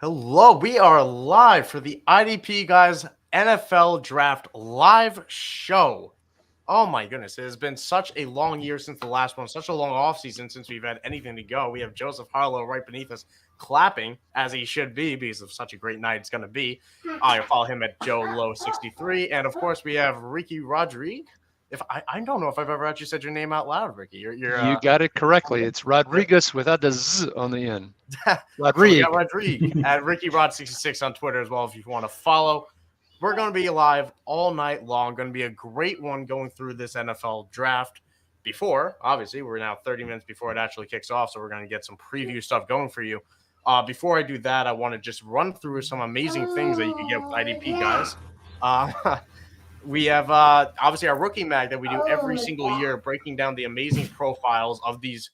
Hello, we are live for the IDP Guys NFL Draft live show. Oh my goodness, it has been such a long year since the last one, such a long offseason since we've had anything to go. We have Joseph Harlow right beneath us clapping, as he should be, because of such a great night it's going to be. You'll follow him at Joe Low 63. And of course, we have Ricky Rodriguez. If I don't know if I've ever actually said your name out loud, Ricky. You got it correctly. It's Rodriguez without the Z on the end. So we got Rodriguez. Rodrigue at Ricky Rod 66 on Twitter as well if you want to follow. We're going to be live all night long. Going to be a great one going through this NFL draft. Before, obviously, we're now 30 minutes before it actually kicks off, so we're going to get some preview stuff going for you. Before I do that, I want to just run through some amazing things that you can get with IDP Guys. We have obviously our rookie mag that we do every single year, breaking down the amazing profiles of these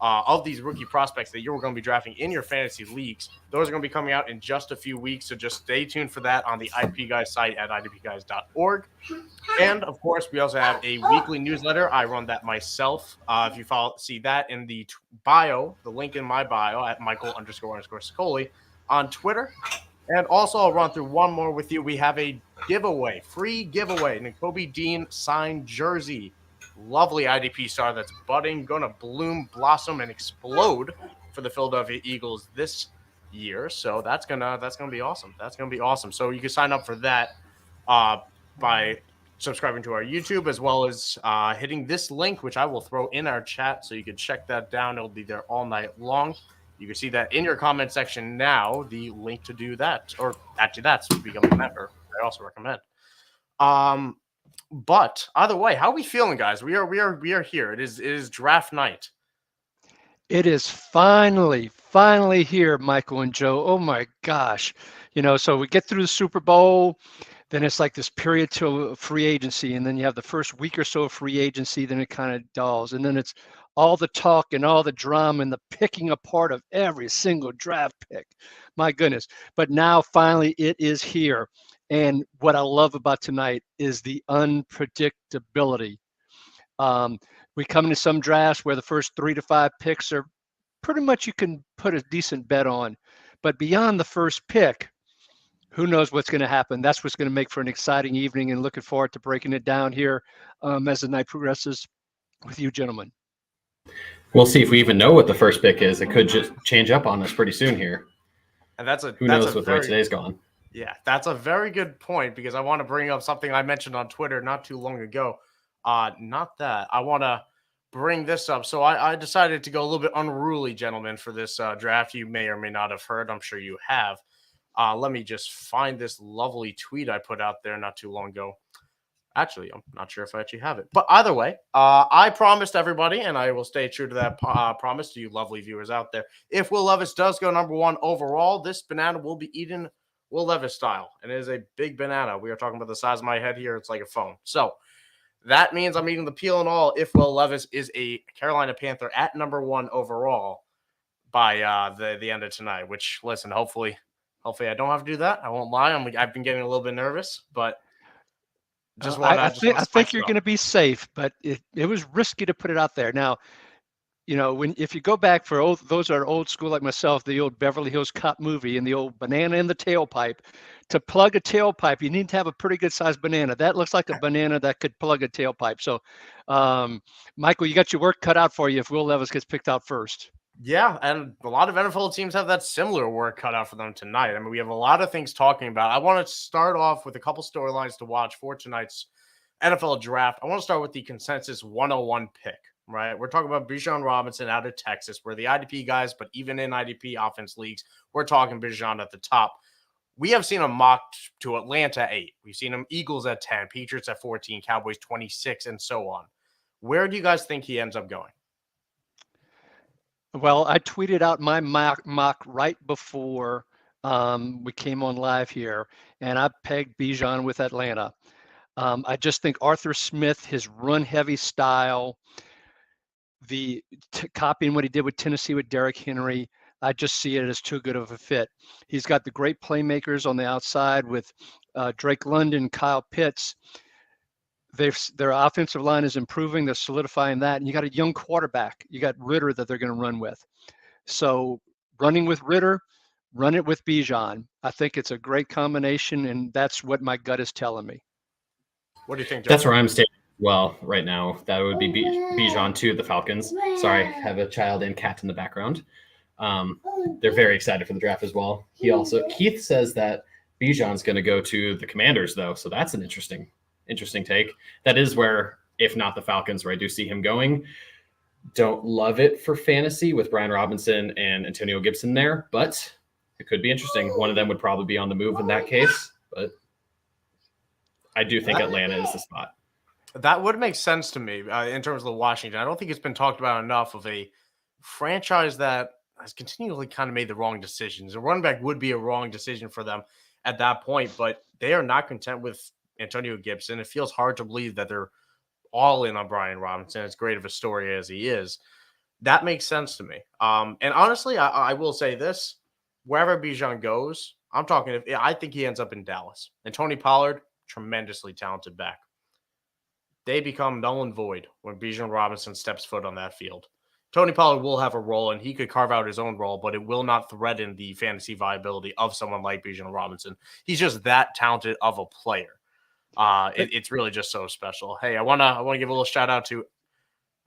rookie prospects that you're going to be drafting in your fantasy leagues. Those are going to be coming out in just a few weeks, so just stay tuned for that on the IDP Guys site at idpguys.org. And of course, we also have a weekly newsletter. I run that myself. If you see that in the bio, the link in my bio at Michael__Scoli on Twitter. And also, I'll run through one more with you. We have a giveaway, free giveaway, Nakobe Dean signed jersey. Lovely IDP star that's budding, going to bloom, blossom, and explode for the Philadelphia Eagles this year. So that's gonna be awesome. That's gonna be awesome. So you can sign up for that by subscribing to our YouTube, as well as hitting this link, which I will throw in our chat, so you can check that down. It'll be there all night long. You can see that in your comment section now, the link to do that, or actually that's to become a member. I also recommend. But either way, how are we feeling, guys? We are here. It is draft night. It is finally here, Michael and Joe. Oh my gosh. So we get through the Super Bowl, then it's like this period till free agency, and then you have the first week or so of free agency, then it kind of dulls, and then it's all the talk and all the drama and the picking apart of every single draft pick. My goodness. But now finally it is here. And what I love about tonight is the unpredictability. We come into some drafts where the first 3 to 5 picks are pretty much you can put a decent bet on. But beyond the first pick, who knows what's going to happen? That's what's going to make for an exciting evening, and looking forward to breaking it down here as the night progresses with you gentlemen. We'll see if we even know what the first pick is. It could just change up on us pretty soon here. And who knows what the way today's gone. Yeah, that's a very good point, because I want to bring up something I mentioned on Twitter not too long ago. Not that. I want to bring this up. So I decided to go a little bit unruly, gentlemen, for this draft. You may or may not have heard. I'm sure you have. Let me just find this lovely tweet I put out there not too long ago. Actually, I'm not sure if I actually have it. But either way, I promised everybody, and I will stay true to that promise to you lovely viewers out there. If Will Levis does go number 1 overall, this banana will be eaten Will Levis style. And it is a big banana. We are talking about the size of my head here. It's like a phone. So that means I'm eating the peel and all if Will Levis is a Carolina Panther at number 1 overall by the end of tonight, which, listen, hopefully I don't have to do that. I won't lie. I've been getting a little bit nervous, but I think you're going to be safe, but it was risky to put it out there. Now, if you go back for those that are old school like myself, the old Beverly Hills Cop movie and the old banana in the tailpipe, to plug a tailpipe, you need to have a pretty good sized banana. That looks like a banana that could plug a tailpipe. So, Michael, you got your work cut out for you if Will Levis gets picked out first. Yeah, and a lot of NFL teams have that similar work cut out for them tonight. I mean, we have a lot of things talking about. I want to start off with a couple storylines to watch for tonight's NFL draft. I want to start with the consensus 101 pick, right? We're talking about Bijan Robinson out of Texas. We're the IDP guys, but even in IDP offense leagues, we're talking Bijan at the top. We have seen him mocked to Atlanta 8. We've seen him Eagles at 10, Patriots at 14, Cowboys 26, and so on. Where do you guys think he ends up going? Well, I tweeted out my mock right before we came on live here, and I pegged Bijan with Atlanta. I just think Arthur Smith, his run-heavy style, copying what he did with Tennessee with Derrick Henry, I just see it as too good of a fit. He's got the great playmakers on the outside with Drake London, Kyle Pitts. Their offensive line is improving. They're solidifying that. And you got a young quarterback. You got Ritter that they're going to run with. So running with Ritter, Run it with Bijan. I think it's a great combination, and that's what my gut is telling me. What do you think, Joe? That's where I'm staying well right now. That would be Bijan to the Falcons. Sorry, I have a child and cat in the background. They're very excited for the draft as well. Keith says that Bijan's going to go to the Commanders, though, so that's an interesting take. That is where, if not the Falcons, where I do see him going. Don't love it for fantasy with Brian Robinson and Antonio Gibson there, but it could be interesting. One of them would probably be on the move in that case, but I do think Atlanta is the spot. That would make sense to me in terms of the Washington. I don't think it's been talked about enough of a franchise that has continually kind of made the wrong decisions. A running back would be a wrong decision for them at that point, but they are not content with Antonio Gibson. It feels hard to believe that they're all in on Brian Robinson, as great of a story as he is. That makes sense to me. And honestly, I will say this: wherever Bijan goes, I think he ends up in Dallas. And Tony Pollard, tremendously talented back. They become null and void when Bijan Robinson steps foot on that field. Tony Pollard will have a role, and he could carve out his own role, but it will not threaten the fantasy viability of someone like Bijan Robinson. He's just that talented of a player. It's really just so special. Hey, I wanna give a little shout out to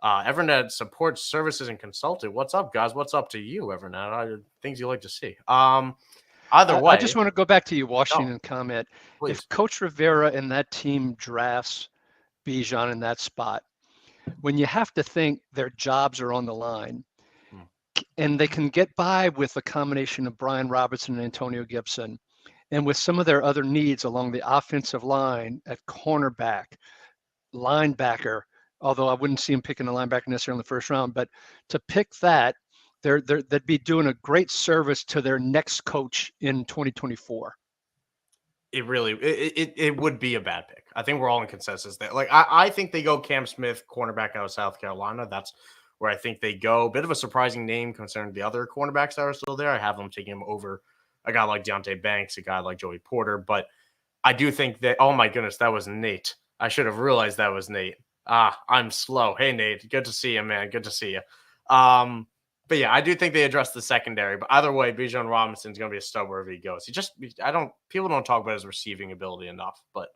Evernet Support Services and Consulting. What's up, guys? What's up to you, Evernet? Things you like to see. Either way, I just want to go back to your Washington comment. Please. If Coach Rivera and that team drafts Bijan in that spot, when you have to think their jobs are on the line, and they can get by with a combination of Brian Robinson and Antonio Gibson, and with some of their other needs along the offensive line at cornerback, linebacker, although I wouldn't see him picking a linebacker necessarily in the first round, but to pick that, they'd be doing a great service to their next coach in 2024. It really it would be a bad pick. I think we're all in consensus there. Like I think they go Cam Smith, cornerback out of South Carolina. That's where I think they go. Bit of a surprising name concerning the other cornerbacks that are still there. I have them taking him over a guy like Deontay Banks, a guy like Joey Porter. But I do think that, oh my goodness, that was Nate. I should have realized that was Nate. I'm slow. Hey, Nate, good to see you, man. Good to see you. But yeah, I do think they address the secondary. But either way, Bijan Robinson's going to be a stud wherever he goes. People don't talk about his receiving ability enough, but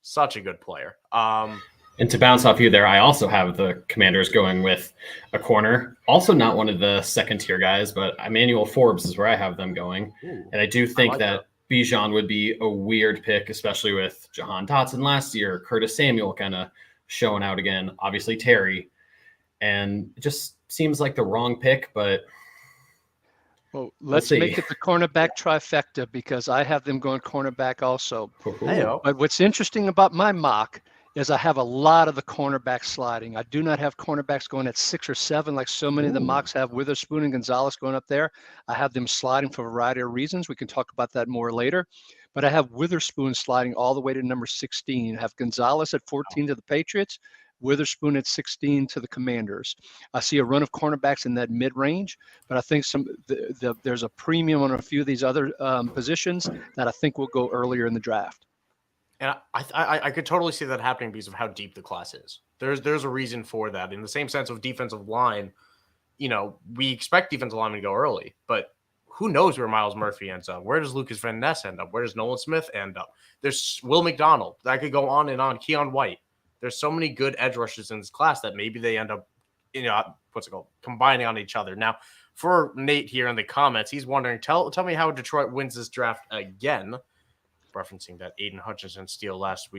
such a good player. And to bounce off you there, I also have the Commanders going with a corner. Also not one of the second-tier guys, but Emmanuel Forbes is where I have them going. Ooh, and I do think that Bijan would be a weird pick, especially with Jahan Dotson last year, Curtis Samuel kind of showing out again, obviously Terry. And it just seems like the wrong pick, but well, let's make it the cornerback trifecta because I have them going cornerback also. Hey-o. But what's interesting about my mock is I have a lot of the cornerbacks sliding. I do not have cornerbacks going at 6 or 7 like so many of the mocks have. Witherspoon and Gonzalez going up there. I have them sliding for a variety of reasons. We can talk about that more later. But I have Witherspoon sliding all the way to number 16. I have Gonzalez at 14 to the Patriots, Witherspoon at 16 to the Commanders. I see a run of cornerbacks in that mid-range, but I think there's a premium on a few of these other positions that I think will go earlier in the draft. And I could totally see that happening because of how deep the class is. There's a reason for that. In the same sense of defensive line, we expect defensive linemen to go early, but who knows where Miles Murphy ends up? Where does Lucas Van Ness end up? Where does Nolan Smith end up? There's Will McDonald. That could go on and on. Keon White. There's so many good edge rushers in this class that maybe they end up, combining on each other. Now, for Nate here in the comments, he's wondering, tell me how Detroit wins this draft again. Referencing that Aiden Hutchinson steal last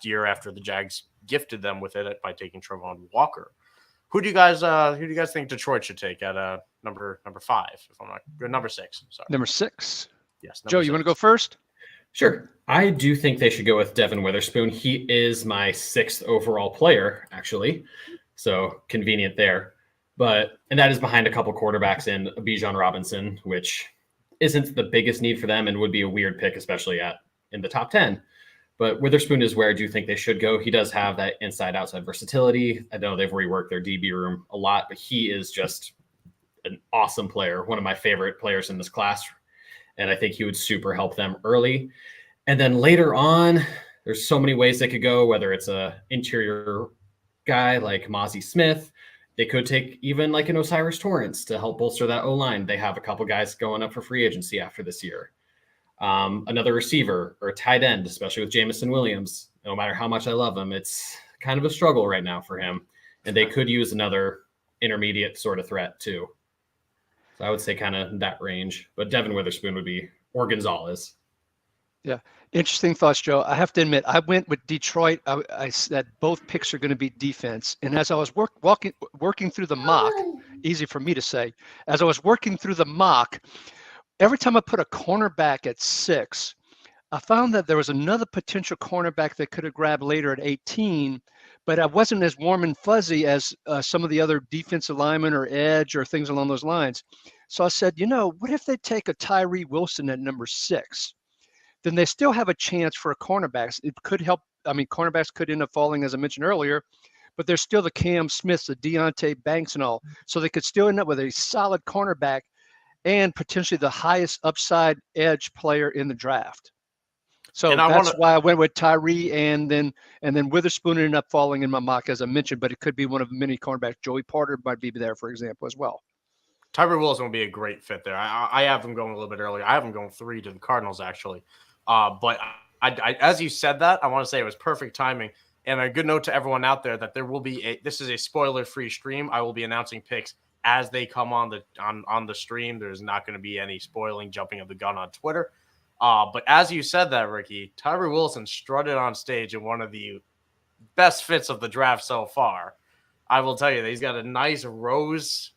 year after the Jags gifted them with it by taking Trevon Walker. Who do you guys think Detroit should take at number 5? If I'm not good, number 6. Sorry, number 6. Yes, Joe, you want to go first? Sure. I do think they should go with Devin Witherspoon. He is my 6th overall player, actually. So convenient there. And that is behind a couple quarterbacks in Bijan Robinson, which isn't the biggest need for them and would be a weird pick, especially in the top 10. But Witherspoon is where I do think they should go. He does have that inside-outside versatility. I know they've reworked their DB room a lot, but he is just an awesome player, one of my favorite players in this class. And I think he would super help them early. And then later on, there's so many ways they could go, whether it's a interior guy like Mozzie Smith, They could take even like an Osiris Torrance to help bolster that O-line. They have a couple guys going up for free agency after this year. Another receiver or a tight end, especially with Jamison Williams. No matter how much I love him, it's kind of a struggle right now for him. And they could use another intermediate sort of threat too. So I would say kind of that range. But Devin Witherspoon would be, or Gonzalez. Yeah. Interesting thoughts, Joe. I have to admit, I went with Detroit. I said both picks are going to be defense. And as I was working through the mock, easy for me to say, as I was working through the mock, every time I put a cornerback at 6, I found that there was another potential cornerback that could have grabbed later at 18, but I wasn't as warm and fuzzy as some of the other defensive linemen or edge or things along those lines. So I said, what if they take a Tyree Wilson at number 6? Then they still have a chance for a cornerback. It could help. I mean, cornerbacks could end up falling, as I mentioned earlier, but there's still the Cam Smiths, the Deontay Banks and all. So they could still end up with a solid cornerback and potentially the highest upside edge player in the draft. So that's why I went with Tyree, and then Witherspoon ended up falling in my mock, as I mentioned, but it could be one of many cornerbacks. Joey Porter might be there, for example, as well. Tyree Wilson will be a great fit there. I have him going a little bit earlier. I have him going 3 to the Cardinals, actually. But I, as you said that, I want to say it was perfect timing. And a good note to everyone out there that there will be this is a spoiler-free stream. I will be announcing picks as they come on the stream. There's not going to be any spoiling, jumping of the gun on Twitter. But as you said that, Ricky, Tyree Wilson strutted on stage in one of the best fits of the draft so far. I will tell you that he's got a nice rose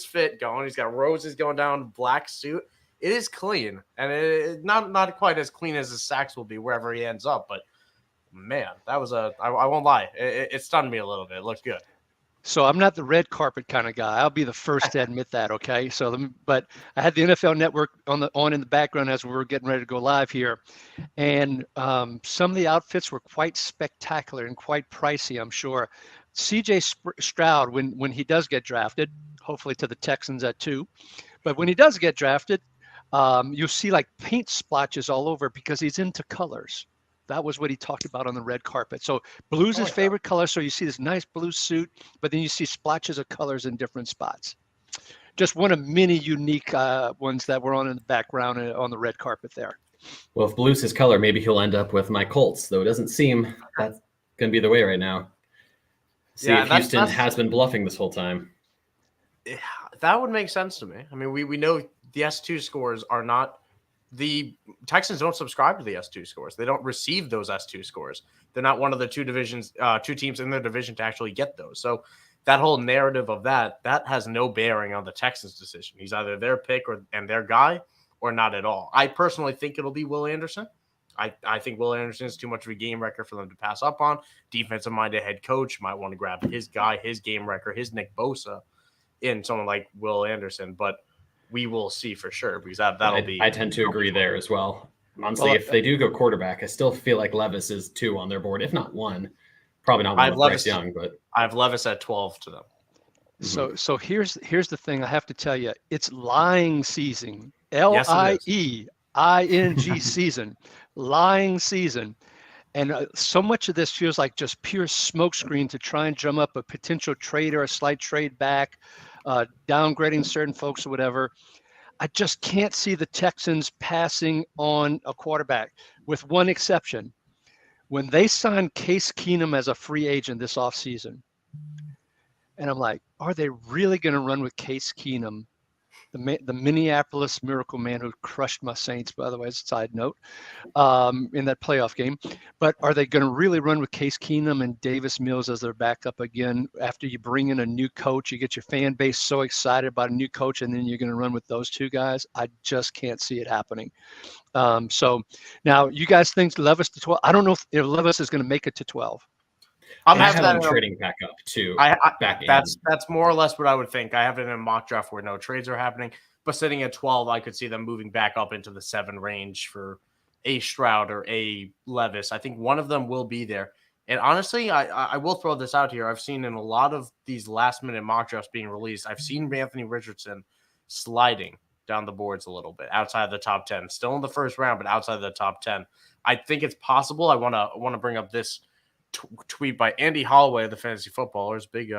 fit going. He's got roses going down, black suit. It is clean, and it not quite as clean as his sacks will be wherever he ends up. But man, that was I won't lie, it stunned me a little bit. It looked good. So I'm not the red carpet kind of guy. I'll be the first to admit that. Okay. But I had the NFL Network on in the background as we were getting ready to go live here, and some of the outfits were quite spectacular and quite pricey, I'm sure. C.J. Stroud, when he does get drafted, hopefully to the Texans at 2, but when he does get drafted, you'll see like paint splotches all over because he's into colors. That was what he talked about on the red carpet. So blue's his favorite color. So you see this nice blue suit, but then you see splotches of colors in different spots. Just one of many unique ones that were on in the background on the red carpet there. Well, if blue's his color, maybe he'll end up with my Colts, though it doesn't seem that's going to be the way right now. See if Houston has been bluffing this whole time. Yeah, that would make sense to me. I mean, we know the S2 scores are not – the Texans don't subscribe to the S2 scores. They don't receive those S2 scores. They're not one of the two teams in their division to actually get those. So that whole narrative of that has no bearing on the Texans' decision. He's either their pick and their guy or not at all. I personally think it'll be Will Anderson. I think Will Anderson is too much of a game wrecker for them to pass up on. Defensive-minded head coach might want to grab his guy, his game wrecker, his Nick Bosa in someone like Will Anderson. But we will see for sure because that'll be. I tend to agree there as well. Honestly, if they do go quarterback, I still feel like Levis is 2 on their board, if not 1. Probablie not 1 with Bryce Young, but I have Levis at 12 to them. So here's the thing I have to tell you. It's lying season. LIEING season. Lying season. And so much of this feels like just pure smokescreen to try and drum up a potential trade or a slight trade back, downgrading certain folks or whatever. I just can't see the Texans passing on a quarterback, with one exception. When they signed Case Keenum as a free agent this offseason, and I'm like, are they really going to run with Case Keenum, the Minneapolis Miracle Man who crushed my Saints, by the way, as a side note, in that playoff game? But are they going to really run with Case Keenum and Davis Mills as their backup again after you bring in a new coach? You get your fan base so excited about a new coach, and then you're going to run with those two guys? I just can't see it happening. So now you guys think Levis to 12? I don't know if Levis is going to make it to 12. I'm having that trading back up too. That's more or less what I would think. I have it in a mock draft where no trades are happening, but sitting at 12, I could see them moving back up into the 7 range for a Stroud or a Levis. I think one of them will be there. And honestly, I will throw this out here. I've seen in a lot of these last-minute mock drafts being released, I've seen Anthony Richardson sliding down the boards a little bit outside the top 10. Still in the first round, but outside the top 10. I think it's possible. I want to bring up this tweet by Andy Holloway of the Fantasy Footballers, big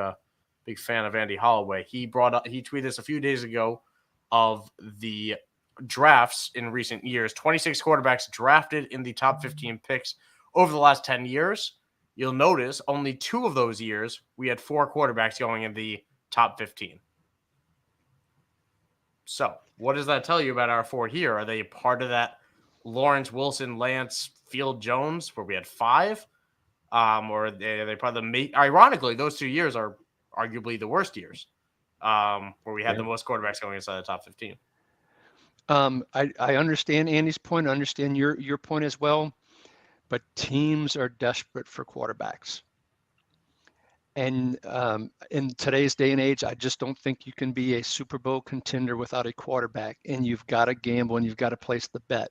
big fan of Andy Holloway. He tweeted this a few days ago of the drafts in recent years. 26 quarterbacks drafted in the top 15 picks over the last 10 years. You'll notice only 2 of those years we had 4 quarterbacks going in the top 15. So, what does that tell you about our 4 here? Are they part of that Lawrence, Wilson, Lance, Field, Jones, where we had 5? Or are they part of the ironically, those 2 years are arguably the worst years, where we had the most quarterbacks going inside the top 15. I understand Andy's point. I understand your point as well, but teams are desperate for quarterbacks. And in today's day and age, I just don't think you can be a Super Bowl contender without a quarterback. And you've got to gamble and you've got to place the bet.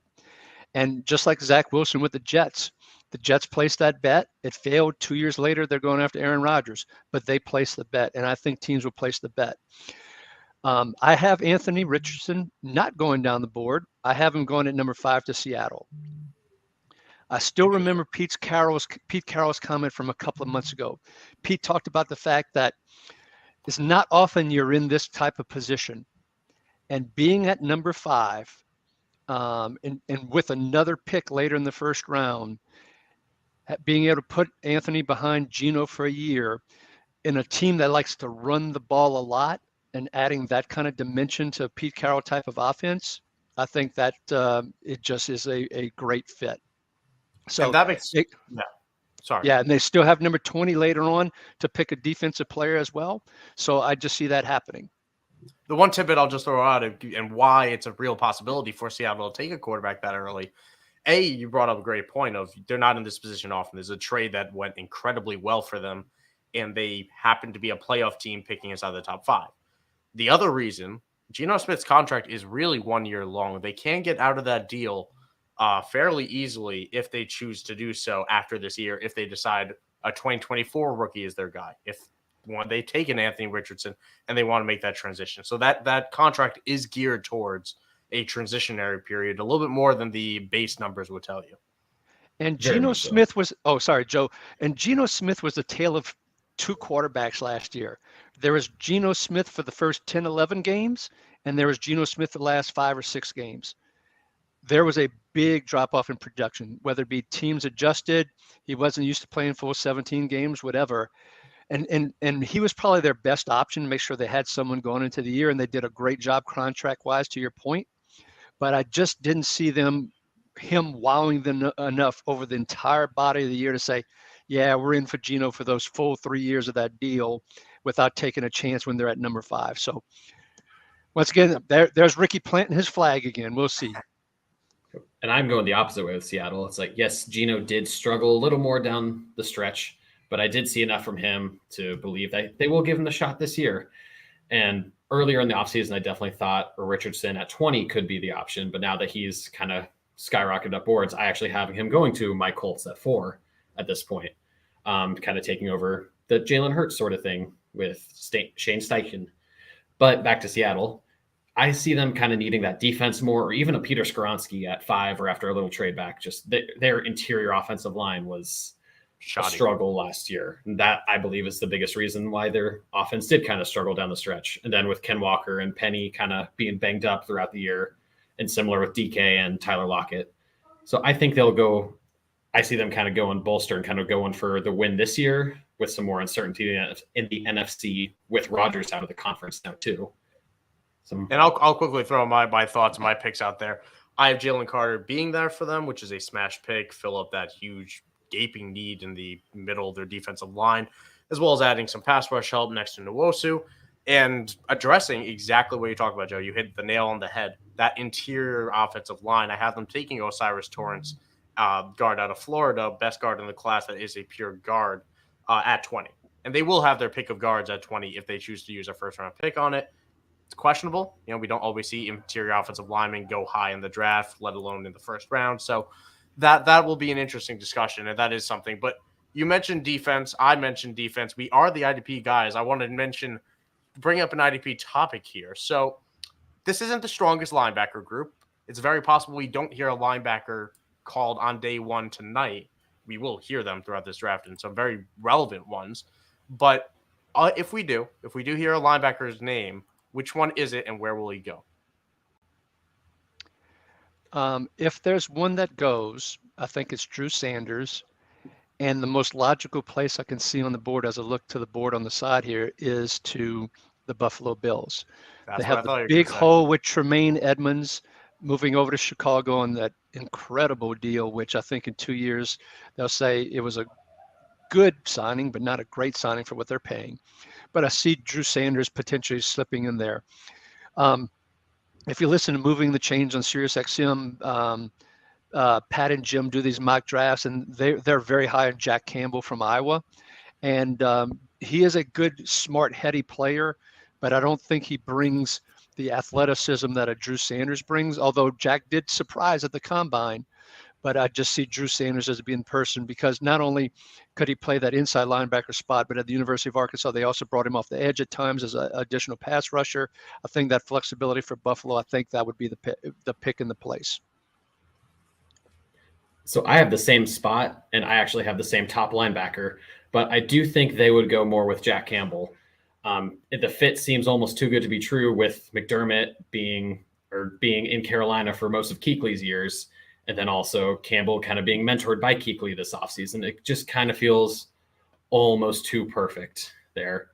And just like Zach Wilson with the Jets placed that bet. It failed. 2 years later, they're going after Aaron Rodgers, but they placed the bet. And I think teams will place the bet. I have Anthony Richardson not going down the board. I have him going at number 5 to Seattle. I still remember Pete Carroll's comment from a couple of months ago. Pete talked about the fact that it's not often you're in this type of position, and being at number 5, and with another pick later in the first round, being able to put Anthony behind Geno for a year in a team that likes to run the ball a lot, and adding that kind of dimension to Pete Carroll type of offense, I think that it just is a great fit. So and that makes sorry. Yeah, and they still have number 20 later on to pick a defensive player as well. So I just see that happening. The one tidbit I'll just throw out and why it's a real possibility for Seattle to take a quarterback that early. You brought up a great point of they're not in this position often. There's a trade that went incredibly well for them, and they happen to be a playoff team picking inside the top 5. The other reason, Geno Smith's contract is really 1 year long. They can get out of that deal fairly easily if they choose to do so after this year, if they decide a 2024 rookie is their guy, if they take an Anthony Richardson and they want to make that transition. So that contract is geared towards a transitionary period, a little bit more than the base numbers would tell you. And Geno Smith was, Joe. And Geno Smith was a tale of 2 quarterbacks last year. There was Geno Smith for the first 10, 11 games, and there was Geno Smith the last 5 or 6 games. There was a big drop-off in production, whether it be teams adjusted, he wasn't used to playing full 17 games, whatever. And he was probably their best option to make sure they had someone going into the year, and they did a great job contract-wise, to your point. But I just didn't see him wowing them enough over the entire body of the year to say, yeah, we're in for Geno for those full 3 years of that deal without taking a chance when they're at number 5. So once again, there's Ricky planting his flag again. We'll see. And I'm going the opposite way with Seattle. It's like, yes, Geno did struggle a little more down the stretch, but I did see enough from him to believe that they will give him the shot this year. And earlier in the offseason, I definitely thought Richardson at 20 could be the option. But now that he's kind of skyrocketed up boards, I actually have him going to my Colts at 4 at this point, kind of taking over the Jalen Hurts sort of thing with Shane Steichen. But back to Seattle, I see them kind of needing that defense more, or even a Peter Skoronski at 5 or after a little trade back. Just their interior offensive line was a struggle last year. And that, I believe, is the biggest reason why their offense did kind of struggle down the stretch. And then with Ken Walker and Penny kind of being banged up throughout the year, and similar with DK and Tyler Lockett. So I think I see them kind of going bolster and kind of going for the win this year with some more uncertainty in the NFC with Rodgers out of the conference now too. And I'll quickly throw my thoughts and my picks out there. I have Jalen Carter being there for them, which is a smash pick, fill up that huge gaping need in the middle of their defensive line, as well as adding some pass rush help next to Nwosu and addressing exactly what you talked about, Joe. You hit the nail on the head. That interior offensive line, I have them taking Osiris Torrance, guard out of Florida, best guard in the class that is a pure guard, at 20. And they will have their pick of guards at 20 if they choose to use a first-round pick on it. It's questionable. We don't always see interior offensive linemen go high in the draft, let alone in the first round. So that will be an interesting discussion, and that is something. But you mentioned defense. I mentioned defense. We are the IDP guys. I wanted to bring up an IDP topic here. So this isn't the strongest linebacker group. It's very possible we don't hear a linebacker called on day 1 tonight. We will hear them throughout this draft and some very relevant ones. But if we do hear a linebacker's name, which one is it and where will he go? If there's one that goes, I think it's Drew Sanders. And the most logical place I can see on the board as I look to the board on the side here is to the Buffalo Bills. That's They what I have thought the you were big gonna say. hole with Tremaine Edmonds moving over to Chicago on that incredible deal, which I think in 2 years they'll say it was a good signing, but not a great signing for what they're paying. But I see Drew Sanders potentially slipping in there. If you listen to Moving the Chains on SiriusXM, Pat and Jim do these mock drafts, and they're very high on Jack Campbell from Iowa. And he is a good, smart, heady player, but I don't think he brings the athleticism that a Drew Sanders brings, although Jack did surprise at the combine. But I just see Drew Sanders as being person because not only could he play that inside linebacker spot, but at the University of Arkansas, they also brought him off the edge at times as an additional pass rusher. I think that flexibility for Buffalo, I think that would be the pick in the place. So I have the same spot, and I actually have the same top linebacker, but I do think they would go more with Jack Campbell. The fit seems almost too good to be true with McDermott being in Carolina for most of Kuechly's years, and then also Campbell kind of being mentored by Kuechly this offseason. It just kind of feels almost too perfect there.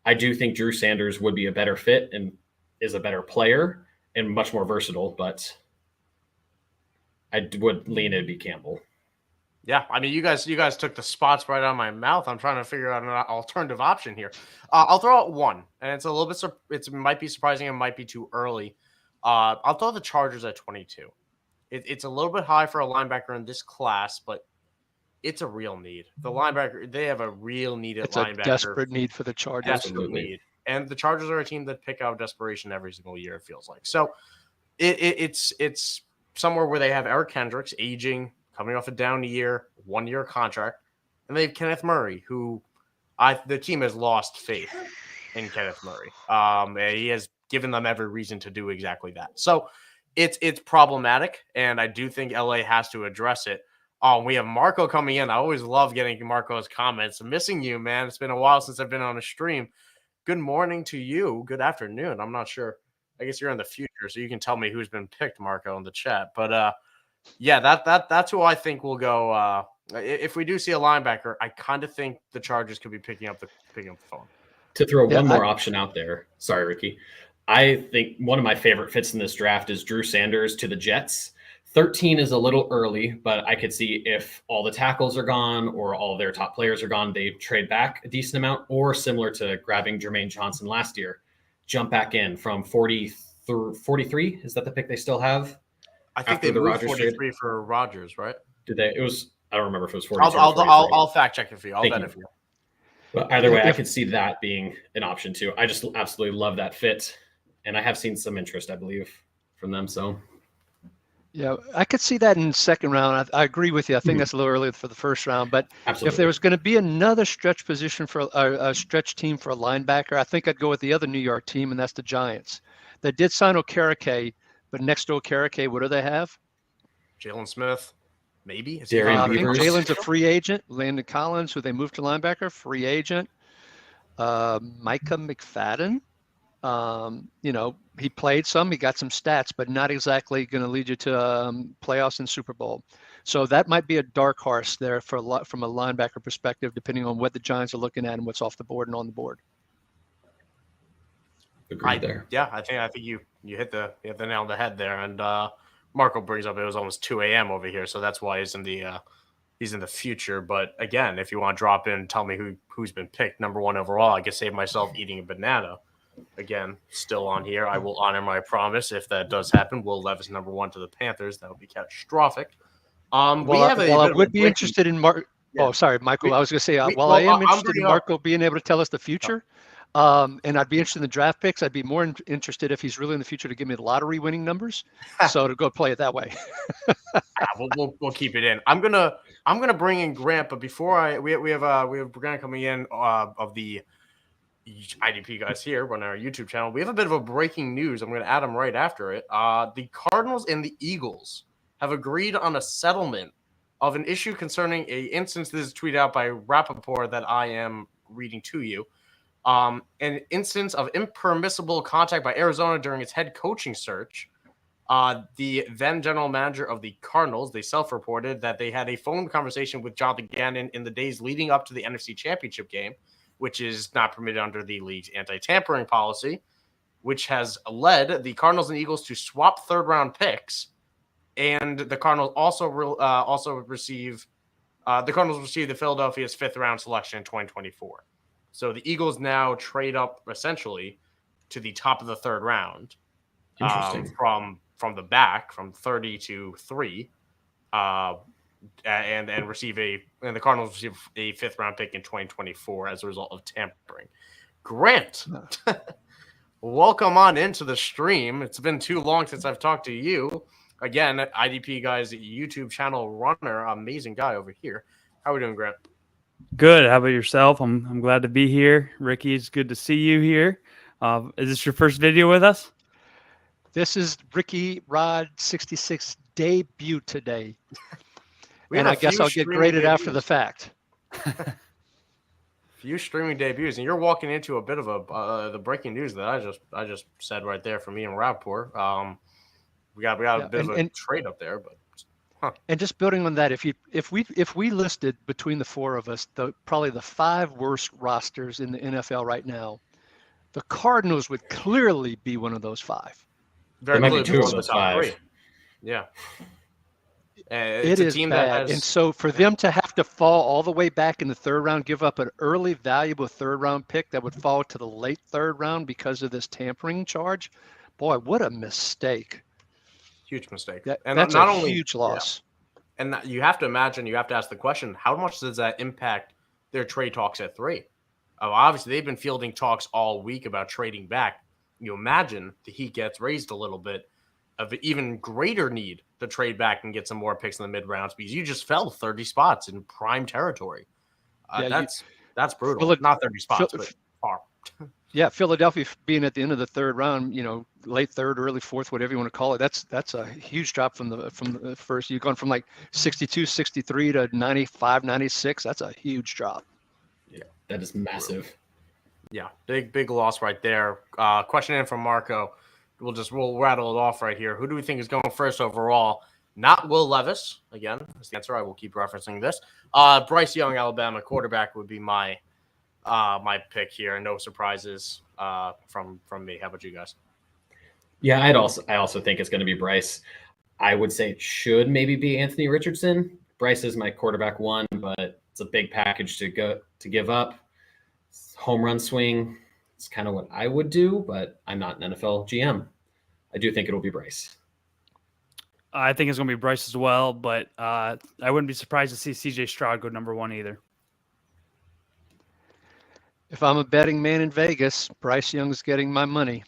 I do think Drew Sanders would be a better fit and is a better player and much more versatile, but I would lean it'd be Campbell. Yeah, I mean, you guys took the spots right out of my mouth. I'm trying to figure out an alternative option here. I'll throw out one, and it's a little bit. It might be surprising. It might be too early. I'll throw the Chargers at 22. It's a little bit high for a linebacker in this class, but it's a real need. The linebacker, they have a real need at linebacker. It's a desperate need for the Chargers. Desperate need. And the Chargers are a team that pick out desperation every single year, it feels like. So it's somewhere where they have Eric Kendricks aging, coming off a down year, 1 year contract, and they have Kenneth Murray, who the team has lost faith in Kenneth Murray. He has given them every reason to do exactly that. So it's problematic, and I do think LA has to address it. We have Marco coming in. I always love getting Marco's comments. I'm missing you, man. It's been a while since I've been on a stream. Good morning to you. Good afternoon. I'm not sure. I guess you're in the future, so you can tell me who's been picked, Marco, in the chat. But yeah, that's who I think will go. If we do see a linebacker, I kind of think the Chargers could be picking up the phone. To throw one more option out there. Sorry, Ricky. I think one of my favorite fits in this draft is Drew Sanders to the Jets. 13 is a little early, but I could see if all the tackles are gone or all their top players are gone, they trade back a decent amount, or similar to grabbing Jermaine Johnson last year, jump back in from 40 through 43. Is that the pick they still have? I think they moved 43 for Rodgers, right? Did they? It was. I don't remember if it was 42. I'll fact check it for you. I'll bet it for you. But either way, I could see that being an option too. I just absolutely love that fit, and I have seen some interest, I believe, from them. So. Yeah, I could see that in the second round. I agree with you. I think that's a little early for the first round. But if there was going to be another stretch position for a stretch team for a linebacker, I think I'd go with the other New York team, and that's the Giants. They did sign Okereke, but next to Okereke, what do they have? Jalen Smith, maybe. I think Jalen's a free agent. Landon Collins, who they moved to linebacker, free agent. Micah McFadden. He played some, he got some stats, but not exactly going to lead you to playoffs and Super Bowl. So that might be a dark horse there from a linebacker perspective, depending on what the Giants are looking at and what's off the board and on the board. Agreed there. Yeah, I think you hit the nail on the head there. And Marco brings up it was almost 2 a.m. over here, so that's why he's in the future. But again, if you want to drop in, tell me who's been picked number one overall. I can save myself eating a banana. Again, still on here. I will honor my promise. If that does happen, Will Levis number one to the Panthers. That would be catastrophic. I would be interested in Marco. Yeah. Oh, sorry, Michael. I was going to say, I am interested in Marco being able to tell us the future. And I'd be interested in the draft picks. I'd be more interested if he's really in the future to give me the lottery winning numbers. So to go play it that way. We'll keep it in. I'm gonna bring in Grant, but before we have Grant coming in of the IDP guys here on our YouTube channel. We have a bit of a breaking news. I'm going to add them right after it. The Cardinals and the Eagles have agreed on a settlement of an issue concerning a instance. This is tweeted out by Rappaport that I am reading to you. An instance of impermissible contact by Arizona during its head coaching search. The then general manager of the Cardinals, they self-reported that they had a phone conversation with Jonathan Gannon in the days leading up to the NFC Championship game, which is not permitted under the league's anti-tampering policy, which has led the Cardinals and Eagles to swap third-round picks. And the Cardinals also receive the Philadelphia's fifth-round selection in 2024. So the Eagles now trade up essentially to the top of the third round, from the back, from 30 to 3, and the Cardinals receive a fifth-round pick in 2024 as a result of tampering. Grant, welcome on into the stream. It's been too long since I've talked to you. Again, IDP Guys YouTube channel runner, amazing guy over here. How are we doing, Grant? Good. How about yourself? I'm glad to be here. Ricky, it's good to see you here. Is this your first video with us? This is Ricky Rod 66 debut today. And I guess I'll get graded after the fact. Few streaming debuts, and you're walking into a bit of the breaking news that I just said right there for me and Rapport. We got a bit of a trade up there, but. And just building on that, if we listed between the four of us probably the 5 worst rosters in the NFL right now, the Cardinals would clearly be one of those 5. Very maybe 2 of those 5. Yeah, it is bad. And so for them to have to fall all the way back in the third round, give up an early, valuable third-round pick that would fall to the late third round because of this tampering charge, boy, what a mistake. Huge mistake. That's not only a huge loss. Yeah. And you have to imagine, you have to ask the question, how much does that impact their trade talks at 3? Obviously, they've been fielding talks all week about trading back. You imagine the heat gets raised a little bit of even greater need to trade back and get some more picks in the mid-rounds because you just fell 30 spots in prime territory. That's brutal. Not 30 spots, but far. Yeah, Philadelphia being at the end of the third round, late third, early fourth, whatever you want to call it, that's a huge drop from the first. You've gone from like 62, 63 to 95, 96. That's a huge drop. Yeah, that is massive. Yeah, big loss right there. Question in from Marco. We'll rattle it off right here. Who do we think is going first overall? Not Will Levis. Again, that's the answer. I will keep referencing this. Bryce Young, Alabama quarterback would be my pick here. No surprises from me. How about you guys? Yeah, I also think it's going to be Bryce. I would say it should maybe be Anthony Richardson. Bryce is my quarterback 1, but it's a big package to give up. Home run swing. It's kind of what I would do, but I'm not an NFL GM. I do think it'll be Bryce. I think it's going to be Bryce as well, but I wouldn't be surprised to see CJ Stroud go number 1 either. If I'm a betting man in Vegas, Bryce Young's getting my money.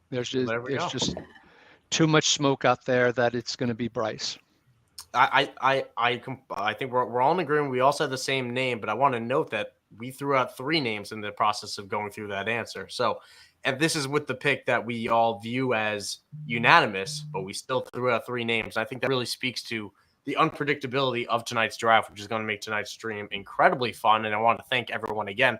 There's just too much smoke out there that it's going to be Bryce. I think we're all in agreement. We all said the same name, but I want to note that we threw out 3 names in the process of going through that answer. So, and this is with the pick that we all view as unanimous, but we still threw out 3 names. I think that really speaks to the unpredictability of tonight's draft, which is going to make tonight's stream incredibly fun. And I want to thank everyone again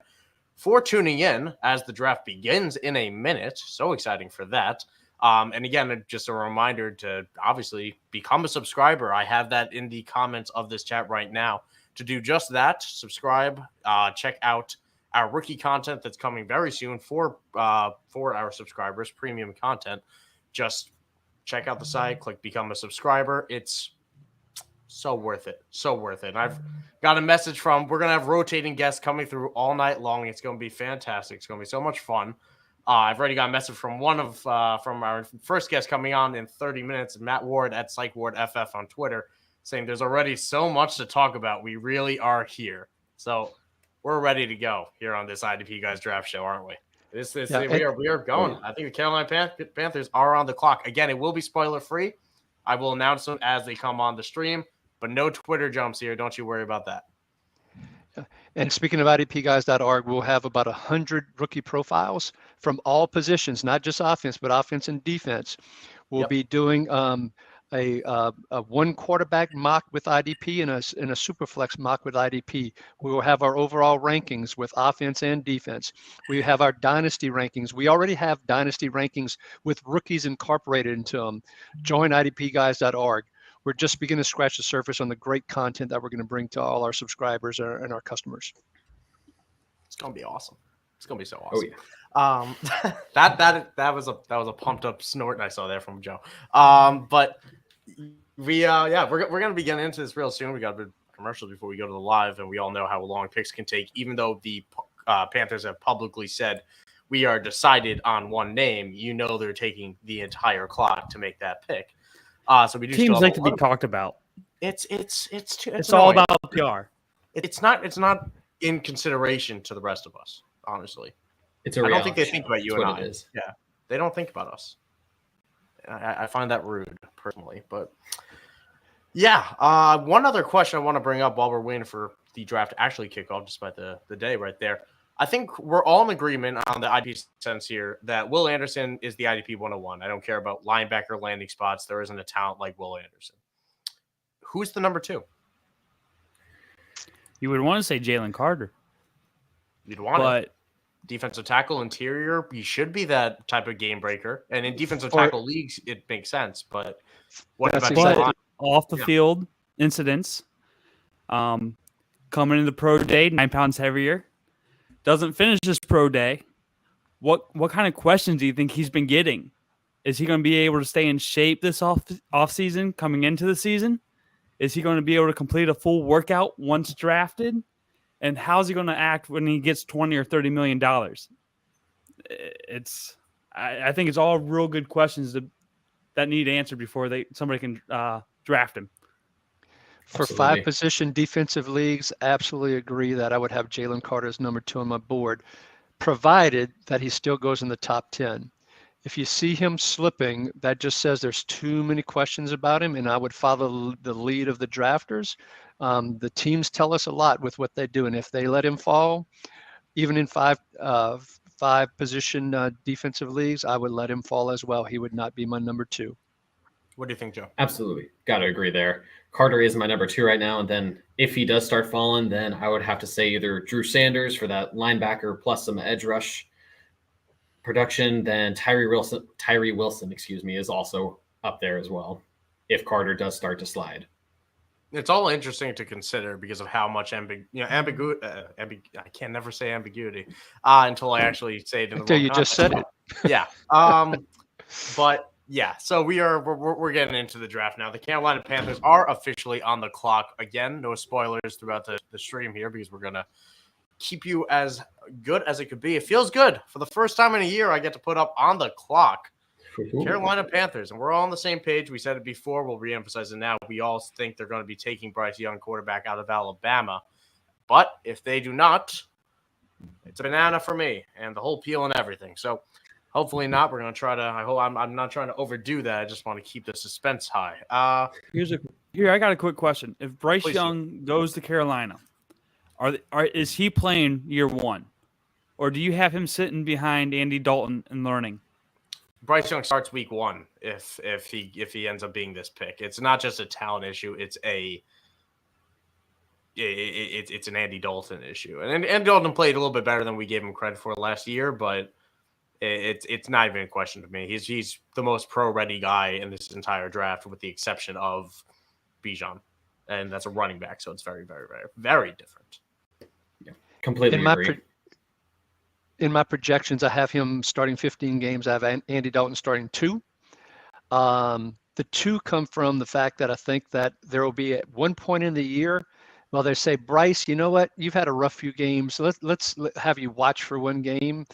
for tuning in as the draft begins in a minute. So exciting for that. And again, just a reminder to obviously become a subscriber. I have that in the comments of this chat right now. To do just that, subscribe, check out our rookie content that's coming very soon for our subscribers, premium content. Just check out the site, click become a subscriber. It's so worth it. So worth it. And I've got a message we're going to have rotating guests coming through all night long. It's going to be fantastic. It's going to be so much fun. I've already got a message from from our first guest coming on in 30 minutes, Matt Ward at PsychWardFF on Twitter, saying there's already so much to talk about. We really are here. So we're ready to go here on this IDP Guys draft show, aren't we? We are going. I think the Carolina Panthers are on the clock. Again, it will be spoiler free. I will announce them as they come on the stream, but no Twitter jumps here. Don't you worry about that. And speaking of IDPguys.org, we'll have about 100 rookie profiles from all positions, not just offense, but offense and defense. We'll be doing a one quarterback mock with IDP and a super flex mock with IDP. We will have our overall rankings with offense and defense. We have our dynasty rankings. We already have dynasty rankings with rookies incorporated into them. Join idpguys.org. We're just beginning to scratch the surface on the great content that we're going to bring to all our subscribers and our customers. It's going to be awesome. It's going to be so awesome. Oh, yeah. That was a pumped up snort I saw there from Joe. But we're going to be getting into this real soon. We got a bit of commercials before we go to the live, and we all know how long picks can take, even though the Panthers have publicly said we are decided on one name. You know, they're taking the entire clock to make that pick. So we do teams like to be talked about. It's all about PR. It's not in consideration to the rest of us, honestly. It's a I reality. don't think they think about you and I. It is. Yeah, they don't think about us. I find that rude, personally. But yeah, one other question I want to bring up while we're waiting for the draft to actually kick off, despite the day right there. I think we're all in agreement on the IDP sense here that Will Anderson is the IDP 101. I don't care about linebacker landing spots. There isn't a talent like Will Anderson. Who's the number 2? You would want to say Jalen Carter. You'd want it. Defensive tackle, interior, he should be that type of game breaker. And in defensive tackle leagues, it makes sense. But what about off the field incidents? Coming into the pro day, 9 pounds heavier. Doesn't finish his pro day. What kind of questions do you think he's been getting? Is he going to be able to stay in shape this off season coming into the season? Is he going to be able to complete a full workout once drafted? And how's he going to act when he gets $20 or $30 million? I think it's all real good questions that need answered before somebody can draft him. For Absolutely. 5-position defensive leagues, absolutely agree that I would have Jalen Carter as number 2 on my board, provided that he still goes in the top 10. If you see him slipping, that just says there's too many questions about him, and I would follow the lead of the drafters. The teams tell us a lot with what they do, and if they let him fall, even in 5-position defensive leagues, I would let him fall as well. He would not be my number 2. What do you think, Joe? Absolutely. Got to agree there. Carter is my number 2 right now. And then if he does start falling, then I would have to say either Drew Sanders for that linebacker plus some edge rush production. Then Tyree Wilson, is also up there as well if Carter does start to slide. It's all interesting to consider because of how much ambiguity. I can never say ambiguity until I actually say it in the until wrong you context. just said it. Yeah. But yeah, so we're getting into the draft now. The Carolina Panthers are officially on the clock again. No spoilers throughout the stream here because we're gonna keep you as good as it could be. It feels good for the first time in a year. I get to put up on the clock Carolina Panthers, and we're all on the same page. We said it before. We'll reemphasize it now. We all think they're going to be taking Bryce Young, quarterback out of Alabama. But if they do not, it's a banana for me and the whole peel and everything. So hopefully not. We're going to try to. I'm not trying to overdo that. I just want to keep the suspense high. Here, I got a quick question. If Bryce Please Young goes to Carolina, is he playing year 1, or do you have him sitting behind Andy Dalton and learning? Bryce Young starts week 1 if he ends up being this pick. It's not just a talent issue. It's an Andy Dalton issue. And Andy Dalton played a little bit better than we gave him credit for last year, but it's not even a question to me. He's the most pro-ready guy in this entire draft, with the exception of Bijan, and that's a running back, so it's very, very, very, very different. Yeah, completely agree. In my projections, I have him starting 15 games. I have Andy Dalton starting 2. The 2 come from the fact that I think that there will be at one point in the year, well, they say, Bryce, you know what? You've had a rough few games. So let's have you watch for one game.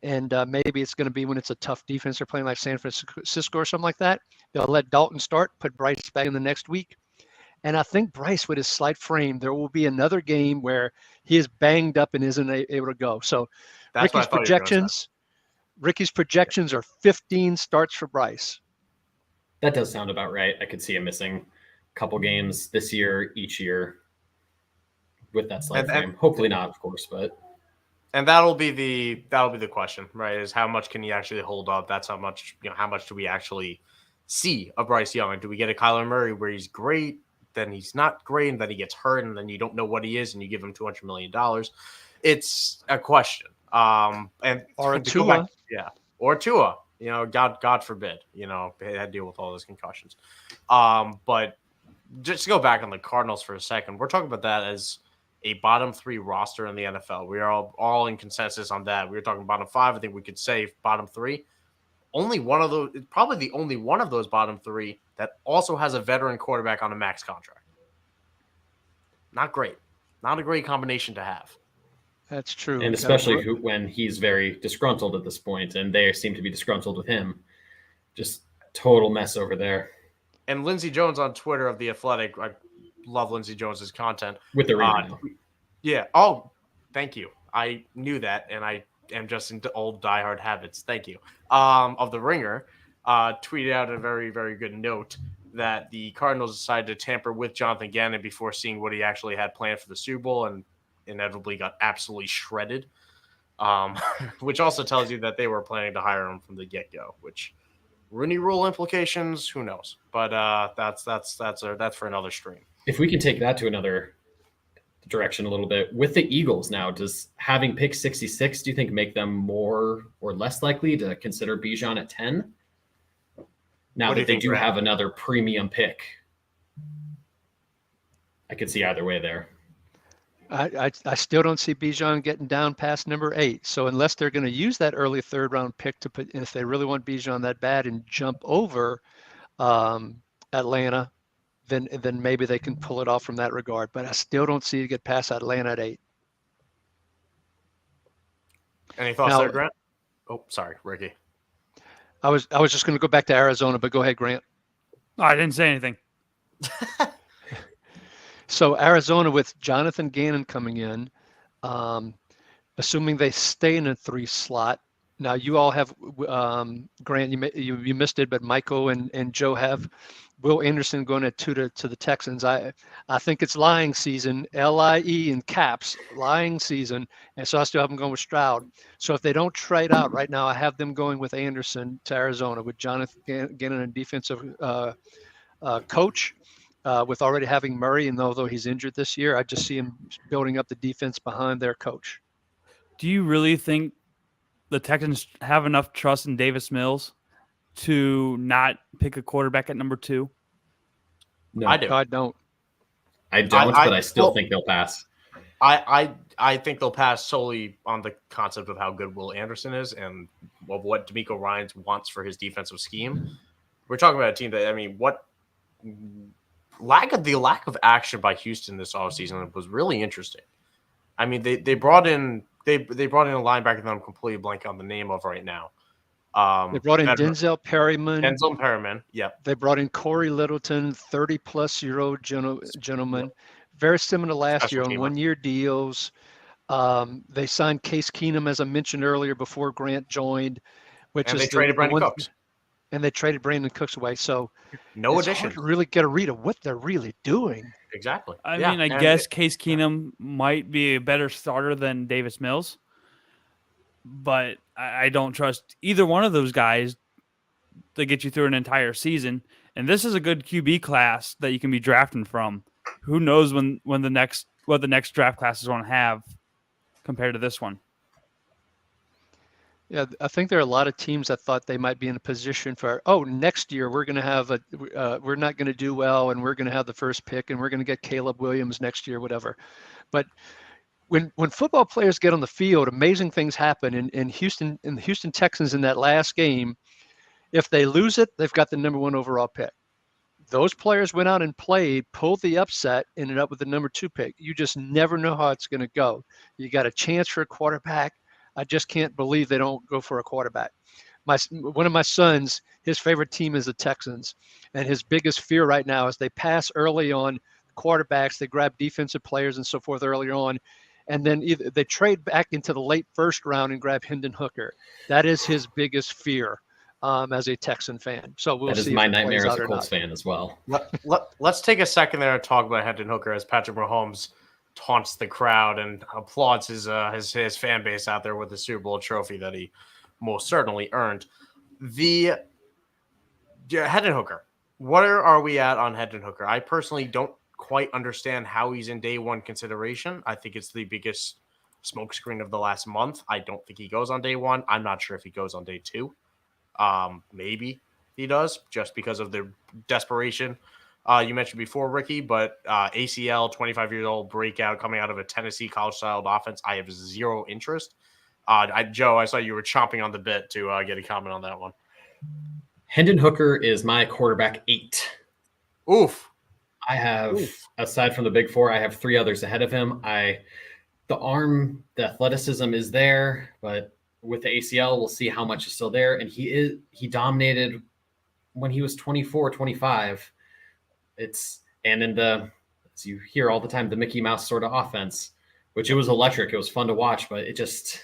And maybe it's going to be when it's a tough defense. They're playing like San Francisco or something like that. They'll let Dalton start, put Bryce back in the next week. And I think Bryce, with his slight frame, there will be another game where he is banged up and isn't able to go. So That's Ricky's projections are 15 starts for Bryce. That does sound about right. I could see him missing a couple games this year, each year, with that slight frame. Hopefully not, of course, but. And that'll be the question, right? Is how much can he actually hold up? That's how much do we actually see a Bryce Young? Do we get a Kyler Murray where he's great, then he's not great, and then he gets hurt, and then you don't know what he is, and you give him $200 million? It's a question. And Or a to go back, Tua. or Tua. God forbid. They had to deal with all those concussions. But just to go back on the Cardinals for a second, we're talking about that as a bottom 3 roster in the NFL. We are all in consensus on that. We were talking bottom 5. I think we could say bottom 3. Only one of those, probably the only one of those bottom 3 that also has a veteran quarterback on a max contract. Not great. Not a great combination to have. That's true. And especially when he's very disgruntled at this point, and they seem to be disgruntled with him. Just total mess over there. And Lindsey Jones on Twitter of The Athletic, I love Lindsey Jones's content. With the ringer. Yeah. Oh, thank you. I knew that, and I am just into old diehard habits. Thank you. Of the Ringer, tweeted out a very, very good note that the Cardinals decided to tamper with Jonathan Gannon before seeing what he actually had planned for the Super Bowl, and inevitably got absolutely shredded. Which also tells you that they were planning to hire him from the get-go. Which Rooney Rule implications, who knows? But that's for another stream. If we can take that to another direction a little bit with the Eagles now, does having pick 66, do you think make them more or less likely to consider Bijan at 10? Now that they do have another premium pick, I could see either way there. I still don't see Bijan getting down past number 8. So unless they're going to use that early 3rd round pick to put, if they really want Bijan that bad and jump over Atlanta, then maybe they can pull it off from that regard. But I still don't see it get past Atlanta at 8. Any thoughts there, Grant? Oh, sorry, Ricky. I was just going to go back to Arizona, but go ahead, Grant. Oh, I didn't say anything. So Arizona with Jonathan Gannon coming in, assuming they stay in a 3 slot. Now you all have Grant. You missed it, but Michael and Joe have Will Anderson going at 2 to the Texans. I think it's lying season, LIE in caps, lying season, and so I still have them going with Stroud. So if they don't trade out right now, I have them going with Anderson to Arizona with Jonathan Gannon, a defensive coach. With already having Murray, and although he's injured this year, I just see him building up the defense behind their coach. Do you really think the Texans have enough trust in Davis Mills to not pick a quarterback at number 2? No, I do. I don't. But I still think they'll pass. I think they'll pass solely on the concept of how good Will Anderson is and of what DeMeco Ryans wants for his defensive scheme. We're talking about a team that, the lack of action by Houston this offseason was really interesting. I mean, they brought in a linebacker that I'm completely blank on the name of right now. They brought in Denzel Perryman. Yeah. They brought in Corey Littleton, 30-plus-year-old gentleman, very similar to last year on 1-year deals. They signed Case Keenum, as I mentioned earlier, before Grant joined, they traded Brandon Cooks. And they traded Brandon Cooks away. So no it's addition. Hard to really get a read of what they're really doing. Exactly. I guess Case Keenum might be a better starter than Davis Mills, but I don't trust either one of those guys to get you through an entire season. And this is a good QB class that you can be drafting from. Who knows what the next draft class is going to have compared to this one. Yeah, I think there are a lot of teams that thought they might be in a position for, next year we're going to have we're not going to do well, and we're going to have the first pick, and we're going to get Caleb Williams next year, whatever. But when football players get on the field, amazing things happen. In Houston, the Houston Texans in that last game, if they lose it, they've got the number 1 overall pick. Those players went out and played, pulled the upset, ended up with the number 2 pick. You just never know how it's going to go. You got a chance for a quarterback. I just can't believe they don't go for a quarterback. One of my sons, his favorite team is the Texans, and his biggest fear right now is they pass early on quarterbacks, they grab defensive players and so forth earlier on, and then either they trade back into the late 1st round and grab Hendon Hooker. That is his biggest fear as a Texan fan. So we'll see. That is my nightmare as a Colts fan as well. Let's take a second there and talk about Hendon Hooker as Patrick Mahomes taunts the crowd and applauds his fan base out there with the Super Bowl trophy that he most certainly earned. The Hendon Hooker. Where are we at on Hendon Hooker? I personally don't quite understand how he's in day one consideration. I think it's the biggest smokescreen of the last month. I don't think he goes on day one. I'm not sure if he goes on day two. Maybe he does just because of the desperation you mentioned before, Ricky, but ACL, 25 years old, breakout coming out of a Tennessee college-style offense. I have zero interest. Joe, I saw you were chomping on the bit to get a comment on that one. Hendon Hooker is my quarterback 8. Oof. I have, aside from the big 4, I have 3 others ahead of him. The arm, the athleticism is there, but with the ACL, we'll see how much is still there. And he dominated when he was 24, 25. And in the, as you hear all the time, the Mickey Mouse sort of offense, which it was electric. It was fun to watch, but it's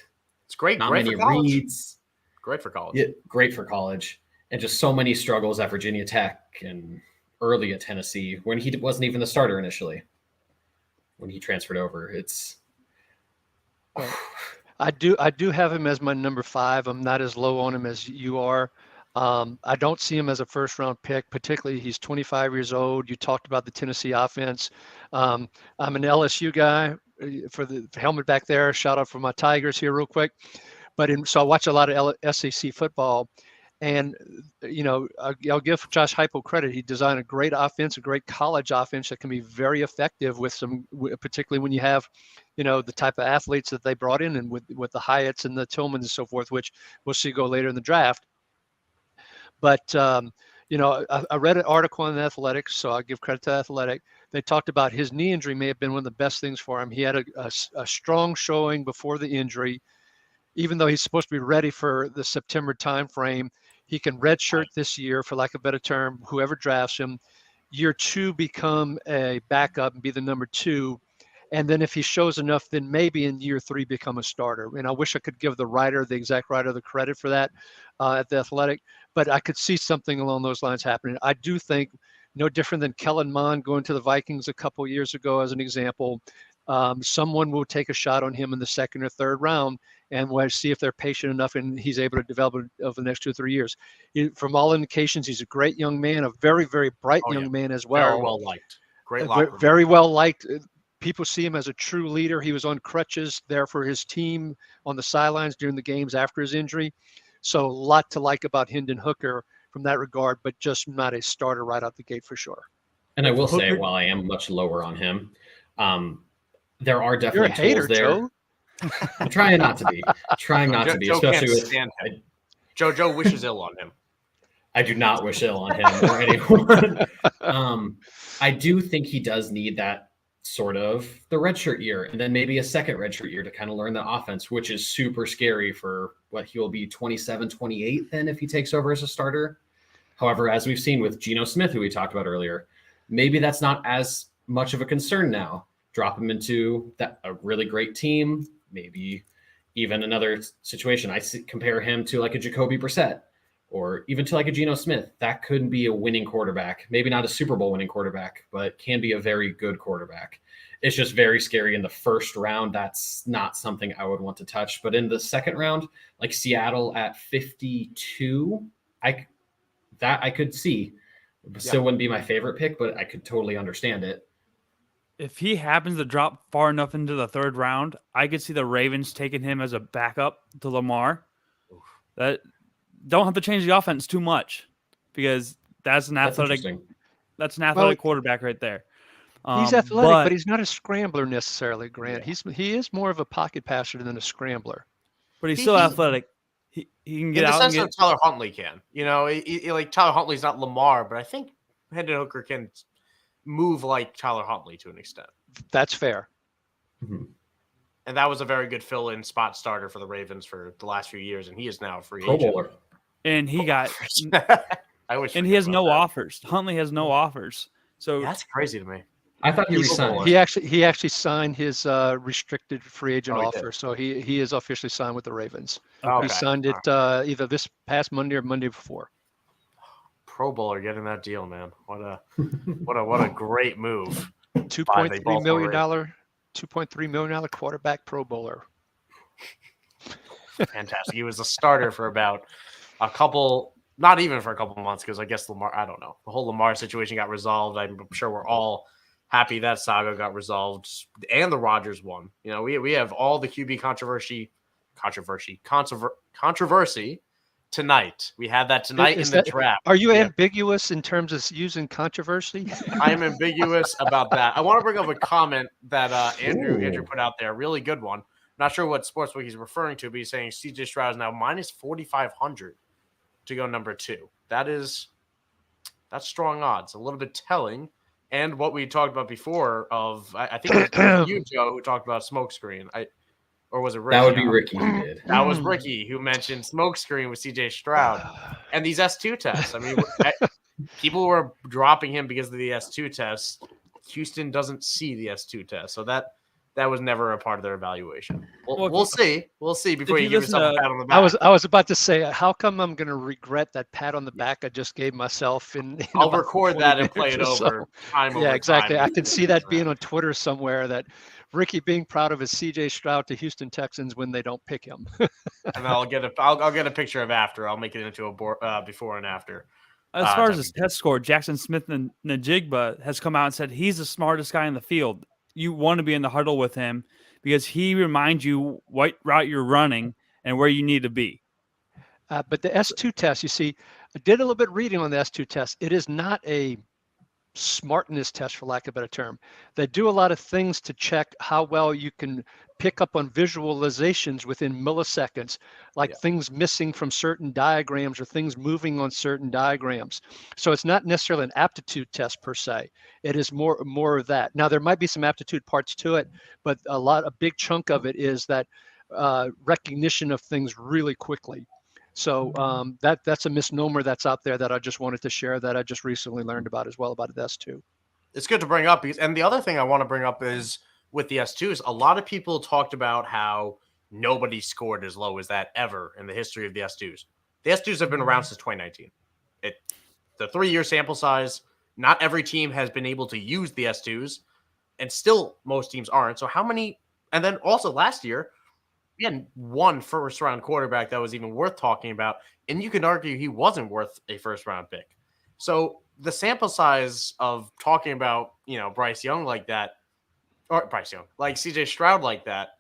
great. Not great many for college. reads. Great for college. Yeah, great for college. And just so many struggles at Virginia Tech and early at Tennessee when he wasn't even the starter initially. When he transferred over, I do have him as my number 5. I'm not as low on him as you are. I don't see him as a first round pick, particularly he's 25 years old. You talked about the Tennessee offense. I'm an LSU guy for the helmet back there. Shout out for my Tigers here real quick. So I watch a lot of SEC football. And, I'll give Josh Heupel credit. He designed a great offense, a great college offense that can be very effective particularly when you have, the type of athletes that they brought in and with the Hyatts and the Tillmans and so forth, which we'll see go later in the draft. But, I read an article on Athletics, so I give credit to Athletic. They talked about his knee injury may have been one of the best things for him. He had a strong showing before the injury. Even though he's supposed to be ready for the September timeframe, he can redshirt this year, for lack of a better term, whoever drafts him. Year 2 become a backup and be the number 2. And then if he shows enough, then maybe in year 3 become a starter. And I wish I could give the exact writer, the credit for that at the Athletic, but I could see something along those lines happening. I do think no different than Kellen Mond going to the Vikings a couple years ago as an example. Someone will take a shot on him in the 2nd or 3rd round, and we'll see if they're patient enough and he's able to develop it over the next 2 or 3 years. From all indications, he's a great young man, a very, very bright young man as well. Very well liked. Great locker room. Very well liked. People see him as a true leader. He was on crutches there for his team on the sidelines during the games after his injury. So a lot to like about Hendon Hooker from that regard, but just not a starter right out the gate for sure. And I will say, while I am much lower on him, there are definitely You're a hater, tools there. Joe. I'm trying not to be. Joe Especially can't with stand him. Joe wishes ill on him. I do not wish ill on him or anyone. I do think he does need that sort of the redshirt year and then maybe a second redshirt year to kind of learn the offense, which is super scary for what he will be 27, 28 then if he takes over as a starter. However, as we've seen with Geno Smith, who we talked about earlier, maybe that's not as much of a concern now. Drop him into a really great team, maybe even another situation. Compare him to like a Jacoby Brissett or even to like a Geno Smith. That could be a winning quarterback, maybe not a Super Bowl winning quarterback, but can be a very good quarterback. It's just very scary in the first round. That's not something I would want to touch. But in the second round, like Seattle at 52, I could see. Still wouldn't be my favorite pick, but I could totally understand it. If he happens to drop far enough into the 3rd round, I could see the Ravens taking him as a backup to Lamar. That don't have to change the offense too much because that's an athletic quarterback right there. He's athletic, but he's not a scrambler necessarily, Grant. Yeah. He is more of a pocket passer than a scrambler. But he's still athletic. He can get out. In the sense that Tyler Huntley can. Like Tyler Huntley's not Lamar, but I think Hendon Hooker can move like Tyler Huntley to an extent. That's fair. Mm-hmm. And that was a very good fill-in spot starter for the Ravens for the last few years, and he is now a free agent. Bowler. And he got I wish. And he has no offers. Huntley has no offers. So that's crazy to me. I thought he resigned. He actually signed his restricted free agent offer, so he is officially signed with the Ravens. Okay. He signed it either this past Monday or Monday before. Pro Bowler getting that deal, man. What a great move. $2.3 million quarterback Pro Bowler. Fantastic. He was a starter for about a couple not even for a couple of months, because I guess Lamar, I don't know. The whole Lamar situation got resolved. I'm sure we're all happy that saga got resolved, and the Rodgers one. You know, we have all the QB controversy tonight. We had that tonight in the draft. Are you ambiguous in terms of using controversy? I am ambiguous about that. I want to bring up a comment that Andrew put out there. Really good one. Not sure what sportsbook he's referring to, but he's saying CJ Stroud is now minus 4,500 to go number 2. That's strong odds. A little bit telling. And what we talked about before of, I think it was you, Joe, who talked about smokescreen. Or was it Ricky? That would be Ricky who did. That was Ricky who mentioned smokescreen with CJ Stroud and these S2 tests. I mean, people were dropping him because of the S2 tests. Houston doesn't see the S2 test, so that was never a part of their evaluation. We'll see. We'll see before you give yourself a pat on the back. I was about to say, how come I'm going to regret that pat on the back I just gave myself? I'll record that and play it over. Yeah, exactly. I can see that being on Twitter somewhere, that Ricky being proud of his CJ Stroud to Houston Texans when they don't pick him. And I'll get a picture of after. I'll make it into a before and after. As far as his test score, Jackson Smith and Najigba has come out and said he's the smartest guy in the field. You want to be in the huddle with him because he reminds you what route you're running and where you need to be. But the S2 test, you see, I did a little bit reading on the S2 test. It is not a smartness test, for lack of a better term. They do a lot of things to check how well you can pick up on visualizations within milliseconds, like things missing from certain diagrams or things moving on certain diagrams. So it's not necessarily an aptitude test per se. It is more of that. Now there might be some aptitude parts to it, but a big chunk of it is that recognition of things really quickly. So that's a misnomer that's out there that I just wanted to share, that I just recently learned about as well, about the S2. It's good to bring up, and the other thing I want to bring up is with the S2s, a lot of people talked about how nobody scored as low as that ever in the history of the S2s. The S2s have been around since 2019. The 3-year sample size, not every team has been able to use the S2s, and still most teams aren't. So how many, and then also last year, we had one first-round quarterback that was even worth talking about, and you can argue he wasn't worth a first-round pick. So the sample size of talking about, Bryce Young like that, or Bryce Young, like CJ Stroud like that,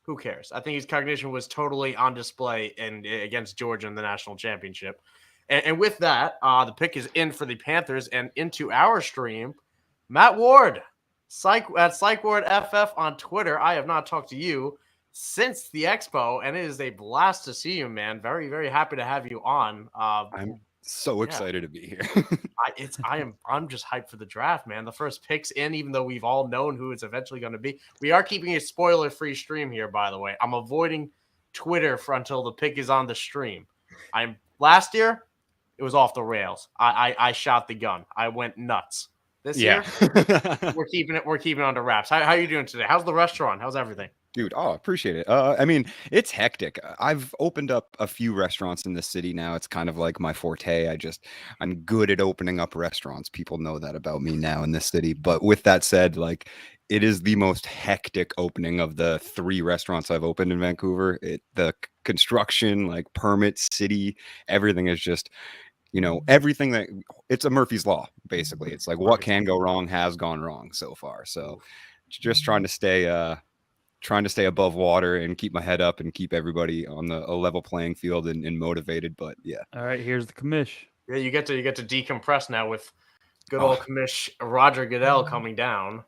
who cares? I think his cognition was totally on display against Georgia in the national championship. And with that, the pick is in for the Panthers, and into our stream, Matt Ward, at PsychWardFF on Twitter. I have not talked to you since the expo, and it is a blast to see you, man. Very, very happy to have you on. I'm so excited to be here. I'm just hyped for the draft, man. The first pick's in, even though we've all known who it's eventually going to be. We are keeping a spoiler-free stream here, by the way. I'm avoiding Twitter until the pick is on the stream. Last year, it was off the rails. I shot the gun. I went nuts. This year, we're keeping it under wraps. How are you doing today? How's the restaurant? How's everything? Dude, appreciate it. I mean, it's hectic. I've opened up a few restaurants in the city now. It's kind of like my forte. I'm good at opening up restaurants. People know that about me now in this city. But with that said, like, it is the most hectic opening of the 3 restaurants I've opened in Vancouver. The construction, like permits, city, everything is just, everything that it's a Murphy's Law, basically. It's like what can go wrong has gone wrong so far. So just trying to stay above water and keep my head up and keep everybody on a level playing field and motivated. But yeah. All right, here's the commish. Yeah, you get to decompress now with good old commish Roger Goodell coming down.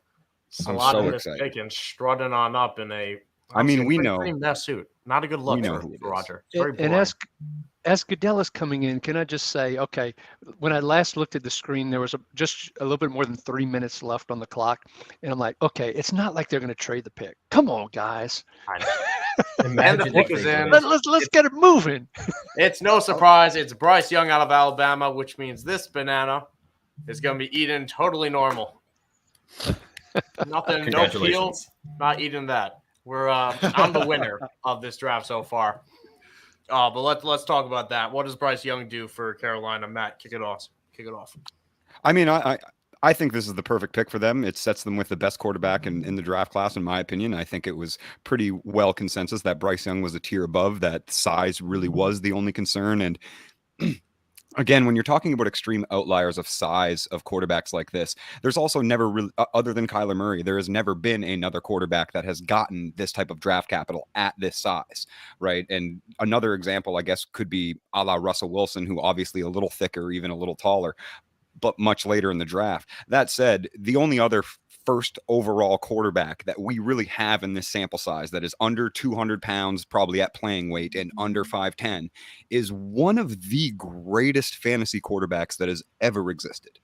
A lot of this picking, strutting on up in a. We know that suit. Not a good look for Roger. It's very boring. And as Goodell is coming in, can I just say, okay, when I last looked at the screen, there was just a little bit more than 3 minutes left on the clock. And I'm like, okay, it's not like they're going to trade the pick. Come on, guys. And the pick is in. Let's get it moving. It's no surprise. It's Bryce Young out of Alabama, which means this banana is going to be eaten totally normal. Nothing, no peels, not eating that. I'm the winner of this draft so far. But let's talk about that. What does Bryce Young do for Carolina? Matt, kick it off. I mean, I think this is the perfect pick for them. It sets them with the best quarterback in the draft class, in my opinion. I think it was pretty well consensus that Bryce Young was a tier above, that size really was the only concern. And Again, when you're talking about extreme outliers of size of quarterbacks like this, there's also never really, other than Kyler Murray, there has never been another quarterback that has gotten this type of draft capital at this size, right? And another example, I guess, could be a la Russell Wilson, who obviously a little thicker, even a little taller, but much later in the draft. That said, the only other first overall quarterback that we really have in this sample size that is under 200 pounds, probably at playing weight, and under 5'10", is one of the greatest fantasy quarterbacks that has ever existed.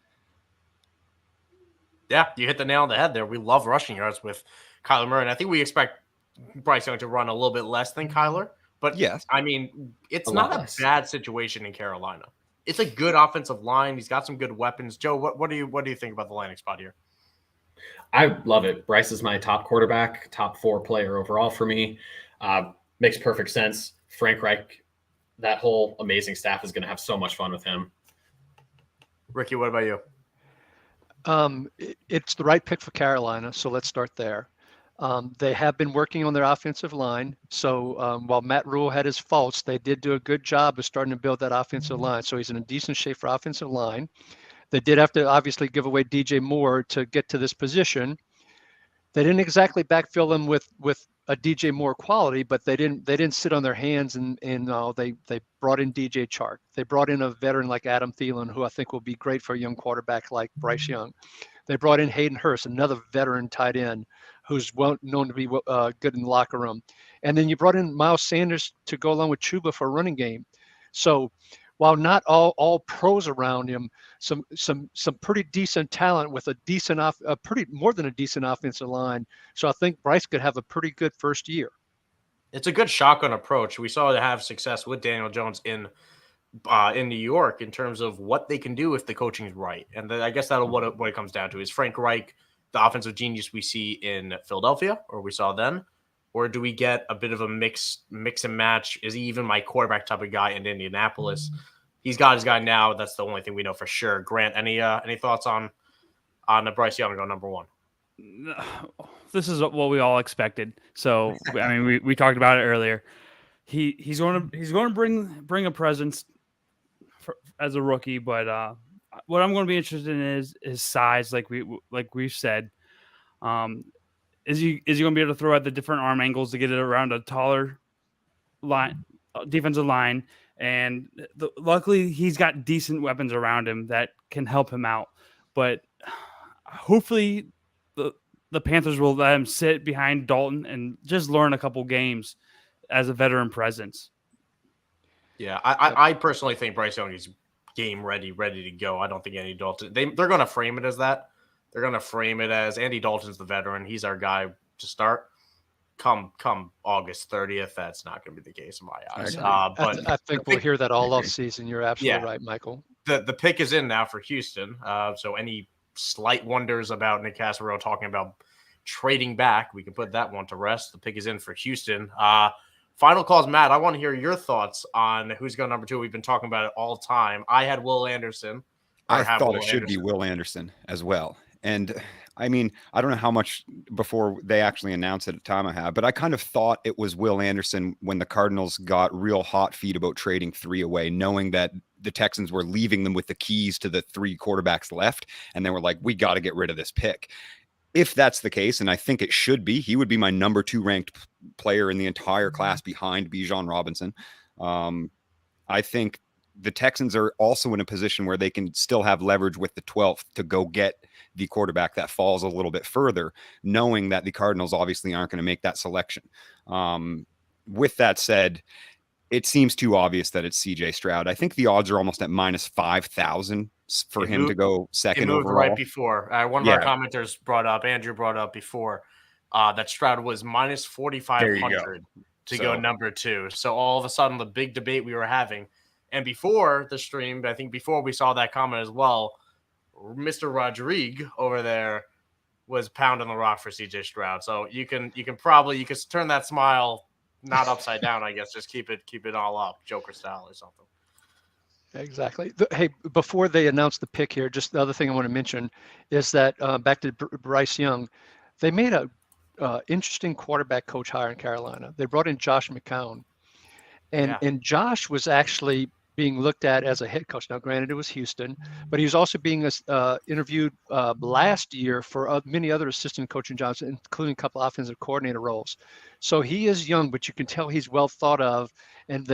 Yeah, you hit the nail on the head there. We love rushing yards with Kyler Murray, and I think we expect Bryce Young to run a little bit less than Kyler. But yes, I mean, it's A not lot a less. bad situation in Carolina. It's a good offensive line. He's got some good weapons. Joe, what do you think about the landing spot here? I love it. Bryce is my top quarterback, top 4 player overall for me. Makes perfect sense. Frank Reich, that whole amazing staff is going to have so much fun with him. Ricky, what about you? It's the right pick for Carolina, so let's start there. They have been working on their offensive line. So while Matt Rule had his faults, they did do a good job of starting to build that offensive line. So he's in a decent shape for offensive line. They did have to obviously give away DJ Moore to get to this position. They didn't exactly backfill them with a DJ Moore quality, but they didn't sit on their hands and they brought in DJ Chark. They brought in a veteran like Adam Thielen, who I think will be great for a young quarterback like Bryce Young. They brought in Hayden Hurst, another veteran tight end who's well known to be good in the locker room. And then you brought in Miles Sanders to go along with Chuba for a running game. So while not all pros around him, some pretty decent talent with a decent more than a decent offensive line. So I think Bryce could have a pretty good first year. It's a good shotgun approach. We saw it have success with Daniel Jones in New York in terms of what they can do if the coaching is right. And I guess that'll what it comes down to is Frank Reich, the offensive genius we see in Philadelphia, or we saw then, or do we get a bit of a mix and match? Is he even my quarterback type of guy in Indianapolis? He's got his guy now. That's the only thing we know for sure. Grant, any thoughts on Bryce Young go number 1? This is what we all expected. So I mean, we talked about it earlier. He's going to bring a presence as a rookie, but what I'm going to be interested in is his size, like we've said. Is he going to be able to throw at the different arm angles to get it around a taller line, defensive line? And luckily, he's got decent weapons around him that can help him out. But hopefully, the Panthers will let him sit behind Dalton and just learn a couple games as a veteran presence. Yeah, I personally think Bryce Young is game ready to go. I don't think Andy Dalton. They're going to frame it as that. They're going to frame it as Andy Dalton's the veteran. He's our guy to start. Come August 30th, that's not going to be the case in my eyes. But I think we'll hear that all off season. You're absolutely right, Michael. The pick is in now for Houston. So any slight wonders about Nick Cassero talking about trading back, we can put that one to rest. The pick is in for Houston. Final calls, Matt. I want to hear your thoughts on who's going number 2. We've been talking about it all time. I had Will Anderson. I thought it should be Will Anderson as well. And I mean, I don't know how much before they actually announced it at time I have, but I kind of thought it was Will Anderson when the Cardinals got real hot feet about trading 3 away, knowing that the Texans were leaving them with the keys to the 3 quarterbacks left. And they were like, we got to get rid of this pick. If that's the case, and I think it should be, he would be my number 2 ranked player in the entire class behind Bijan Robinson. I think the Texans are also in a position where they can still have leverage with the 12th to go get the quarterback that falls a little bit further, knowing that the Cardinals obviously aren't going to make that selection. With that said, it seems too obvious that it's CJ Stroud. I think the odds are almost at minus 5,000 for him to go second overall. Right before. One of our commenters Andrew brought up before, that Stroud was minus 4,500 to go number 2. So all of a sudden, the big debate we were having, and before the stream, I think before we saw that comment as well, Mr. Rodrigue over there was pounding the rock for CJ Stroud. So you can turn that smile not upside down, I guess. Just keep it all up, Joker style or something. Exactly. Hey, before they announce the pick here, just the other thing I want to mention is that back to Bryce Young, they made a interesting quarterback coach hire in Carolina. They brought in Josh McCown, and Josh was actually being looked at as a head coach. Now, granted, it was Houston, but he was also being interviewed last year for many other assistant coaching jobs, including a couple offensive coordinator roles. So he is young, but you can tell he's well thought of, and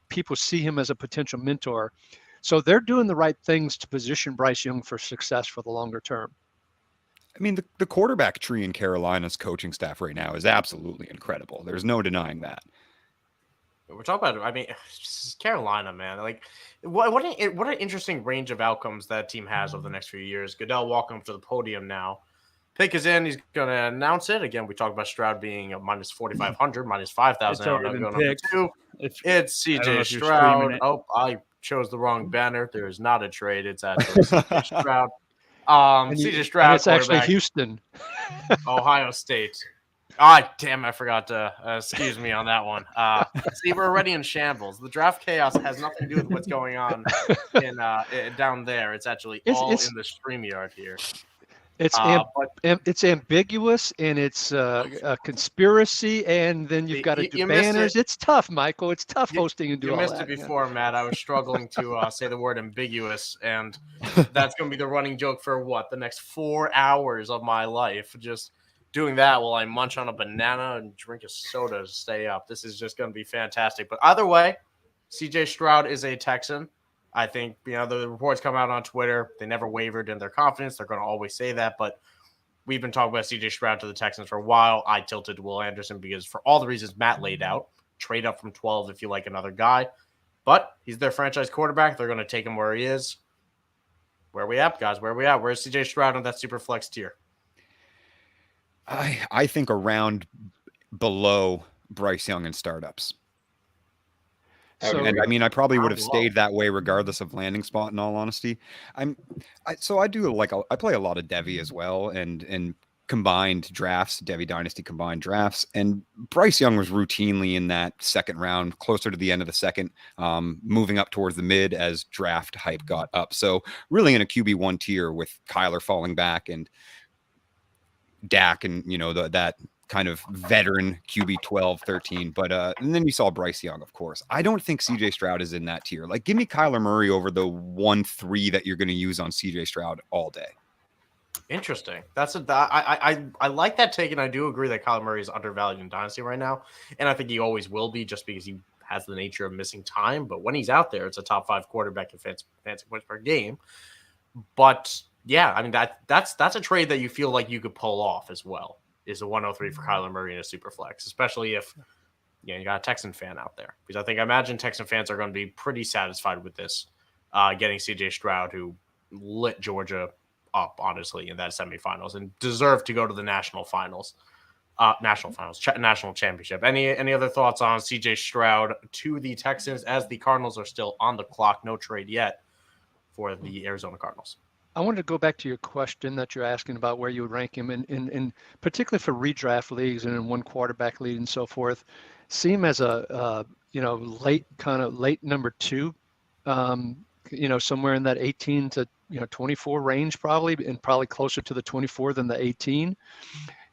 people see him as a potential mentor. So they're doing the right things to position Bryce Young for success for the longer term. I mean, the quarterback tree in Carolina's coaching staff right now is absolutely incredible. There's no denying that. We're talking about, I mean, it's Carolina, man. Like, what an interesting range of outcomes that team has over the next few years. Goodell walking up to the podium now. Pick is in. He's going to announce it. Again, we talked about Stroud being a minus 4,500, minus 5,000. It's already been picked. It's CJ Stroud. Oh, I chose the wrong banner. There is not a trade. It's actually CJ Stroud. CJ Stroud. And it's actually Houston. Ohio State. Ah, damn, I forgot to excuse me on that one. See, we're already in shambles. The draft chaos has nothing to do with what's going on down there. It's actually in the StreamYard here. It's ambiguous, and it's a conspiracy, and then you've got to do banners. It's tough, Michael. It's tough hosting and doing all that. You missed it before, Matt. I was struggling to say the word ambiguous, and that's going to be the running joke for the next 4 hours of my life. Just doing that while I munch on a banana and drink a soda to stay up. This is just going to be fantastic. But either way, CJ Stroud is a Texan. I think, the reports come out on Twitter. They never wavered in their confidence. They're going to always say that. But we've been talking about CJ Stroud to the Texans for a while. I tilted to Will Anderson because for all the reasons Matt laid out, trade up from 12 if you like another guy. But he's their franchise quarterback. They're going to take him where he is. Where are we at, guys? Where are we at? Where's CJ Stroud on that super flex tier? I think around below Bryce Young in startups. And I mean, I probably would have stayed that way regardless of landing spot. In all honesty, I play a lot of Devy as well, and combined drafts, Devy Dynasty combined drafts, and Bryce Young was routinely in that second round, closer to the end of the second, moving up towards the mid as draft hype got up. So really in a QB1 tier with Kyler falling back and Dak and that kind of veteran QB 12, 13, but and then you saw Bryce Young, of course. I don't think CJ Stroud is in that tier. Like, give me Kyler Murray over the 1-3 that you're going to use on CJ Stroud all day. Interesting. I like that take, and I do agree that Kyler Murray is undervalued in Dynasty right now, and I think he always will be just because he has the nature of missing time. But when he's out there, it's a top 5 quarterback in fantasy points per game. But yeah, I mean that's a trade that you feel like you could pull off as well. Is a 103 for Kyler Murray in a super flex, especially if you got a Texan fan out there, because I imagine Texan fans are going to be pretty satisfied with this, getting CJ Stroud, who lit Georgia up honestly in that semifinals and deserved to go to the national championship. Any other thoughts on CJ Stroud to the Texans as the Cardinals are still on the clock? No trade yet for the Arizona Cardinals. I wanted to go back to your question that you're asking about where you would rank him, in particularly for redraft leagues and in one quarterback league and so forth. See him as a late number 2, somewhere in that 18 to 24 range probably, and probably closer to the 24 than the 18.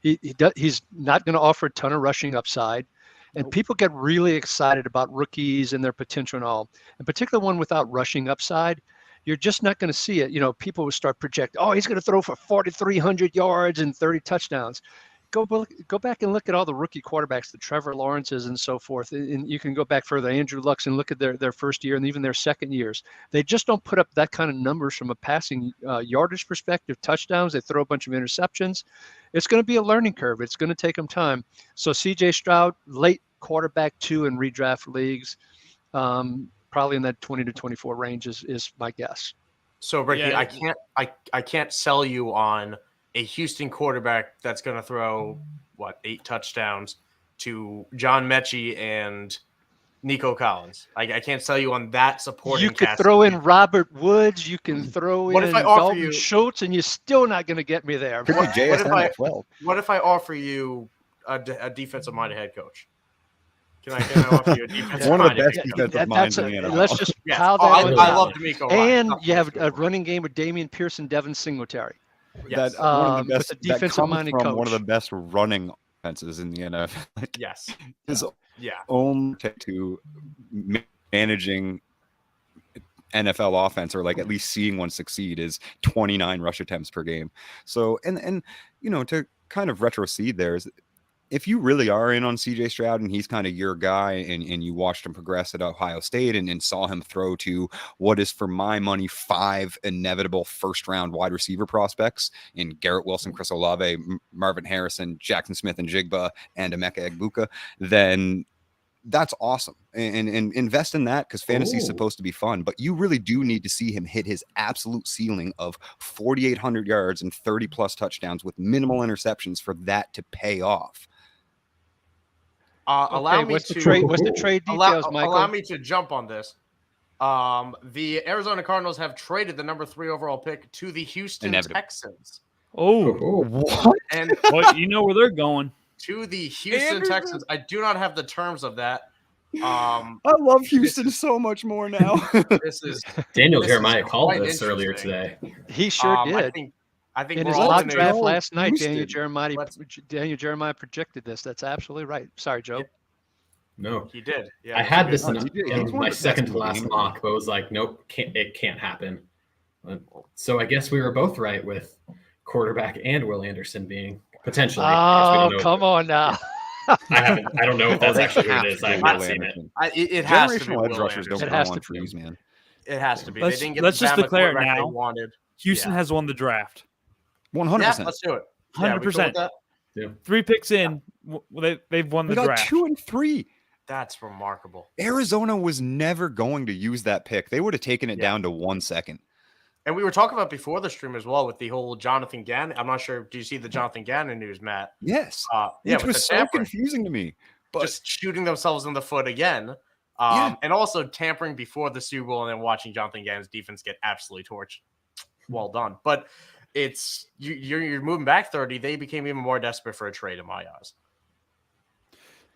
He's not going to offer a ton of rushing upside. And people get really excited about rookies and their potential and all. In particular, one without rushing upside, you're just not going to see it. People will start projecting, he's going to throw for 4,300 yards and 30 touchdowns. Go back and look at all the rookie quarterbacks, the Trevor Lawrences and so forth. And you can go back further, Andrew Lucks, and look at their first year and even their second years. They just don't put up that kind of numbers from a passing yardage perspective, touchdowns. They throw a bunch of interceptions. It's going to be a learning curve. It's going to take them time. So CJ Stroud, late quarterback 2 in redraft leagues, probably in that 20 to 24 range is my guess. So Ricky, I can't sell you on a Houston quarterback that's going to throw 8 touchdowns to John Mechie and Nico Collins. I can't sell you on that supporting. You could throw in Robert Woods. You can throw in Dalton Schultz, and you're still not going to get me there. What if I offer you a defensive-minded head coach? Can I offer you a defensive one of the best defensive minds in the NFL? Let's just pile that I love D'Amico. And you have a running game with Damian Pierce and Devin Singletary. Yes. One of the best, that comes from one of the best running offenses in the NFL. Yes. His own to managing NFL offense, or like at least seeing one succeed, is 29 rush attempts per game. So, and to kind of retrocede there is, if you really are in on CJ Stroud and he's kind of your guy, and you watched him progress at Ohio State and saw him throw to what is, for my money, 5 inevitable first-round wide receiver prospects in Garrett Wilson, Chris Olave, Marvin Harrison, Jackson Smith and Jigba, and Emeka Egbuka, then that's awesome. And invest in that, because fantasy is supposed to be fun. But you really do need to see him hit his absolute ceiling of 4,800 yards and 30-plus touchdowns with minimal interceptions for that to pay off. Allow me what's to the trade details, Michael? Allow me to jump on this. The Arizona Cardinals have traded the number 3 overall pick to the Houston Texans. Oh, What? And well, you know where they're going. to the Houston Texans. I do not have the terms of that. I love Houston so much more now. This is Daniel This Jeremiah is called quite this earlier interesting. today. He sure did. I think In we're his all mock in a- draft know last night, Houston. Daniel Jeremiah projected this. That's absolutely right. Sorry, Joe. No, He did. Yeah, I had this He's in one of my the second best to last game. mock, but was like, nope, it can't happen. So I guess we were both right with quarterback and Will Anderson being potentially. Oh, come on now. I don't know if that's They actually who have it is. to I have go not Will seen it. Anderson. It has to be Generational edge Will rushers don't Anderson. It grow has on to be. trees, man. It has to be. Let's- They didn't get let's the just Bama declare it quarterback they now. wanted. Houston Yeah. has won the draft. 100%. Yeah, let's do it. Yeah, we cool with 100%. that? 3 picks in, they've won We the got draft. 2 and 3. That's remarkable. Arizona was never going to use that pick. They would have taken it Yeah. down to 1 second. And we were talking about before the stream as well with the whole Jonathan Gannon. I'm not sure. Do you see the Jonathan Gannon news, Matt? Yes. Yeah, Which with was the so tampering. confusing to me. But Just shooting themselves in the foot again. Yeah. And also tampering before the Super Bowl and then watching Jonathan Gannon's defense get absolutely torched. Well done. But it's you're moving back 30. They became even more desperate for a trade in my eyes.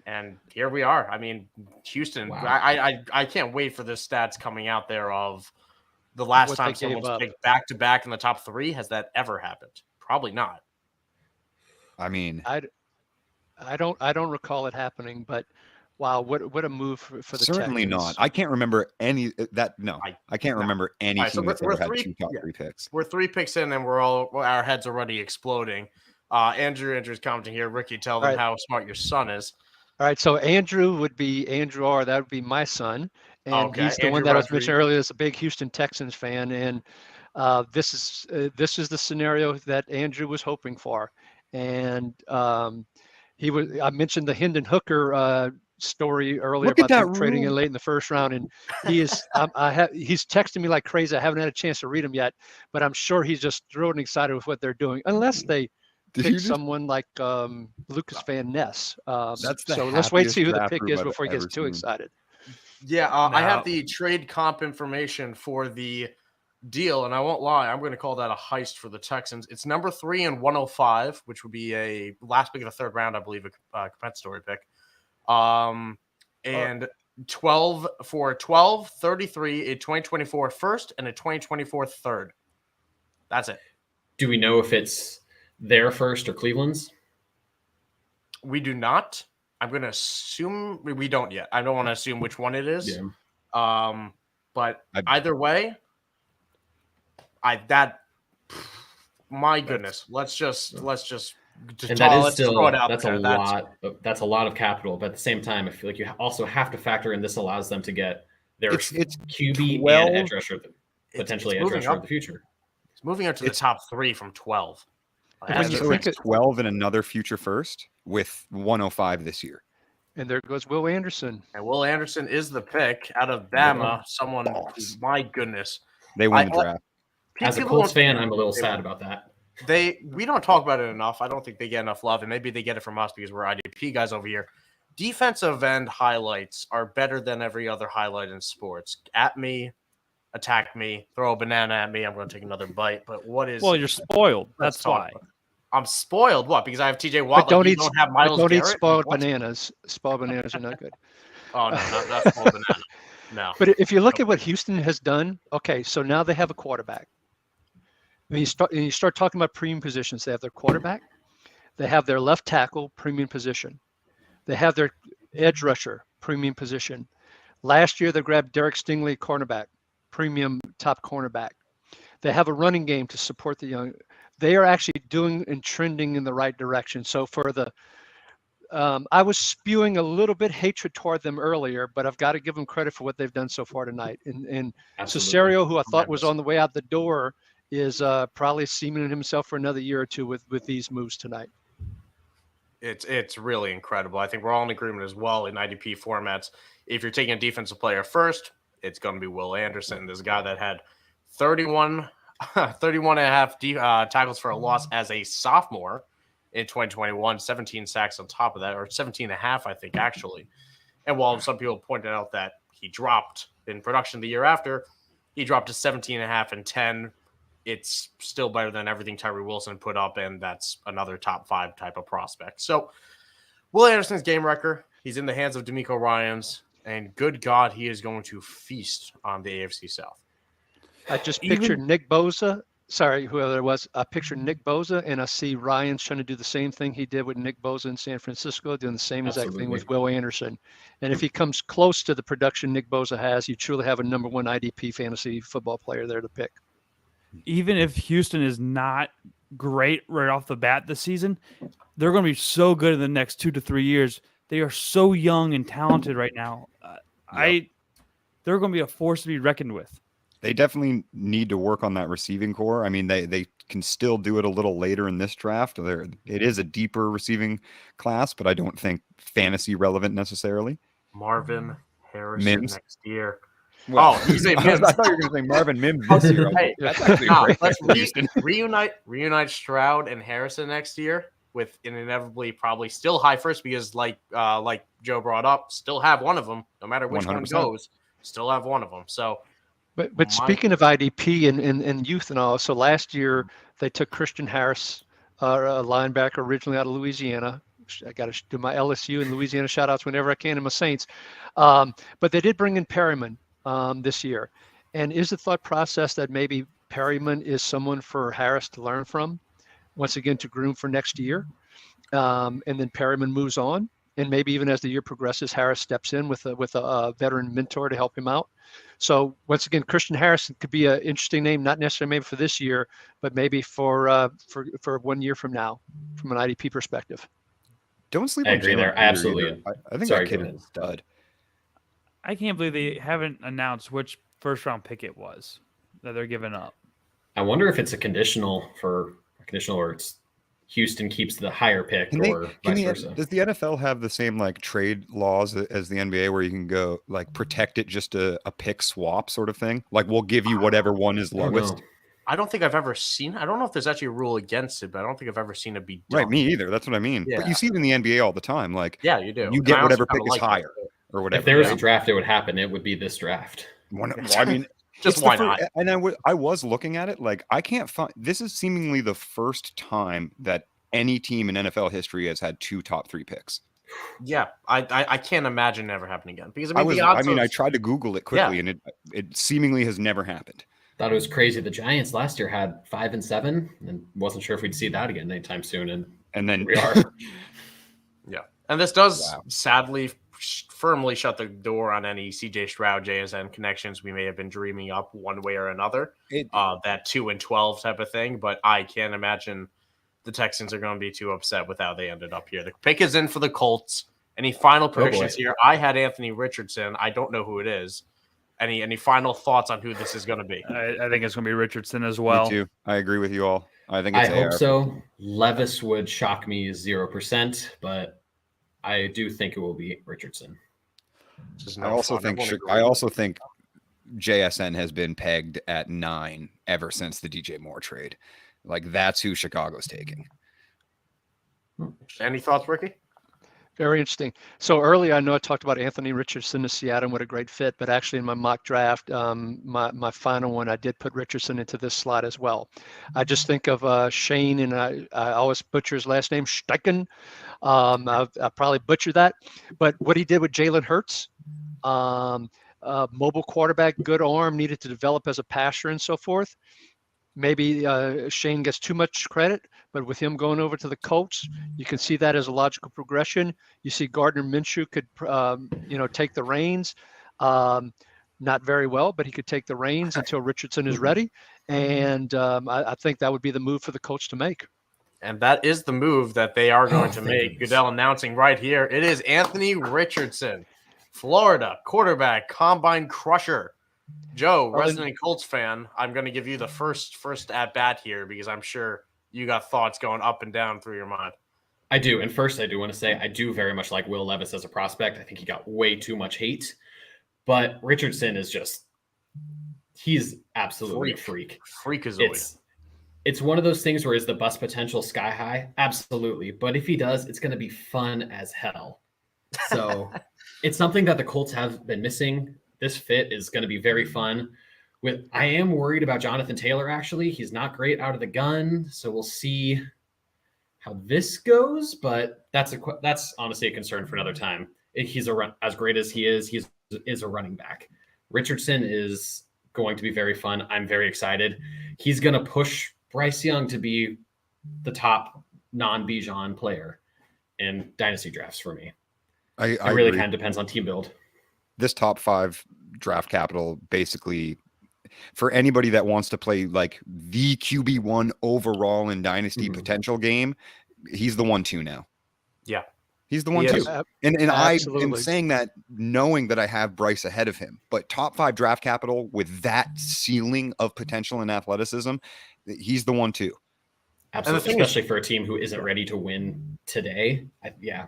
And here we are. I mean, Houston. Wow. I can't wait for the stats coming out there of the last What time they gave someone's up. picked back to back in the top 3. Has that ever happened? Probably not. I mean, I don't recall it happening, but wow, what a move for the certainly Texans. not. I can't remember any that. No, I can't no. remember any Alright, so team that's we're ever had three- 2 top yeah. 3 picks. We're 3 picks in, and our heads already exploding. Andrew's commenting here. Ricky, tell them Right. how smart your son is. All right, so Andrew would be Andrew R. That would be my son, and Okay, he's the one Andrew that I was Rodriguez. mentioning earlier. Is a big Houston Texans fan, and this is the scenario that Andrew was hoping for. And I mentioned the Hendon Hooker story earlier Look at about them that trading in rule. late in the first round, and he is he's texting me like crazy. I haven't had a chance to read him yet, but I'm sure he's just thrilled and excited with what they're doing, unless they Did pick you just- someone like Lucas Van Ness. That's the So let's wait and see who the happiest pick draft is room I've before he gets ever too seen. excited. Yeah, I No. have the trade comp information for the deal, and I won't lie, I'm going to call that a heist for the Texans. It's number 3 and 105, which would be a last pick of the 3rd round, I believe, a compensatory pick. And 12 for 12, 33, a 2024 first, and a 2024 third. That's it. Do we know if it's their first or Cleveland's? We do not. I'm going to assume we don't yet. I don't want to assume which one it is. Yeah. But either way, my goodness. Let's just And let's that is throw still it out that's there. a lot. That's a lot of capital. But at the same time, I feel like you also have to factor in this allows them to get their It's QB 12 and edge rusher, potentially edge moving rusher of up. the future. It's moving up to the top 3 from 12. When That's you So think it's 12 and another future first with 105 this year. And there goes Will Anderson. and Will Anderson is the pick out of Bama. Someone, Balls. my goodness. They won the I- draft. As a People Colts don't- fan, I'm a little sad about that. we don't talk about it enough. I don't think they get enough love, and maybe they get it from us because we're IDP guys over here. Defensive end highlights are better than every other highlight in sports. At me, attack me, throw a banana at me. I'm going to take another bite. But what is? Well, you're spoiled. Let's That's talk why. about it. I'm spoiled. What? Because I have TJ Watt. But don't you eat, don't have but Miles don't eat Garrett? spoiled What? bananas. Spoiled bananas are not good. Oh no, not spoiled banana. No. But if you look at what Houston has done, okay, so now they have a quarterback. When you start talking about premium positions, they have their quarterback, they have their left tackle, premium position, they have their edge rusher, premium position. Last year they grabbed Derek Stingley, cornerback, premium top cornerback. They have a running game to support the young. They are actually doing and trending in the right direction. So for the, I was spewing a little bit hatred toward them earlier, but I've got to give them credit for what they've done so far tonight. And Absolutely. Cesario, who I thought was on the way out the door, is probably cementing himself for another year or two with these moves tonight. It's really incredible. I think we're all in agreement as well in IDP formats. If you're taking a defensive player first, it's going to be Will Anderson. There's a guy that had 31 and a half tackles for a loss as a sophomore in 2021, 17 sacks on top of that, or 17 and a half, I think, actually. And while some people pointed out that he dropped in production the year after, he dropped to 17 and a half and 10. It's still better than everything Tyree Wilson put up, and that's another top 5 type of prospect. So Will Anderson's game wrecker. He's in the hands of D'Amico Ryans, and good God, he is going to feast on the AFC South. I just pictured Nick Bosa. Sorry, whoever it was. I pictured Nick Bosa, and I see Ryan trying to do the same thing he did with Nick Bosa in San Francisco, doing the same exact thing with Will Anderson. And if he comes close to the production Nick Bosa has, you truly have a number 1 IDP fantasy football player there to pick. Even if Houston is not great right off the bat this season, they're going to be so good in the next 2 to 3 years. They are so young and talented right now. They're going to be a force to be reckoned with. They definitely need to work on that receiving core. I mean, they can still do it a little later in this draft. It is a deeper receiving class, but I don't think fantasy relevant necessarily. Marvin Harrison Mims next year. Well, you say Mims. I thought you were going to say Marvin Mims this year. Hey, that's actually great. Let's reunite Stroud and Harrison next year with an inevitably probably still high first because like Joe brought up, still have one of them no matter which 100%. One goes, still have one of them. So. But speaking of IDP and youth and all, so last year they took Christian Harris, a linebacker originally out of Louisiana. I got to do my LSU and Louisiana shout-outs whenever I can and my Saints. But they did bring in Perryman this year. And is the thought process that maybe Perryman is someone for Harris to learn from, once again to groom for next year? And then Perryman moves on. And maybe even as the year progresses, Harris steps in with a veteran mentor to help him out. So once again, Christian Harrison could be an interesting name, not necessarily maybe for this year, but maybe for 1 year from now, from an IDP perspective. Don't sleep I on agree Jalen there. Absolutely. I think that kid is a stud. I can't believe they haven't announced which first-round pick it was that they're giving up. I wonder if it's a conditional or it's Houston keeps the higher pick or vice versa. Does the NFL have the same like trade laws as the NBA where you can go like protect it just a pick swap sort of thing? Like we'll give you whatever one is lowest. I don't think I've ever seen. I don't know if there's actually a rule against it, but I don't think I've ever seen it be done. Right, me either. That's what I mean. Yeah. But you see it in the NBA all the time. Like you do. You get whatever pick is higher or whatever. If there was a draft, it would happen. It would be this draft. I mean. Just why not? And I was looking at it like I can't find. This is seemingly the first time that any team in NFL history has had 2 top 3 picks. Yeah, I can't imagine it ever happening again because I tried to Google it quickly and it seemingly has never happened. Thought it was crazy. The Giants last year had 5 and 7, and wasn't sure if we'd see that again anytime soon. And then we are. Yeah, and this does sadly firmly shut the door on any CJ Stroud JSN connections we may have been dreaming up one way or another. That 2-12 type of thing, but I can't imagine the Texans are going to be too upset with how they ended up here. The pick is in for the Colts. Any final predictions here? I had Anthony Richardson. I don't know who it is. Any final thoughts on who this is going to be? I think it's going to be Richardson as well. Me too. I agree with you all. I think I hope so. Levis would shock me 0%, but I do think it will be Richardson. I also think JSN has been pegged at 9 ever since the DJ Moore trade. Like that's who Chicago's taking. Any thoughts, Ricky? Very interesting. So earlier, I know I talked about Anthony Richardson to Seattle, what a great fit, but actually in my mock draft, my final one, I did put Richardson into this slot as well. I just think of Shane, and I always butcher his last name, Steichen. I probably butchered that, but what he did with Jalen Hurts, mobile quarterback, good arm, needed to develop as a passer and so forth. Maybe Shane gets too much credit, but with him going over to the Colts, you can see that as a logical progression. You see Gardner Minshew could, take the reins. not very well, but he could take the reins until Richardson is ready. And I think that would be the move for the Colts to make. And that is the move that they are going to thank make. goodness. Goodell announcing right here. It is Anthony Richardson, Florida quarterback, combine crusher. Joe, resident Colts fan, I'm going to give you the first at bat here because I'm sure you got thoughts going up and down through your mind. I do. And first, I do want to say I do very much like Will Levis as a prospect. I think he got way too much hate. But Richardson is just – he's absolutely a freak. Freakazoid. It's one of those things where is the bust potential sky high? Absolutely. But if he does, it's going to be fun as hell. So it's something that the Colts have been missing. This fit is going to be very fun. I am worried about Jonathan Taylor, actually. He's not great out of the gun. So we'll see how this goes. But that's honestly a concern for another time. He's as great as he is a running back. Richardson is going to be very fun. I'm very excited. He's going to push Bryce Young to be the top non-Bijan player in dynasty drafts for me. It really kind of depends on team build. This top 5 draft capital, basically, for anybody that wants to play like the QB1 overall in dynasty potential game, he's the 1-2 now. Yeah. He's the 1-2. And I am saying that knowing that I have Bryce ahead of him, but top 5 draft capital with that ceiling of potential and athleticism, he's the 1-2. Absolutely, especially for a team who isn't ready to win today.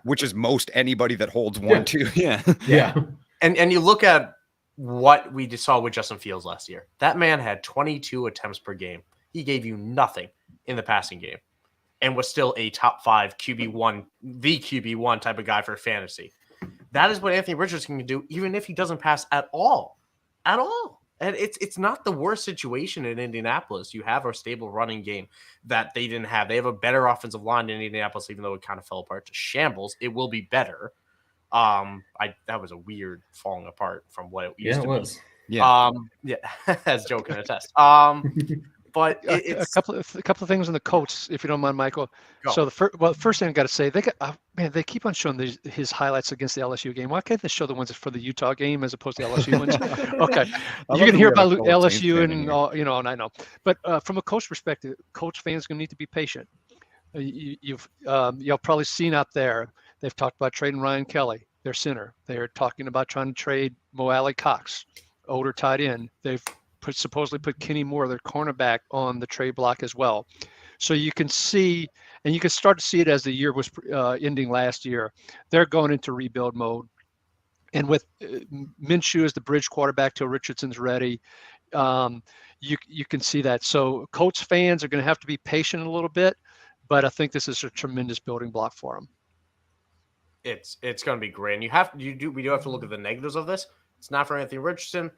Which is most anybody that holds 1-2. Yeah. And you look at what we just saw with Justin Fields last year. That man had 22 attempts per game. He gave you nothing in the passing game and was still a top 5 QB1, the QB1 type of guy for fantasy. That is what Anthony Richardson can do, even if he doesn't pass at all. At all. And it's not the worst situation in Indianapolis. You have a stable running game that they didn't have. They have a better offensive line in Indianapolis, even though it kind of fell apart to shambles. It will be better. That was a weird falling apart from what it used to be. Yeah. As Joe can attest. But it's a couple of things on the Colts, if you don't mind, Michael. Go. So the first thing I got to say, they keep on showing his highlights against the LSU game. Why can't they show the ones for the Utah game as opposed to the LSU ones? Okay, you can hear about LSU and all, and I know. But from a coach perspective, Colts fans going to need to be patient. You've probably seen out there. They've talked about trading Ryan Kelly, their center. They're talking about trying to trade Mo Alley Cox, older tight end. They've supposedly put Kenny Moore, their cornerback, on the trade block as well. So you can see, and you can start to see it as the year was ending last year. They're going into rebuild mode. And with Minshew as the bridge quarterback till Richardson's ready, you can see that. So Colts fans are going to have to be patient a little bit, but I think this is a tremendous building block for them. It's going to be great. And we do have to look at the negatives of this. It's not for Anthony Richardson.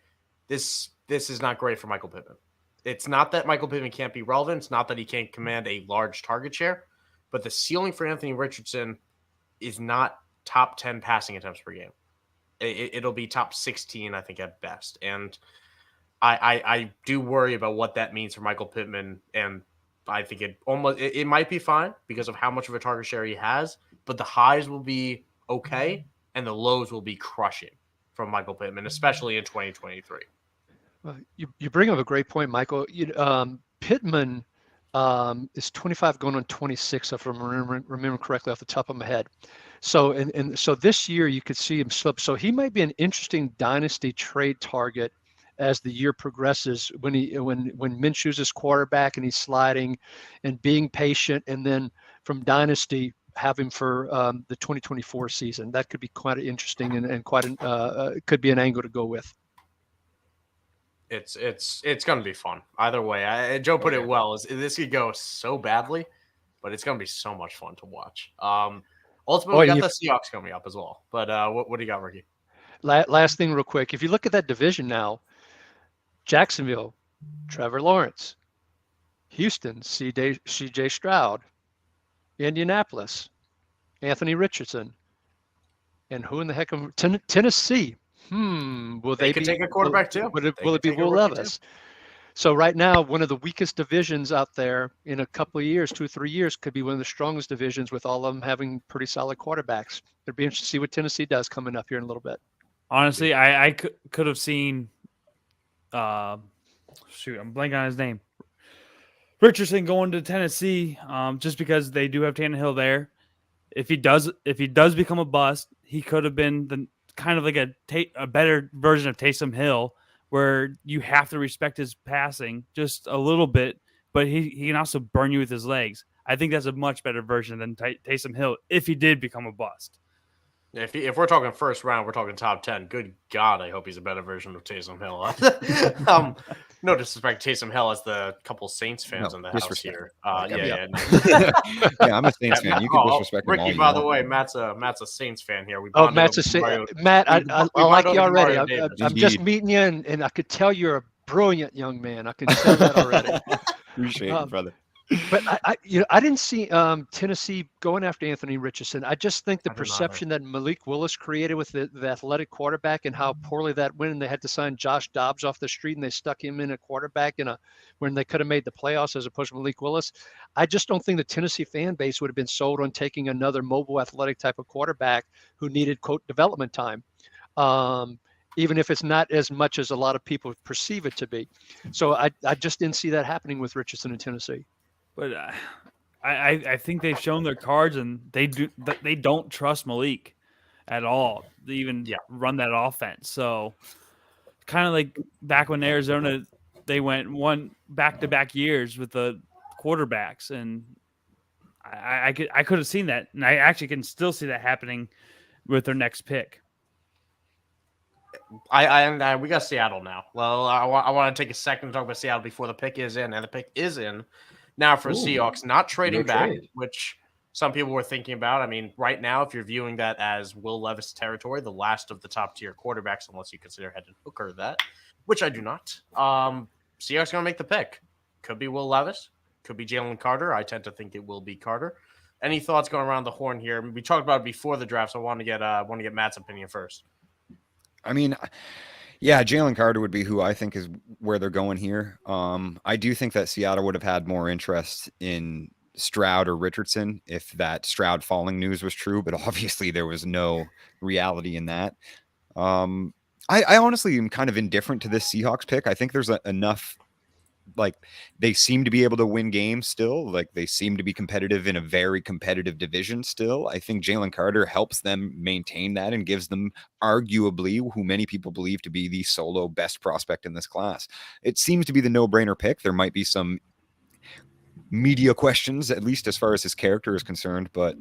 This is not great for Michael Pittman. It's not that Michael Pittman can't be relevant. It's not that he can't command a large target share, but the ceiling for Anthony Richardson is not top 10 passing attempts per game. It'll be top 16, I think, at best. And I do worry about what that means for Michael Pittman. And I think it might be fine because of how much of a target share he has, but the highs will be okay and the lows will be crushing from Michael Pittman, especially in 2023. Well, you bring up a great point, Michael. Pittman is 25 going on 26, if I remember correctly off the top of my head. So so this year you could see him slip. So he might be an interesting dynasty trade target as the year progresses when Minshew's his quarterback and he's sliding and being patient, and then from dynasty have him for the 2024 season. That could be quite interesting and quite could be an angle to go with. It's going to be fun either way. Joe put it well. This could go so badly, but it's going to be so much fun to watch. Ultimately, we got the Seahawks coming up as well. But what do you got, Ricky? Last thing real quick. If you look at that division now, Jacksonville, Trevor Lawrence, Houston, C.J. Stroud, Indianapolis, Anthony Richardson, and who in the heck of Tennessee? Will they could take a quarterback too? Will it be Will Levis? So right now, one of the weakest divisions out there in a couple of years, 2 or 3 years, could be one of the strongest divisions with all of them having pretty solid quarterbacks. It'd be interesting to see what Tennessee does coming up here in a little bit. Honestly, I could have seen shoot, I'm blanking on his name. Richardson going to Tennessee, just because they do have Tannehill there. If he does become a bust, he could have been the kind of like a better version of Taysom Hill, where you have to respect his passing just a little bit, but he can also burn you with his legs. I think that's a much better version than Taysom Hill if he did become a bust. If we're talking first round, we're talking top 10. Good God, I hope he's a better version of Taysom Hill. No disrespect to Taysom Hill as the couple Saints fans in the house here. Yeah, I'm a Saints fan. You can disrespect him all Ricky, you by the want. way, Matt's a Saints fan here. We Oh, bonded Matt's over Matt, I like you bonded over already. Mario Davis. I'm just Indeed. meeting you, and I could tell you're a brilliant young man. I can tell that already. Appreciate it, brother. But I didn't see Tennessee going after Anthony Richardson. I just think the I didn't either. perception that Malik Willis created with the athletic quarterback and how poorly that went, and they had to sign Josh Dobbs off the street and they stuck him in a quarterback when they could have made the playoffs as opposed to Malik Willis. I just don't think the Tennessee fan base would have been sold on taking another mobile athletic type of quarterback who needed, quote, development time. Even if it's not as much as a lot of people perceive it to be. So I just didn't see that happening with Richardson in Tennessee. But I think they've shown their cards, and they don't trust Malik at all to even run that offense. So kind of like back when Arizona, they won back-to-back years with the quarterbacks, and I could have seen that, and I actually can still see that happening with their next pick. We got Seattle now. Well, I want to take a second to talk about Seattle before the pick is in, and the pick is in. Now for Seahawks, not trading back, which some people were thinking about. I mean, right now, if you're viewing that as Will Levis territory, the last of the top-tier quarterbacks, unless you consider Hendon Hooker that, which I do not, Seahawks going to make the pick. Could be Will Levis. Could be Jalen Carter. I tend to think it will be Carter. Any thoughts going around the horn here? We talked about it before the draft, so I want to get Matt's opinion first. I mean, yeah, Jalen Carter would be who I think is where they're going here. I do think that Seattle would have had more interest in Stroud or Richardson if that Stroud falling news was true, but obviously there was no reality in that. I honestly am kind of indifferent to this Seahawks pick. I think there's enough, like, they seem to be able to win games still. Like, they seem to be competitive in a very competitive division still. I think Jalen Carter helps them maintain that and gives them arguably who many people believe to be the solo best prospect in this class. It seems to be the no-brainer pick. There might be some media questions, at least as far as his character is concerned, but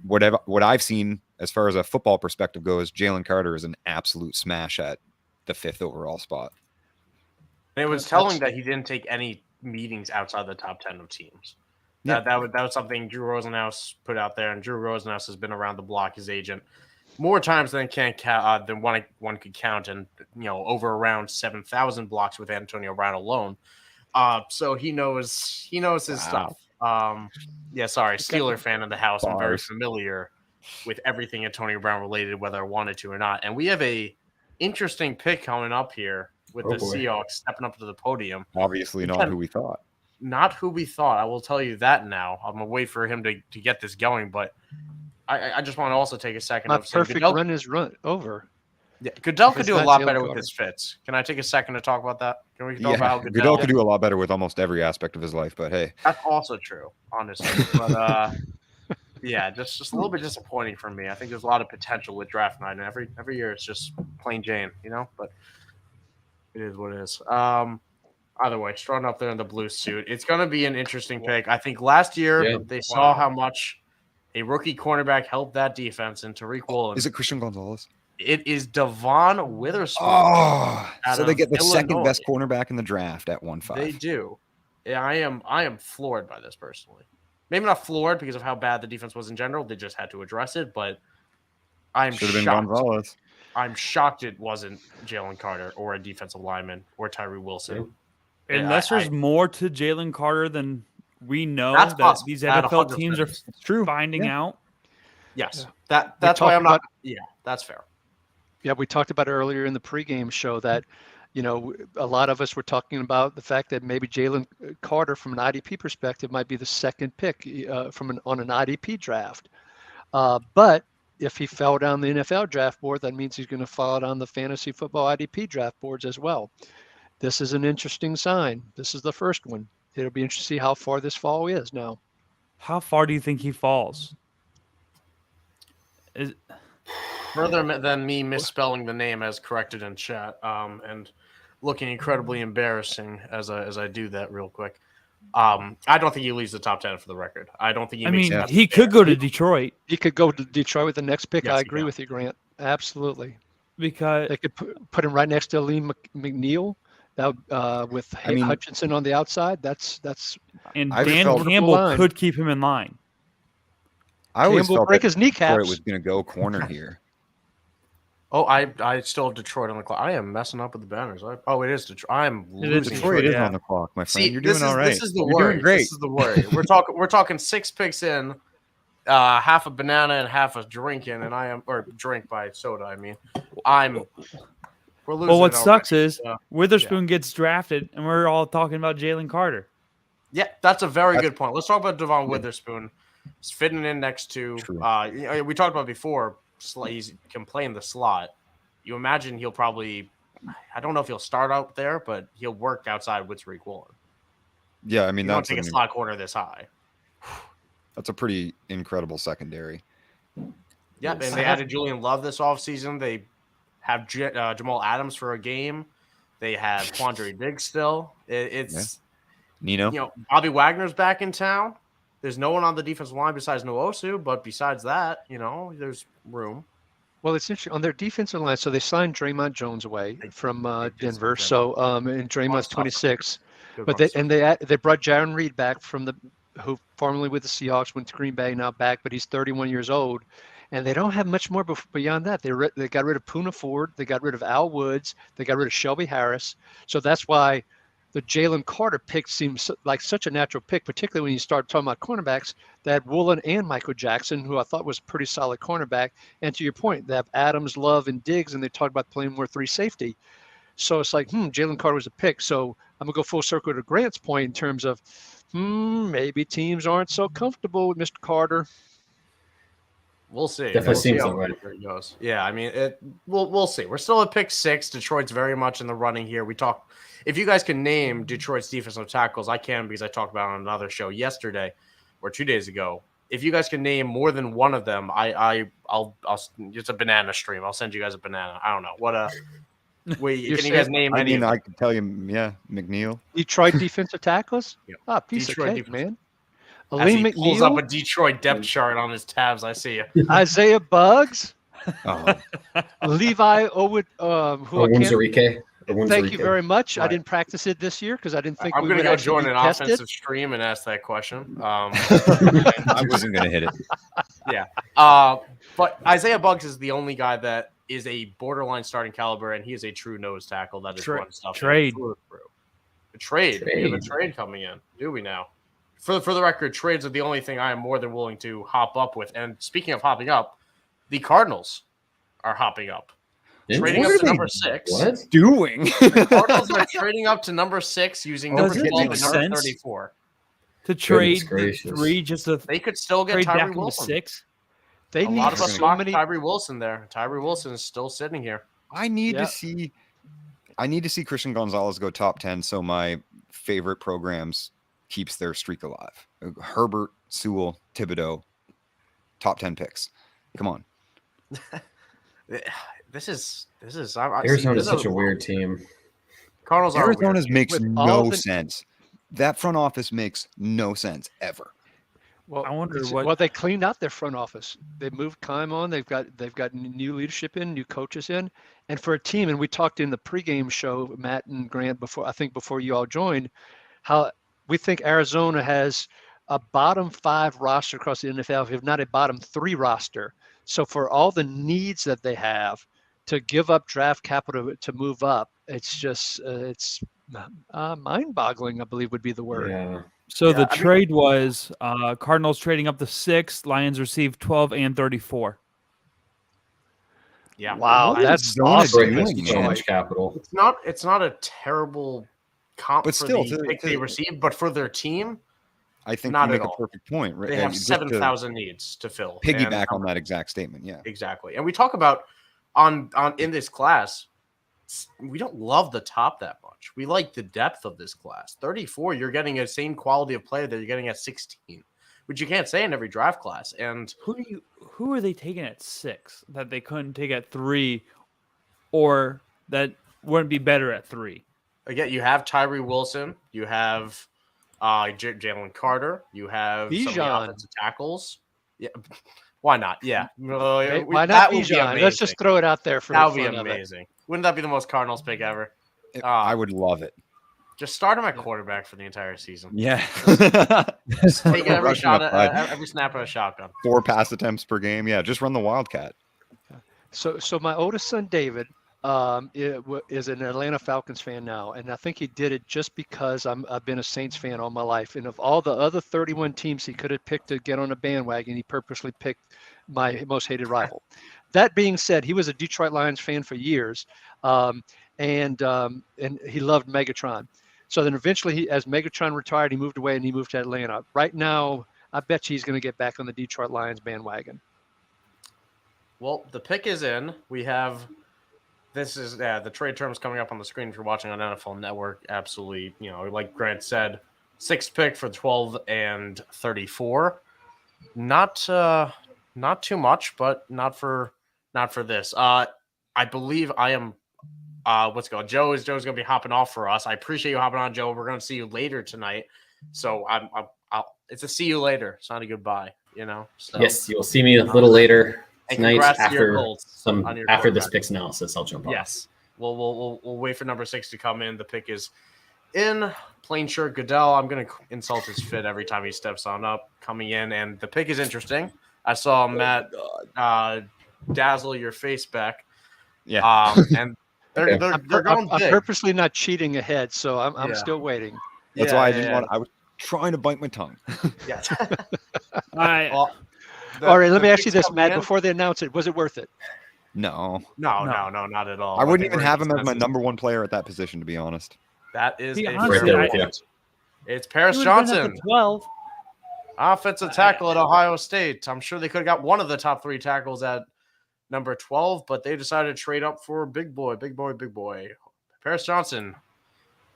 what I've seen as far as a football perspective goes, Jalen Carter is an absolute smash at the 5th overall spot. And it was telling that he didn't take any meetings outside the top 10 of teams. That was something Drew Rosenhaus put out there, and Drew Rosenhaus has been around the block, his agent, more times than one could count, and over around 7,000 blocks with Antonio Brown alone. So he knows his stuff. Steeler fan in the house. I'm very familiar with everything Antonio Brown related, whether I wanted to or not. And we have a interesting pick coming up here with the Seahawks stepping up to the podium. Obviously not who we thought. Not who we thought. I will tell you that now. I'm going to wait for him to get this going, but I just want to also take a second. My perfect run is over. Yeah, Goodell could do a lot better with his fits. Can I take a second to talk about that? Can we talk about how Goodell could do a lot better with almost every aspect of his life, but hey. That's also true, honestly. But just a little bit disappointing for me. I think there's a lot of potential with draft night, and every year it's just plain Jane, but it is what it is. Either way, strung up there in the blue suit. It's going to be an interesting pick. I think last year they saw how much a rookie cornerback helped that defense, and Tariq Woolen. Is it Christian Gonzalez? It is Devon Witherspoon. Oh, so they get the second best cornerback in the draft at 1-5. They do. Yeah, I am floored by this personally. Maybe not floored because of how bad the defense was in general. They just had to address it, but I'm shocked. Should have been Gonzalez. I'm shocked it wasn't Jalen Carter or a defensive lineman or Tyree Wilson. Unless there's more to Jalen Carter than we know that possible. These NFL teams are finding out. Yes, that's why I'm not. That's fair. Yeah, we talked about earlier in the pregame show that, a lot of us were talking about the fact that maybe Jalen Carter, from an IDP perspective, might be the second pick on an IDP draft. But if he fell down the NFL draft board, that means he's going to fall down the fantasy football IDP draft boards as well. this is an interesting sign. This is the first one. It'll be interesting to see how far this fall is now. How far do you think he falls? Further than me misspelling the name as corrected in chat, and looking incredibly embarrassing as I do that real quick. I don't think he leaves the top 10 for the record. I don't think he makes it. He could go to Detroit. He could go to Detroit with the next pick. Yes, I he agree can. with you, Grant. Absolutely. Because They could put him right next to Lee McNeil. That with Hutchinson on the outside. That's and I Dan felt- Campbell line. could keep him in line. I always Campbell felt break that his kneecaps. Detroit was going to go corner here. Oh, I still have Detroit on the clock. I am messing up with the banners. It is Detroit. I am It is losing. Detroit is yeah. on the clock, my friend. See, You're doing all right. This is the You're worry. doing great. This is the worry. We're talking 6 picks in, half a banana and half a drink in, and I am or drink by soda. I mean, we're losing. Well, what it sucks already. is Witherspoon gets drafted, and we're all talking about Jalen Carter. Yeah, that's a very good point. Let's talk about Devon Witherspoon. He's fitting in next to. True. We talked about before. He can play in the slot. You imagine he'll probably. I don't know if he'll start out there, but he'll work outside with Tariq Woolen. Yeah, I mean, You don't that's take a slot corner this high. that's a pretty incredible secondary. Yeah, and they added Julian Love this offseason. They have Jamal Adams for a game. They have Quandre Diggs still. It's Nino? Bobby Wagner's back in town. There's no one on the defensive line besides Nwosu, but besides that, there's room. Well, it's interesting on their defensive line. So they signed Draymond Jones away from did Denver. sign So and Draymond's stuff. 26. Good But run they brought Jaron Reed back who formerly with the Seahawks, went to Green Bay, now back, but he's 31 years old, and they don't have much more beyond that. They got rid of Poona Ford, they got rid of Al Woods, they got rid of Shelby Harris. So that's why the Jalen Carter pick seems like such a natural pick, particularly when you start talking about cornerbacks. They had Woolen and Michael Jackson, who I thought was a pretty solid cornerback. And to your point, they have Adams, Love, and Diggs, and they talked about playing more 3 safety. So it's like, Jalen Carter was a pick. So I'm going to go full circle to Grant's point in terms of, maybe teams aren't so comfortable with Mr. Carter. We'll see. Definitely We'll see seems how that way. it goes. Yeah, I mean, we'll see. We're still at pick 6. Detroit's very much in the running here. If you guys can name Detroit's defensive tackles, I can because I talked about it on another show yesterday or 2 days ago. If you guys can name more than one of them, I'll it's a banana stream. I'll send you guys a banana. I don't know what can you guys name any? I can tell you, McNeil. Detroit defensive tackles? Yeah. Piece Detroit of cake, defense. man. As he Aleem pulls up a McNeil, Detroit depth chart on his tabs, I see you. Isaiah Buggs, Oh, Levi Owood, who I can't. Wunzarike. Thank you very much. I Right. didn't practice it this year because I didn't think I'm we going to would go actually join an be tested. offensive stream and ask that question. I wasn't going to hit it. Yeah. But Isaiah Buggs is the only guy that is a borderline starting caliber, and he is a true nose tackle that is run stuff trade. through and through. A trade. We have a trade coming in. Do we now? For the record, trades are the only thing I am more than willing to hop up with. And speaking of hopping up, the Cardinals are hopping up. Trading up to number 6. What? Doing? The Cardinals are trading up to number 6 using number Does it 12 make and number sense? 34. To trade the gracious. 3 just to They could still get trade back Tyree into Wilson. 6. They A need lot of us so mocked many. Tyree Wilson there. Tyree Wilson is still sitting here. I need Yeah. to see. I need to see Christian Gonzalez go top 10 so my favorite programs keeps their streak alive. Herbert, Sewell, Thibodeau, top 10 picks. Come on. This is Arizona's such a weird team. Cardinals are Arizona's makes With all no the- sense. That front office makes no sense ever. Well, I wonder it's- what- Well, they cleaned out their front office. They moved Kime on. They've got new leadership in, new coaches in, and for a team. And we talked in the pregame show, Matt and Grant, before you all joined, how we think Arizona has a bottom 5 roster across the NFL, if not a bottom 3 roster. So for all the needs that they have to give up draft capital to move up, it's just it's mind-boggling, I believe would be the word. Yeah. So the trade was Cardinals trading up to 6. Lions received 12 and 34. Yeah. Wow, What is that's Zona awesome. doing, Breakfast, so man? much capital. It's not a terrible comp But for still, the to- pick to- they received, but for their team, I think Not you at make a all. perfect point. Right? they have Just to 7,000 needs to fill. piggyback And- on that exact statement. Yeah. Exactly. And we talk about on in this class, we don't love the top that much. We like the depth of this class. 34, you're getting a same quality of player that you're getting at 16, which you can't say in every draft class. And who are they taking at 6 that they couldn't take at 3, or that wouldn't be better at 3? again, you have Tyree Wilson, you have Jalen Carter, you have some of the Bijan. offensive tackles. Yeah, why not? Yeah, Why not that would be Bijan? Let's just amazing. throw it out there for That the would be fun of it. amazing. Wouldn't that be the most Cardinals pick ever? I would love it. Just start him at quarterback for the entire season. Yeah. Take every Rushing shot, upside. every snap of a shotgun. 4 pass attempts per game. Yeah, just run the Wildcat. So my oldest son David is an Atlanta Falcons fan now, and I think he did it just because I've been a Saints fan all my life. And of all the other 31 teams he could have picked to get on a bandwagon, he purposely picked my most hated rival. That being said, he was a Detroit Lions fan for years, and he loved Megatron. So then eventually, as Megatron retired, he moved away and he moved to Atlanta. Right now, I bet you he's going to get back on the Detroit Lions bandwagon. Well, the pick is in. We have the trade terms coming up on the screen if you're watching on NFL Network. Absolutely, like Grant said, 6th pick for 12 and 34. Not too much, but not for this. I believe I am. Joe's going to be hopping off for us. I appreciate you hopping on, Joe. We're going to see you later tonight. So it's a see you later. It's not a goodbye, So, Yes, you'll see me a little later and tonight congrats to your after this quarterback. picks analysis. I'll jump on. Yes. We'll wait for number 6 to come in. The pick is in. Plain shirt Goodell. I'm going to insult his fit every time he steps on up coming in. And the pick is interesting. I saw Matt dazzle your face back. Yeah. And they're going I'm big. purposely not cheating ahead, so I'm still waiting. That's why I didn't want. I was trying to bite my tongue. Yeah. All right. Well, All right, let me ask you picks this, coming Matt. in- Before they announce it, was it worth it? No. No, not at all. I wouldn't think even we're have him as my consensus. number 1 player at that position, to be honest. That is See, a honestly, fair right there point. with It's Paris He would've been at Johnson, the 12. offensive tackle at Ohio State. I'm sure they could have got one of the top 3 tackles at number 12, but they decided to trade up for big boy. Paris Johnson.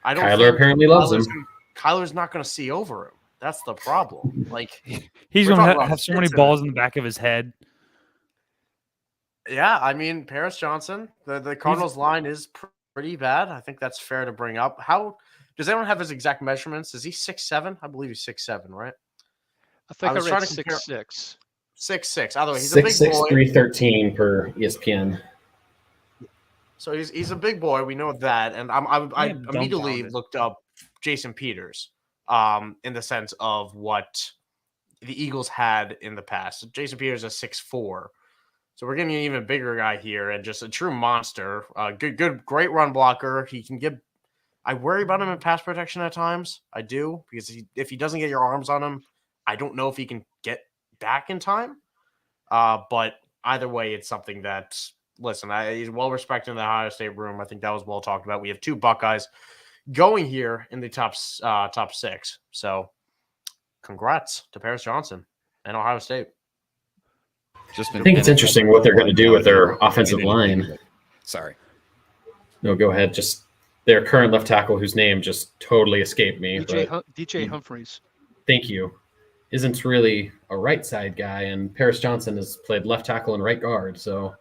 Kyler apparently loves him. Kyler's not going to see over him. That's the problem. Like, He's We're going talking to about have so many fits in balls in the back of his head. yeah, I mean, Paris Johnson, the Cardinals line is pretty bad. I think that's fair to bring up. How does anyone have his exact measurements? Is he 6'7"? I believe he's 6'7", right? I think I was read trying to compare- 6'6". 6'6". Either way, he's a big 6'6", boy. 313 per ESPN. So he's a big boy. We know that, and I Yeah, immediately dumbfounded. looked up Jason Peters, in the sense of what the Eagles had in the past. Jason Peters is 6'4", so we're getting an even bigger guy here, and just a true monster. Great run blocker. He can get. I worry about him in pass protection at times. I do, because if he doesn't get your arms on him, I don't know if he can get back in time. But either way, it's something that. Listen, he's well respected in the Ohio State room. I think that was well talked about. We have 2 Buckeyes going here in the top 6. So, congrats to Paris Johnson and Ohio State. I think it's interesting what they're going to do with their offensive line. Sorry. No, go ahead. Just their current left tackle, whose name just totally escaped me. DJ Humphreys. Thank you. Isn't really a right side guy, and Paris Johnson has played left tackle and right guard. So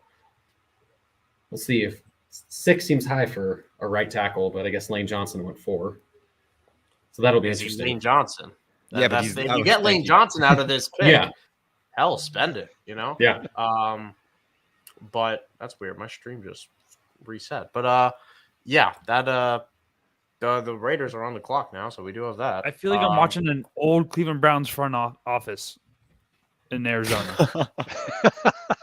we'll see. If 6 seems high for a right tackle, but I guess Lane Johnson went 4. So that'll be Because he's interesting. Lane Johnson. Yeah, but If you get Lane Johnson out of this pick, Yeah. hell, spend it. Yeah. But that's weird. My stream just reset. But yeah, that the Raiders are on the clock now, so we do have that. I feel like I'm watching an old Cleveland Browns front office in Arizona.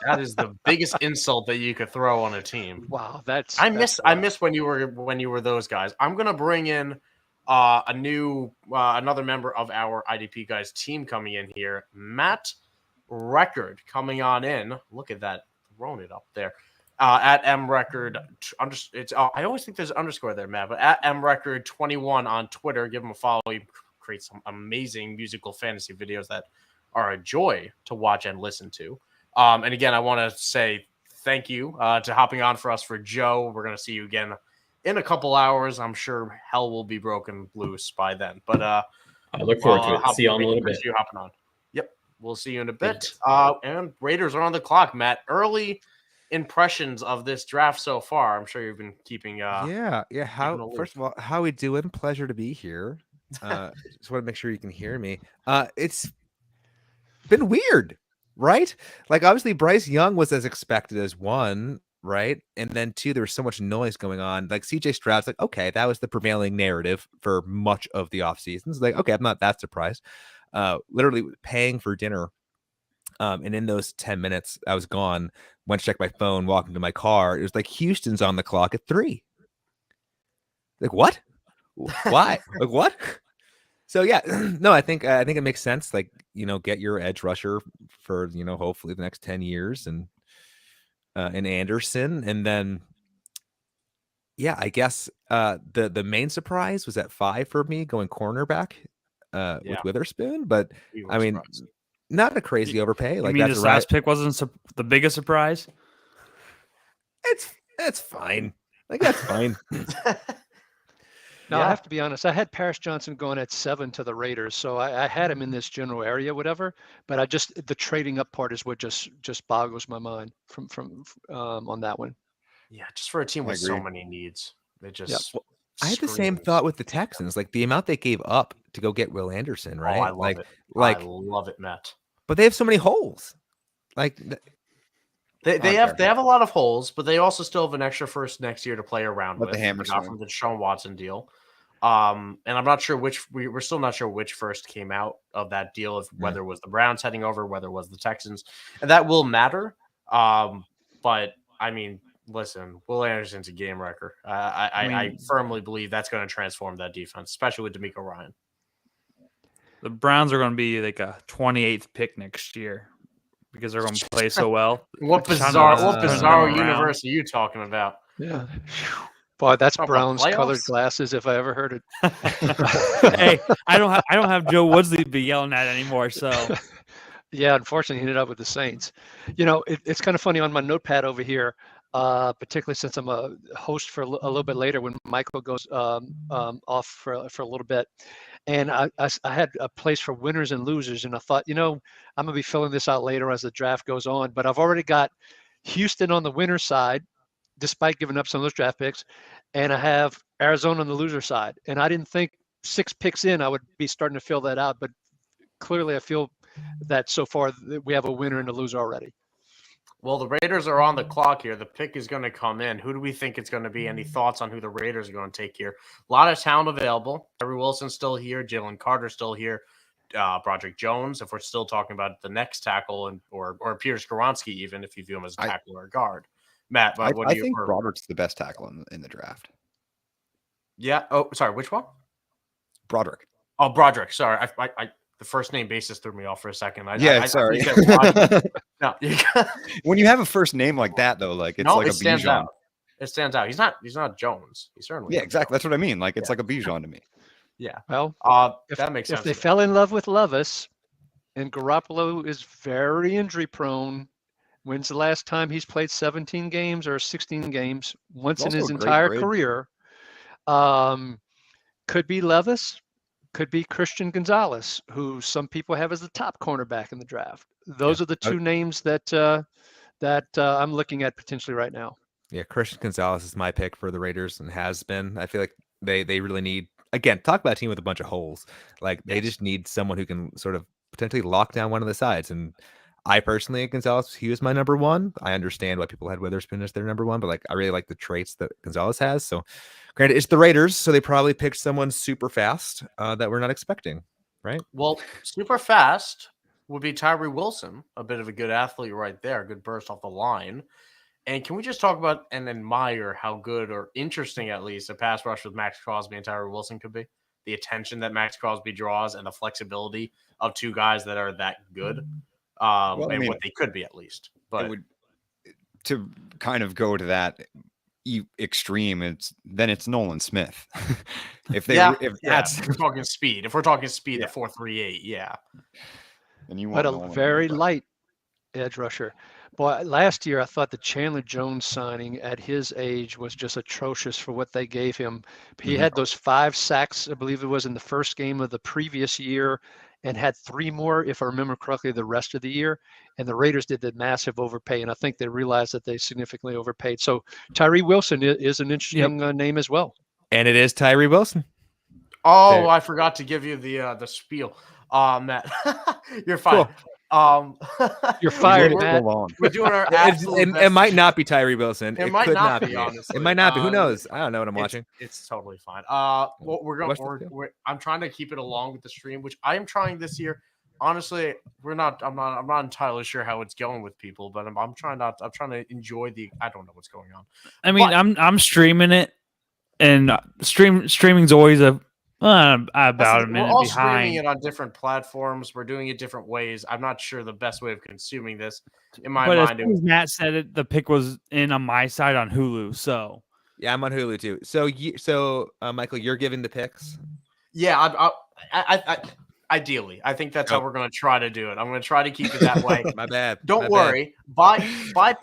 That is the biggest insult that you could throw on a team. Wow, I miss when you were those guys. I'm gonna bring in another member of our IDP Guys team coming in here, Matt Record coming on in. Look at that, throwing it up there. At M Record, I always think there's an underscore there, Matt. But at M Record 21 on Twitter, give him a follow. He creates some amazing musical fantasy videos that are a joy to watch and listen to. And again, I want to say thank you to hopping on for us for Joe. We're going to see you again in a couple hours. I'm sure hell will be broken loose by then. But I look forward to it. See you all in a little bit. You hopping on. Yep. We'll see you in a bit. Thanks. And Raiders are on the clock, Matt. Early impressions of this draft so far. I'm sure you've been keeping yeah. How first of all, how we doing? Pleasure to be here. Just want to make sure you can hear me. It's been weird, right? Like obviously Bryce Young was as expected as one, right? And then two, there was so much noise going on. Like CJ Stroud's like, okay, that was the prevailing narrative for much of the offseason. It's like, okay, I'm not that surprised. Literally paying for dinner. And in those 10 minutes, I was gone. Went to check my phone, walking to my car. It was like Houston's on the clock at 3. Like what? Why? Like what? So yeah, no, I think it makes sense. Like, get your edge rusher for hopefully the next 10 years, and Anderson, and then yeah, I guess the main surprise was at 5 for me, going cornerback with Witherspoon, but I mean. Not a crazy overpay. Like this last pick wasn't the biggest surprise? It's fine. Like that's fine. No, I have to be honest. I had Paris Johnson going at 7 to the Raiders, so I had him in this general area, whatever. But the trading up part is what just boggles my mind from on that one. Yeah, just for a team with so many needs, they just. Well, I had the same thought with the Texans, like the amount they gave up to go get Will Anderson, right? Oh, I love it. I love it, Matt. But they have so many holes. Like they have a lot of holes, but they also still have an extra first next year to play around with. The hammer got from the Deshaun Watson deal. And I'm not sure we're still not sure which first came out of that deal, of whether it was the Browns heading over, whether it was the Texans, and that will matter. But I mean, listen, Will Anderson's a game wrecker. I firmly believe that's going to transform that defense, especially with DeMeco Ryan. The Browns are going to be like a 28th pick next year because they're going to play so well. What bizarre universe are you talking about? Yeah. Boy, that's Browns colored glasses if I ever heard it. Hey, I don't have Joe Woodsley to be yelling at anymore, so yeah, unfortunately he ended up with the Saints. It's kind of funny on my notepad over here, particularly since I'm a host for a little bit later when Michael goes off for a little bit. And I had a place for winners and losers, and I thought, I'm going to be filling this out later as the draft goes on. But I've already got Houston on the winner side, despite giving up some of those draft picks, and I have Arizona on the loser side. And I didn't think 6 picks in I would be starting to fill that out, but clearly I feel that so far we have a winner and a loser already. Well, the Raiders are on the clock here. The pick is going to come in. Who do we think it's going to be? Any thoughts on who the Raiders are going to take here? A lot of talent available. Terry Wilson's still here. Jalen Carter's still here. Broderick Jones, if we're still talking about the next tackle, or Peter Skoronski, even if you view him as a tackle or a guard. Matt, I think Broderick's the best tackle in the draft. Yeah. Oh, sorry. Which one? Broderick. Oh, Broderick. Sorry. I the first name basis threw me off for a second. Sorry. No, when you have a first name like that, though, like it's like a Bijan. It stands out. He's not Jones. He's certainly exactly. That's what I mean. Like it's like a Bijan to me. Yeah. Well, that makes sense. If they fell in love with Levis, and Garoppolo is very injury prone. When's the last time he's played 17 games or 16 games once in his entire career? Could be Levis. Could be Christian Gonzalez, who some people have as the top cornerback in the draft. Those are the 2 names that I'm looking at potentially right now. Yeah, Christian Gonzalez is my pick for the Raiders and has been. I feel like they really need, again, talk about a team with a bunch of holes. Like they just need someone who can sort of potentially lock down one of the sides. And I personally, Gonzalez, he was my number 1. I understand why people had Witherspoon as their number 1, but like I really like the traits that Gonzalez has. So granted, it's the Raiders, so they probably picked someone super fast that we're not expecting, right? Well, super fast would be Tyree Wilson, a bit of a good athlete right there, good burst off the line. And can we just talk about and admire how good or interesting, at least, a pass rush with Max Crosby and Tyree Wilson could be? The attention that Max Crosby draws and the flexibility of 2 guys that are that good. What they could be, at least. But to kind of go to that extreme, it's Nolan Smith. If we're talking speed. If we're talking speed, the 4.38, yeah. And you want a very light edge rusher. Boy, last year I thought the Chandler Jones signing at his age was just atrocious for what they gave him. He had those 5 sacks, I believe it was in the first game of the previous year, and had 3 more, if I remember correctly, the rest of the year. And the Raiders did the massive overpay, and I think they realized that they significantly overpaid. So Tyree Wilson is an interesting name as well. And it is Tyree Wilson. Oh, I forgot to give you the spiel. Matt, you're fine. Cool. You're fired, We're Matt. We're doing our absolute best. It might not be Tyree Wilson. It might could not be, honestly. It might not be. Who knows? I don't know what I'm watching. It's totally fine. I'm trying to keep it along with the stream, which I am trying this year. Honestly, I'm not entirely sure how it's going with people, but I'm trying to enjoy I don't know what's going on. I mean, I'm streaming it, and streaming's always about a minute We're all behind. streaming it on different platforms. We're doing it different ways. I'm not sure the best way of consuming this. In my mind, as Matt said it, the pick was in on my side on Hulu. So yeah, I'm on Hulu too. So Michael, you're giving the picks. Yeah, I ideally, I think that's how we're going to try to do it. I'm going to try to keep it that way. My bad. Don't worry. By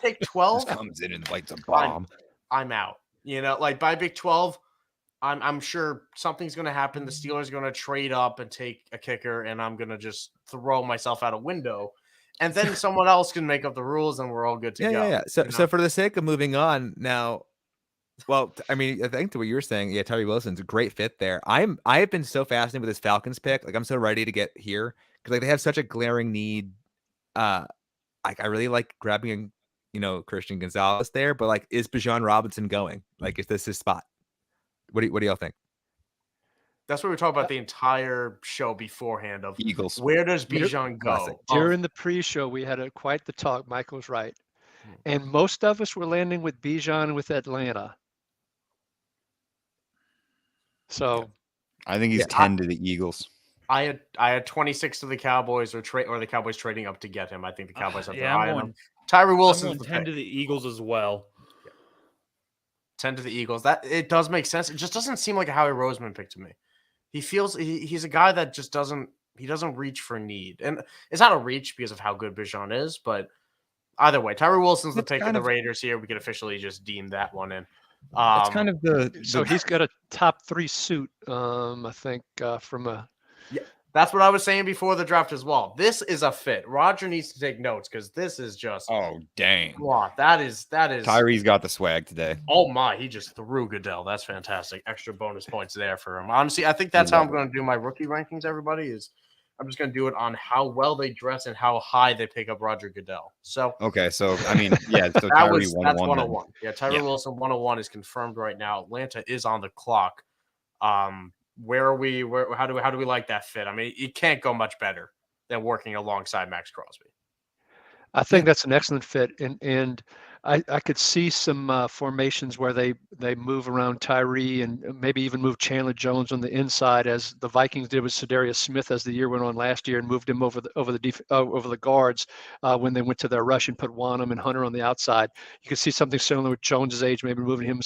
pick 12, comes in and bites a bomb. I'm out. Like by pick 12. I'm sure something's going to happen. The Steelers are going to trade up and take a kicker, and I'm going to just throw myself out a window. And then someone else can make up the rules, and we're all good to go. Yeah. So for the sake of moving on now, well, I mean, I think to what you were saying, yeah, Tyree Wilson's a great fit there. I have been so fascinated with this Falcons pick. Like, I'm so ready to get here because like they have such a glaring need. I really like grabbing, Christian Gonzalez there, but like, is Bijan Robinson going? Like, is this his spot? What do y'all think? That's what we talked about the entire show beforehand of Eagles. Where does Bijan go? During the pre-show, we had quite the talk. Michael's right. And most of us were landing with Bijan with Atlanta. So I think he's 10 to the Eagles. I had 26 to the Cowboys or the Cowboys trading up to get him. I think the Cowboys have their eye on him. Tyree Wilson's 10 to the Eagles as well. 10 to the Eagles. That it does make sense. It just doesn't seem like a Howie Roseman pick to me. He feels he's a guy that just doesn't reach for need. And it's not a reach because of how good Bijan is, but either way, Tyree Wilson's the pick of the Raiders here. We could officially just deem that one in. That's kind of so he's got a top 3 suit, I think, from a. Yeah, that's what I was saying before the draft as well. This is a fit. Roger needs to take notes because this is just. Oh dang! Wow, that is. Tyree's got the swag today. Oh my, he just threw Goodell. That's fantastic. Extra bonus points there for him. Honestly, I think that's how I'm going to do my rookie rankings. Everybody I'm just going to do it on how well they dress and how high they pick up Roger Goodell. So okay, so I mean, yeah, so Tyree that's 101. Yeah, Tyree Wilson 101 is confirmed right now. Atlanta is on the clock. Where are we? How do we like that fit? I mean, it can't go much better than working alongside Max Crosby. I think that's an excellent fit, and I could see some formations where they move around Tyree and maybe even move Chandler Jones on the inside, as the Vikings did with Sedarius Smith as the year went on last year, and moved him over the guards when they went to their rush and put Wanham and Hunter on the outside. You could see something similar with Jones's age, maybe moving him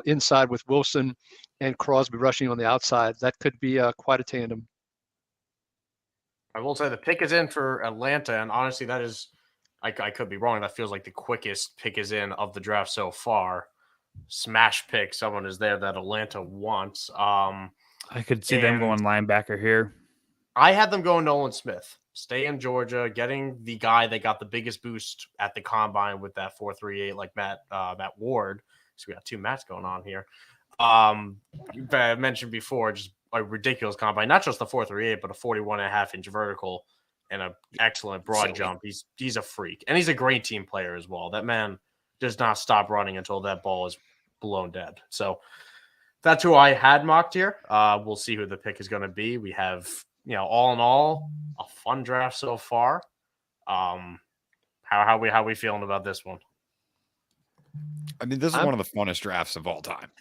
inside with Wilson and Crosby rushing on the outside. That could be quite a tandem. I will say the pick is in for Atlanta, and honestly, that is, I could be wrong. That feels like the quickest pick is in of the draft so far. Smash pick, someone is there that Atlanta wants. I could see them going linebacker here. I had them going Nolan Smith. Stay in Georgia, getting the guy that got the biggest boost at the combine with that 4.38, like Matt Ward. So we got 2 Matts going on here. I mentioned before, just a ridiculous combine, not just the 4.38, but a 41.5-inch vertical and an excellent broad jump. He's a freak, and he's a great team player as well. That man does not stop running until that ball is blown dead. So that's who I had mocked here. We'll see who the pick is going to be. We have, all in all, a fun draft so far. How we feeling about this one? I mean, this is one of the funnest drafts of all time.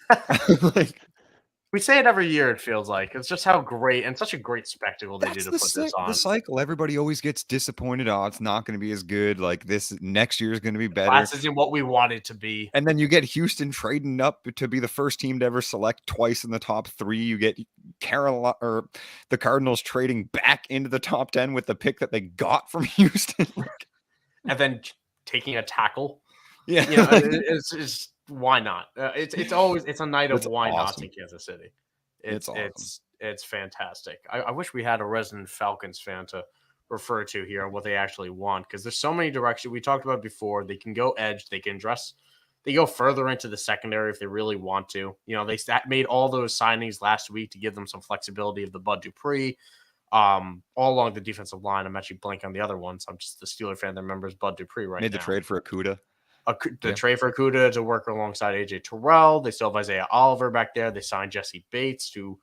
We say it every year, it feels like. It's just how great and such a great spectacle they do to put this on. The cycle. Everybody always gets disappointed. Oh, it's not going to be as good. Like this next year is going to be better. Class isn't what we want it to be. And then you get Houston trading up to be the first team to ever select twice in the top 3. You get Carolina or the Cardinals trading back into the top 10 with the pick that they got from Houston. and then taking a tackle. Yeah. It's why not? It's a night of That's why not awesome. in Kansas City. It's awesome. It's fantastic. I wish we had a resident Falcons fan to refer to here on what they actually want, because there's so many directions we talked about before. They can go edge, they can dress, they go further into the secondary if they really want to. They made all those signings last week to give them some flexibility of the Bud Dupree. All along the defensive line. I'm actually blanking on the other ones. I'm just the Steeler fan that remembers Bud Dupree right now. Made the trade for Akuda. Trade for Akuda to work alongside AJ Terrell. They still have Isaiah Oliver back there. They signed Jesse Bates to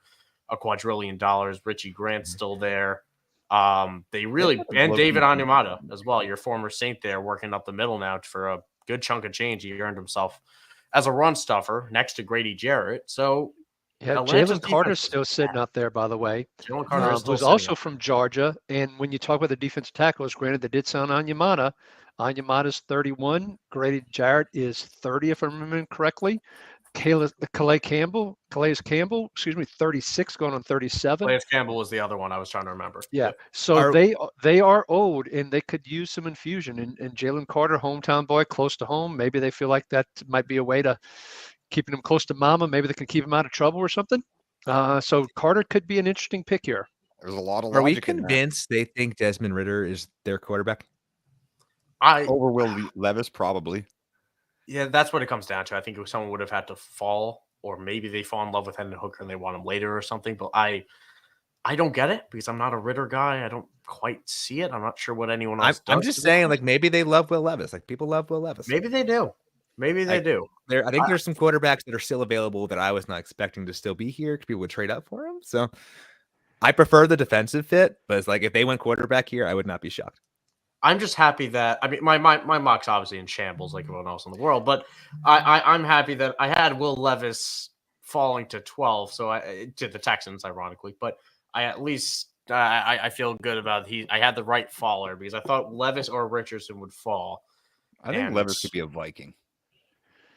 $2 quadrillion. Richie Grant's still there. They really and David Onyemata as well, your former Saint there, working up the middle now for a good chunk of change. He earned himself as a run stuffer next to Grady Jarrett. So Yeah, Atlanta's Jalen Carter's defense still sitting out there, by the way. Jalen Carter is still who's sitting also out. from Georgia. And when you talk about the defensive tackles, granted, they did sign Onyemata. Onyemata's 31. Grady Jarrett is 30, if I remember correctly. Calais Campbell, 36, going on 37. Calais Campbell was the other one I was trying to remember. Yeah. Yep. So they are old, and they could use some infusion. And Jalen Carter, hometown boy, close to home. Maybe they feel like that might be a way to keeping him close to mama. Maybe they can keep him out of trouble or something. So Carter could be an interesting pick here. There's a lot of Are we logic in that. convinced they think Desmond Ridder is their quarterback? Over Will Levis, probably. Yeah, that's what it comes down to. I think if someone would have had to fall, or maybe they fall in love with Hendon Hooker and they want him later or something. But I don't get it because I'm not a Ridder guy. I don't quite see it. I'm not sure what anyone else does. I'm just saying, like, maybe they love Will Levis. Like, people love Will Levis. Maybe they do. Maybe they do. I think there's some quarterbacks that are still available that I was not expecting to still be here because people would trade up for him. So I prefer the defensive fit, but it's like if they went quarterback here, I would not be shocked. I'm just happy that my mock's obviously in shambles like everyone else in the world, but I'm happy that I had Will Levis falling to 12, so to the Texans, ironically, but I at least I feel good about I had the right faller because I thought Levis or Richardson would fall. I think Levis could be a Viking.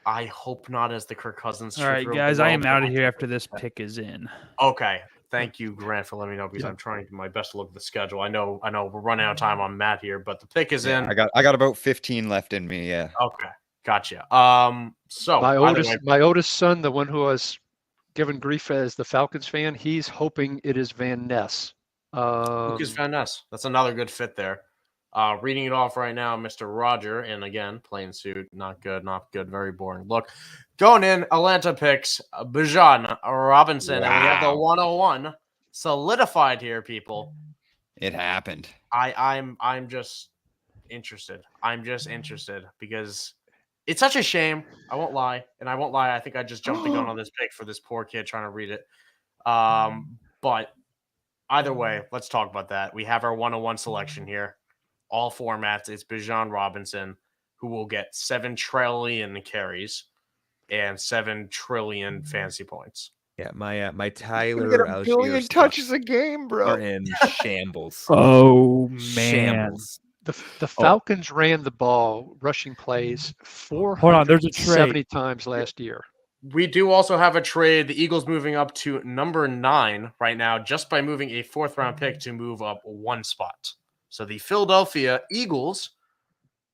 I hope not, as the Kirk Cousins. All right, guys, I am out of here after this pick is in. Okay. Thank you, Grant, for letting me know because I'm trying to do my best to look at the schedule. I know we're running out of time on Matt here, but the pick is in. I got about 15 left in me. Yeah. Okay. Gotcha. So my oldest son, the one who was given grief as the Falcons fan, he's hoping it is Van Ness. Lucas Van Ness. That's another good fit there. Reading it off right now, Mr. Roger, and again, plain suit, not good, very boring look. Going in, Atlanta picks Bijan Robinson, and we have the 101 solidified here, people. It happened. I'm just interested. I'm just interested because it's such a shame. I won't lie, I think I just jumped the gun on this pick for this poor kid trying to read it. But either way, let's talk about that. We have our 101 selection here. All formats, it's Bijan Robinson, who will get 7 trillion carries and 7 trillion fantasy points. Yeah, my Tyler get a billion touches a game, bro. Are in shambles. Oh man, shambles. The Falcons ran the ball, rushing plays, 470 times last year. We do also have a trade. The Eagles moving up to number 9 right now, just by moving a 4th round pick to move up 1 spot. So the Philadelphia Eagles,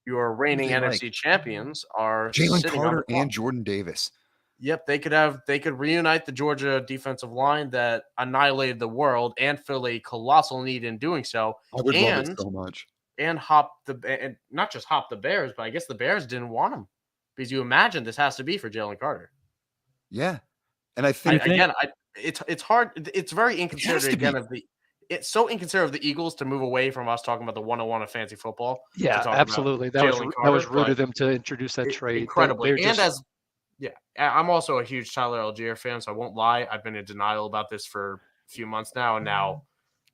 your reigning NFC champions, are Jalen Carter and Jordan Davis. Yep, they could reunite the Georgia defensive line that annihilated the world and fill a colossal need in doing so. I would love it so much. And not just hop the Bears, but I guess the Bears didn't want him because you imagine this has to be for Jalen Carter. Yeah, and I think it's hard. It's very inconsiderate again it's so inconsiderate of the Eagles to move away from us talking about the 101 of fantasy football. Yeah, absolutely. That was rude of them to introduce that trade. Incredibly. I'm also a huge Tyler Algier fan, so I won't lie. I've been in denial about this for a few months now, and now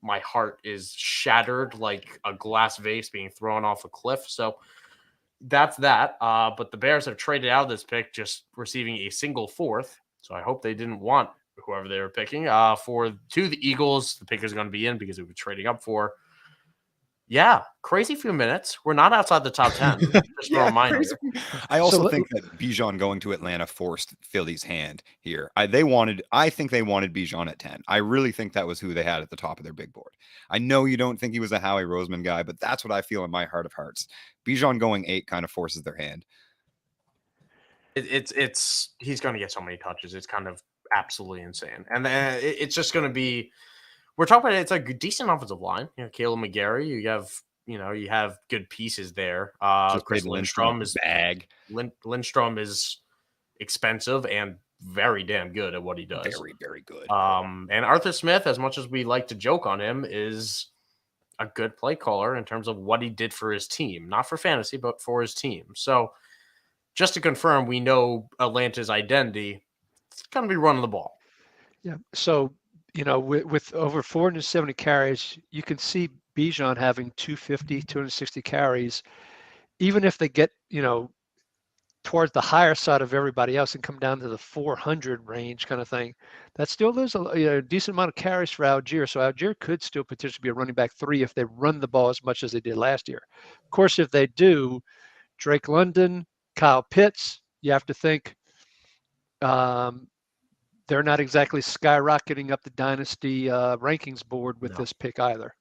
my heart is shattered like a glass vase being thrown off a cliff. So that's that. But the Bears have traded out of this pick, just receiving a single 4th. So I hope they didn't want whoever they were picking to the Eagles. The pick is going to be in because it was trading up for. Yeah, crazy few minutes. We're not outside the top 10. Just a reminder. I also So think that Bijan going to Atlanta forced Philly's hand here. I think they wanted Bijan at 10. I really think that was who they had at the top of their big board. I know you don't think he was a Howie Roseman guy, but that's what I feel in my heart of hearts. Bijan going 8 kind of forces their hand. It's he's going to get so many touches. It's kind of absolutely insane. And then it's just going to be, we're talking about, it's a decent offensive line. You know, Caleb McGarry, you have good pieces there. Chris Lindstrom is bag. Lindstrom is expensive and very damn good at what he does. Very, very good. And Arthur Smith, as much as we like to joke on him, is a good play caller in terms of what he did for his team, not for fantasy, but for his team. So just to confirm, we know Atlanta's identity. It's going to be running the ball. Yeah. So, with over 470 carries, you can see Bijan having 250, 260 carries, even if they get, towards the higher side of everybody else and come down to the 400 range kind of thing. That still leaves a decent amount of carries for Algier. So Algier could still potentially be a running back 3 if they run the ball as much as they did last year. Of course, if they do, Drake London, Kyle Pitts, you have to think they're not exactly skyrocketing up the dynasty rankings board with this pick either.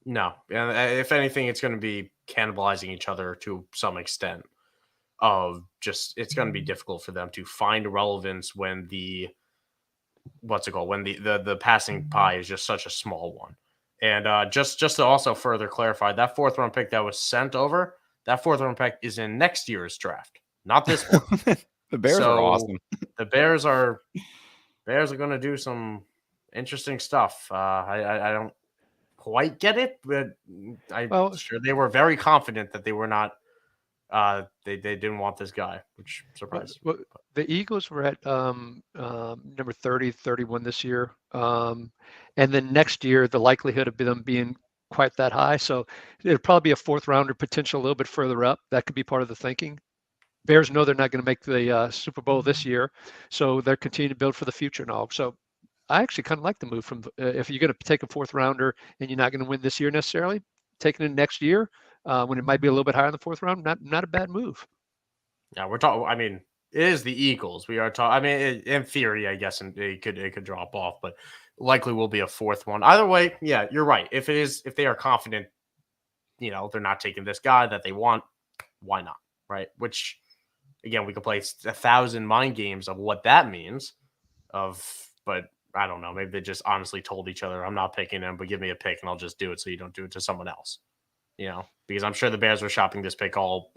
No. And if anything, it's going to be cannibalizing each other to some extent. It's going to be difficult for them to find relevance when the passing pie is just such a small one. And just to also further clarify, that 4th round pick that was sent over, that 4th round pick is in next year's draft, not this one. The Bears are awesome. The Bears are going to do some interesting stuff. I don't quite get it, but I'm sure they were very confident that they were not. They didn't want this guy, which surprised me. Well, the Eagles were at number 30, 31 this year. And then next year, the likelihood of them being quite that high. So it'll probably be a 4th rounder potential a little bit further up. That could be part of the thinking. Bears know they're not going to make the Super Bowl this year, so they're continuing to build for the future and all. So I actually kind of like the move from if you're going to take a 4th rounder and you're not going to win this year necessarily, taking it next year when it might be a little bit higher in the 4th round, not a bad move. Yeah, we're talking. I mean, it is the Eagles. We are talking. I mean, in theory, I guess, and it could drop off, but likely will be a 4th one. Either way, yeah, you're right. If they are confident, they're not taking this guy that they want, why not, right? Which, again, we could play 1,000 mind games of what that means. But I don't know. Maybe they just honestly told each other, "I'm not picking him, but give me a pick, and I'll just do it, so you don't do it to someone else." Because I'm sure the Bears were shopping this pick all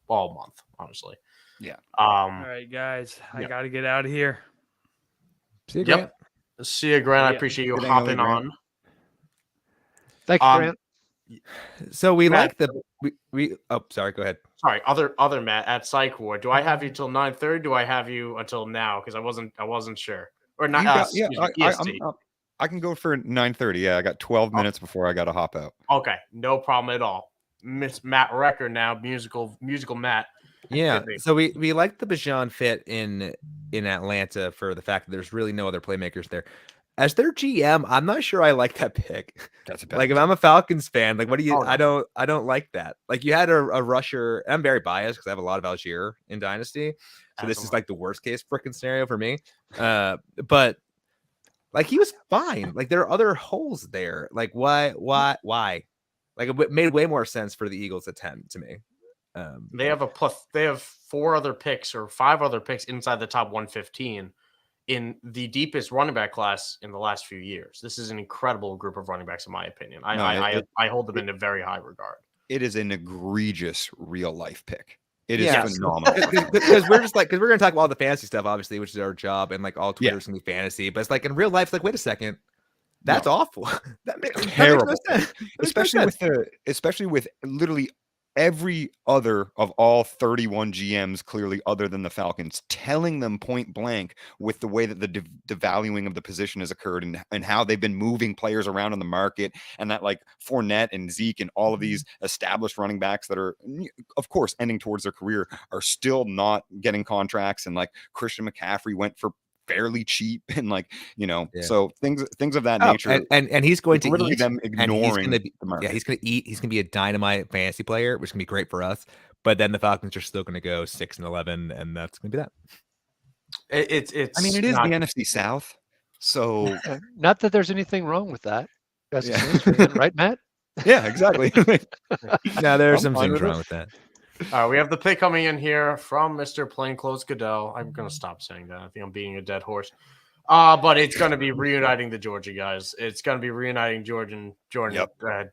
month, honestly. Yeah. All right, guys, I got to get out of here. See you, Grant. See you, Grant. I appreciate you hopping on. Thank you, Grant. So we Matt, like we. Oh, sorry. Go ahead. Sorry, other Matt at Psych Ward. Do I have you till 9:30? Do I have you until now? Because I wasn't sure. Or not? I can go for 9:30. Yeah, I got 12 minutes before I got to hop out. Okay, no problem at all. Miss Matt Recker now, musical Matt. Yeah. So we like the Bijan fit in Atlanta for the fact that there's really no other playmakers there. As their GM, I'm not sure I like that pick. That's a bad like if I'm a Falcons fan, like what do you? I don't like that. Like you had a rusher. I'm very biased because I have a lot of Algier in Dynasty, so this is like the worst case freaking scenario for me. But like he was fine. Like there are other holes there. Like why? Like it made way more sense for the Eagles at 10 to me. They have 4 other picks or 5 other picks inside the top 115 in the deepest running back class in the last few years. This is an incredible group of running backs, in my opinion. I hold them in a very high regard. It is an egregious real life pick. It is phenomenal. Because we're going to talk about all the fantasy stuff, obviously, which is our job, and like all Twitter's going to be fantasy. But it's like in real life, it's like, wait a second. That's awful. That makes terrible. That makes no sense. Especially with literally every other of all 31 GMs, clearly other than the Falcons, telling them point blank with the way that the devaluing of the position has occurred and how they've been moving players around in the market, and that like Fournette and Zeke and all of these established running backs that are, of course, ending towards their career are still not getting contracts. And like Christian McCaffrey went for fairly cheap and like, Yeah. so things of that nature. And he's going to literally eat, them and he's ignoring going to be, the market. yeah, he's going to eat. He's going to be a dynamite fantasy player, which can be great for us. But then the Falcons are still going to go 6-11, and that's going to be that. It's I mean, it is not, the NFC South, so Not that there's anything wrong with that as a Yeah. Saints fan, right, Matt? yeah, exactly. Now there's I'm some fine things with it. wrong with that. we have the pick coming in here from Mr. Plainclothes Goodell. I'm gonna stop saying that. I think I'm beating a dead horse. But it's gonna be reuniting the Georgia guys. It's gonna be reuniting Jordan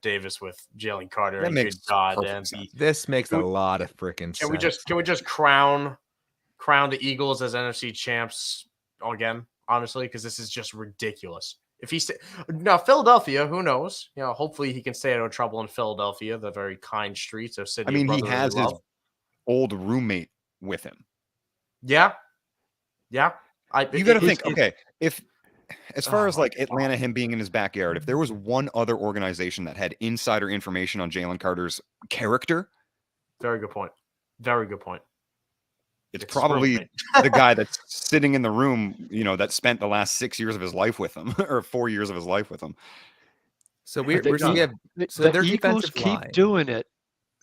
Davis with Jalen Carter. That and makes good God, perfect and sense. This makes a lot of freaking sense. can we just crown the Eagles as NFC champs again? Honestly, because this is just ridiculous. If he now Philadelphia, who knows? Hopefully he can stay out of trouble in Philadelphia, the very kind streets of city. I mean, of he brotherly has his love. old roommate with him. Yeah. You got to think, okay, if as far as like God. Atlanta, him being in his backyard, if there was one other organization that had insider information on Jalen Carter's character, Very good point. Very good point. it's It's probably roommate. the guy that's sitting in the room, that spent the last 6 years of his life with him, or 4 years of his life with him. So But we're seeing the their Eagles defensive keep line. doing it.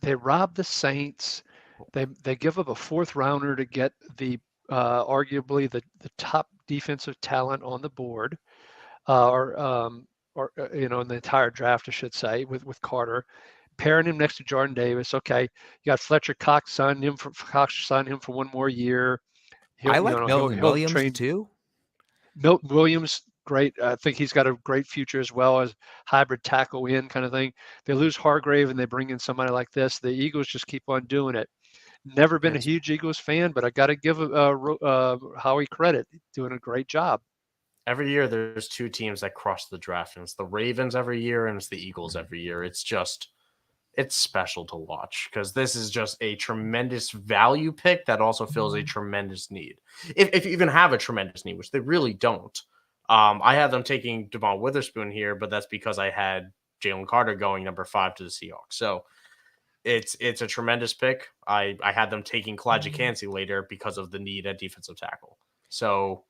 They rob the Saints. They give up a 4th rounder to get the arguably the top defensive talent on the board, or in the entire draft, I should say, with Carter, pairing him next to Jordan Davis. Okay, you got Fletcher Cox signed him for 1 more year. I like Milton Williams train too. Milton Williams, great. I think he's got a great future as well as hybrid tackle in kind of thing. They lose Hargrave and they bring in somebody like this. The Eagles just keep on doing it. Never been a huge Eagles fan, but I got to give Howie credit, doing a great job. Every year there's 2 teams that cross the draft, and it's the Ravens every year and it's the Eagles every year. It's special to watch because this is just a tremendous value pick that also fills a tremendous need. If you even have a tremendous need, which they really don't. I had them taking Devon Witherspoon here, but that's because I had Jalen Carter going number 5 to the Seahawks. So it's a tremendous pick. I had them taking Kalijah Kancey later because of the need at defensive tackle. So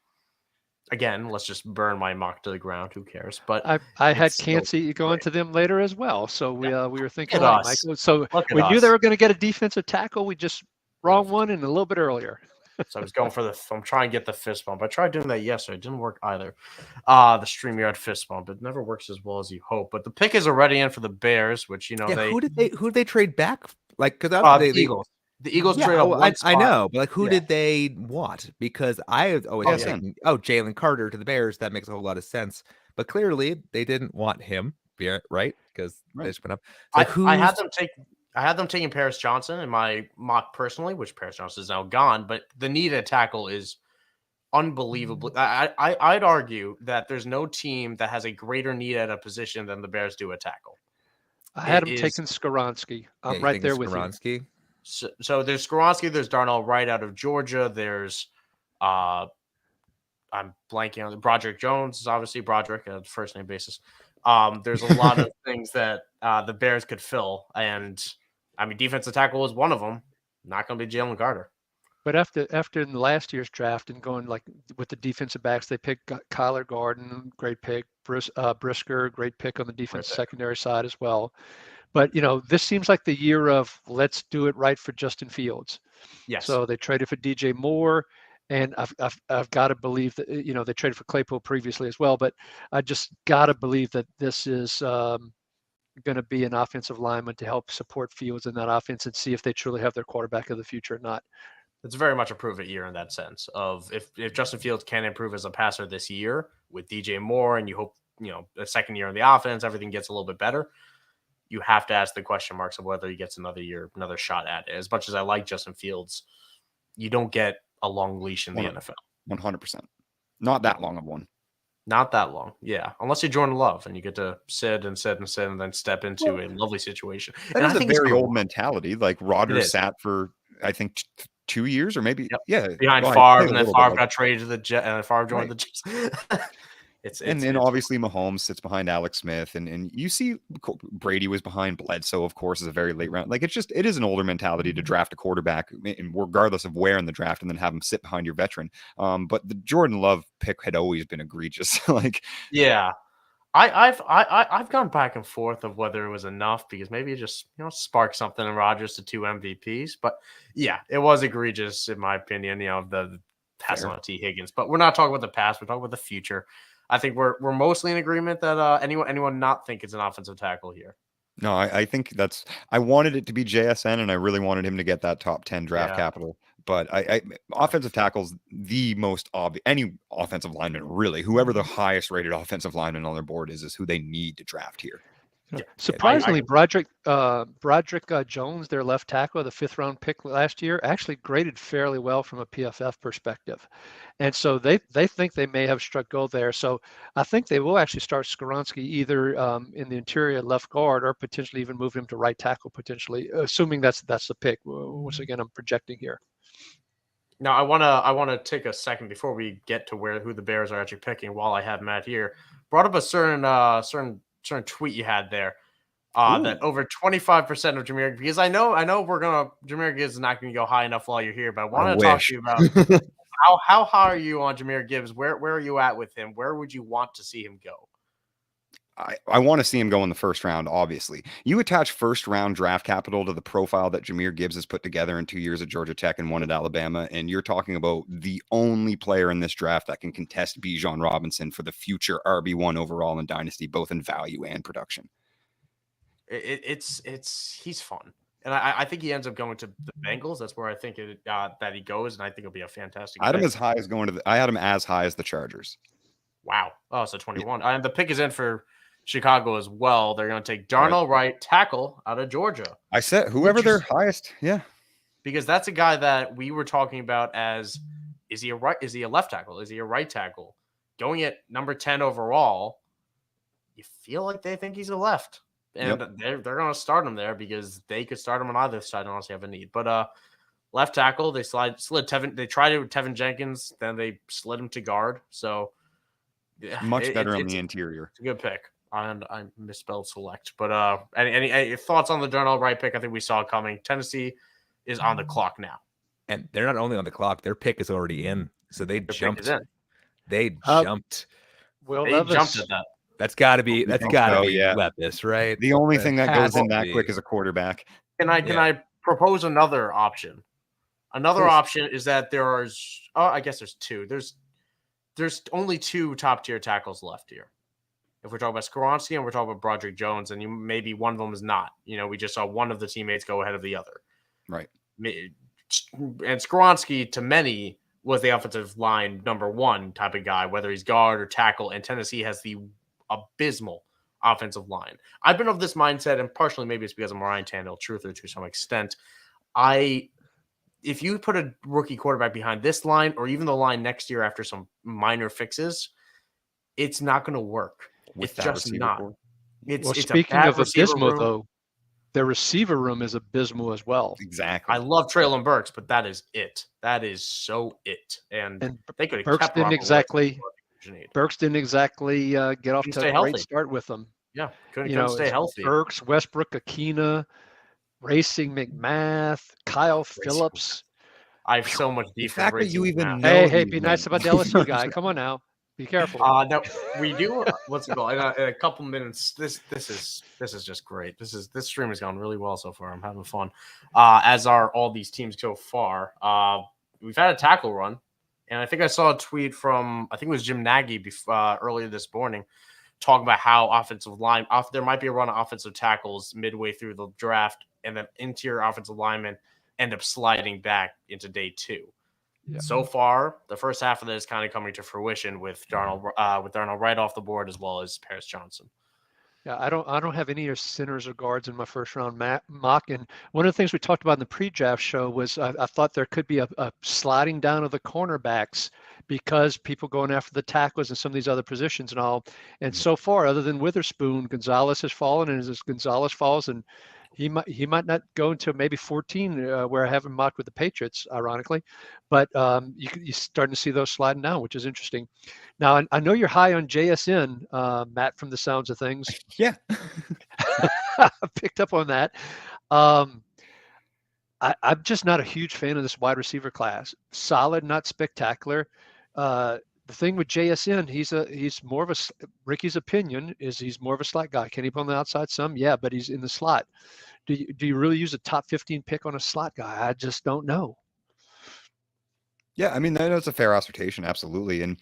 again, let's just burn my mock to the ground. Who cares? But I had Kancey going to them later as well. So we were thinking, Look at Michael. So we knew us. they were going to get a defensive tackle. We just wrong one and a little bit earlier. So I was going for I'm trying to get the fist bump. I tried doing that yesterday. It didn't work either. The StreamYard fist bump. It never works as well as you hope. But the pick is already in for the Bears, which who did they trade back? Like, because the Eagles. The Eagles yeah, traded one spot. I know, but like, who did they want? Because I was always thinking, Jalen Carter to the Bears. That makes a whole lot of sense. But clearly, they didn't want him, right? Because they just went up. So I had them taking Paris Johnson in my mock personally, which Paris Johnson is now gone. But the need at tackle is unbelievable. I'd argue that there's no team that has a greater need at a position than the Bears do at tackle. I had him taking Skoronski. I'm right there with you. So there's Skoronski, there's Darnell Wright out of Georgia, there's I'm blanking on Broderick Jones is obviously Broderick on a first name basis. There's a lot of things that the Bears could fill, and I mean defensive tackle was one of them. Not going to be Jalen Carter. But after in the last year's draft and going like with the defensive backs, they picked Kyler Gordon, great pick, Brisker, great pick on the defense secondary side as well. But this seems like the year of let's do it right for Justin Fields. Yes. So they traded for DJ Moore, and I've got to believe that they traded for Claypool previously as well. But I just got to believe that this is going to be an offensive lineman to help support Fields in that offense and see if they truly have their quarterback of the future or not. It's very much a prove it year in that sense of if Justin Fields can improve as a passer this year with DJ Moore, and you hope a second year in the offense, everything gets a little bit better. You have to ask the question marks of whether he gets another year, another shot at it. As much as I like Justin Fields, you don't get a long leash in the NFL. 100%. Not that long of one. Not that long. Yeah. Unless you're Jordan Love and you get to sit and then step into a lovely situation. That is a very old mentality. Like Rodgers sat for, I think, 2 years or maybe, behind Favre, and then Favre got traded to the Jets, and Favre joined the Jets. And then obviously Mahomes sits behind Alex Smith, and you see Brady was behind Bledsoe, of course, is a very late round. Like it is an older mentality to draft a quarterback, and regardless of where in the draft, and then have him sit behind your veteran. But the Jordan Love pick had always been egregious. Like, yeah, I've gone back and forth of whether it was enough because maybe it just sparked something in Rodgers to 2 MVPs. But yeah, it was egregious in my opinion. The pass on T Higgins, but we're not talking about the past. We're talking about the future. I think we're mostly in agreement that anyone not think it's an offensive tackle here. No, I think I wanted it to be JSN, and I really wanted him to get that top 10 draft capital. But offensive tackles, the most obvious, any offensive lineman, really, whoever the highest rated offensive lineman on their board is who they need to draft here. Yeah. Surprisingly, Broderick Jones, their left tackle, the 5th round pick last year, actually graded fairly well from a PFF perspective. And so they think they may have struck gold there. So I think they will actually start Skoronski either in the interior left guard or potentially even move him to right tackle, potentially, assuming that's the pick. Once again, I'm projecting here. Now I wanna take a second before we get to who the Bears are actually picking. While I have Matt here, brought up a certain tweet you had there that over 25% of Jahmyr, because I know Jahmyr Gibbs is not going to go high enough while you're here, but I want to talk to you about how high are you on Jahmyr Gibbs? Where are you at with him? Where would you want to see him go? I want to see him go in the first round, obviously. You attach first round draft capital to the profile that Jahmyr Gibbs has put together in 2 years at Georgia Tech and 1 at Alabama, and you're talking about the only player in this draft that can contest Bijan Robinson for the future RB1 overall in Dynasty, both in value and production. He's fun. And I think he ends up going to the Bengals. That's where I think that he goes, and I think it'll be a fantastic. I had him as high as the Chargers. Wow. Oh, so 21. And the pick is in for Chicago as well. They're going to take Darnell Wright, tackle out of Georgia. I said whoever their highest, because that's a guy that we were talking about as is he a left tackle? Is he a right tackle? Going at number 10 overall, you feel like they think he's a left. And they're going to start him there because they could start him on either side unless they have a need. But left tackle, they slid Tevin. They tried it with Tevin Jenkins, then they slid him to guard. So much better on the interior. It's a good pick. And I misspelled select. But any thoughts on the Darnell Wright pick? I think we saw it coming. Tennessee is on the clock now. And they're not only on the clock, their pick is already in. So they jumped. They jumped. They jumped at that. That's got to be Levis, right? The only thing that goes in that quick is a quarterback. Can I propose another option? Another option is that I guess there's two. There's only 2 top tier tackles left here. If we're talking about Skoronski and we're talking about Broderick Jones, and maybe one of them is not. We just saw one of the teammates go ahead of the other. Right. And Skoronski, to many, was the offensive line number 1 type of guy, whether he's guard or tackle, and Tennessee has the abysmal offensive line. I've been of this mindset, and partially maybe it's because I'm Ryan Tannehill truther to some extent. If you put a rookie quarterback behind this line or even the line next year after some minor fixes, it's not going to work. It's just not. Speaking of abysmal, though, their receiver room is abysmal as well. Exactly. I love Treylon Burks, but that is it. That is so it. And they could have Burks kept didn't exactly get off to a great start with them. Yeah, couldn't stay healthy. Burks, Westbrook, Akina, Racing McMath, Kyle Phillips. I have so much beef with Racing McMath. Hey, be nice about the LSU guy. Come on now. Be careful. No, we do. What's it called? In a couple minutes. This is just great. This stream has gone really well so far. I'm having fun. As are all these teams so far. We've had a tackle run, and I think I saw a tweet from it was Jim Nagy earlier this morning, talking about how offensive line there might be a run of offensive tackles midway through the draft, and then interior offensive linemen end up sliding back into day 2. Yeah. So far, the first half of that is kind of coming to fruition with Darnold right off the board, as well as Paris Johnson. Yeah, I don't have any centers or guards in my first round mock. And one of the things we talked about in the pre-draft show was I thought there could be a sliding down of the cornerbacks because people going after the tackles and some of these other positions and all. And so far, other than Witherspoon, Gonzalez has fallen, and as Gonzalez falls and He might not go until maybe 14, where I have him mocked with the Patriots, ironically, but you're starting to see those sliding down, which is interesting. Now, I know you're high on JSN, Matt, from the sounds of things. Yeah. I picked up on that. I'm just not a huge fan of this wide receiver class. Solid, not spectacular. The thing with JSN, he's more of Ricky's opinion is he's more of a slot guy. Can he play on the outside some? Yeah, but he's in the slot. Do you really use a top 15 pick on a slot guy? I just don't know. Yeah, I mean, that's a fair assertion, absolutely. And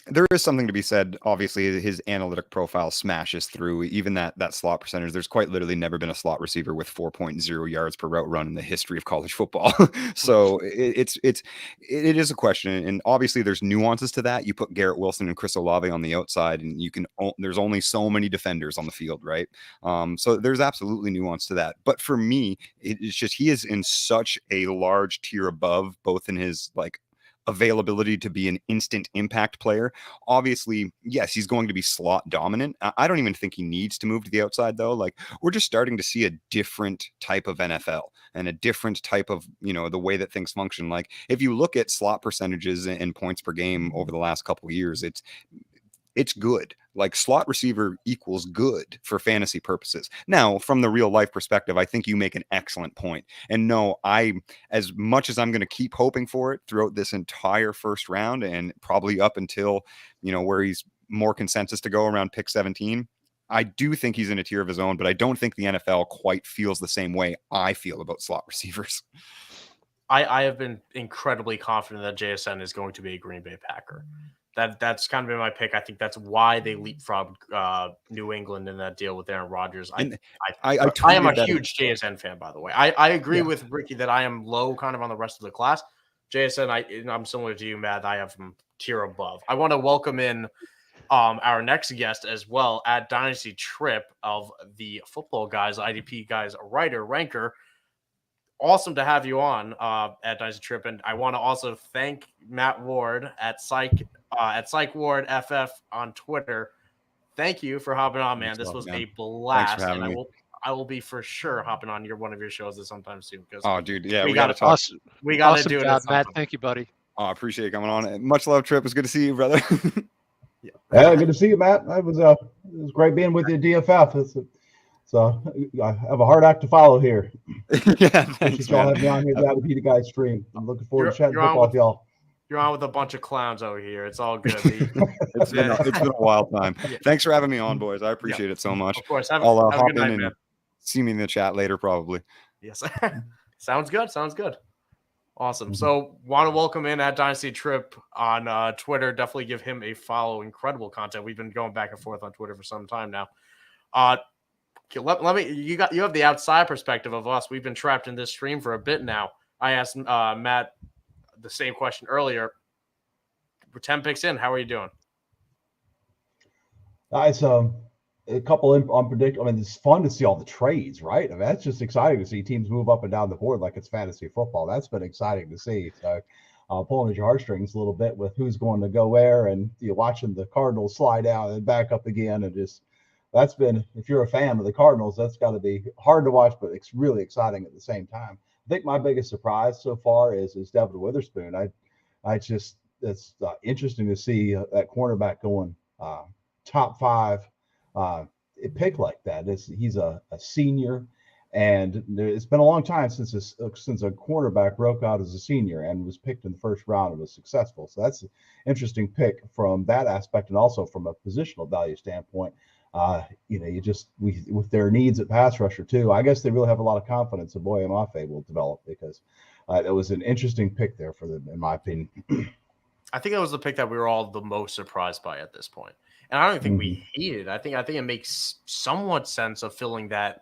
there is something to be said. Obviously, his analytic profile smashes through even that slot percentage. There's quite literally never been a slot receiver with 4.0 yards per route run in the history of college football. So it is a question. And obviously, there's nuances to that. You put Garrett Wilson and Chris Olave on the outside, and there's only so many defenders on the field, right? So there's absolutely nuance to that. But for me, it's just he is in such a large tier above, both in his availability to be an instant impact player. Obviously, yes, he's going to be slot dominant. I don't even think he needs to move to the outside, though. We're just starting to see a different type of NFL and a different type of, the way that things function. If you look at slot percentages and points per game over the last couple of years, it's good. Slot receiver equals good for fantasy purposes. Now, from the real life perspective, I think you make an excellent point. And no, as much as I'm going to keep hoping for it throughout this entire first round and probably up until, where he's more consensus to go around pick 17, I do think he's in a tier of his own, but I don't think the NFL quite feels the same way I feel about slot receivers. I have been incredibly confident that JSN is going to be a Green Bay Packer. That's kind of been my pick. I think that's why they leapfrogged New England in that deal with Aaron Rodgers. I am a huge JSN fan, by the way. I agree with Ricky that I am low kind of on the rest of the class. JSN, I'm similar to you, Matt. I have him tier above. I want to welcome in our next guest as well at Dynasty Trip of the Football Guys, IDP Guys writer, ranker. Awesome to have you on at Dynasty Trip, and I want to also thank Matt Ward at Psych Ward FF on Twitter. Thank you for hopping on, man. This was a blast, and I will be for sure hopping on one of your shows sometime soon. Oh, dude, yeah, we got to talk. We got to do it. Matt, thank you, buddy. Oh, I appreciate you coming on. Much love, Trip. It's good to see you, brother. Yeah, good to see you, Matt. It was great being with you at DFF. So I have a hard act to follow here. Yeah, thanks, y'all have me on here to be the guy stream. I'm looking forward to chatting football with y'all. You're on with a bunch of clowns over here. It's all good. It's been a wild time. Thanks for having me on, boys. I appreciate it so much. Of course. I'll hop in and see me in the chat later, probably. Yes. Sounds good. Awesome. So want to welcome in at Dynasty Trip on Twitter. Definitely give him a follow. Incredible content. We've been going back and forth on Twitter for some time now. Let me. You have the outside perspective of us. We've been trapped in this stream for a bit now. I asked Matt the same question earlier. We're 10 picks in. How are you doing? Nice. A couple unpredictable. I mean, it's fun to see all the trades, right? I mean, that's just exciting to see teams move up and down the board like it's fantasy football. That's been exciting to see. So, pulling at your heartstrings a little bit with who's going to go where, and watching the Cardinals slide out and back up again, and just. That's been, if you're a fan of the Cardinals, that's got to be hard to watch, but it's really exciting at the same time. I think my biggest surprise so far is Devin Witherspoon. It's interesting to see that cornerback going top 5 pick like that. He's a senior, and it's been a long time since a cornerback broke out as a senior and was picked in the first round and was successful. So that's an interesting pick from that aspect, and also from a positional value standpoint. With their needs at pass rusher too, I guess they really have a lot of confidence that Boye Mafe will develop, because it was an interesting pick there for them, in my opinion. I think that was the pick that we were all the most surprised by at this point. And I don't think we hated it. I think it makes somewhat sense of filling that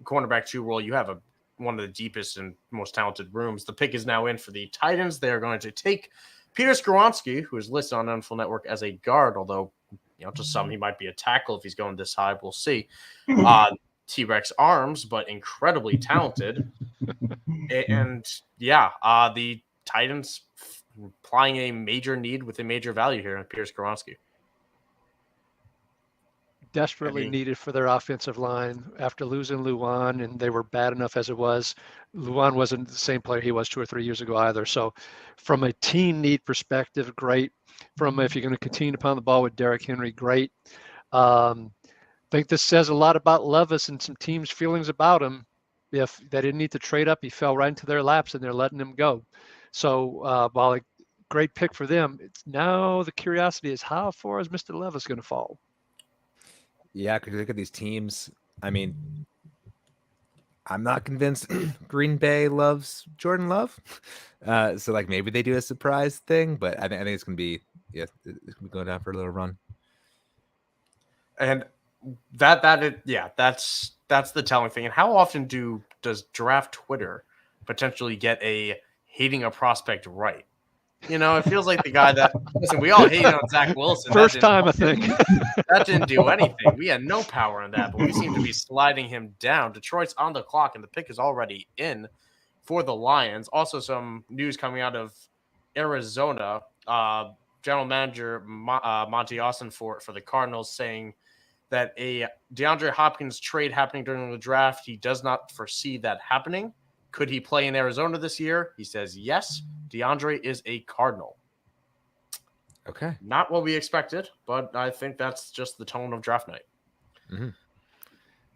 cornerback 2 role. You have one of the deepest and most talented rooms. The pick is now in for the Titans. They are going to take Peter Skoronski, who is listed on NFL Network as a guard, although to some, he might be a tackle if he's going this high. We'll see. T-Rex arms, but incredibly talented. And the Titans applying a major need with a major value here in Pierce Skoronski. desperately mean- needed for their offensive line after losing Luan, and they were bad enough as it was. Luan wasn't the same player he was 2 or 3 years ago either. So from a team need perspective, great. From if you're going to continue to pound the ball with Derrick Henry, great. I think this says a lot about Levis and some teams' feelings about him. If they didn't need to trade up, he fell right into their laps and they're letting him go. So while a great pick for them, it's now the curiosity is how far is Mr. Levis going to fall? Yeah, because you look at these teams. I mean, I'm not convinced Green Bay loves Jordan Love. So like maybe they do a surprise thing, but I think it's gonna be it's gonna be going down for a little run. And that's the telling thing. And how often does draft Twitter potentially get a hating a prospect right? You know, it feels like the guy that listen. We all hated on Zach Wilson. First time, I think. That didn't do anything. We had no power in that, but we seem to be sliding him down. Detroit's on the clock, and the pick is already in for the Lions. Also, some news coming out of Arizona. General Manager Monty Austin for the Cardinals saying that a DeAndre Hopkins trade happening during the draft, he does not foresee that happening. Could he play in Arizona this year? He says yes. DeAndre is a Cardinal. Okay. Not what we expected, but I think that's just the tone of draft night. Mm-hmm.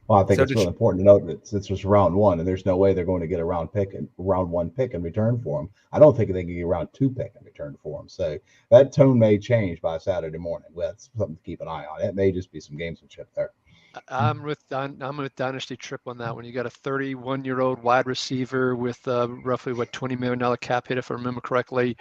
Well, I think So it's did really important to note that this was round one, and there's no way they're going to get a round one pick in return for him. I don't think they can get a round 2 pick in return for him. So that tone may change by Saturday morning. Well, that's something to keep an eye on. It may just be some gamesmanship there. I'm with Dynasty Trip on that one. You got a 31-year-old wide receiver with roughly $20 million cap hit, if I remember correctly,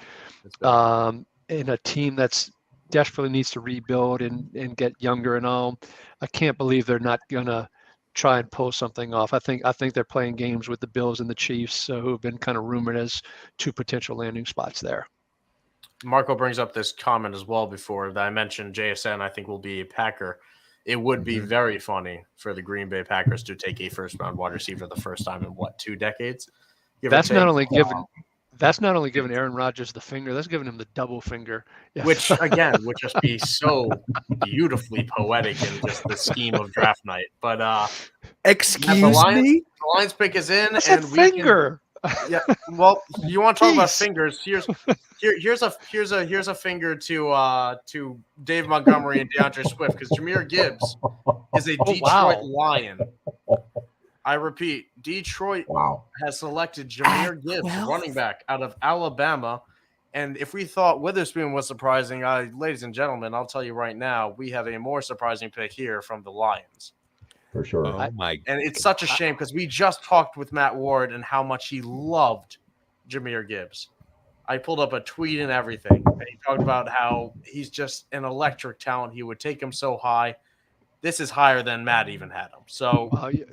in a team that's desperately needs to rebuild and get younger and all. I can't believe they're not gonna try and pull something off. I think they're playing games with the Bills and the Chiefs, who have been kind of rumored as 2 potential landing spots there. Marco brings up this comment as well before that I mentioned JSN, I think, will be a Packer. It would be very funny for the Green Bay Packers to take a first-round wide receiver the first time in 2 decades. That's not only giving Aaron Rodgers the finger. That's giving him the double finger. Which again would just be so beautifully poetic in just the scheme of draft night. But excuse the me, the Lions pick is in, That's and a finger. Yeah, well, you want to talk about Jeez. fingers? Here's a finger to Dave Montgomery and DeAndre Swift, because Jahmyr Gibbs is a Detroit Lion. I repeat, Detroit has selected Jahmyr Gibbs, running back out of Alabama. And if we thought Witherspoon was surprising, ladies and gentlemen, I'll tell you right now, we have a more surprising pick here from the Lions. For sure. Oh my! And it's such a shame because we just talked with Matt Ward and how much he loved Jahmyr Gibbs. I pulled up a tweet and everything, and he talked about how he's just an electric talent. He would take him so high. This is higher than Matt even had him. So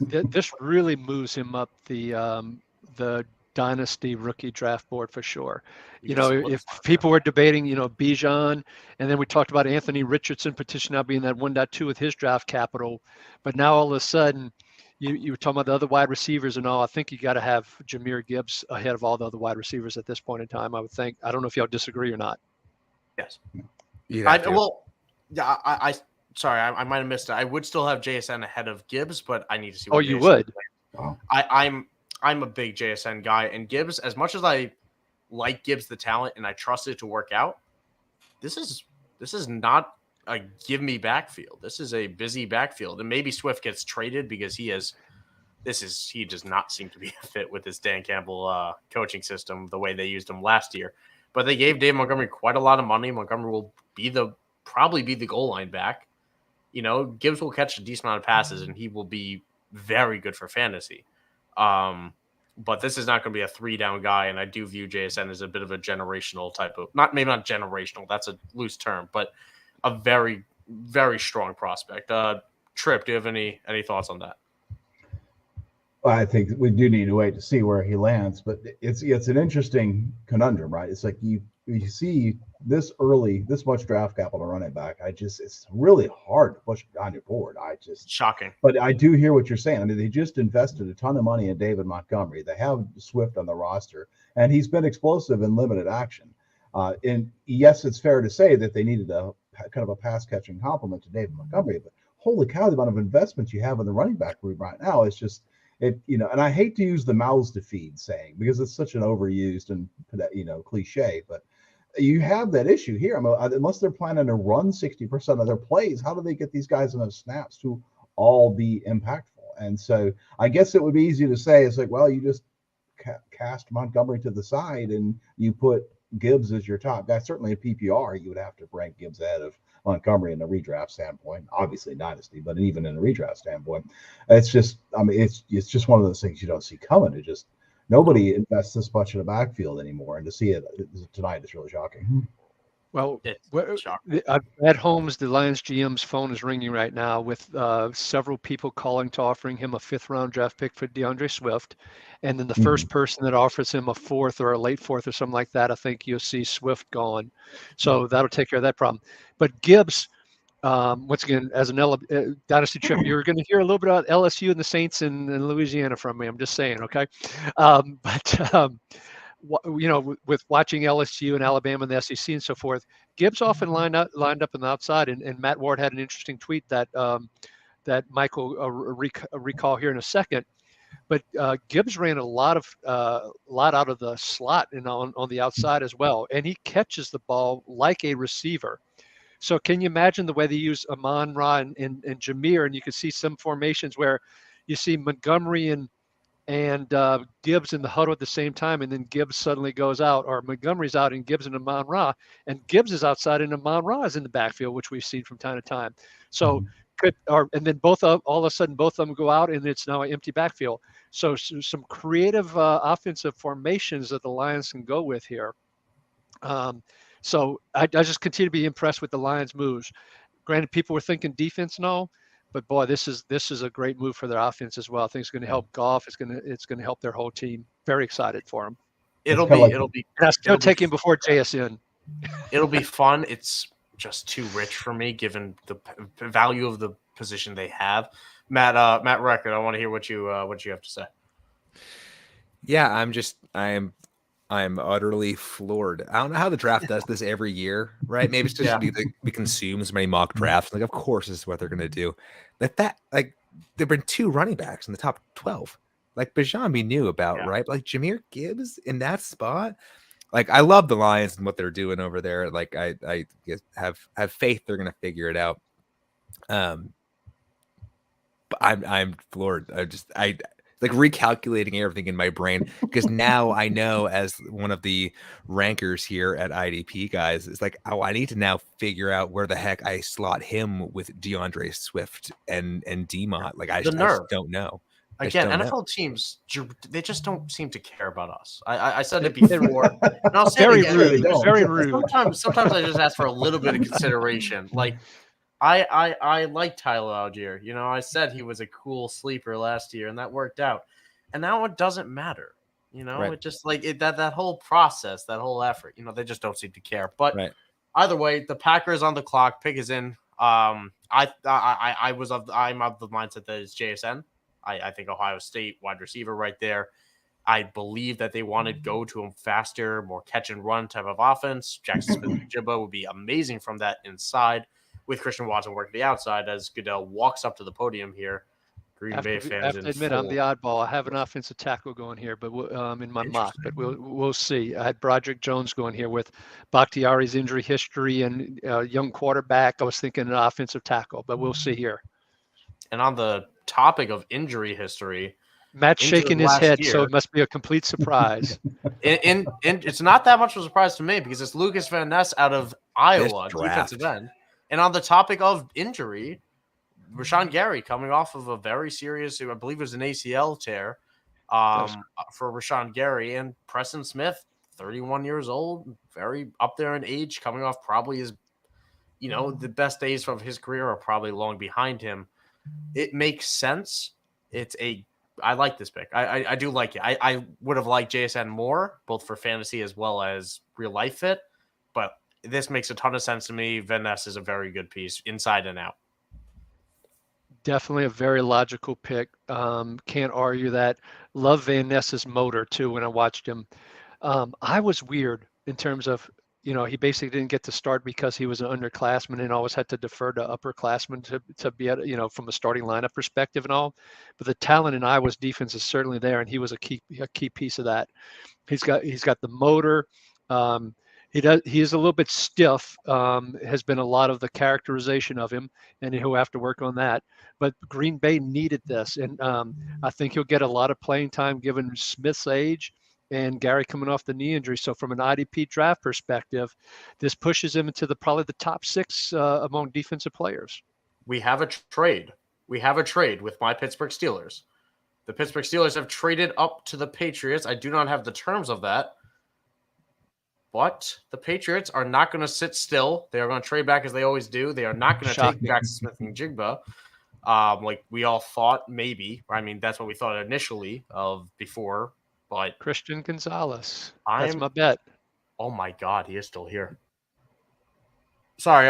this really moves him up the dynasty rookie draft board for sure. You know, if people were debating, Bijan, and then we talked about Anthony Richardson petition now being that 1.2 with his draft capital, but now all of a sudden you were talking about the other wide receivers and all. I think you got to have Jahmyr Gibbs ahead of all the other wide receivers at this point in time. I would think. I don't know if y'all disagree or not. Yes. Sorry, I might have missed it. I would still have JSN ahead of Gibbs, but I need to see. Oh, you would. Wow. I'm a big JSN guy, and Gibbs, as much as I like Gibbs the talent and I trust it to work out, this is not a give me backfield. This is a busy backfield, and maybe Swift gets traded because he does not seem to be a fit with this Dan Campbell coaching system the way they used him last year. But they gave Dave Montgomery quite a lot of money. Montgomery will probably be the goal line back. Gibbs will catch a decent amount of passes, and he will be very good for fantasy. But this is not going to be a 3-down guy, and I do view JSN as a bit of a generational type of maybe not generational. That's a loose term, but a very, very strong prospect. Tripp, do you have any thoughts on that? Well, I think we do need to wait to see where he lands, but it's an interesting conundrum, right? It's like you see this much draft capital running back. It's really hard to push on your board. Shocking. But I do hear what you're saying. I mean, they just invested a ton of money in David Montgomery. They have Swift on the roster, and he's been explosive in limited action. And yes, it's fair to say that they needed a kind of a pass catching complement to David Montgomery, but holy cow, the amount of investments you have in the running back room right now is just it, and I hate to use the mouths to feed saying because it's such an overused and cliche, but you have that issue here. Unless they're planning to run 60% of their plays, how do they get these guys enough snaps to all be impactful? And so I guess it would be easy to say, it's like, well, you just cast Montgomery to the side and you put Gibbs as your top guy. Certainly in PPR, you would have to rank Gibbs ahead of Montgomery in a redraft standpoint, obviously dynasty, but even in a redraft standpoint, it's just, it's just one of those things you don't see coming. It just, nobody invests this much in a backfield anymore. And to see it tonight is really shocking. Well, at Holmes, the Lions GM's phone is ringing right now with several people calling to offering him a 5th-round draft pick for DeAndre Swift. And then the first person that offers him a 4th or a late 4th or something like that, I think you'll see Swift gone. So that'll take care of that problem. But Gibbs, once again, as an dynasty trip, you're going to hear a little bit about LSU and the Saints in Louisiana from me. I'm just saying, okay? With watching LSU and Alabama and the SEC and so forth, Gibbs often lined up on the outside, and Matt Ward had an interesting tweet that Michael recall here in a second. But Gibbs ran a lot out of the slot and on the outside as well, and he catches the ball like a receiver. So can you imagine the way they use Amon-Ra and Jameer, and you can see some formations where you see Montgomery and Gibbs in the huddle at the same time, and then Gibbs suddenly goes out, or Montgomery's out and Gibbs and Amon-Ra, and Gibbs is outside and Amon-Ra is in the backfield, which we've seen from time to time. So and then all of a sudden both of them go out and it's now an empty backfield. So some creative offensive formations that the Lions can go with here. So I just continue to be impressed with the Lions' moves. Granted, people were thinking defense and but boy, this is a great move for their offense as well. I think it's going to help Goff. It's going to help their whole team. Very excited for him. It'll be. And I still take him before JSN. It'll be fun. It's just too rich for me given the value of the position they have. Matt Record, I want to hear what you have to say. Yeah, I'm utterly floored. I don't know how the draft does this every year, right? Maybe it's just we consume so many mock drafts. Like, of course, this is what they're going to do. Like there've been 2 running backs in the top 12. Like Bijan, we knew about, right? Like Jahmyr Gibbs in that spot. Like, I love the Lions and what they're doing over there. Like, I have faith they're going to figure it out. But I'm floored. I like recalculating everything in my brain because now I know, as one of the rankers here at IDP Guys, it's like, oh, I need to now figure out where the heck I slot him with DeAndre Swift and DMont. Like, I just don't know. Again, NFL teams, they just don't seem to care about us. I said it before. Very rude. Very rude. Sometimes I just ask for a little bit of consideration. Like, I like Tyler Algier. I said he was a cool sleeper last year, and that worked out. And now it doesn't matter. Right. It just like that whole process, that whole effort. They just don't seem to care. But either way, the Packers on the clock. Pick is in. I'm of the mindset that it's JSN. I think Ohio State wide receiver right there. I believe that they want to go to a faster, more catch and run type of offense. Jackson Smith-Njigba would be amazing from that inside, with Christian Watson working the outside as Goodell walks up to the podium here. Green Bay fans. I have to admit, I'm the oddball. I have an offensive tackle going here, but in my mock, but we'll see. I had Broderick Jones going here with Bakhtiari's injury history and young quarterback. I was thinking an offensive tackle, but we'll see here. And on the topic of injury history, Matt's shaking his head, so it must be a complete surprise. and it's not that much of a surprise to me because it's Lucas Van Ness out of Iowa, defensive end. And on the topic of injury, Rashawn Gary coming off of a very serious, I believe it was an ACL tear for Rashawn Gary, and Preston Smith, 31 years old, very up there in age, coming off probably his, the best days of his career are probably long behind him. It makes sense. I like this pick. I do like it. I would have liked JSN more, both for fantasy as well as real life fit, but this makes a ton of sense to me. Van Ness is a very good piece, inside and out. Definitely a very logical pick. Can't argue that. Love Van Ness's motor too when I watched him. I was weird in terms of he basically didn't get to start because he was an underclassman and always had to defer to upperclassmen to be at, from a starting lineup perspective and all. But the talent in Iowa's defense is certainly there, and he was a key piece of that. He's got the motor. He is a little bit stiff. Has been a lot of the characterization of him, and he'll have to work on that. But Green Bay needed this, and I think he'll get a lot of playing time given Smith's age and Gary coming off the knee injury. So from an IDP draft perspective, this pushes him into probably the top 6 among defensive players. We have a trade. We have a trade with my Pittsburgh Steelers. The Pittsburgh Steelers have traded up to the Patriots. I do not have the terms of that. But the Patriots are not going to sit still. They are going to trade back as they always do. They are not going to take Jackson Smith and Jigba, like we all thought maybe. I mean, that's what we thought initially of before. But Christian Gonzalez. That's my bet. Oh, my God. He is still here. Sorry,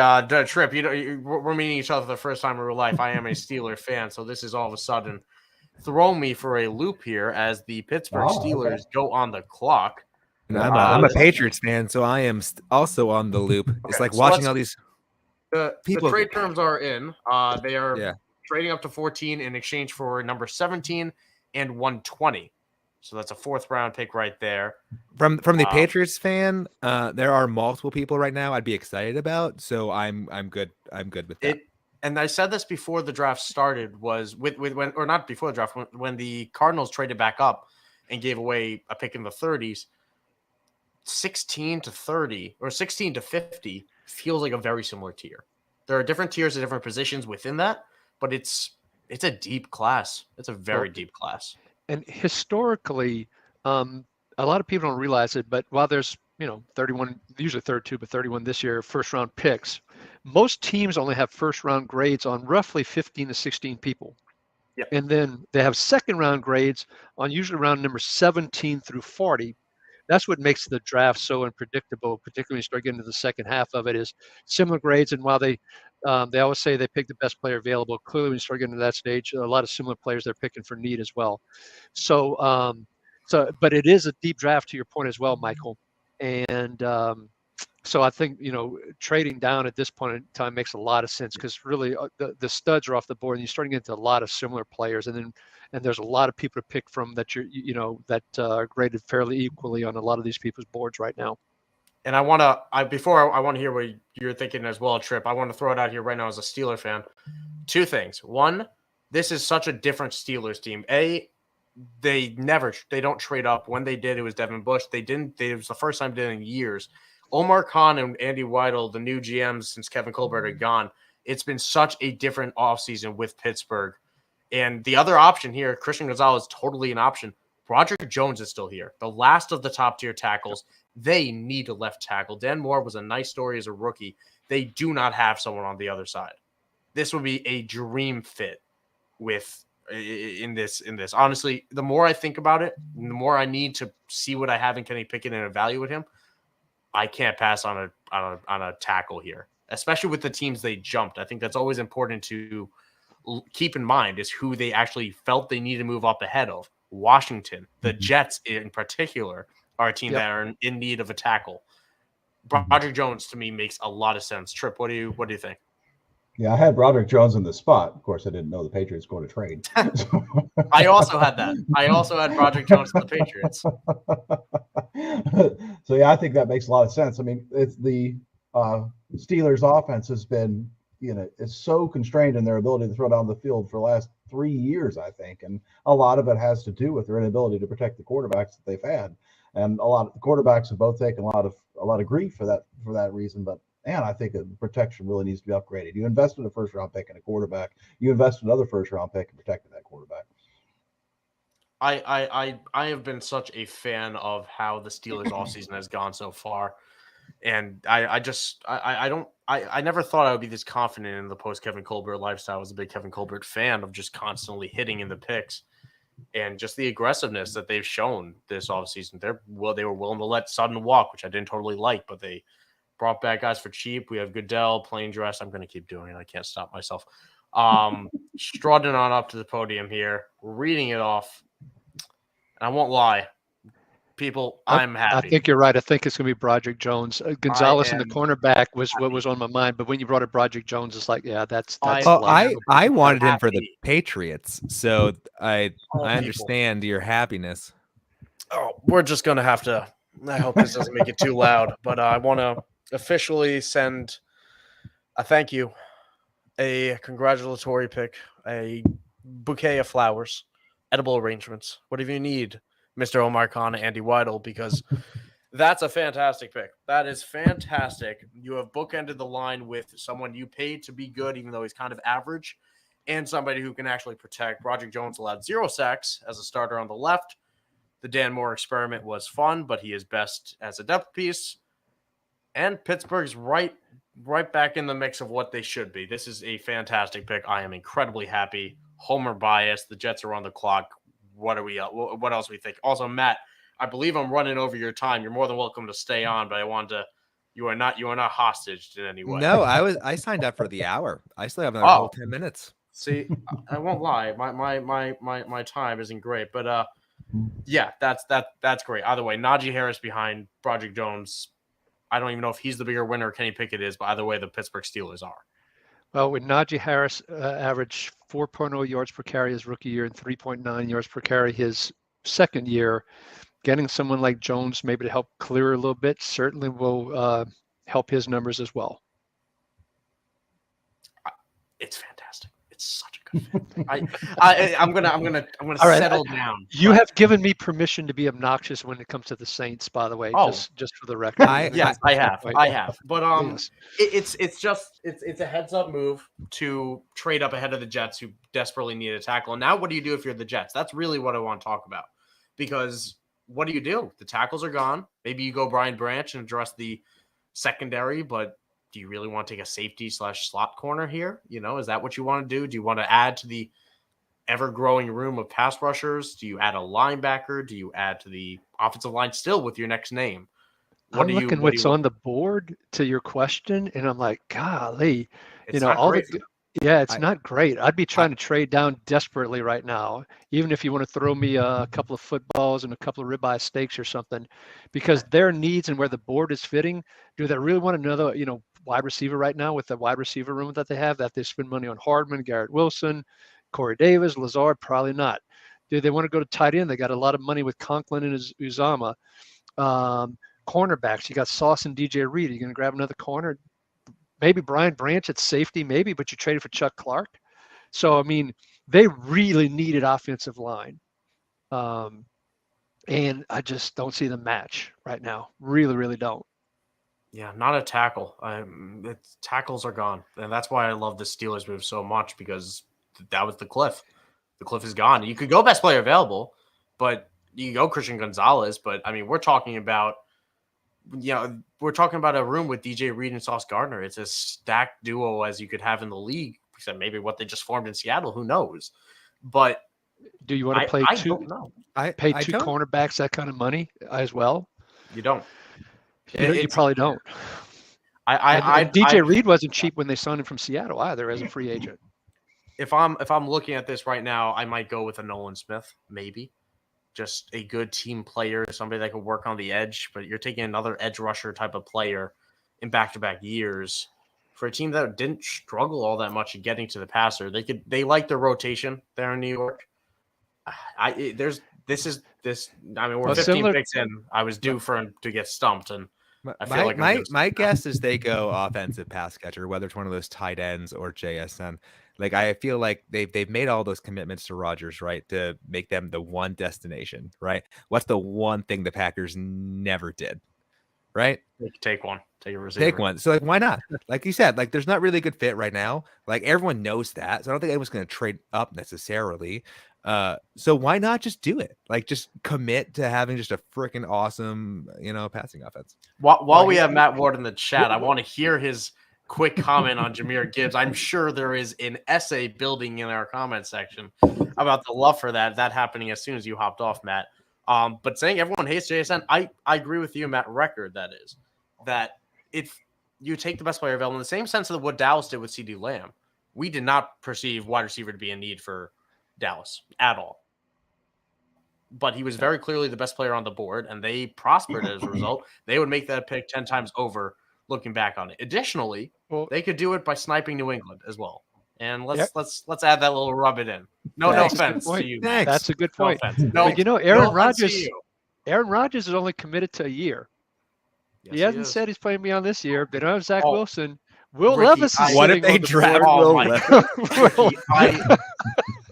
Trip. We're meeting each other for the first time in real life. I am a Steeler fan, so this is all of a sudden throw me for a loop here as the Pittsburgh Steelers go on the clock. And I'm a Patriots fan, so I am also on the loop. It's like watching all these people. The trade terms are in. They are trading up to 14 in exchange for number 17 and 120. So that's a 4th round pick right there. From the Patriots fan, there are multiple people right now I'd be excited about. So I'm good. I'm good with that. And I said this before the draft started, was when or not before the draft, when the Cardinals traded back up and gave away a pick in the 30s, 16 to 30 or 16 to 50 feels like a very similar tier. There are different tiers of different positions within that, but it's a deep class. It's a very deep class. And historically, a lot of people don't realize it, but while there's 31, usually 32, but 31 this year, 1st-round picks, most teams only have 1st-round grades on roughly 15 to 16 people. Yep. And then they have 2nd-round grades on usually round number 17 through 40. That's what makes the draft so unpredictable, particularly when you start getting to the second half of it, is similar grades. And while they always say they pick the best player available, clearly when you start getting to that stage, a lot of similar players they're picking for need as well. So, but it is a deep draft to your point as well, Michael. And so I think, trading down at this point in time makes a lot of sense because really the studs are off the board and you're starting to get into a lot of similar players. And there's a lot of people to pick from that that are graded fairly equally on a lot of these people's boards right now. And I want to hear what you're thinking as well, Trip. I want to throw it out here right now as a Steeler fan. 2 things. One, this is such a different Steelers team. They don't trade up. When they did, it was Devin Bush. It was the first time they did in years. Omar Khan and Andy Weidel, the new GMs since Kevin Colbert had gone, it's been such a different offseason with Pittsburgh. And the other option here, Christian Gonzalez, totally an option. Broderick Jones is still here, the last of the top-tier tackles. They need a left tackle. Dan Moore was a nice story as a rookie. They do not have someone on the other side. This would be a dream fit in this. Honestly, the more I think about it, the more I need to see what I have in Kenny Pickett and evaluate him. I can't pass on a tackle here, especially with the teams they jumped. I think that's always important to keep in mind is who they actually felt they need to move up ahead of. Washington, the Jets in particular, are a team that are in need of a tackle. Broderick Jones to me makes a lot of sense. Trip, what do you think? Yeah, I had Broderick Jones in the spot. Of course, I didn't know the Patriots going to trade. I also had that. I also had Broderick Jones in the Patriots. So, yeah, I think that makes a lot of sense. I mean, it's the Steelers' offense has been, it's so constrained in their ability to throw down the field for the last 3 years, I think. And a lot of it has to do with their inability to protect the quarterbacks that they've had. And a lot of the quarterbacks have both taken a lot of grief for that reason. But man, I think the protection really needs to be upgraded. You invested a 1st-round pick in a quarterback. You invested another 1st-round pick and protected that quarterback. I have been such a fan of how the Steelers offseason has gone so far. And I never thought I would be this confident in the post Kevin Colbert lifestyle. I was a big Kevin Colbert fan of just constantly hitting in the picks and just the aggressiveness that they've shown this offseason. They were willing to let Sutton walk, which I didn't totally like, but they brought back guys for cheap. We have Goodell, plain dress. I'm going to keep doing it. I can't stop myself. Strutting on up to the podium here, reading it off. And I won't lie. people, I'm happy. I think you're right. I think it's going to be Broderick Jones. Gonzalez and the cornerback was happy. what was on my mind. But when you brought up Broderick Jones, it's like, yeah, that's I- I wanted him for the happy. Patriots, so I All people. understand your happiness. Oh, we're just gonna have to. I hope this doesn't make it too loud, but I want to officially send a thank you, a congratulatory pick, a bouquet of flowers, edible arrangements, whatever you need, Mr. Omar Khan and Andy Weidel, because that's a fantastic pick. That is fantastic. You have bookended the line with someone you paid to be good, even though he's kind of average, and somebody who can actually protect. Broderick Jones allowed 0 sacks as a starter on the left. The Dan Moore experiment was fun, but he is best as a depth piece. And Pittsburgh's right back in the mix of what they should be. This is a fantastic pick. I am incredibly happy. Homer bias. The Jets are on the clock. What else we think? Also, Matt, I believe I'm running over your time. You're more than welcome to stay on, but I wanted to. You are not hostage in any way. No, I signed up for the hour. I still have another whole 10 minutes. See, I won't lie. My time isn't great, but yeah, that's great. Either way, Najee Harris behind Broderick Jones. I don't even know if he's the bigger winner or Kenny Pickett is, but either way, the Pittsburgh Steelers are. Well, with Najee Harris averaged 4.0 yards per carry his rookie year and 3.9 yards per carry his second year, getting someone like Jones maybe to help clear a little bit certainly will help his numbers as well. It's fantastic. It's such a good fit. I'm gonna settle down. You have given me permission to be obnoxious when it comes to the Saints, by the way. Just for the record. Yes, I have. But yes. it's a heads up move to trade up ahead of the Jets, who desperately need a tackle. And now, what do you do if you're the Jets? That's really what I want to talk about, because what do you do? The tackles are gone. Maybe you go Brian Branch and address the secondary, but do you really want to take a safety / slot corner here? Is that what you want to do? Do you want to add to the ever-growing room of pass rushers? Do you add a linebacker? Do you add to the offensive line still with your next name? I'm looking what's on the board to your question, and I'm like, golly, it's not great. I'd be trying to trade down desperately right now, even if you want to throw me a couple of footballs and a couple of ribeye steaks or something, because their needs and where the board is fitting. Do they really want another, wide receiver right now with the wide receiver room that they have, that they spend money on Hardman, Garrett Wilson, Corey Davis, Lazard? Probably not. Do they want to go to tight end? They got a lot of money with Conklin and Uzama. Cornerbacks, you got Sauce and DJ Reed. Are you going to grab another corner? Maybe Brian Branch at safety, maybe, but you traded for Chuck Clark. So, I mean, they really needed offensive line. And I just don't see the match right now. Really, really don't. Yeah, not a tackle. Tackles are gone. And that's why I love the Steelers move so much, because that was the cliff. The cliff is gone. You could go best player available, but you can go Christian Gonzalez. But, I mean, we're talking about a room with DJ Reed and Sauce Gardner. It's as stacked duo as you could have in the league, except maybe what they just formed in Seattle. Who knows? But do you want to play two don't. cornerbacks that kind of money as well? You don't. You probably don't. DJ Reed wasn't cheap when they signed him from Seattle either as a free agent. If I'm looking at this right now, I might go with a Nolan Smith, maybe. Just a good team player, somebody that could work on the edge, but you're taking another edge rusher type of player in back-to-back years for a team that didn't struggle all that much in getting to the passer. They like their rotation there in New York. We're 15 picks in. I was due for him to get stumped, and I feel my guess is they go offensive pass catcher, whether it's one of those tight ends or JSN. Like, I feel like they've made all those commitments to Rodgers, right, to make them the one destination, right? What's the one thing the Packers never did, right? Take one. Take a receiver. Take one. So, like, why not? Like you said, like, there's not really a good fit right now. Like, everyone knows that. So I don't think anyone's going to trade up necessarily. So why not just do it? Like, just commit to having just a freaking awesome, passing offense. While we have Matt Ward in the chat, I want to hear his quick comment on Jahmyr Gibbs. I'm sure there is an essay building in our comment section about the love for that happening as soon as you hopped off, Matt. But saying everyone hates JSN, I agree with you, Matt. Record, that is, that if you take the best player available in the same sense of what Dallas did with CeeDee Lamb, we did not perceive wide receiver to be in need for Dallas at all. but he was very clearly the best player on the board, and they prospered as a result. They would make that pick 10 times over looking back on it. Additionally, they could do it by sniping New England as well. And let's add that little rub it in. No offense to you. That's a good point. No, but Aaron Rodgers. Aaron Rodgers is only committed to a year. Yes, he hasn't said he's playing beyond this year. They don't have Zach Wilson. Will Levis is what if they draft Will Levis?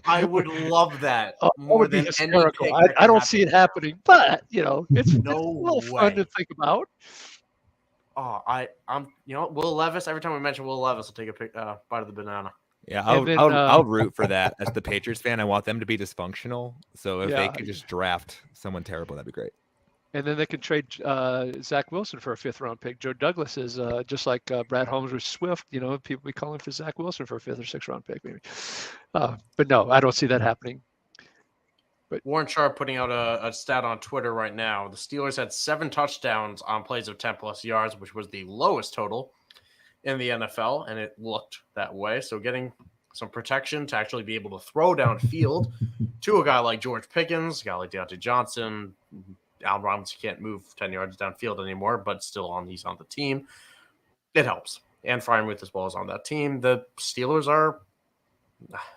I would love that. That would be hysterical. I don't see it happening, but it's a little fun to think about. Oh, I'm Will Levis. Every time we mention Will Levis, I'll take a bite of the banana. Yeah, I'll root for that. As the Patriots fan, I want them to be dysfunctional. So if they could just draft someone terrible, that'd be great. And then they could trade Zach Wilson for a 5th-round pick. Joe Douglas is just like Brad Holmes or Swift. People be calling for Zach Wilson for a 5th or 6th-round pick, maybe. But no, I don't see that happening. But Warren Sharp putting out a stat on Twitter right now. The Steelers had 7 touchdowns on plays of 10-plus yards, which was the lowest total in the NFL, and it looked that way. So getting some protection to actually be able to throw downfield to a guy like George Pickens, a guy like Deontay Johnson, Allen Robinson can't move 10 yards downfield anymore, but still he's on the team. It helps. And Freiermuth as well is on that team. The Steelers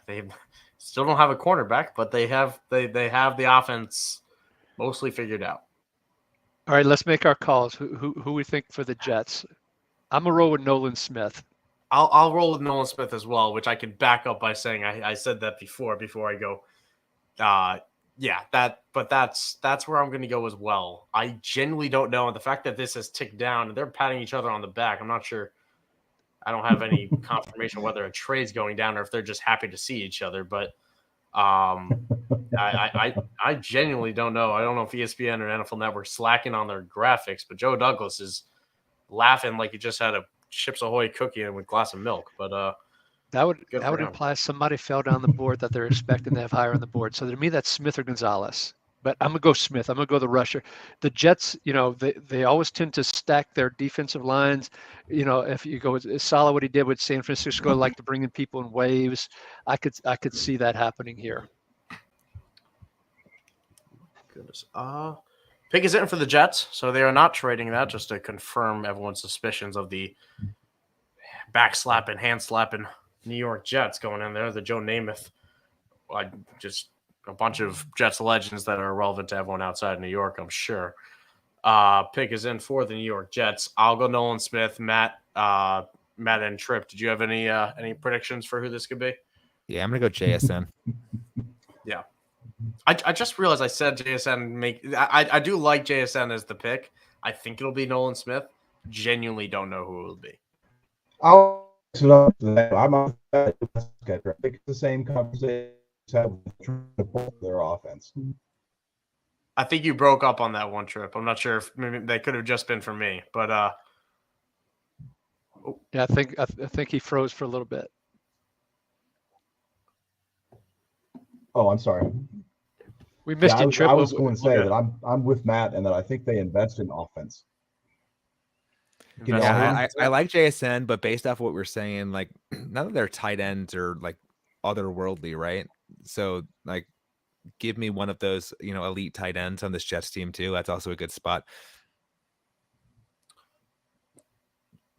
they still don't have a cornerback, but they have the offense mostly figured out. All right, let's make our calls. Who we think for the Jets? I'm gonna roll with Nolan Smith. I'll roll with Nolan Smith as well, which I can back up by saying I said that before I go. But that's where I'm going to go as well. I genuinely don't know. And the fact that this has ticked down and they're patting each other on the back, I'm not sure. I don't have any confirmation whether a trade's going down or if they're just happy to see each other. But I genuinely don't know. I don't know if ESPN or NFL Network slacking on their graphics, but Joe Douglas is laughing like he just had a Chips Ahoy cookie and with a glass of milk. But that would imply somebody fell down the board that they're expecting to have higher on the board. So to me, that's Smith or Gonzalez. But I'm gonna go Smith. I'm gonna go the rusher. The Jets, they always tend to stack their defensive lines. If you go as solid what he did with San Francisco, like to bring in people in waves. I could see that happening here. Goodness. Pick is in for the Jets, so they are not trading that, just to confirm everyone's suspicions of the backslapping, hand slapping New York Jets going in there. The Joe Namath, just a bunch of Jets legends that are relevant to everyone outside New York, I'm sure. Pick is in for the New York Jets. I'll go Nolan Smith. Matt and Tripp, did you have any predictions for who this could be? Yeah, I'm gonna go JSN. Yeah. I just realized I said JSN. I do like JSN as the pick. I think it'll be Nolan Smith. Genuinely don't know who it will be. I'm on that. It's the same conversation with their offense. I think you broke up on that one, Trip. I'm not sure if maybe that could have just been for me, but yeah, I think he froze for a little bit. Oh, I'm sorry. We missed you, Trip. I was going to say that I'm with Matt and that I think they invest in offense. I like JSN, but based off what we're saying, like none of their tight ends are like otherworldly, right? So like give me one of those, elite tight ends on this Jets team too. That's also a good spot.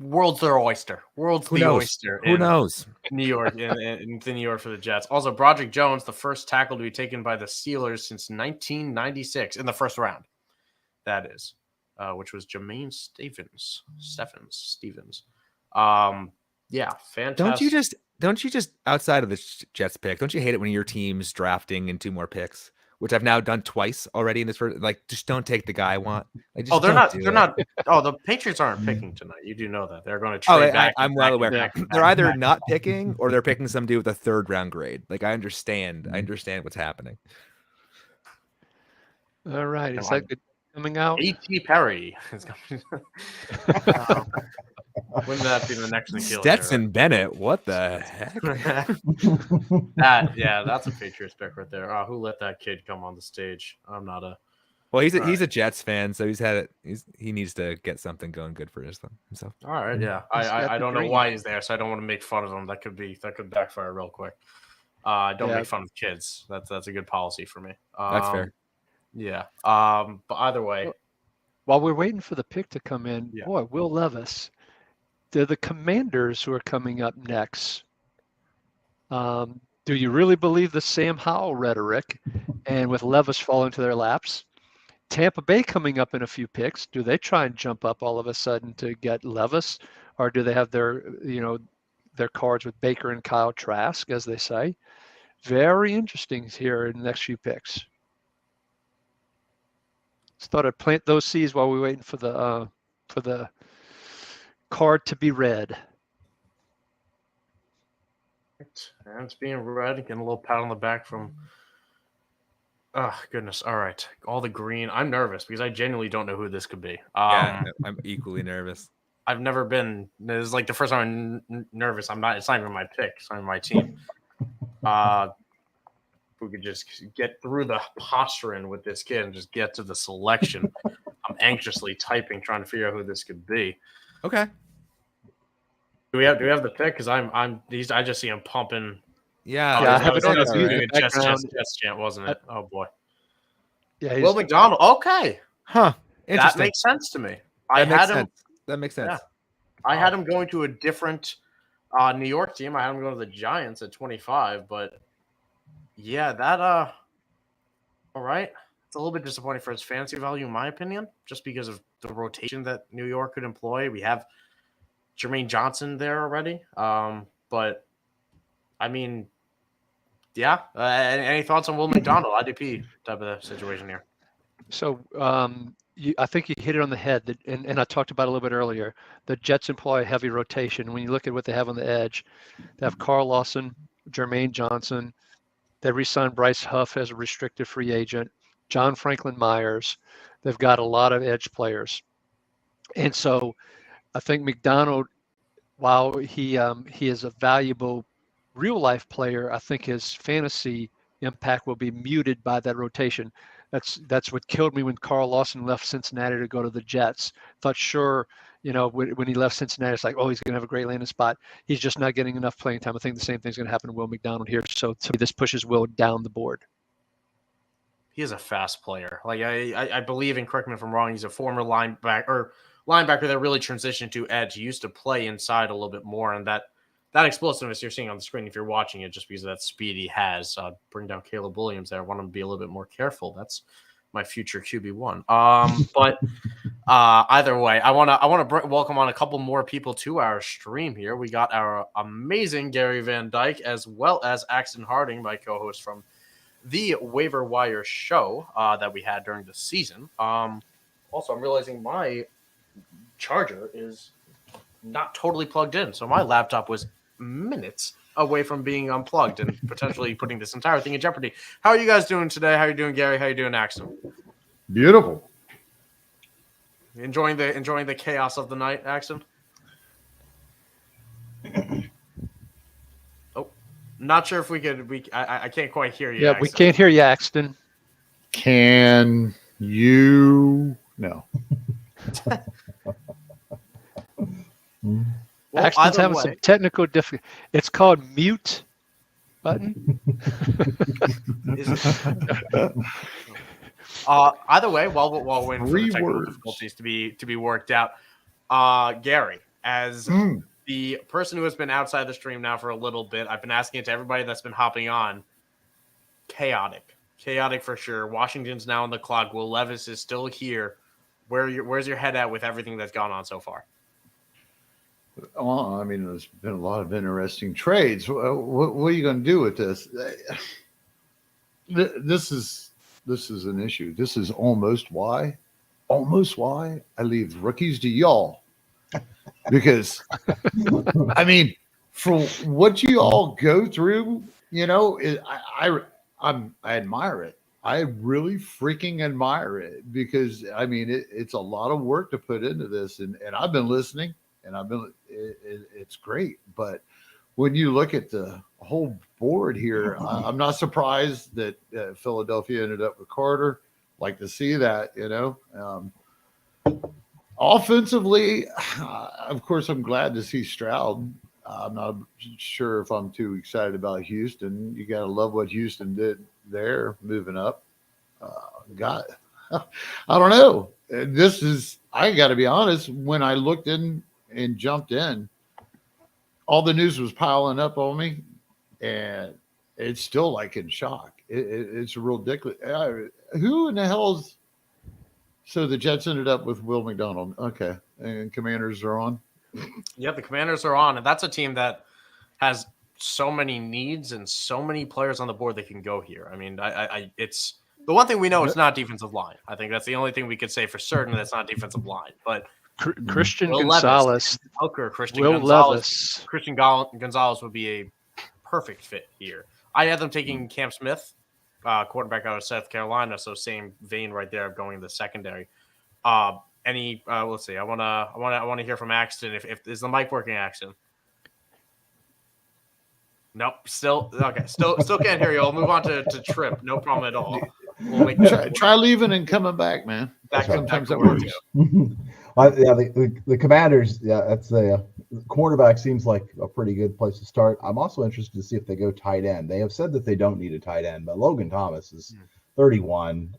World's their oyster. Oyster. Who knows? New York in New York for the Jets. Also, Broderick Jones, the first tackle to be taken by the Steelers since 1996 in the first round. That is, which was Jermaine Stevens. Yeah, fantastic. Don't you just outside of the Jets pick? Don't you hate it when your team's drafting in 2 more picks? Which I've now done twice already in this first. Like, just don't take the guy I want. Like, they're not. Oh, the Patriots aren't picking tonight. You do know that they're going to trade back. I'm well aware. They're either not picking or they're picking some dude with a 3rd round grade. Like, I understand what's happening. All right, is that coming out? A.T. Perry is coming. Wouldn't that be the next thing? Stetson Bennett, what the heck? That's a Patriots pick right there. Who let that kid come on the stage? I'm not a. Well, he's a Jets fan, so he needs to get something going good for himself. All right, yeah. I don't know why he's there, so I don't want to make fun of him. That could backfire real quick. Don't make fun of kids. That's a good policy for me. That's fair. Yeah. But either way, while we're waiting for the pick to come in, Yeah. boy, Will Levis, they're the Commanders who are coming up next. Do you really believe the Sam Howell rhetoric and with Levis falling to their laps? Tampa Bay coming up in a few picks. Do they try and jump up all of a sudden to get Levis, or do they have their cards with Baker and Kyle Trask, as they say? Very interesting here in the next few picks. Just thought I'd plant those seeds while we're waiting for the card to be read. And it's being read. Getting a little pat on the back from. Oh goodness! All right, all the green. I'm nervous because I genuinely don't know who this could be. I'm equally nervous. I've never been. This is like the first time I'm nervous. I'm not. It's not even my pick. It's not even my team. If we could just get through the posturing with this kid and just get to the selection. I'm anxiously typing, trying to figure out who this could be. Okay. Do we have the pick? Because I just see him pumping. Yeah. I have it on That's the doing a background. chest chant, wasn't it? Oh boy. Yeah, Will McDonald. Okay. Huh. That Interesting. makes sense to me. That makes sense. Yeah. I had him going to a different New York team. I had him going to the Giants at 25, but yeah, that all right. It's a little bit disappointing for his fantasy value, in my opinion, just because of the rotation that New York could employ. We have Jermaine Johnson there already. But I mean, yeah. Any thoughts on Will McDonald, IDP type of situation here? So I think you hit it on the head, and I talked about it a little bit earlier. The Jets employ a heavy rotation. When you look at what they have on the edge, they have Carl Lawson, Jermaine Johnson. They re-signed Bryce Huff as a restricted free agent, John Franklin Myers. They've got a lot of edge players. And so I think McDonald, while he is a valuable real-life player, I think his fantasy impact will be muted by that rotation. That's what killed me when Carl Lawson left Cincinnati to go to the Jets. Thought sure, when he left Cincinnati, it's like, oh, he's going to have a great landing spot. He's just not getting enough playing time. I think the same thing's going to happen to Will McDonald here. So to me, this pushes Will down the board. He is a fast player. Like I believe, and correct me if I'm wrong, he's a former linebacker that really transitioned to edge. He used to play inside a little bit more, and that explosiveness you're seeing on the screen, if you're watching it, just because of that speed he has, bring down Caleb Williams there. I want him to be a little bit more careful. That's my future QB1. But either way, I want to welcome on a couple more people to our stream here. We got our amazing Gary Van Dyke, as well as Axton Harding, my co-host from the Waiver Wire show that we had during the season. Also, I'm realizing my charger is not totally plugged in, so my laptop was minutes away from being unplugged and potentially putting this entire thing in jeopardy. How are you guys doing today? How are you doing, Gary? How are you doing, Axton? Beautiful. Enjoying the chaos of the night, Axton? Oh, not sure if we could. I can't quite hear you. Yeah, Axton. we can't hear you, Axton. Can you? No. Well, Axton's having some technical difficulty. It's called mute button. Either way, while we're waiting for the technical words. difficulties to be worked out, Gary, as the person who has been outside the stream now for a little bit, I've been asking it to everybody that's been hopping on. Chaotic for sure. Washington's now on the clock. Will Levis is still here. Where's your head at with everything that's gone on so far? Well, I mean, there's been a lot of interesting trades. What are you going to do with this? This is an issue. This is almost why I leave rookies to y'all. Because, I mean, for what you all go through, I admire it. I really freaking admire it because, I mean, it's a lot of work to put into this. And I've been listening. And it's great. But when you look at the whole board here, I'm not surprised that Philadelphia ended up with Carter. Like to see that, Offensively, of course, I'm glad to see Stroud. I'm not sure if I'm too excited about Houston. You got to love what Houston did there, moving up. God, I don't know. I got to be honest. When I looked in and jumped in, all the news was piling up on me, and it's still like in shock. It's real ridiculous. Who in the hell's? So the Jets ended up with Will McDonald. Okay, and Commanders are on. Yeah, the Commanders are on, and that's a team that has so many needs and so many players on the board that can go here. I mean, it's the one thing we know it's not defensive line. I think that's the only thing we could say for certain that it's not defensive line. But Christian Will Gonzalez, Christian Gonzalez would be a perfect fit here. I had them taking Cam Smith, quarterback out of South Carolina, so same vein right there of going to the secondary. Let's see. I want to hear from Axton. If is the mic working, Axton? Nope. Still okay. Still can't hear you. I'll move on to Trip. No problem at all. We'll try leaving and coming back, man. Sometimes that works. The Commanders. Yeah, that's the quarterback seems like a pretty good place to start. I'm also interested to see if they go tight end. They have said that they don't need a tight end, but Logan Thomas is 31.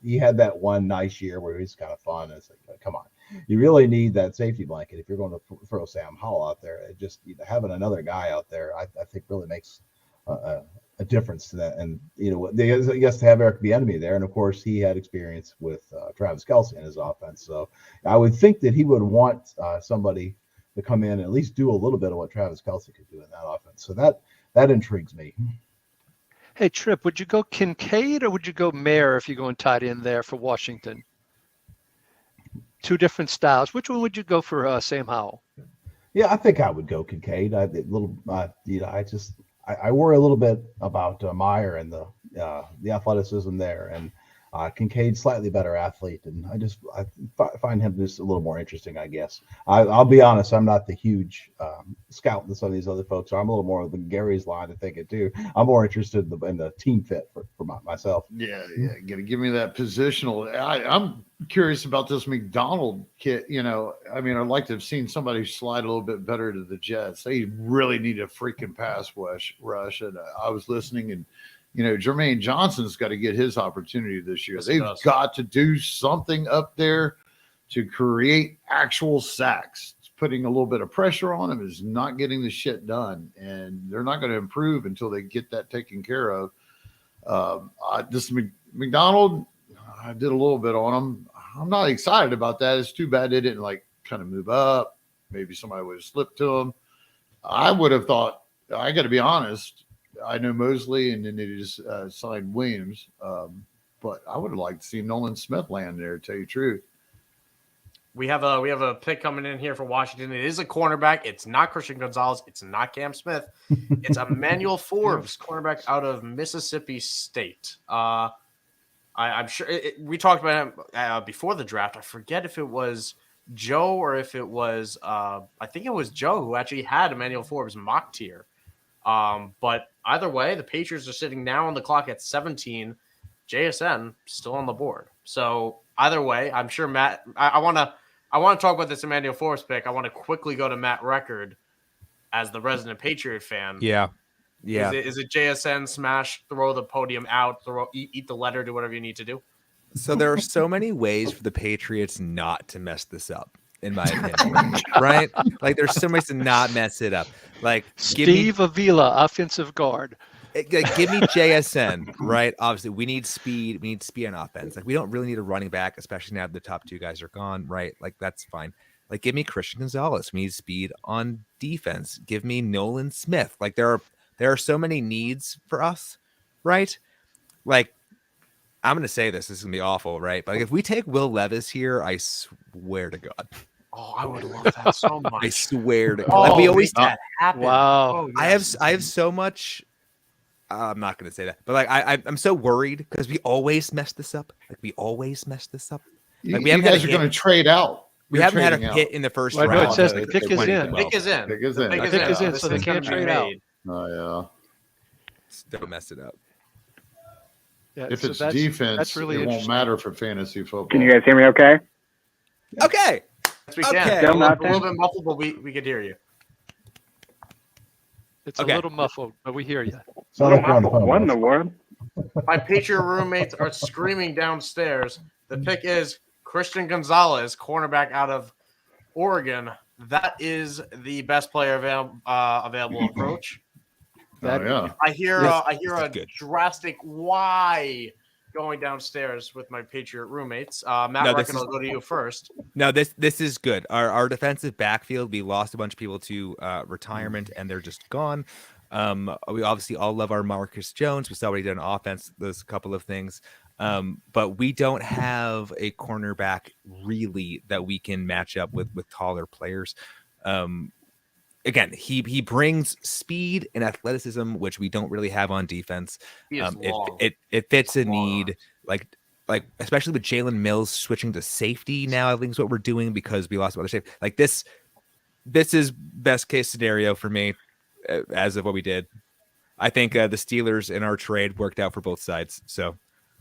He had that one nice year where he's kind of fun. It's like, come on, you really need that safety blanket if you're going to throw Sam Howell out there. It just having another guy out there, I think really makes a difference to that. And they to have Eric Bieniemy there, and of course he had experience with Travis Kelce in his offense. So I would think that he would want somebody to come in and at least do a little bit of what Travis Kelce could do in that offense. So that intrigues me. Hey, Trip, would you go Kincaid or would you go Mayer if you're going tight end there for Washington? Two different styles. Which one would you go for Sam Howell? Yeah, I think I would go Kincaid. I worry a little bit about Meyer and the athleticism there, and Kincaid slightly better athlete, and I find him just a little more interesting, I guess. I'll be honest, I'm not the huge scout that some of these other folks are. I'm a little more of the Gary's line of thinking too. I'm more interested in the team fit for myself. Yeah, gonna give me that positional. I'm curious about this McDonald kid. I'd like to have seen somebody slide a little bit better to the Jets. They really need a freaking pass rush, and I was listening and. Jermaine Johnson's got to get his opportunity this year. They've got to do something up there to create actual sacks. It's putting a little bit of pressure on him is not getting the shit done, and they're not going to improve until they get that taken care of. This McDonald, I did a little bit on him. I'm not excited about that. It's too bad they didn't kind of move up. Maybe somebody would have slipped to him. I would have thought, I got to be honest, I know Mosley, and then they just signed Williams. But I would have liked to see Nolan Smith land there, to tell you the truth. We have a pick coming in here for Washington. It is a cornerback. It's not Christian Gonzalez. It's not Cam Smith. It's Emmanuel Forbes, cornerback out of Mississippi State. I'm sure we talked about him before the draft. I forget if it was Joe or if it was I think it was Joe who actually had Emmanuel Forbes mocked here. But either way, the Patriots are sitting now on the clock at 17. JSN still on the board. So either way, I'm sure Matt. I want to talk about this Emmanuel Forbes pick. I want to quickly go to Matt Record as the resident Patriot fan. Yeah. Is it JSN smash, throw the podium out, eat the letter, do whatever you need to do? So there are so many ways for the Patriots not to mess this up, in my opinion, right? There's so many ways to not mess it up. Steve Avila, offensive guard. Give me JSN, right? Obviously, we need speed. We need speed on offense. We don't really need a running back, especially now that the top two guys are gone, right? That's fine. Give me Christian Gonzalez. We need speed on defense. Give me Nolan Smith. There are so many needs for us, right? I'm going to say this is going to be awful, right? But if we take Will Levis here, I swear to God. Oh, I would love that so much. I swear to God. We always that happen. Wow. Oh, yes. I have so much. I'm not going to say that, but I'm so worried because we always mess this up. We always mess this up. You guys are going to trade out. We haven't had a hit in the first round. No, it says the pick is in. Pick is in. Pick is in. Pick is in, so they can't trade out. Oh, yeah. Don't mess it up. Yeah, if it's defense, that's really it won't matter for fantasy football. Can you guys hear me okay? Okay. Yes, we can. A little bit muffled, but we could hear you. It's a little muffled, but we hear you. Sound like you're on the phone. What in the world? My Patriot roommates are screaming downstairs. The pick is Christian Gonzalez, cornerback out of Oregon. That is the best player available approach. That, yeah. I hear This is a good. drastic why going downstairs with my Patriot roommates. Matt No, this Ruckin, I'll go to you first. No, this is good. Our defensive backfield, we lost a bunch of people to retirement, and they're just gone. We obviously all love our Marcus Jones. We saw what he did on offense. There's a couple of things, but we don't have a cornerback really that we can match up with taller players. Again, he brings speed and athleticism, which we don't really have on defense. He is long. It fits a Long need, like especially with Jalen Mills switching to safety now. I think is what we're doing because we lost other safety. Like this is best case scenario for me as of what we did. I think the Steelers in our trade worked out for both sides, so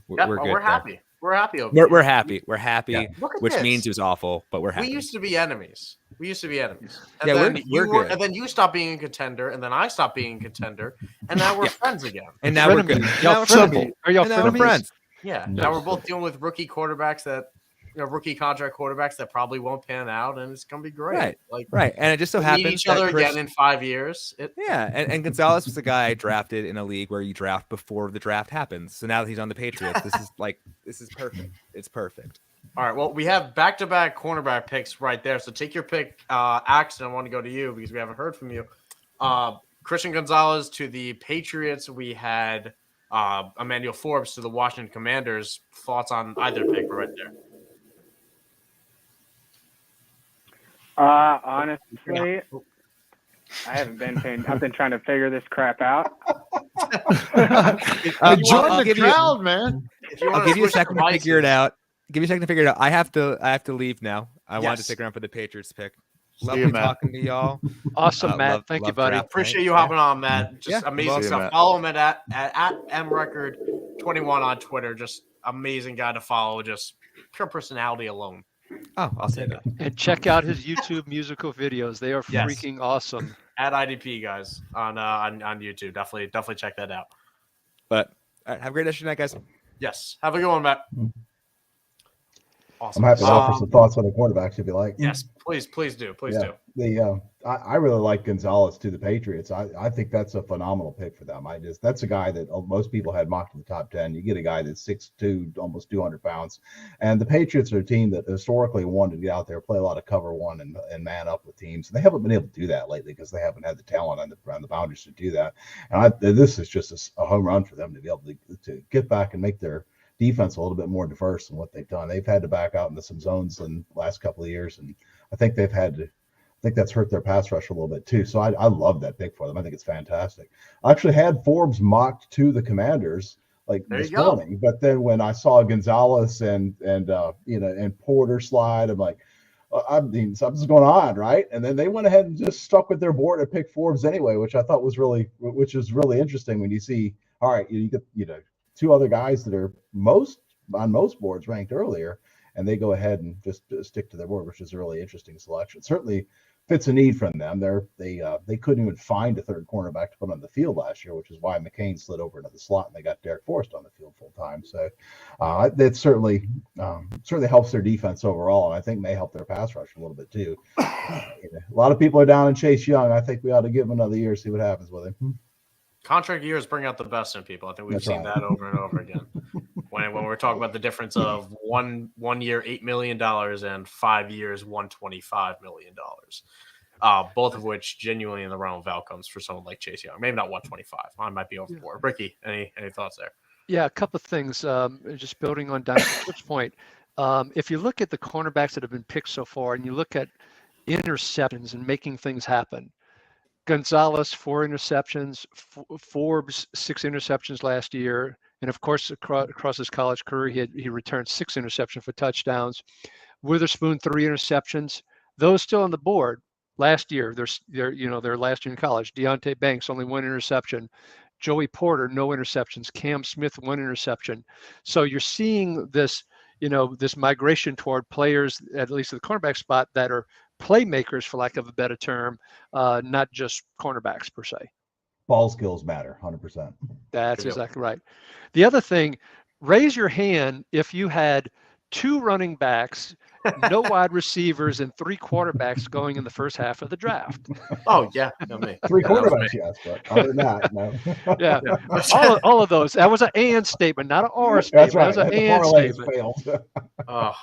we're good. We're happy. We're happy over We're happy. We're happy, Yeah. Look at which this. means it was awful, but we're happy. We used to be enemies. And Yeah, then we're good. And then you stopped being a contender, and then I stopped being a contender, and now we're friends again. And now we're good. Y'all Now we're simple. friends. Are y'all And now we're frenemies? friends. Yeah. No. Now we're both dealing with rookie quarterbacks rookie contract quarterbacks that probably won't pan out, and it's gonna be great. Right. And it just so we happens meet each that other Chris- again in 5 years. Yeah, and Gonzalez was a guy drafted in a league where you draft before the draft happens. So now that he's on the Patriots, this is perfect. It's perfect. All right. Well, we have back-to-back cornerback picks right there. So take your pick, Axton. I want to go to you because we haven't heard from you. Christian Gonzalez to the Patriots. We had Emmanuel Forbes to the Washington Commanders. Thoughts on either pick right there? Honestly, I haven't been paying. I've been trying to figure this crap out. Join the crowd, man. I'll give you a second to figure it out. I have to leave now. I wanted to stick around for the Patriots pick. Lovely you, Matt. talking to y'all. Awesome, Matt. Thank you, love buddy. draft Appreciate night. you hopping on, Matt. Just Yeah. amazing Love you, stuff. Matt. Follow him at mrecord21 on Twitter. Just amazing guy to follow. Just pure personality alone. Oh, I'll say that. And check out his YouTube musical videos. They are Yes. freaking awesome. At IDP Guys on YouTube. Definitely check that out. But all right, have a great rest of your night, guys. Yes. Have a good one, Matt. Awesome. I'm happy to offer some thoughts on the quarterbacks if you like. Yes, please do. Please Yeah. do. I really like Gonzalez to the Patriots. I think that's a phenomenal pick for them. That's a guy that most people had mocked in the top 10. You get a guy that's 6'2", almost 200 pounds, and the Patriots are a team that historically wanted to get out there, play a lot of cover one and man up with teams. And they haven't been able to do that lately because they haven't had the talent on the boundaries to do that. And this is just a home run for them to be able to get back and make their defense a little bit more diverse than what they've done. They've had to back out into some zones in the last couple of years, and I think that's hurt their pass rush a little bit too. So I love that pick for them. I think it's fantastic. I actually had Forbes mocked to the Commanders this morning, but then when I saw Gonzalez and Porter slide, I'm like, I mean, something's going on, right? And then they went ahead and just stuck with their board and picked Forbes anyway, which I thought was really interesting when you see, all right, you get two other guys that are on most boards ranked earlier, and they go ahead and just stick to their board, which is a really interesting selection. Certainly fits a need from them. They couldn't even find a third cornerback to put on the field last year, which is why McCain slid over into the slot and they got Derek Forrest on the field full time. So that certainly helps their defense overall, and I think may help their pass rush a little bit too. A lot of people are down on Chase Young. I think we ought to give him another year, see what happens with him. Contract years bring out the best in people. I think we've seen that over and over again. When we're talking about the difference of one year $8 million and 5 years $125 million, both of which genuinely in the realm of outcomes for someone like Chase Young. Maybe not 125. I might be overboard. Ricky, any thoughts there? Yeah, a couple of things. Just building on Don's point. If you look at the cornerbacks that have been picked so far, and you look at interceptions and making things happen. Gonzalez, 4 interceptions, Forbes, 6 interceptions last year. And of course, across his college career, he returned 6 interceptions for touchdowns. Witherspoon, 3 interceptions. Those still on the board last year. They're last year in college. Deontay Banks, only 1 interception. Joey Porter, no interceptions. Cam Smith, 1 interception. So you're seeing this migration toward players, at least at the cornerback spot, that are playmakers, for lack of a better term, not just cornerbacks per se. ball skills matter 100%. That's exactly right. The other thing, raise your hand if you had 2 running backs, no wide receivers, and 3 quarterbacks going in the first half of the draft. Oh yeah, me. 3 That was quarterbacks, me. yes, but other than that, no. Yeah, all of those. That was an and statement, not an or statement. That's right. That was an The and parlays statement. failed.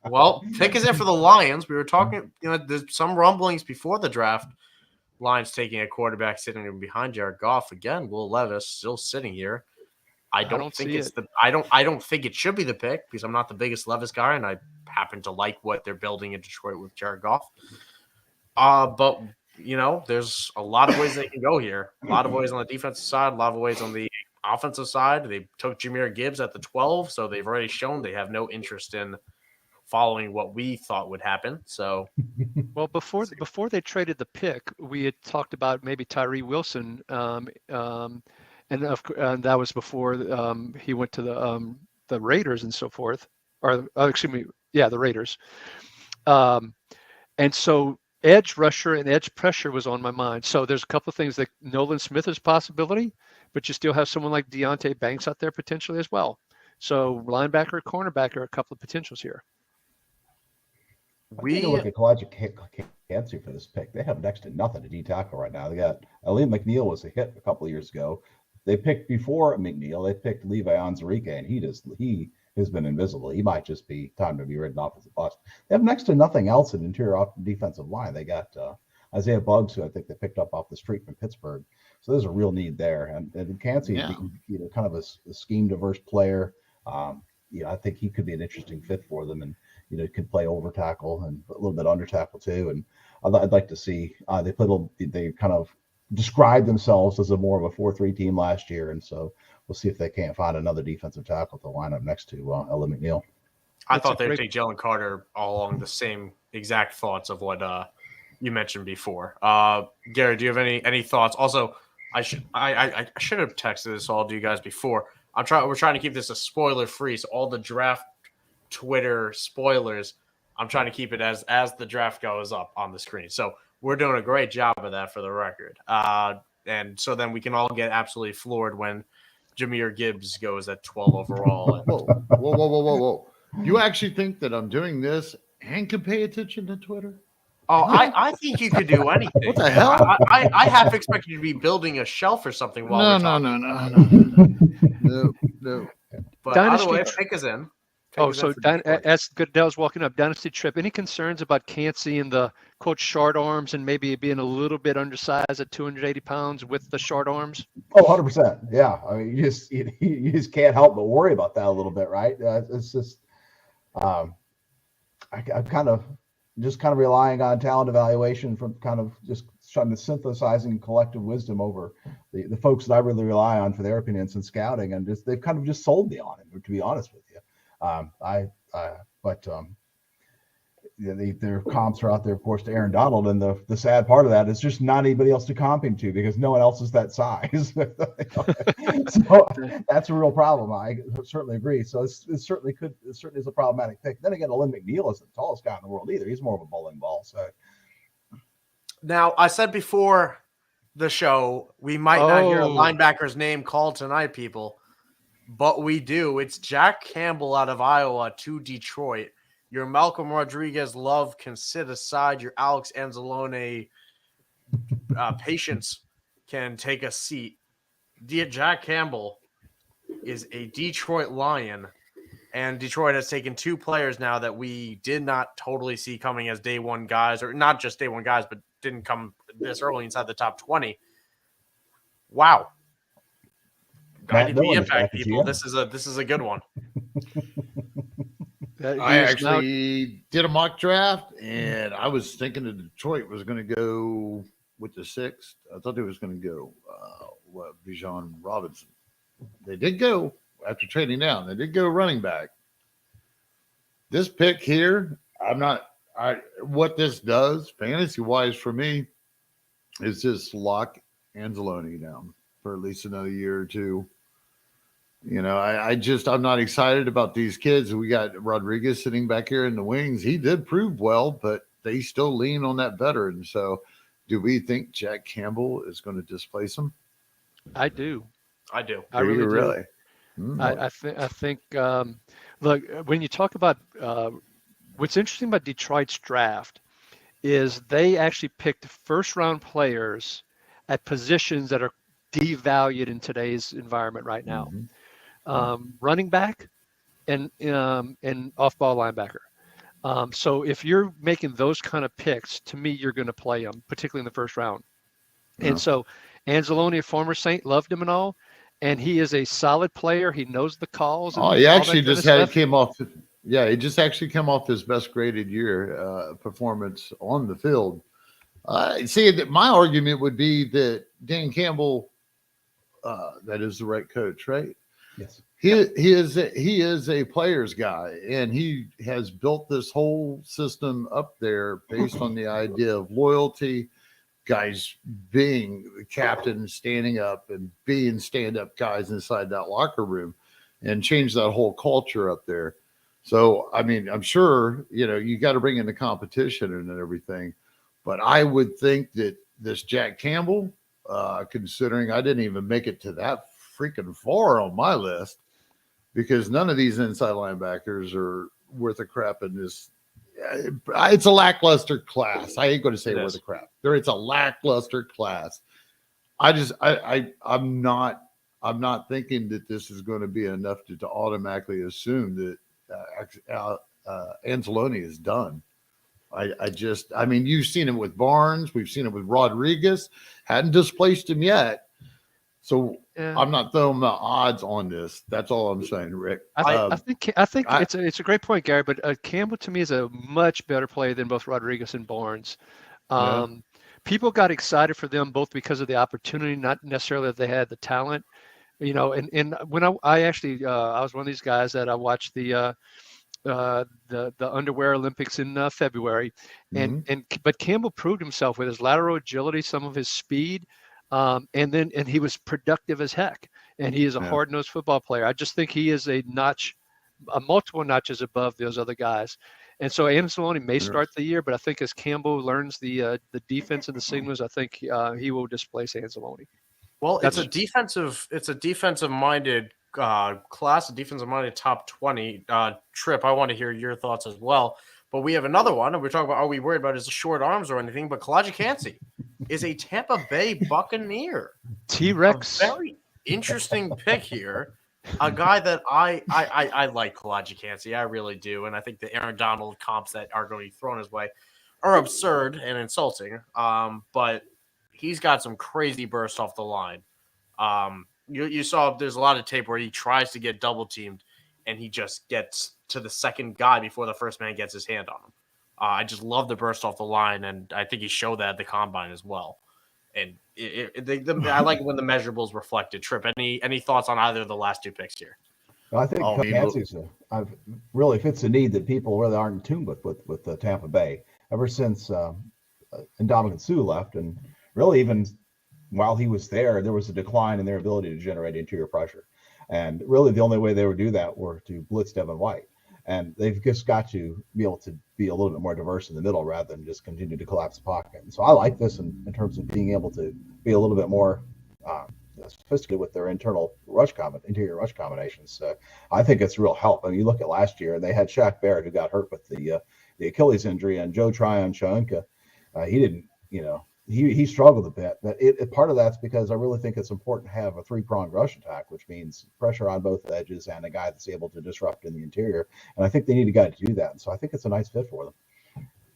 Well, pick is in for the Lions. We were talking, there's some rumblings before the draft. Lions taking a quarterback sitting behind Jared Goff again. Will Levis still sitting here. I don't think it's the. I don't think it should be the pick because I'm not the biggest Levis guy, and I happen to like what they're building in Detroit with Jared Goff. But there's a lot of ways they can go here. A lot of ways on the defensive side, a lot of ways on the offensive side. They took Jahmyr Gibbs at the 12, so they've already shown they have no interest in following what we thought would happen. So, well, before they traded the pick, we had talked about maybe Tyree Wilson, and that was before he went to the Raiders and so forth, or excuse me, yeah, the Raiders. And so edge rusher and edge pressure was on my mind. So there's a couple of things that Nolan Smith is a possibility, but you still have someone like Deontay Banks out there potentially as well. So linebacker, cornerback are a couple of potentials here. We look at Kalijah Kancey for this pick. They have next to nothing to D tackle right now. They got Aleem McNeil was a hit a couple of years ago. They picked before McNeil. They picked Levi Onwuzurike, and he has been invisible. He might just be time to be written off as a bust. They have next to nothing else in interior defensive line. They got Isaiah Buggs, who I think they picked up off the street from Pittsburgh. So there's a real need there. And Kancey, kind of a scheme diverse player. I think he could be an interesting fit for them, and could play over tackle and a little bit under tackle too. And I'd like to see they kind of described themselves as a more of a 4-3 team last year, and so we'll see if they can't find another defensive tackle to line up next to Aleem McNeil. I thought they'd take Jalen Carter all along the same exact thoughts of what you mentioned before. Gary, do you have any thoughts? Also, I should have texted this all to you guys before. We're trying to keep this a spoiler free, so all the draft Twitter spoilers, I'm trying to keep it as the draft goes up on the screen. So we're doing a great job of that for the record. And so then we can all get absolutely floored when Jahmyr Gibbs goes at 12 overall. Whoa. You actually think that I'm doing this and can pay attention to Twitter? Oh, I think you could do anything. What the hell? I half expected you to be building a shelf or something while we're talking. No. But either way, pick is in. As Goodell's walking up, Dynasty Trip, any concerns about Kancey and the, quote, short arms and maybe being a little bit undersized at 280 pounds with the short arms? Oh, 100%. Yeah. I mean, you just can't help but worry about that a little bit, right? It's just I'm kind of relying on talent evaluation from kind of just trying to synthesizing collective wisdom over the folks that I really rely on for their opinions in scouting, and they've kind of just sold me on it, to be honest with you. Their comps are out there, of course, to Aaron Donald, and the sad part of that is just not anybody else to comp him to because no one else is that size. So that's a real problem. I certainly agree. So it certainly is a problematic pick. Then again, Aleem McNeil isn't the tallest guy in the world either. He's more of a bowling ball. So now I said before the show we might not hear a linebacker's name called tonight, people. But we do. It's Jack Campbell out of Iowa to Detroit. Your Malcolm Rodriguez love can sit aside. Your Alex Anzalone patience can take a seat. Jack Campbell is a Detroit Lion, and Detroit has taken 2 players now that we did not totally see coming as day one guys, or not just day one guys, but didn't come this early inside the top 20. Wow. IDP impact, people. This is a good one. I actually did a mock draft, and I was thinking that Detroit was going to go with the 6th. I thought they was going to go Bijan Robinson. They did go after trading down. They did go running back. This pick here, what this does fantasy wise for me is just lock Anzalone down for at least another year or two. I'm not excited about these kids. We got Rodriguez sitting back here in the wings. He did prove well, but they still lean on that veteran. So do we think Jack Campbell is going to displace him? I do. I do. I Do really you do. really? Mm. I think look, when you talk about what's interesting about Detroit's draft is they actually picked first round players at positions that are devalued in today's environment right now. Running back and off ball linebacker. So if you're making those kind of picks, to me, you're going to play them, particularly in the first round. Yeah. And so Anzalone, a former Saint, loved him and all. And he is a solid player. He knows the calls. And Oh, he all actually that kind just of had stuff. came off. Yeah, he just actually came off his best graded year performance on the field. See, that my argument would be that Dan Campbell, that is the right coach, right? Yes. He is a player's guy, and he has built this whole system up there based on the idea of loyalty, guys being the captain, standing up, and being stand-up guys inside that locker room, and change that whole culture up there. So, I mean, I'm sure you got to bring in the competition and everything, but I would think that this Jack Campbell, considering I didn't even make it to that freaking far on my list, because none of these inside linebackers are worth a crap in this. It's a lackluster class. I ain't going to say worth a crap. It's a lackluster class. I'm not thinking that this is going to be enough to automatically assume that Anzalone is done. I mean, you've seen it with Barnes. We've seen it with Rodriguez. Hadn't displaced him yet. So I'm not throwing my odds on this. That's all I'm saying, Rick. I think it's a great point, Gary. But Campbell to me is a much better player than both Rodriguez and Barnes. People got excited for them both because of the opportunity, not necessarily that they had the talent. And when I actually I was one of these guys that I watched the underwear Olympics in February, but Campbell proved himself with his lateral agility, some of his speed. And he was productive as heck, and he is a hard-nosed football player. I just think he is a multiple notches above those other guys. And so Anzalone may start the year, but I think as Campbell learns the defense and the signals, I think he will displace Anzalone. Well, it's a defensive-minded class, a defensive-minded top 20. Trip, I want to hear your thoughts as well. But we have another one, and we're talking about, are we worried about his short arms or anything? But Kalijah Kancey is a Tampa Bay Buccaneer. T-Rex. A very interesting pick here. A guy that I like Kalijah Kancey. I really do. And I think the Aaron Donald comps that are going to be thrown his way are absurd and insulting. But he's got some crazy bursts off the line. You saw there's a lot of tape where he tries to get double teamed and he just gets to the second guy before the first man gets his hand on him. I just love the burst off the line, and I think he showed that at the combine as well. And I like when the measurables reflected. Trip, any thoughts on either of the last two picks here? Well, I think Kancey's really fits a need that people really aren't in tune with Tampa Bay ever since Ndamukong Suh left, and really even while he was there was a decline in their ability to generate interior pressure. And really the only way they would do that were to blitz Devin White. And they've just got to be able to be a little bit more diverse in the middle rather than just continue to collapse the pocket. And so I like this in terms of being able to be a little bit more sophisticated with their interior rush combinations. So I think it's real help. I mean, you look at last year, they had Shaq Barrett who got hurt with the Achilles injury, and Joe Tryon-Shoyinka, he didn't, he struggled a bit, but part of that's because I really think it's important to have a three-pronged rush attack, which means pressure on both edges and a guy that's able to disrupt in the interior. And I think they need a guy to do that. And so I think it's a nice fit for them.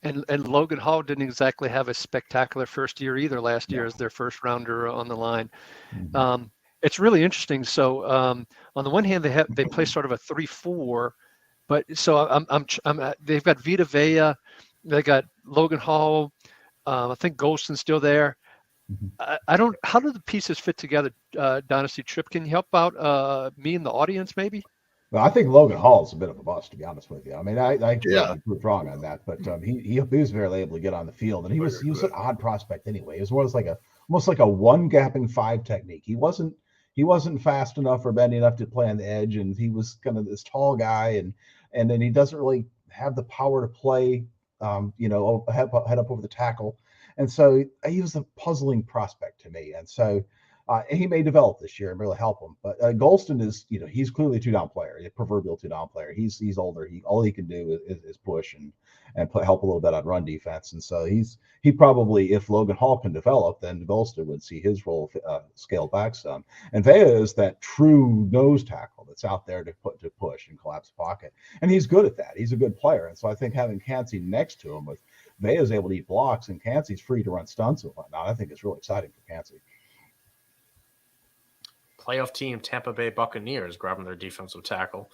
And Logan Hall didn't exactly have a spectacular first year either last year as their first rounder on the line. It's really interesting. So on the one hand, they play sort of a 3-4, but so they've got Vita Vea, they got Logan Hall. I think Golston's still there. How do the pieces fit together, Dynasty Trip? Can you help out me and the audience maybe? Well, I think Logan Hall is a bit of a bust, to be honest with you. I mean, I can prove wrong on that, but he was very able to get on the field, and he was an odd prospect anyway. It was almost like a one gapping 5 technique. He wasn't fast enough or bendy enough to play on the edge, and he was kind of this tall guy, and then he doesn't really have the power to play. Head up over the tackle. And so he was a puzzling prospect to me. And so And he may develop this year and really help him. But Golston is, he's clearly a 2-down player, a proverbial 2-down player. He's older. All he can do is push and help a little bit on run defense. And so he probably, if Logan Hall can develop, then Golston would see his role scaled back some. And Vea is that true nose tackle that's out there to push and collapse the pocket. And he's good at that. He's a good player. And so I think having Cansey next to him with Vea's able to eat blocks and Cansey's free to run stunts and whatnot, I think it's really exciting for Cansey. Playoff team Tampa Bay Buccaneers grabbing their defensive tackle.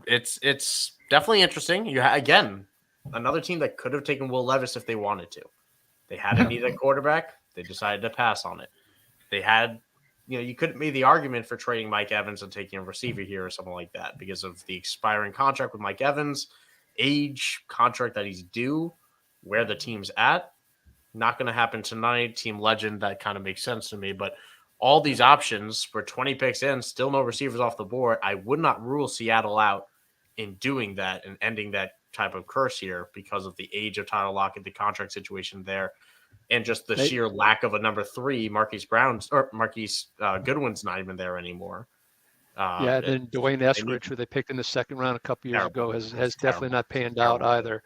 It's definitely interesting. Again, another team that could have taken Will Levis if they wanted to. They had a need at quarterback. They decided to pass on it. They had, you could have made the argument for trading Mike Evans and taking a receiver here or something like that because of the expiring contract with Mike Evans, age, contract that he's due, where the team's at. Not going to happen tonight. Team legend, that kind of makes sense to me, but all these options for 20 picks in, still no receivers off the board. I would not rule Seattle out in doing that and ending that type of curse here because of the age of Tyler Lockett, the contract situation there, and just the sheer lack of a number 3, Marquise Goodwin's not even there anymore. Then Dwayne Eskridge, who they picked in the second round a couple years ago, has definitely not panned out either.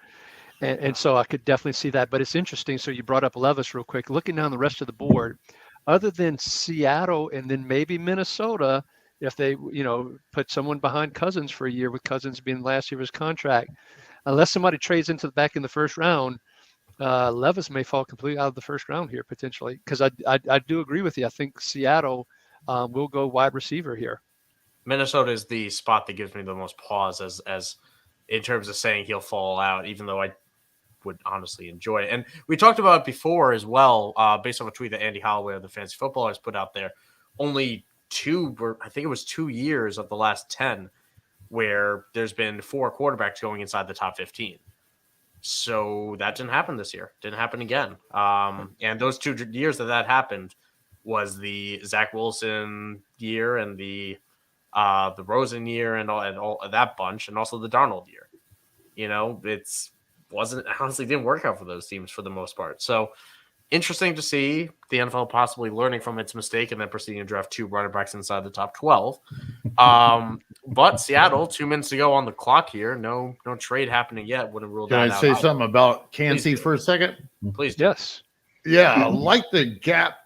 And so I could definitely see that. But it's interesting. So you brought up Levis real quick. Looking down the rest of the board, other than Seattle and then maybe Minnesota, if they, put someone behind Cousins for a year with Cousins being last year of his contract, unless somebody trades into the back in the first round, Levis may fall completely out of the first round here potentially. Because I do agree with you. I think Seattle will go wide receiver here. Minnesota is the spot that gives me the most pause as in terms of saying he'll fall out, even though I would honestly enjoy it. And we talked about it before as well, based on a tweet that Andy Holloway of the Fantasy Footballers put out there. Only 2 years of the last 10 where there's been 4 quarterbacks going inside the top 15. So that didn't happen this year. Didn't happen again. And those 2 years that happened was the Zach Wilson year and the Rosen year and all of that bunch, and also the Darnold year. Honestly didn't work out for those teams for the most part. So interesting to see the NFL possibly learning from its mistake and then proceeding to draft 2 running backs inside the top 12. But Seattle, 2 minutes to go on the clock here. No trade happening yet. Wouldn't rule that out. Can I say something about Cansey for a second? Please do. Yes. Yeah, I like the gap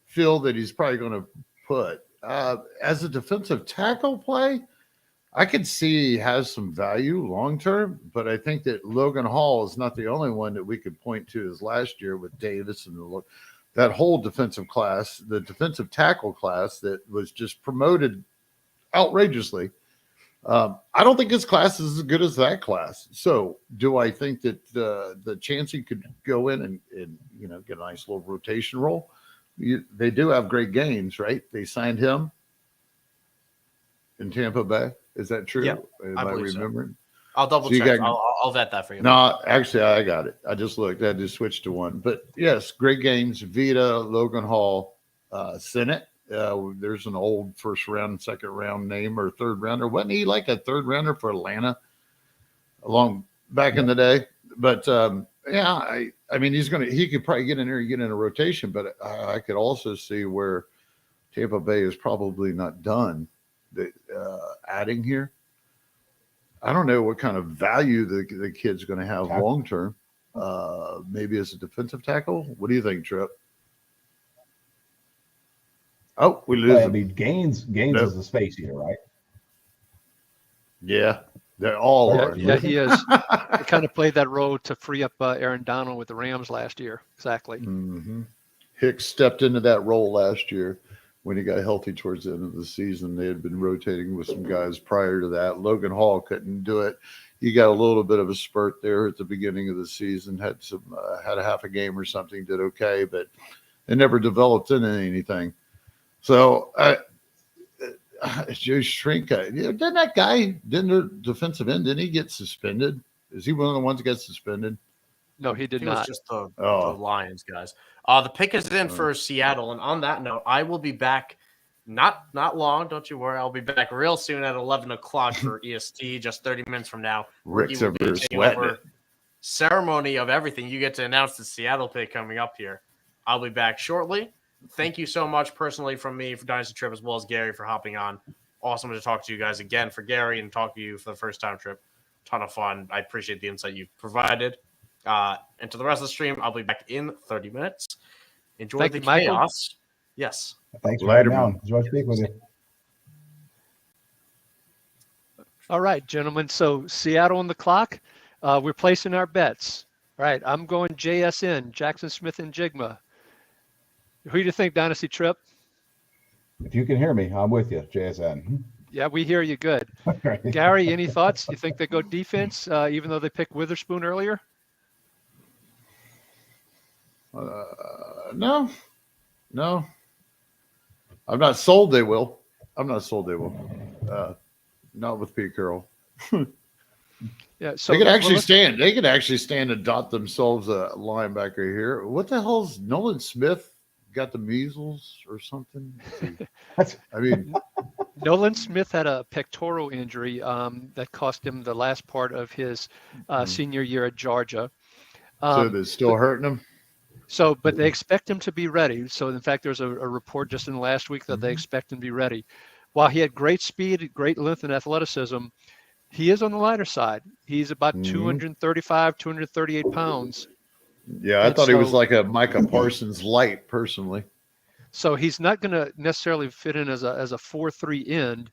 fill that he's probably going to put. As a defensive tackle play, I could see he has some value long term, but I think that Logan Hall is not the only one that we could point to as last year with Davis and that whole defensive class, the defensive tackle class that was just promoted outrageously. I don't think his class is as good as that class. So do I think that the Chancey could go in and get a nice little rotation role? They do have great gains, right? They signed him in Tampa Bay. Is that true? Yeah, Am I remembering? So. I'll double check. I'll vet that for you. No, actually, I got it. I just looked. I just switched to one. But yes, great games. Vita, Logan Hall, Sennett. There's an old first round, second round name or third rounder. Wasn't he like a third rounder for Atlanta long back in the day? But I mean, he could probably get in there and get in a rotation, but I could also see where Tampa Bay is probably not done adding here. I don't know what kind of value the kid's going to have long term. Maybe as a defensive tackle. What do you think, Trip? Oh, we lose. I mean, Gaines is the space eater, right? Yeah, they're all are. Yeah, he is. He kind of played that role to free up Aaron Donald with the Rams last year. Exactly. Mm-hmm. Hicks stepped into that role last year when he got healthy towards the end of the season. They had been rotating with some guys prior to that. Logan Hall couldn't do it. He got a little bit of a spurt there at the beginning of the season, had a half a game or something, did okay, but it never developed into anything. So Joe Shrink, didn't the defensive end, didn't he get suspended? Is he one of the ones that got suspended? No, he did not. It was just the Lions guys. The pick is in for Seattle. And on that note, I will be back not long. Don't you worry. I'll be back real soon at 11 o'clock for EST, just 30 minutes from now. Rick's over sweating it. Ceremony of everything. You get to announce the Seattle pick coming up here. I'll be back shortly. thank you so much personally from me for Dynasty Trip, as well as Gary for hopping on. Awesome to talk to you guys again. For Gary and talk to you for the first time, Trip. Ton of fun. I appreciate the insight you've provided. And to the rest of the stream, I'll be back in 30 minutes. Enjoy Thank the you, Michael. chaos. Yes. Thanks for Later, having me on. man. Enjoy speaking with you. All right, gentlemen. So Seattle on the clock. We're placing our bets. All right, I'm going JSN, Jackson Smith and Jigma. Who do you think, Dynasty Trip? If you can hear me, I'm with you, JSN. Yeah, we hear you good. Right. Gary, any thoughts? You think they go defense, even though they picked Witherspoon earlier? No. I'm not sold they will. Not with Pete Carroll. Yeah, so they could actually let's- stand. They could actually stand and dot themselves a linebacker here. What the hell's Nolan Smith got the measles or something? I mean, Nolan Smith had a pectoral injury that cost him the last part of his senior year at Georgia. so they're still hurting him. So, but they expect him to be ready. So, in fact, there's a report just in the last week that they expect him to be ready. While he had great speed, great length, and athleticism, he is on the lighter side. He's about 235, 238 pounds. Yeah, I And thought he was so- like a Micah Parsons light, personally. So he's not going to necessarily fit in as a 4-3 end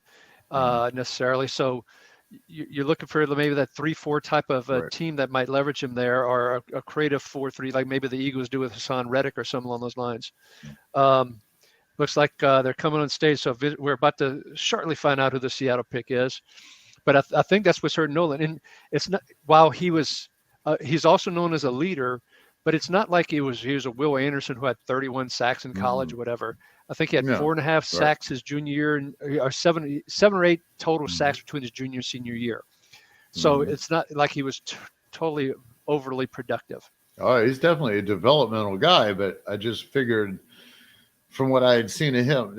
necessarily. So you're looking for maybe that 3-4 type of Right. team that might leverage him there, or a creative 4-3 like maybe the Eagles do with Hassan Reddick or something along those lines. Looks like they're coming on stage, so we're about to shortly find out who the Seattle pick is. But I think that's what's hurt Nolan. And it's not, while he was, he's also known as a leader, but it's not like he was a Will Anderson who had 31 sacks in college or whatever. I think he had No, 4.5 sacks his junior year, or seven or eight total sacks between his junior and senior year. So it's not like he was totally overly productive. Oh, he's definitely a developmental guy, but I just figured from what I had seen of him,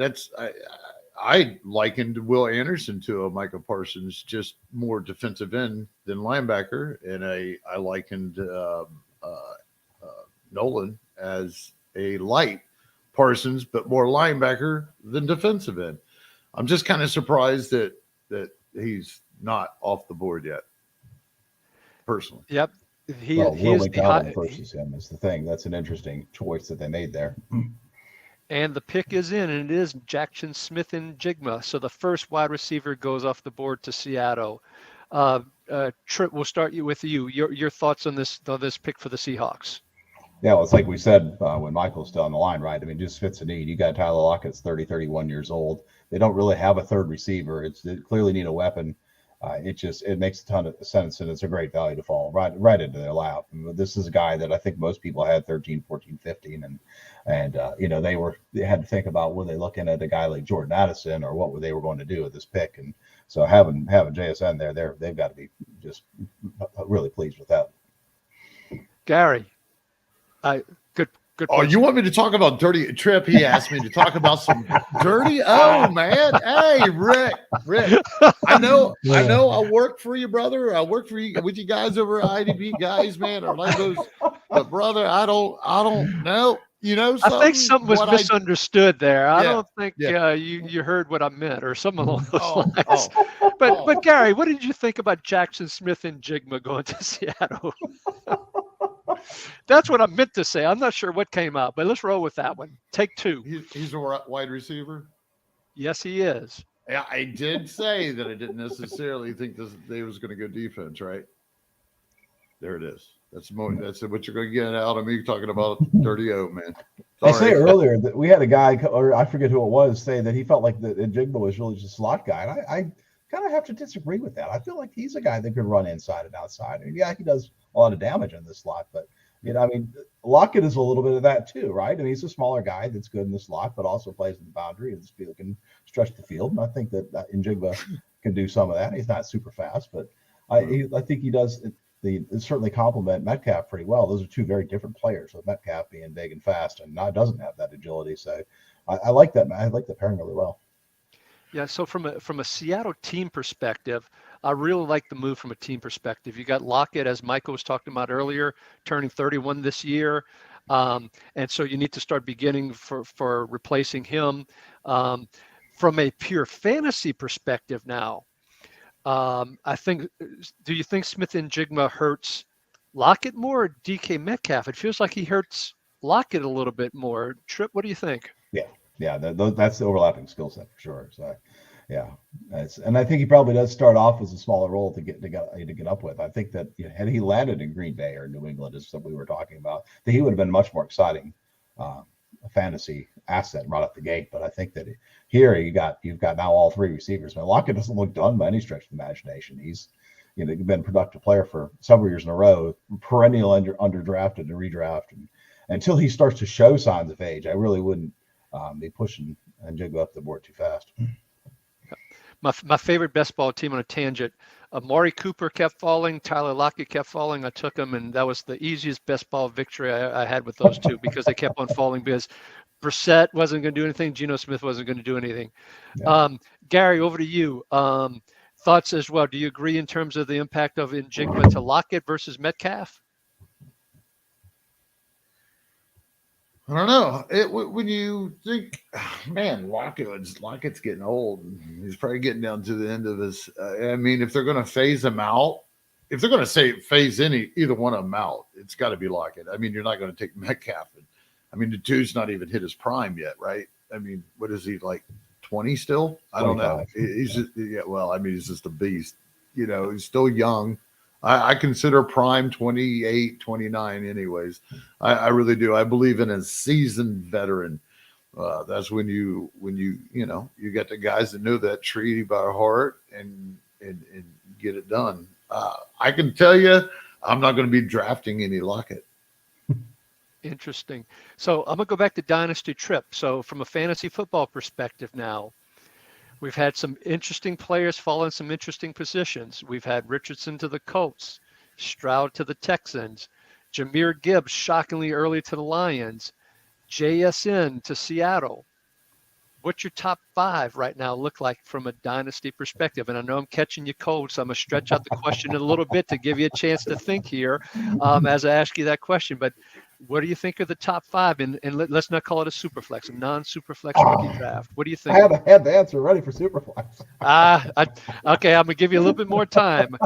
I likened Will Anderson to a Micah Parsons, just more defensive end than linebacker, and I likened Nolan as a light Parsons, but more linebacker than defensive end. I'm just kind of surprised that he's not off the board yet, personally. Yep. He Will is the McDonald high, versus him is the thing. That's an interesting choice that they made there. and the pick is in, and it is Jackson Smith and Jigma. So the first wide receiver goes off the board to Seattle. Trip, we'll start with you. Your thoughts on this pick for the Seahawks? Yeah, well, it's like we said when Michael's still on the line, right? I mean, just fits a need. You got Tyler Lockett's 30, 31 years old. They don't really have a third receiver. They clearly need a weapon. It makes a ton of sense, and it's a great value to fall right into their lap. This is a guy that I think most people had 13, 14, 15, and they had to think about, were they looking at a guy like Jordan Addison, or what they were going to do with this pick? And so having JSN there, they've got to be just really pleased with that. Gary, good. Oh, point. you want me to talk about dirty Trip? He asked me to talk about some dirty. Oh man, hey Rick, I know. I work for you, brother. I work for you with you guys over at IDP Guys, man. Or like those, but brother, I don't know. You know, I think something was misunderstood there. I don't think yeah. you heard what I meant, or something along those lines. But Gary, what did you think about Jackson Smith and Jigma going to Seattle? That's what I meant to say. I'm not sure what came out, but let's roll with that one. Take two. He's a wide receiver. Yes, he is. Yeah, I did say that I didn't necessarily think they was going to go defense, right? There it is. That's what you're going to get out of me talking about dirty O, man. They say earlier that we had a guy, or I forget who it was, say that he felt like that Jigba was really just a slot guy. And I kind of have to disagree with that. I feel like he's a guy that could run inside and outside. And yeah, he does a lot of damage in this slot, but Lockett is a little bit of that too, right? I mean, he's a smaller guy that's good in the slot, but also plays in the boundary and can stretch the field. And I think that Njigba can do some of that. He's not super fast, but I think he does. Certainly complement Metcalf pretty well. Those are two very different players, with Metcalf being big and fast and doesn't have that agility. So I like that. I like the pairing really well. Yeah, so from a Seattle team perspective, I really like the move from a team perspective. You got Lockett, as Michael was talking about earlier, turning 31 this year. And so you need to start beginning for replacing him. From a pure fantasy perspective now, I think, do you think Smith and Jigma hurts Lockett more or DK Metcalf? It feels like he hurts Lockett a little bit more. Trip, what do you think? Yeah, that's the overlapping skill set for sure. So, yeah, and I think he probably does start off as a smaller role to get up with. I think that had he landed in Green Bay or New England, as we were talking about, that he would have been much more exciting fantasy asset right off the gate. But I think that here you've got now all three receivers. Man, Lockett doesn't look done by any stretch of the imagination. He's been a productive player for several years in a row, perennial underdrafted and redraft, and until he starts to show signs of age, I really wouldn't be pushing and Jigga up the board too fast. My favorite best ball team on a tangent, Amari Cooper kept falling, Tyler Lockett kept falling. I took him, and that was the easiest best ball victory I had with those two because they kept on falling because Brissett wasn't going to do anything. Geno Smith wasn't going to do anything. Yeah. Gary, over to you. Thoughts as well. Do you agree in terms of the impact of Njigba to Lockett versus Metcalf? I don't know. When you think, man, Lockett's getting old. He's probably getting down to the end of his. I mean, if they're going to phase him out, if they're going to phase either one of them out, it's got to be Lockett. I mean, you're not going to take Metcalf. I mean, the dude's not even hit his prime yet, right? I mean, what is he, like 20 still? I don't know. He's just, he's just a beast. He's still young. I consider prime 28, 29 anyways. I really do. I believe in a seasoned veteran. That's when you get the guys that know that treaty by heart and get it done. I can tell you, I'm not going to be drafting any Lockett. Interesting. So I'm going to go back to Dynasty Trip. So from a fantasy football perspective now, we've had some interesting players fall in some interesting positions. We've had Richardson to the Colts, Stroud to the Texans, Jahmyr Gibbs shockingly early to the Lions, JSN to Seattle. What's your top five right now look like from a dynasty perspective? And I know I'm catching you cold, so I'm going to stretch out the question a little bit to give you a chance to think here as I ask you that question. But what do you think are the top five? And let's not call it a superflex, a non-superflex rookie draft. What do you think? I had the answer ready for superflex. Okay, I'm going to give you a little bit more time.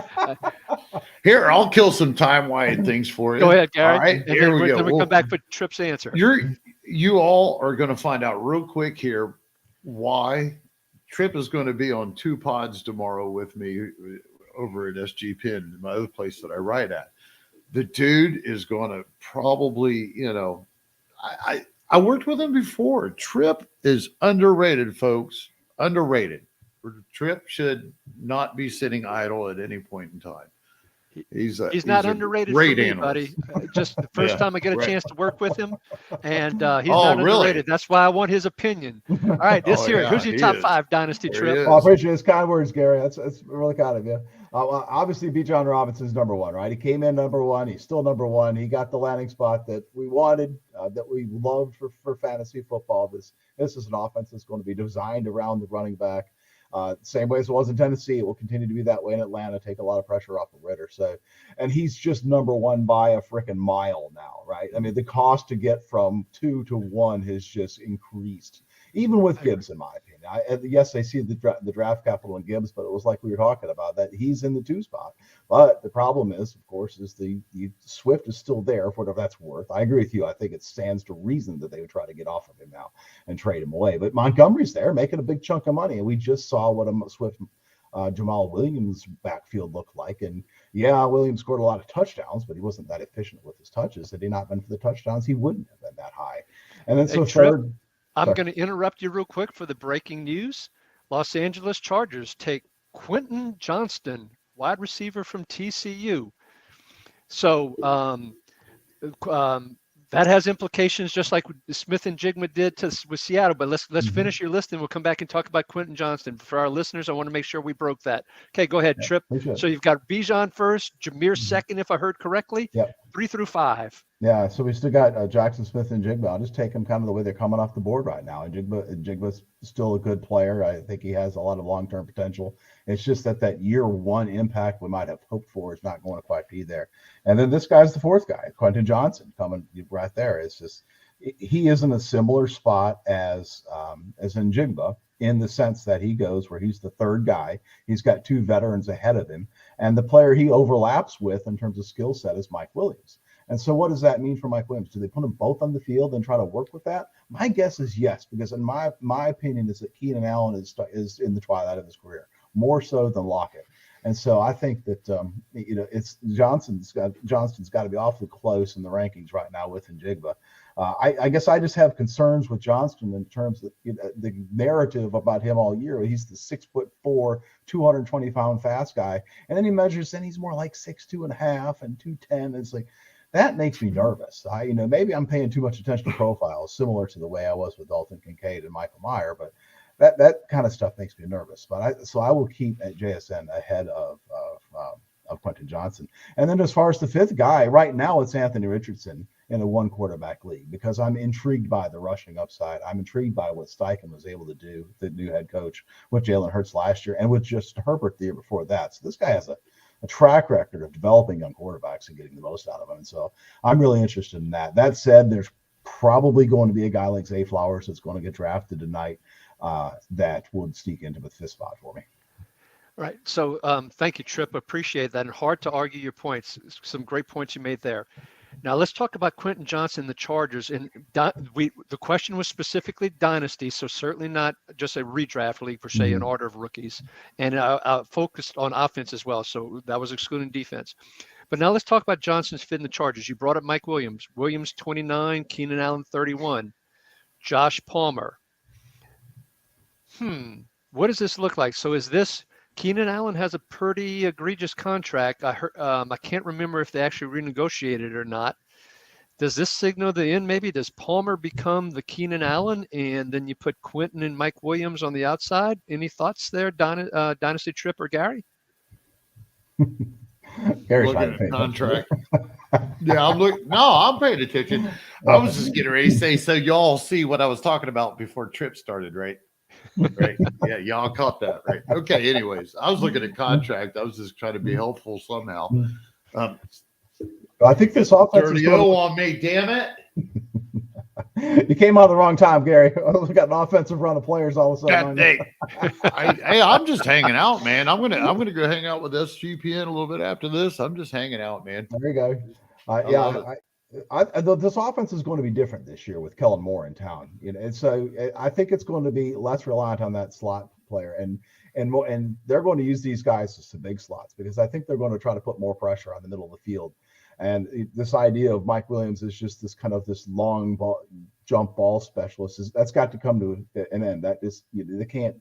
Here, I'll kill some time while things for you. Go ahead, Gary. All right, here we go. Then we come back for Tripp's answer. You all are going to find out real quick here why Tripp is going to be on 2 pods tomorrow with me over at SG Pin, my other place that I write at. The dude is going to probably, I worked with him before. Tripp is underrated, folks. Underrated. Tripp should not be sitting idle at any point in time. He's not underrated for me, buddy. Just the first time I get a chance to work with him, and he's not underrated. That's why I want his opinion. All right, who's your top five dynasty Trip? I appreciate his kind words, Gary. That's really kind of you. Obviously, Bijan Robinson's number one, right? He came in number one. He's still number one. He got the landing spot that we wanted, that we loved for fantasy football. This is an offense that's going to be designed around the running back. Same way as it was in Tennessee, it will continue to be that way in Atlanta. Take a lot of pressure off of Ritter. So, and he's just number one by a freaking mile now, right? I mean, the cost to get from 2 to 1 has just increased, even with Gibbs, in my opinion. Yes, I see the draft capital in Gibbs, but it was like we were talking about that he's in the 2 spot. But the problem is, of course, is the Swift is still there for whatever that's worth. I agree with you. I think it stands to reason that they would try to get off of him now and trade him away. But Montgomery's there making a big chunk of money, and we just saw what a Swift Jamal Williams backfield looked like. And yeah, Williams scored a lot of touchdowns, but he wasn't that efficient with his touches. Had he not been for the touchdowns, he wouldn't have been that high. And then third. I'm going to interrupt you real quick for the breaking news. Los Angeles Chargers take Quentin Johnston, wide receiver from TCU. So that has implications, just like Smith and Jigma did with Seattle. But let's finish your list, and we'll come back and talk about Quentin Johnston. For our listeners, I want to make sure we broke that. Okay, go ahead, Trip. So you've got Bijan first, Jahmyr second, if I heard correctly. Yep. 3 through 5. Yeah, so we still got Jackson Smith and Jigba. I'll just take them kind of the way they're coming off the board right now. And Jigba's still a good player. I think he has a lot of long-term potential. It's just that year one impact we might have hoped for is not going to quite be there. And then this guy's the fourth guy, Quentin Johnson, coming right there. It's just he is in a similar spot as in Jigba, in the sense that he goes where he's the third guy. He's got two veterans ahead of him. And the player he overlaps with in terms of skill set is Mike Williams. And so what does that mean for Mike Williams? Do they put them both on the field and try to work with that? My guess is yes, because in my opinion is that Keenan Allen is in the twilight of his career, more so than Lockett. And so I think that it's Johnston's got to be awfully close in the rankings right now with Njigba. I guess I just have concerns with Johnston in terms of the narrative about him all year. He's the 6'4", 220-pound fast guy, and then he measures, and he's more like 6'2.5" and 210. It's like, that makes me nervous. Maybe I'm paying too much attention to profiles, similar to the way I was with Dalton Kincaid and Michael Meyer, but that kind of stuff makes me nervous. But I will keep at JSN ahead of Quentin Johnson. And then as far as the fifth guy, right now it's Anthony Richardson in a one quarterback league, because I'm intrigued by the rushing upside. I'm intrigued by what Steichen was able to do, the new head coach, with Jalen Hurts last year and with just Herbert the year before that. So this guy has a track record of developing young quarterbacks and getting the most out of them. And so I'm really interested in that. That said, there's probably going to be a guy like Zay Flowers that's going to get drafted tonight that would sneak into the fifth spot for me. Right. So thank you, Tripp. Appreciate that. And hard to argue your points. Some great points you made there. Now let's talk about Quentin Johnson, the Chargers. And the question was specifically dynasty, so certainly not just a redraft league per se, an order of rookies. And focused on offense as well, so that was excluding defense. But now let's talk about Johnson's fit in the Chargers. You brought up Mike Williams. Williams 29, Keenan Allen 31, Josh Palmer. What does this look like? So is this Keenan Allen has a pretty egregious contract. I heard, I can't remember if they actually renegotiated it or not. Does this signal the end? Maybe does Palmer become the Keenan Allen, and then you put Quentin and Mike Williams on the outside? Any thoughts there, Dynasty Trip or Gary? Gary's looking at contract. Yeah, I'm paying attention. I was just getting ready to say, so y'all see what I was talking about before Trip started, right? Right. Yeah, y'all caught that, right? Okay. Anyways, I was looking at contract. I was just trying to be helpful somehow. I think this offense dirty O on me, damn it. You came out at the wrong time, Gary. We got an offensive run of players all of a sudden. Hey, I'm just hanging out, man. I'm gonna go hang out with SGPN a little bit after this. I'm just hanging out, man. There you go. This offense is going to be different this year with Kellen Moore in town. And so I think it's going to be less reliant on that slot player, and they're going to use these guys as some big slots, because I think they're going to try to put more pressure on the middle of the field. And this idea of Mike Williams is just this kind of this long ball, jump ball specialist. That's got to come to an end. That is, they can't.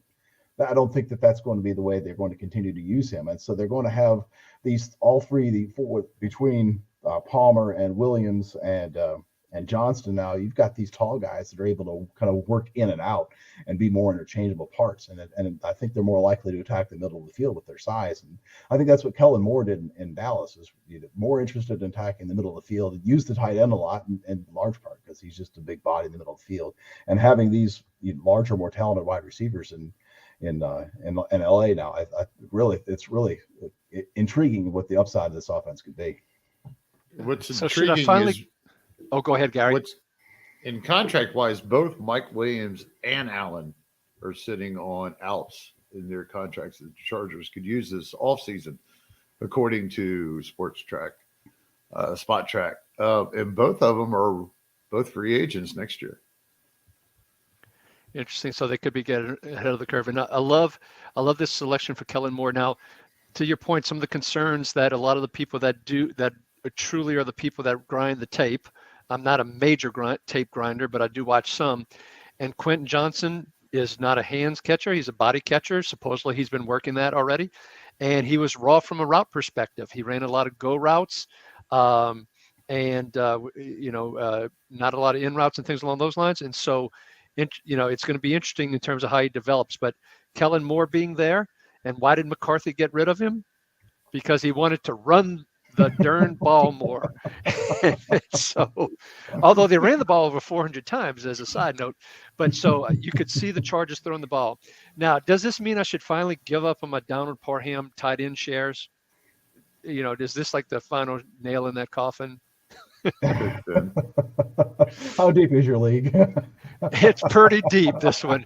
I don't think that's going to be the way they're going to continue to use him. And so they're going to have the four between Palmer and Williams and Johnston. Now you've got these tall guys that are able to kind of work in and out and be more interchangeable parts. And I think they're more likely to attack the middle of the field with their size. And I think that's what Kellen Moore did in Dallas, is more interested in attacking the middle of the field and use the tight end a lot in large part because he's just a big body in the middle of the field. And having these larger, more talented wide receivers in LA now, it's really intriguing what the upside of this offense could be. What's So intriguing should I finally? is Oh, go ahead, Gary. what's in contract wise, both Mike Williams and Allen are sitting on outs in their contracts. The Chargers could use this offseason, according to Spot Track. And both of them are both free agents next year. Interesting. So they could be getting ahead of the curve. And I love this selection for Kellen Moore. Now, to your point, some of the concerns that a lot of the people that truly are the people that grind the tape. I'm not a major tape grinder, but I do watch some. And Quentin Johnson is not a hands catcher. He's a body catcher. Supposedly he's been working that already. And he was raw from a route perspective. He ran a lot of go routes not a lot of in routes and things along those lines. And so, it's going to be interesting in terms of how he develops. But Kellen Moore being there, and why did McCarthy get rid of him? Because he wanted to run the darn ball more. So, although they ran the ball over 400 times as a side note, but so you could see the Chargers throwing the ball. Now, does this mean I should finally give up on my Donald Parham tight end shares? Is this like the final nail in that coffin? How deep is your league? It's pretty deep, this one.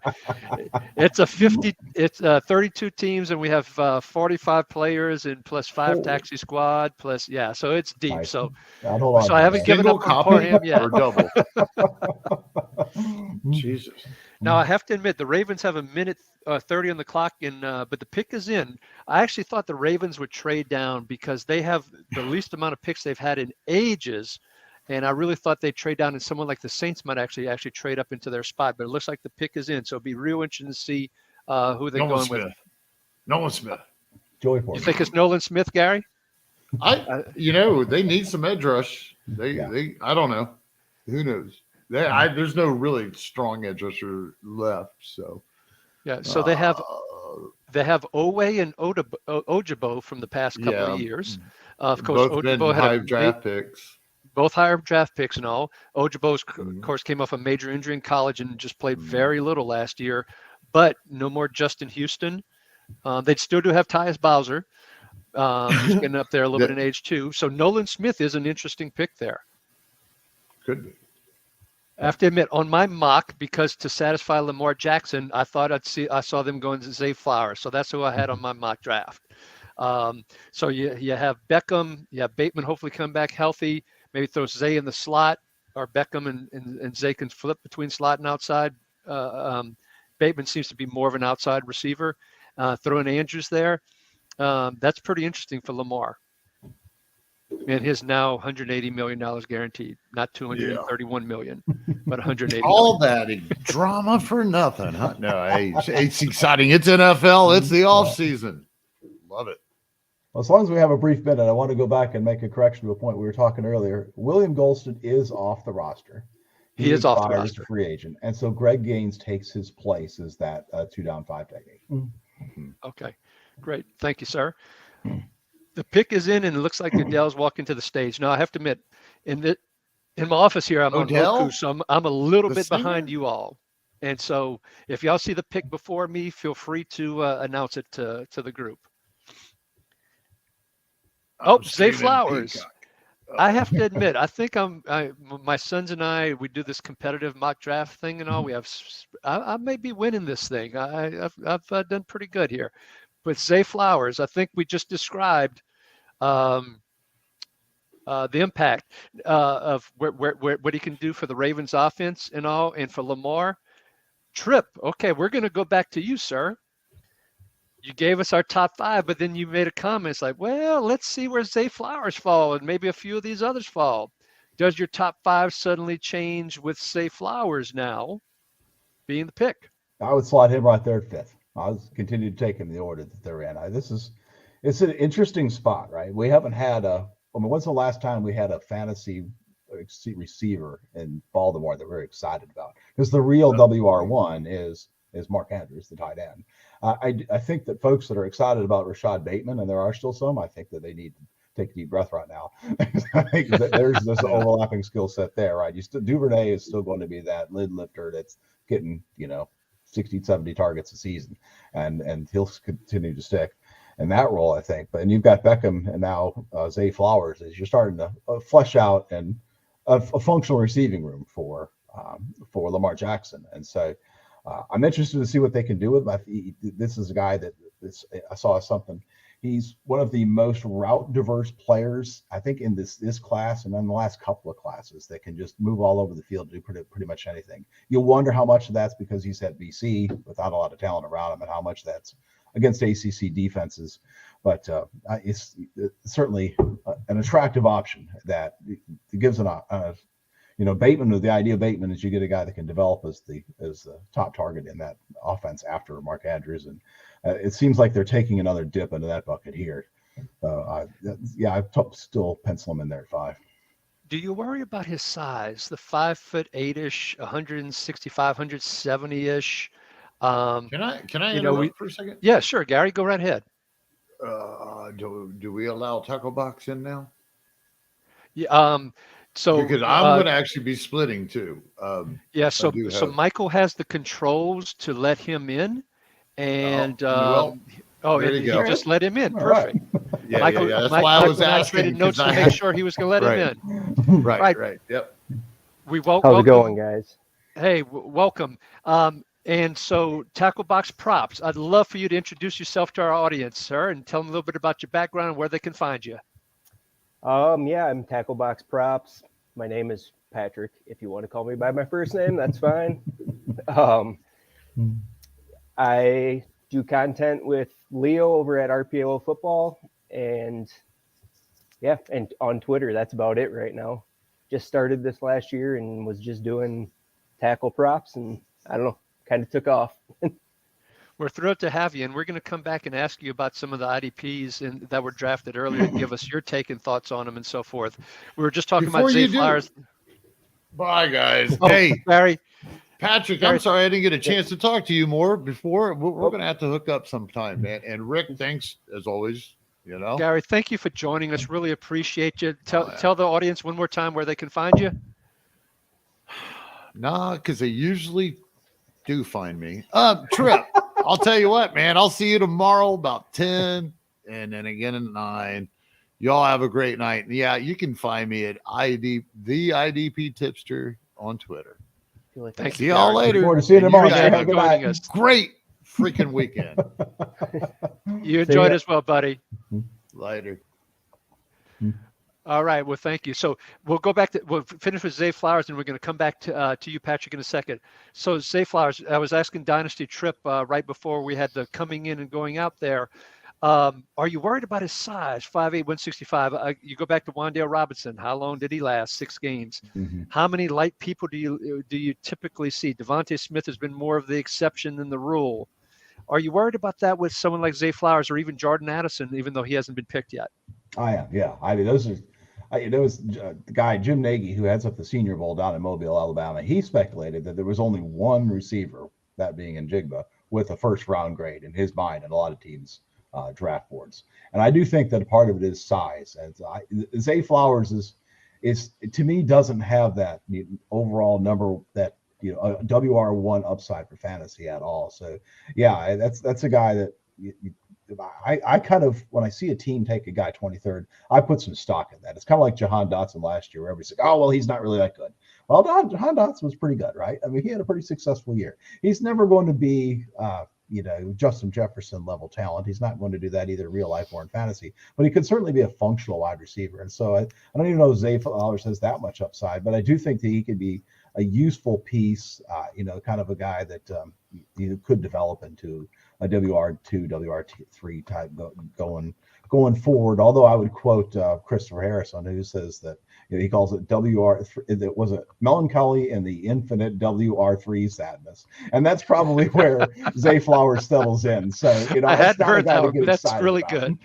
It's 32 teams, and we have 45 players and plus 5 taxi squad plus, so it's deep. Nice. So Hold on so I haven't given up on Parham yet. Or double. Jesus. Now I have to admit the Ravens have a minute 30 on the clock, but the pick is in. I actually thought the Ravens would trade down because they have the least amount of picks they've had in ages. And I really thought they'd trade down, and someone like the Saints might actually trade up into their spot. But it looks like the pick is in, so it'll be real interesting to see who they're going with. Nolan Smith. Joey You Porter. think it's Nolan Smith, Gary? They need some edge rush. I don't know. Who knows? There's no really strong edge rusher left. So So they have Owe and Ojabo from the past couple of years. Of course, both been Ojabo high had draft picks. both higher draft picks and all. Ojabo, of course, came off a major injury in college and just played very little last year. But no more Justin Houston. They still do have Tyus Bowser. He's getting up there a little bit in age too. So Nolan Smith is an interesting pick there. Could be. I have to admit, on my mock, because to satisfy Lamar Jackson, I saw them going to Zay Flowers. So that's who I had on my mock draft. So you have Beckham, you have Bateman hopefully come back healthy. Maybe throw Zay in the slot, or Beckham and Zay can flip between slot and outside. Bateman seems to be more of an outside receiver. Throw in Andrews there. That's pretty interesting for Lamar. And his now $180 million guaranteed, not $231 million, but $180 All that drama for nothing, huh? No, it's exciting. It's NFL. It's the off season. Love it. Well, as long as we have a brief minute, I want to go back and make a correction to a point we were talking earlier. William Golston is off the roster. He is off the roster. Free agent. And so Greg Gaines takes his place as that 2-down-5 technique. Okay, great. Thank you, sir. The pick is in, and it looks like Odell's walking to the stage. Now, I have to admit, in my office here, I'm Odell? on Roku, so I'm a little The bit singer? behind you all. And so if y'all see the pick before me, feel free to announce it to the group. Zay Flowers. I have to admit, I think my sons and I, we do this competitive mock draft thing and all. I may be winning this thing. I've done pretty good here. But Zay Flowers, I think we just described the impact of what he can do for the Ravens offense and all, and for Lamar. Tripp, okay, we're going to go back to you, sir. You gave us our top 5, but then you made a comment. It's like, well, let's see where Zay Flowers fall, and maybe a few of these others fall. Does your top 5 suddenly change with Zay Flowers now being the pick? I would slot him right there at 5th. I'll continue to take him in the order that they're in. It's an interesting spot, right? We haven't had when's the last time we had a fantasy receiver in Baltimore that we're excited about? Because the real WR1 is Mark Andrews, the tight end. I think that folks that are excited about Rashad Bateman, and there are still some, I think that they need to take a deep breath right now. I think that there's this overlapping skill set there, right? Duvernay is still going to be that lid lifter that's getting, 60, 70 targets a season, and he'll continue to stick in that role, I think. But you've got Beckham and now Zay Flowers as you're starting to flesh out and a functional receiving room for Lamar Jackson. And so I'm interested to see what they can do with him. This is a guy I saw something. He's one of the most route diverse players, I think, in this class and in the last couple of classes that can just move all over the field, do pretty much anything. You'll wonder how much of that's because he's at BC without a lot of talent around him, and how much that's against ACC defenses. But it's certainly an attractive option that gives Bateman. The idea of Bateman is you get a guy that can develop as the top target in that offense after Mark Andrews, and it seems like they're taking another dip into that bucket here. I still pencil him in there at 5. Do you worry about his size? The 5'8"-ish, 165, 170-ish. Can I interrupt for a second? Yeah, sure, Gary, go right ahead. Do we allow tackle box in now? Yeah, so because I'm going to actually be splitting too. yeah, I so do so have. Michael has the controls to let him in, and well, there and you he go. just let him in. All right. Perfect. Yeah, Michael, yeah. That's Mike, why I was Michael and I asking traded because notes to make sure he was going to let him in. Right, Right. right. Yep. We How's welcome. it going, guys? Hey, welcome. And so, Tackle Box Props. I'd love for you to introduce yourself to our audience, sir, and tell them a little bit about your background and where they can find you. Yeah, I'm Tackle Box Props. My name is Patrick. If you want to call me by my first name, that's fine. I do content with Leo over at RPO Football, and yeah, and on Twitter. That's about it right now. Just started this last year and was just doing tackle props, and I don't know, kind of took off. We're thrilled to have you, and we're going to come back and ask you about some of the IDPs that were drafted earlier and give us your take and thoughts on them and so forth. We were just talking Before about Zay you do, Flowers. Bye, guys. Oh, Hey, Barry. Patrick, Barry. I'm sorry I didn't get a chance to talk to you more before. We're going to have to hook up sometime, man. And Rick, thanks as always. You know, Gary, thank you for joining us. Really appreciate you. Tell yeah. tell the audience one more time where they can find you. Nah, because they usually do find me. Trip. I'll tell you what, man. I'll see you tomorrow about 10 and then again at 9. Y'all have a great night. And yeah, you can find me at the IDP Tipster on Twitter. Thank See you, y'all Gary. later. Look forward to seeing you tomorrow. guys Gary. have Have a good joining night. us. Great freaking weekend. You enjoyed as well, buddy. Later. All right. Well, thank you. So we'll finish with Zay Flowers, and we're going to come back to you, Patrick, in a second. So Zay Flowers, I was asking Dynasty Trip right before we had the coming in and going out there. Are you worried about his size? 5'8", 165. You go back to Wan'Dale Robinson. How long did he last? 6 games. Mm-hmm. How many light people do you typically see? Devontae Smith has been more of the exception than the rule. Are you worried about that with someone like Zay Flowers or even Jordan Addison, even though he hasn't been picked yet? I am, yeah. I mean, there was the guy, Jim Nagy, who heads up the Senior Bowl down in Mobile, Alabama. He speculated that there was only one receiver, that being Njigba, with a first-round grade in his mind and a lot of teams' draft boards. And I do think that part of it is size. And Zay Flowers is to me doesn't have that overall number that a WR1 upside for fantasy at all. So yeah, that's a guy that I kind of, when I see a team take a guy 23rd, I put some stock in that. It's kind of like Jahan Dotson last year, where everybody's like, oh, well, he's not really that good. Well, Jahan Dotson was pretty good, right? I mean, he had a pretty successful year. He's never going to be, Justin Jefferson level talent. He's not going to do that either in real life or in fantasy, but he could certainly be a functional wide receiver. And so I don't even know if Zay Flowers has that much upside, but I do think that he could be a useful piece, kind of a guy that you could develop into a WR2, WR3 type going forward. Although I would quote Christopher Harrison, who says that he calls it it was a melancholy and the infinite WR3 sadness, and that's probably where Zay Flowers settles in. So I hadn't heard that one, but that's really good.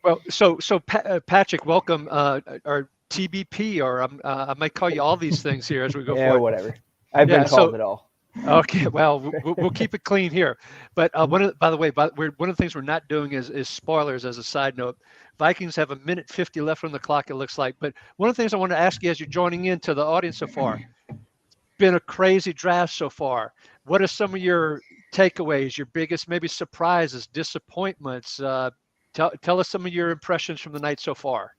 Well, so Patrick, welcome, or TBP, or I might call you all these things here as we go forward. Whatever. I've been called it all. Okay, well, we'll keep it clean here. But one of the things we're not doing is spoilers. As a side note, Vikings have 1:50 left on the clock, it looks like. But one of the things I want to ask you as you're joining into the audience so far, been a crazy draft so far. What are some of your takeaways, your biggest maybe surprises, disappointments? Tell us some of your impressions from the night so far.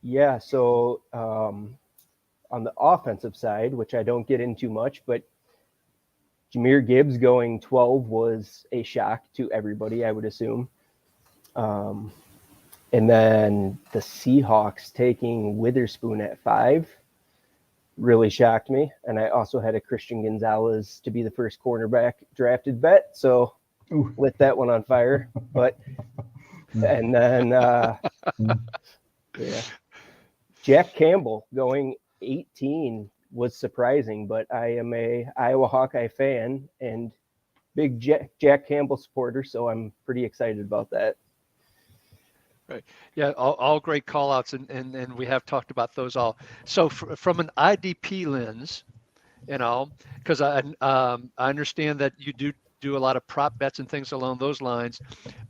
Yeah, so on the offensive side, which I don't get into much, but Jahmyr Gibbs going 12 was a shock to everybody, I would assume. And then the Seahawks taking Witherspoon at 5 really shocked me. And I also had a Christian Gonzalez to be the first cornerback drafted bet, so lit that one on fire. But and then Jack Campbell going 18 was surprising, but I am a Iowa Hawkeye fan and big Jack Campbell supporter, so I'm pretty excited about that. Right. Yeah, all great call outs, and we have talked about those all. So from an IDP lens, because I understand that you do do a lot of prop bets and things along those lines.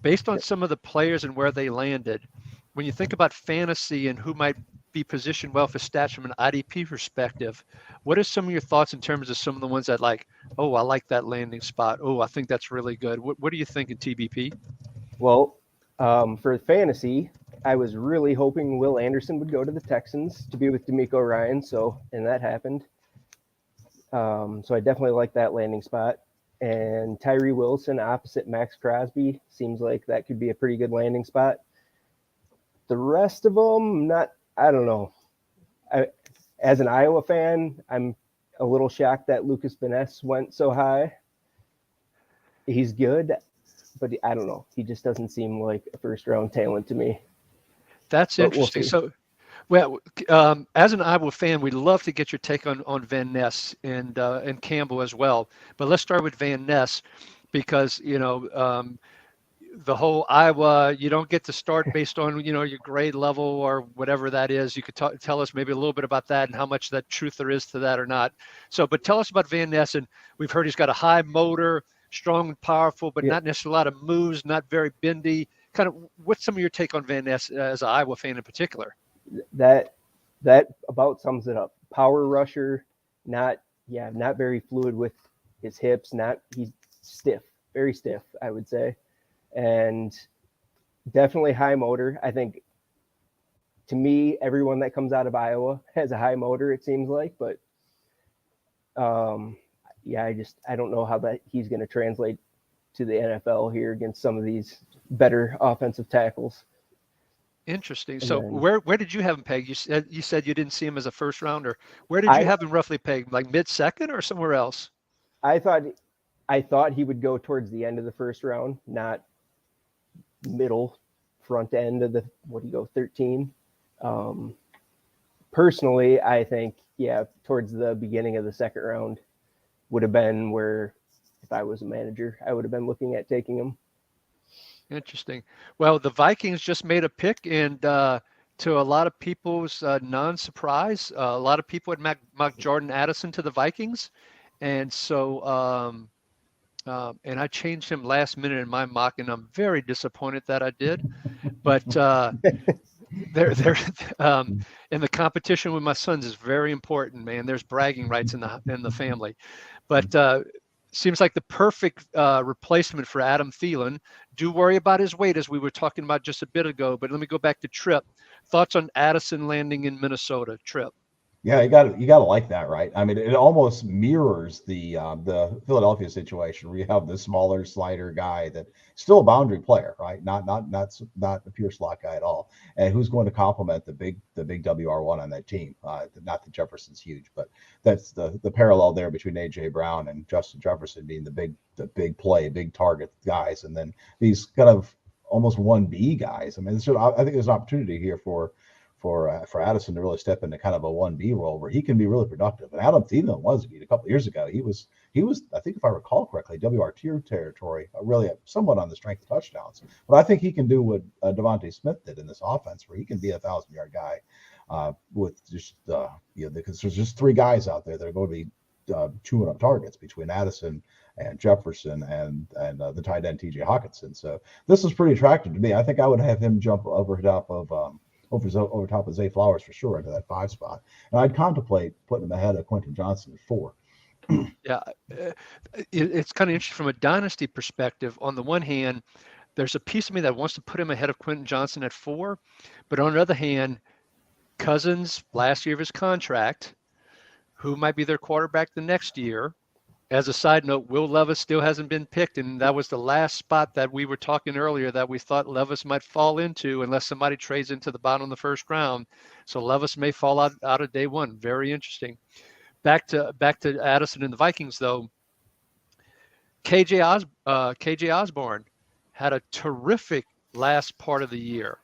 Based on some of the players and where they landed, when you think about fantasy and who might be positioned well for stats from an IDP perspective, what are some of your thoughts in terms of some of the ones that like, oh, I like that landing spot. Oh, I think that's really good. What do you think in TBP? Well, for fantasy, I was really hoping Will Anderson would go to the Texans to be with D'Amico Ryans. And that happened. So I definitely like that landing spot. And Tyree Wilson opposite Max Crosby seems like that could be a pretty good landing spot. The rest of them, I don't know. As an Iowa fan, I'm a little shocked that Lucas Vaness went so high. He's good, but I don't know. He just doesn't seem like a first-round talent to me. That's interesting. So, well, as an Iowa fan, we'd love to get your take on Van Ness and Campbell as well. But let's start with Van Ness because, the whole Iowa, you don't get to start based on, your grade level or whatever that is. You could tell us maybe a little bit about that and how much that truth there is to that or not. So, but tell us about Van Ness. And we've heard he's got a high motor, strong and powerful, but not necessarily a lot of moves, not very bendy. Kind of, what's some of your take on Van Ness as an Iowa fan in particular? That about sums it up. Power rusher, not very fluid with his hips. He's stiff, very stiff, I would say. And definitely high motor. I think, to me, everyone that comes out of Iowa has a high motor, it seems like. But, I don't know how that he's going to translate to the NFL here against some of these better offensive tackles. Interesting. So where did you have him pegged? You said you didn't see him as a first rounder. Where did you have him roughly pegged? Like mid-second or somewhere else? I thought he would go towards the end of the first round, not middle front end of 13. Personally, I think towards the beginning of the second round would have been where, if I was a manager, I would have been looking at taking him. Interesting. Well, the Vikings just made a pick, and to a lot of people's non-surprise, a lot of people had mocked Jordan Addison to the Vikings, and so and I changed him last minute in my mock, and I'm very disappointed that I did. But they're and the competition with my sons is very important, man. There's bragging rights in the family, but seems like the perfect replacement for Adam Thielen. Do worry about his weight, as we were talking about just a bit ago. But let me go back to Tripp. Thoughts on Addison landing in Minnesota, Tripp? Yeah, you got to like that, right? I mean, it almost mirrors the Philadelphia situation where you have the smaller slider guy that still a boundary player, right? Not a pure slot guy at all, and who's going to complement the big WR1 on that team. Not that Jefferson's huge, but that's the parallel there between AJ Brown and Justin Jefferson being the big play, big target guys, and then these kind of almost 1B guys. I mean, I think there's an opportunity here for Addison to really step into kind of a 1B role where he can be really productive. And Adam Thielen was a couple of years ago. He was, I think if I recall correctly, WR2 territory, really somewhat on the strength of touchdowns. But I think he can do what Devontae Smith did in this offense, where he can be a 1,000-yard guy with just because there's just three guys out there that are going to be chewing up targets between Addison and Jefferson and the tight end TJ Hawkinson. So this is pretty attractive to me. I think I would have him jump over top of Zay Flowers for sure into that 5 spot, and I'd contemplate putting him ahead of Quentin Johnson at 4. Yeah, it's kind of interesting from a dynasty perspective. On the one hand, there's a piece of me that wants to put him ahead of Quentin Johnson at 4, but on the other hand, Cousins, last year of his contract, who might be their quarterback the next year. As a side note, Will Levis still hasn't been picked, and that was the last spot that we were talking earlier that we thought Levis might fall into unless somebody trades into the bottom of the first round. So Levis may fall out of day one. Very interesting. Back to Addison and the Vikings, though. KJ Osborne had a terrific last part of the year,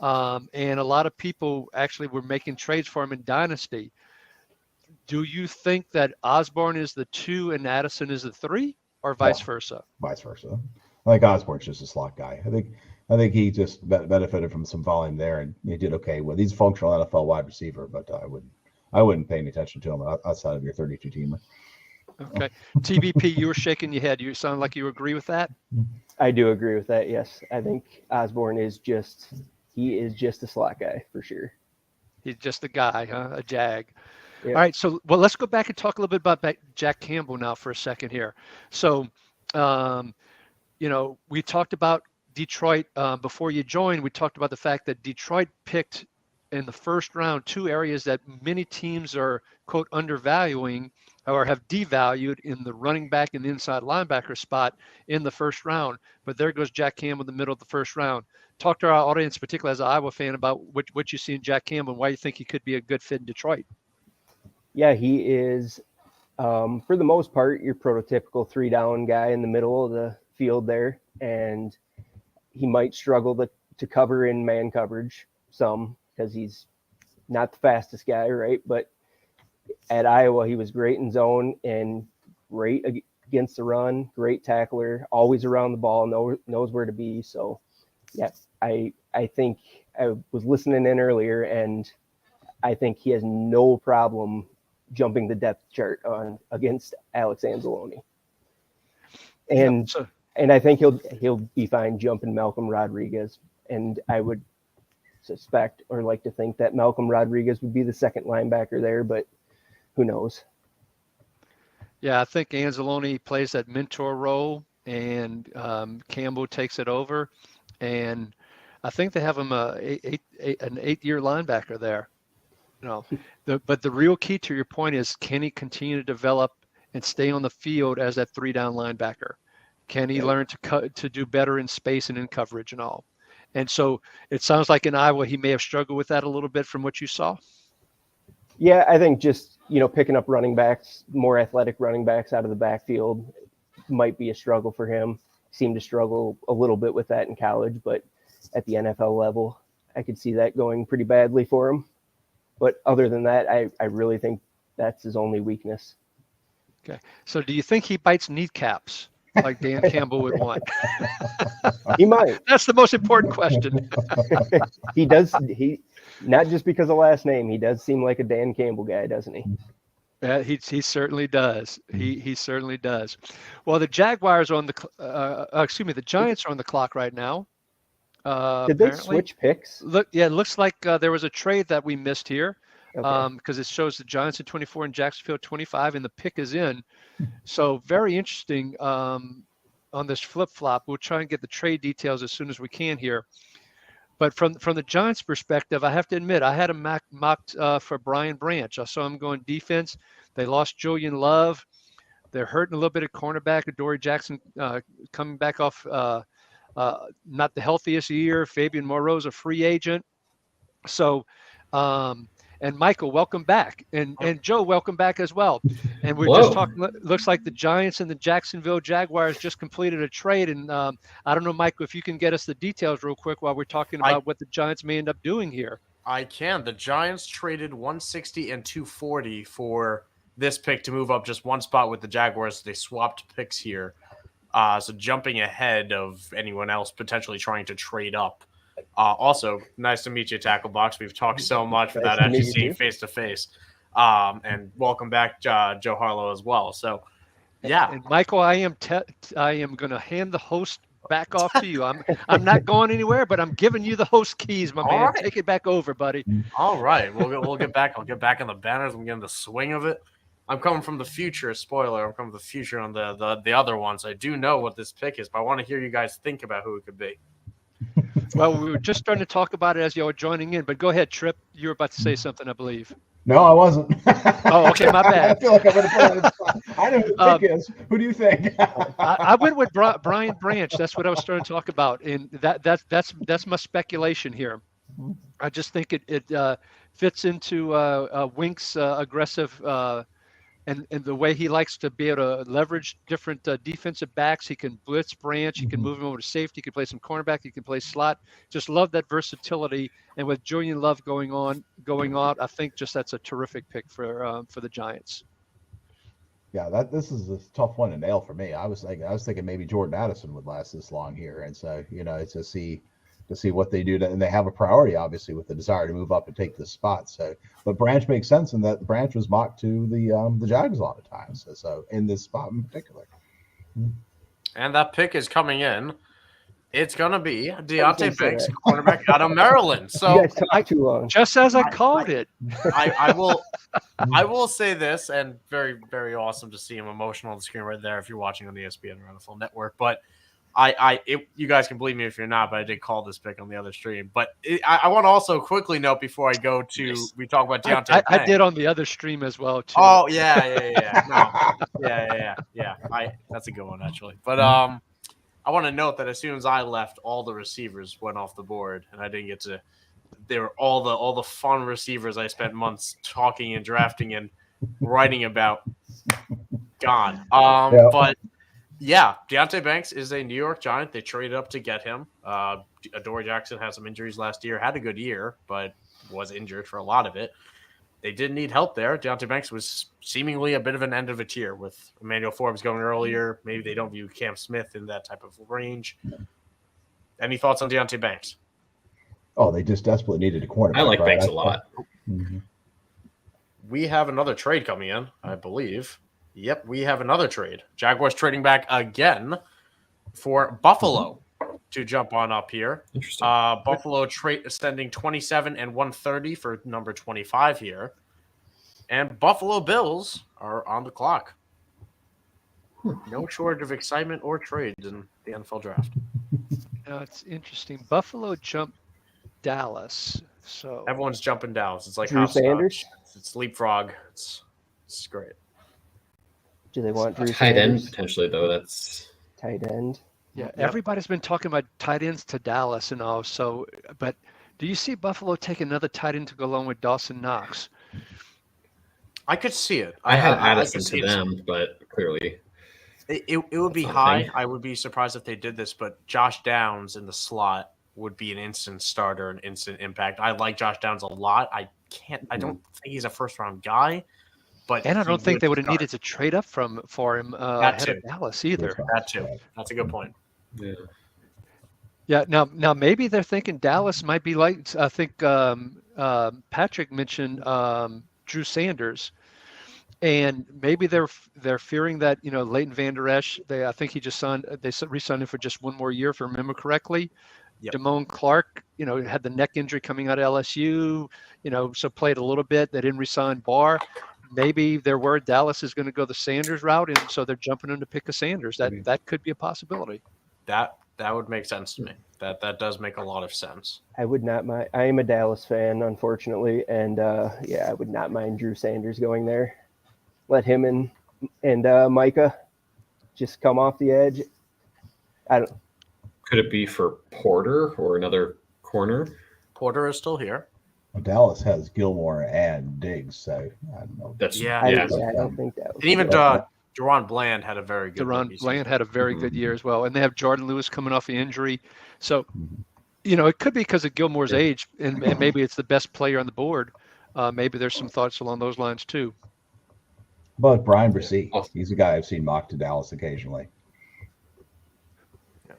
and a lot of people actually were making trades for him in Dynasty. Do you think that Osborne is the 2 and Addison is the 3, or vice versa? Vice versa. I think Osborne's just a slot guy. I think he just benefited from some volume there, and he did okay with. He's a functional NFL wide receiver, but I wouldn't pay any attention to him outside of your 32 teamer. Okay. TBP, you were shaking your head. You sound like you agree with that. I do agree with that. Yes, I think Osborne is just a slot guy for sure. He's just a guy, huh? A jag. Yep. All right. So, well, let's go back and talk a little bit about Jack Campbell now for a second here. So, we talked about Detroit before you joined. We talked about the fact that Detroit picked in the first round 2 areas that many teams are, quote, undervaluing or have devalued in the running back and the inside linebacker spot in the first round. But there goes Jack Campbell in the middle of the first round. Talk to our audience, particularly as an Iowa fan, about what you see in Jack Campbell and why you think he could be a good fit in Detroit. Yeah, he is, for the most part, your prototypical 3-down guy in the middle of the field there. And he might struggle to cover in man coverage some because he's not the fastest guy, right? But at Iowa, he was great in zone and great against the run, great tackler, always around the ball, knows where to be. So, yeah, I think I was listening in earlier, and I think he has no problem jumping the depth chart against Alex Anzalone. And and I think he'll be fine jumping Malcolm Rodriguez. And I would suspect or like to think that Malcolm Rodriguez would be the second linebacker there, but who knows? Yeah, I think Anzalone plays that mentor role, and Campbell takes it over. And I think they have him an 8-year linebacker there. But the real key to your point is, can he continue to develop and stay on the field as that 3-down linebacker? Can he learn to do better in space and in coverage and all? And so it sounds like in Iowa he may have struggled with that a little bit from what you saw. Yeah, I think just picking up running backs, more athletic running backs out of the backfield might be a struggle for him. Seemed to struggle a little bit with that in college, but at the NFL level, I could see that going pretty badly for him. But other than that, I really think that's his only weakness. Okay. So do you think he bites kneecaps like Dan Campbell would want? He might. That's the most important question. He does. He not just because of last name. He does seem like a Dan Campbell guy, doesn't he? Yeah, he certainly does. He certainly does. Well, the Jaguars are on the Giants are on the clock right now. Did they switch picks? It looks like there was a trade that we missed here, Okay. because it shows the Giants at 24 and Jacksonville 25, and the pick is in. So very interesting on this flip-flop. We'll try and get the trade details as soon as we can here. But from the Giants' perspective, I have to admit, I had him mocked for Brian Branch. I saw him going defense. They lost Julian Love. They're hurting a little bit at cornerback. Adoree Jackson coming back off not the healthiest year. Fabian Moreau's a free agent. So, and Michael, welcome back. And Joe, welcome back as well. And we're just talking, looks like the Giants and the Jacksonville Jaguars just completed a trade. And I don't know, Michael, if you can get us the details real quick while we're talking about what the Giants may end up doing here. I can. The Giants traded 160 and 240 for this pick to move up just one spot with the Jaguars. They swapped picks here. So jumping ahead of anyone else potentially trying to trade up. Also, nice to meet you, Tackle Box. We've talked so much without actually seeing face to face. And welcome back, Joe Harlow, as well. So, yeah. And Michael, I am going to hand the host back off to you. I'm not going anywhere, but I'm giving you the host keys, my man. Right. Take it back over, buddy. All right, we'll get back. I'll get back in the banners. I'm getting the swing of it. I'm coming from the future. Spoiler, I'm coming from the future on the other ones. I do know what this pick is, but I want to hear you guys think about who it could be. Well, we were just starting to talk about it as you were joining in, but go ahead, Tripp. You were about to say something, I believe. No, I wasn't. Oh, okay, my bad. I feel like I'm going to put it on the spot. I know who the pick is. Who do you think? I went with Brian Branch. That's what I was starting to talk about, and that's my speculation here. I just think it fits into Wink's aggressive and the way he likes to be able to leverage different defensive backs. He can blitz Branch. He can move him over to safety. He can play some cornerback. He can play slot. Just love that versatility. And with Julian Love going on, I think just that's a terrific pick for the Giants. Yeah, this is a tough one to nail for me. I was thinking maybe Jordan Addison would last this long here, and so it's to see to see what they do. And they have a priority, obviously, with the desire to move up and take this spot. So, but Branch makes sense in that Branch was mocked to the Jags a lot of times. So in this spot in particular. And that pick is coming in. It's going to be Deontay Banks, cornerback out of Maryland. So you guys talked too long. Just as I called it. I will say this, and very, very awesome to see him emotional on the screen right there if you're watching on the ESPN or NFL Network. But you guys can believe me if you're not, but I did call this pick on the other stream. But I want to also quickly note before I go to we talk about Deontay Banks. I did on the other stream as well too. Oh yeah. No. Yeah. That's a good one actually. But I want to note that as soon as I left, all the receivers went off the board, and I didn't get to. They were all the fun receivers I spent months talking and drafting and writing about gone. But yeah, Deontay Banks is a New York Giant. They traded up to get him. Adoree Jackson had some injuries last year, had a good year, but was injured for a lot of it. They did need help there. Deontay Banks was seemingly a bit of an end of a tier with Emmanuel Forbes going earlier. Maybe they don't view Cam Smith in that type of range. Any thoughts on Deontay Banks? Oh, they just desperately needed a cornerback. I like Banks a lot. Mm-hmm. We have another trade coming in, I believe. Yep, we have another trade. Jaguars trading back again for Buffalo to jump on up here. Interesting. Buffalo sending 27 and 130 for number 25 here. And Buffalo Bills are on the clock. No shortage of excitement or trades in the NFL draft. Now it's interesting. Buffalo jumped Dallas. So everyone's jumping Dallas. It's like Drew Sanders. It's leapfrog. It's great. Do they want Drew tight Sanders? end potentially though? That's tight end. Yeah, everybody's been talking about tight ends to Dallas and all. So, but do you see Buffalo take another tight end to go along with Dawson Knox? I could see it. I had Addison to them, but clearly it would be high. I would be surprised if they did this, but Josh Downs in the slot would be an instant starter, an instant impact. I like Josh Downs a lot. I don't think he's a first round guy. But and I don't think they would have needed to trade up for him ahead of Dallas either. That too. That's a good point. Yeah. Yeah. Now maybe they're thinking Dallas might be like I think Patrick mentioned Drew Sanders, and maybe they're fearing that Leighton Vander Esch. I think he just signed. They re-signed him for just one more year, if I remember correctly. Yep. Damone Clark, had the neck injury coming out of LSU. So played a little bit. They didn't re-sign Barr. Maybe they're worried Dallas is going to go the Sanders route, and so they're jumping in to pick a Sanders. That could be a possibility. That would make sense to me. That does make a lot of sense. I would not mind. I am a Dallas fan, unfortunately, and I would not mind Drew Sanders going there. Let him and Micah just come off the edge. I don't. Could it be for Porter or another corner? Porter is still here. Well, Dallas has Gilmore and Diggs, so I don't know. I don't think that. And even Deron Bland had a very good. Deron Bland had a very good year as well, and they have Jordan Lewis coming off the injury, so it could be because of Gilmore's age, and maybe it's the best player on the board. Maybe there's some thoughts along those lines too. But Brian Bresee, he's a guy I've seen mocked to Dallas occasionally.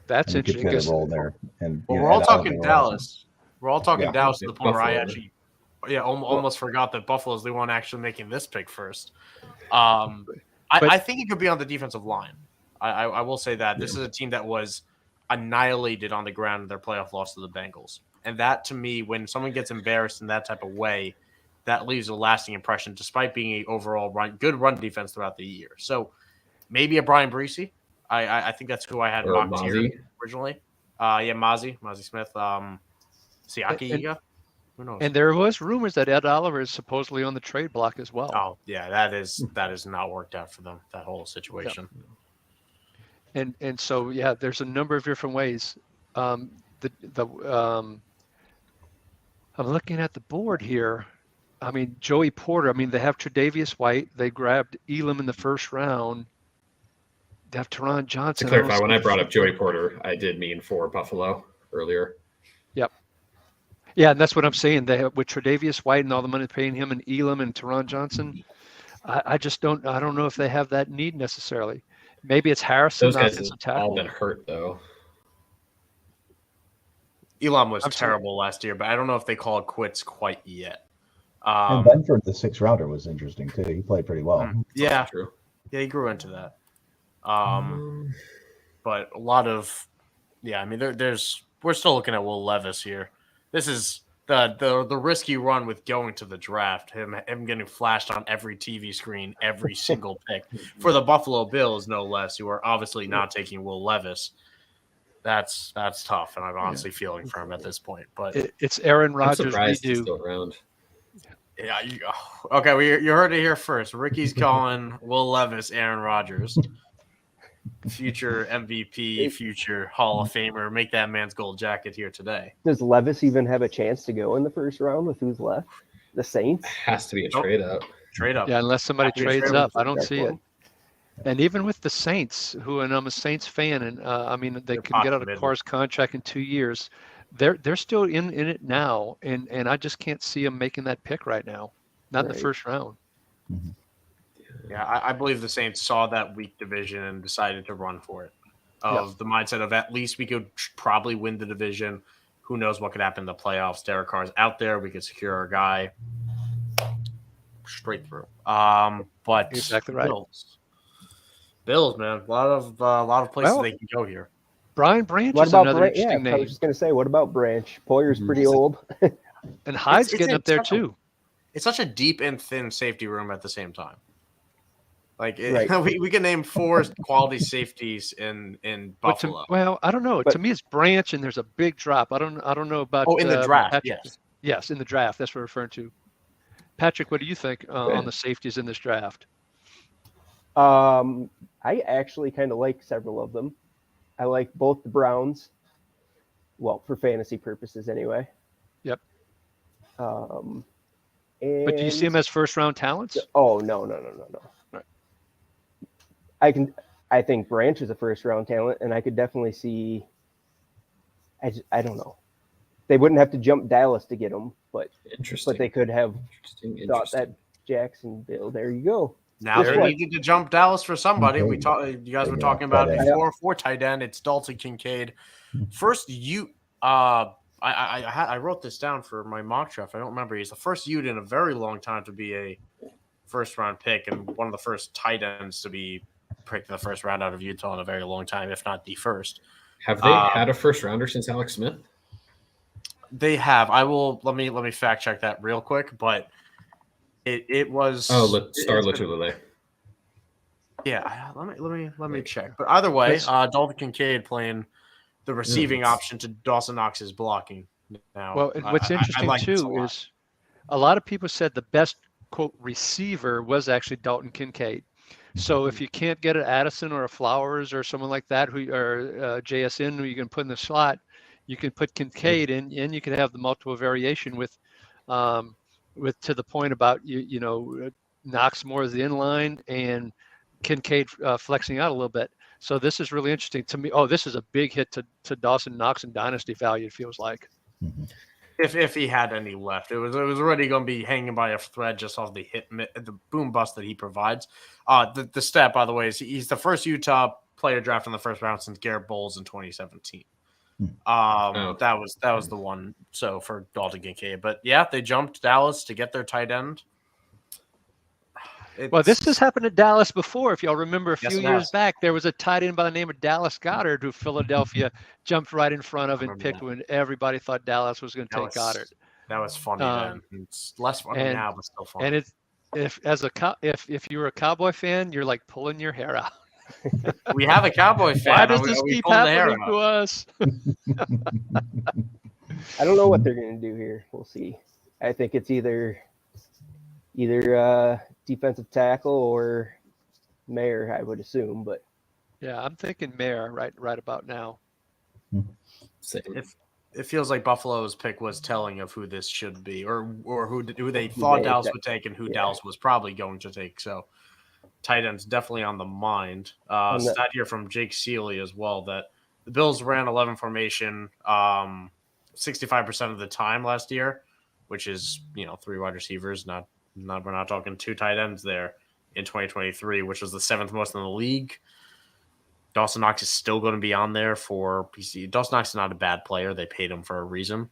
That's interesting. Get a role there, and we're all talking Dallas. We're all talking Dallas to the point where I actually, almost forgot that Buffalo's the one actually making this pick first. I think it could be on the defensive line. I will say that this is a team that was annihilated on the ground in their playoff loss to the Bengals, and that to me, when someone gets embarrassed in that type of way, that leaves a lasting impression, despite being a overall good run defense throughout the year. So maybe a Brian Bresee. I think that's who I had mocked here originally. Mozzie Smith. Siaki, who knows? And there was rumors that Ed Oliver is supposedly on the trade block as well. Oh yeah, that is not worked out for them, that whole situation. Yeah. And so there's a number of different ways. I'm looking at the board here. I mean, Joey Porter. I mean, they have Tre'Davious White. They grabbed Elam in the first round. They have Teron Johnson. To clarify, when I brought up Joey Porter, I did mean for Buffalo earlier. Yep. Yeah, and that's what I'm saying. They have with Tre'Davious White and all the money paying him and Elam and Teron Johnson. I don't know if they have that need necessarily. Maybe it's Harrison. Those guys have all been hurt though. Elam was I'm sorry. terrible last year, but I don't know if they call it quits quite yet. And Benford, the 6th rounder, was interesting too. He played pretty well. Yeah, True. yeah, he grew into that. But a lot of, I mean, we're still looking at Will Levis here. This is the risky run with going to the draft. Him getting flashed on every TV screen, every single pick for the Buffalo Bills, no less, who are obviously not taking Will Levis. That's tough, and I'm honestly feeling for him at this point. But it's Aaron I'm Rodgers surprised he's redo. still around. Yeah. Okay. Well, you heard it here first. Ricky's calling Will Levis Aaron Rodgers, future MVP, future Hall of Famer. Make that man's gold jacket here today. Does Levis even have a chance to go in the first round with who's left? The Saints? Has to be a trade up. Trade up. Yeah, unless somebody Have to be a trades trade up, up. I don't see it. And even with the Saints, and I'm a Saints fan, and I mean they can get out of Carr's contract in 2 years. They're still in it now, and I just can't see them making that pick right now, not in the first round. Yeah, I believe the Saints saw that weak division and decided to run for it. The mindset of at least we could probably win the division. Who knows what could happen in the playoffs? Derek Carr's out there. We could secure our guy straight through. But exactly right. Bills, man, a lot of places they can go here. Brian Branch is another interesting name. I was just going to say, what about Branch? Poyer's pretty old. And Hyde's getting up there too. It's such a deep and thin safety room at the same time. Like we can name 4 quality safeties in Buffalo. Well, I don't know. To me, it's Branch, and there's a big drop. I don't know about. In the draft, Patrick. Yes, in the draft. That's what we're referring to. Patrick, what do you think on the safeties in this draft? I actually kind of like several of them. I like both the Browns. Well, for fantasy purposes, anyway. Yep. But do you see them as first-round talents? Oh no. Right. I think Branch is a first-round talent, and I could definitely see. I don't know. They wouldn't have to jump Dallas to get him, but they could have thought that Jacksonville. There you go. Now they needed to jump Dallas for somebody. You guys were talking about it before for tight end. It's Dalton Kincaid. First, I wrote this down for my mock draft. I don't remember. He's the first Ute in a very long time to be a first-round pick and one of the first tight ends to be picked in the first round out of Utah in a very long time, if not the first. Have they had a first-rounder since Alex Smith? They have. I will let me fact check that real quick, but it was Latulele. Yeah, let me check. But either way, Dalton Kincaid playing the receiving option to Dawson Knox's blocking. Now, well, what's interesting too is a lot of people said the best quote receiver was actually Dalton Kincaid. So if you can't get an Addison or a Flowers or someone like that, or JSN who you can put in the slot, you can put Kincaid in, and you can have the multiple variation with to the point about Knox more as the inline and Kincaid flexing out a little bit. So this is really interesting to me. Oh, this is a big hit to Dawson Knox and dynasty value. It feels like. If he had any left, it was already going to be hanging by a thread just off the boom bust that he provides. The stat, by the way, is he's the first Utah player drafted in the first round since Garrett Bowles in 2017. That was the one. So for Dalton Kincaid, but yeah, they jumped Dallas to get their tight end. Well, this has happened to Dallas before. If y'all remember a few years back, there was a tight end by the name of Dallas Goedert who Philadelphia jumped right in front of and picked when everybody thought Dallas was going to take Goddard. That was funny then. It's less funny now, but still funny. And if you were a Cowboy fan, you're like pulling your hair out. We have a Cowboy fan. Why does this keep happening to us? I don't know what they're going to do here. We'll see. I think it's either defensive tackle or Mayer, I would assume, but yeah, I'm thinking Mayer right about now. It feels like Buffalo's pick was telling of who this should be, or who they thought Dallas would take, and who Dallas was probably going to take. So, tight end's definitely on the mind. Stat here from Jake Seeley as well that the Bills ran 11 formation 65% of the time last year, which is 3 wide receivers. We're not talking 2 tight ends there in 2023, which was the 7th most in the league. Dawson Knox is still going to be on there for PC. Dawson Knox is not a bad player. They paid him for a reason.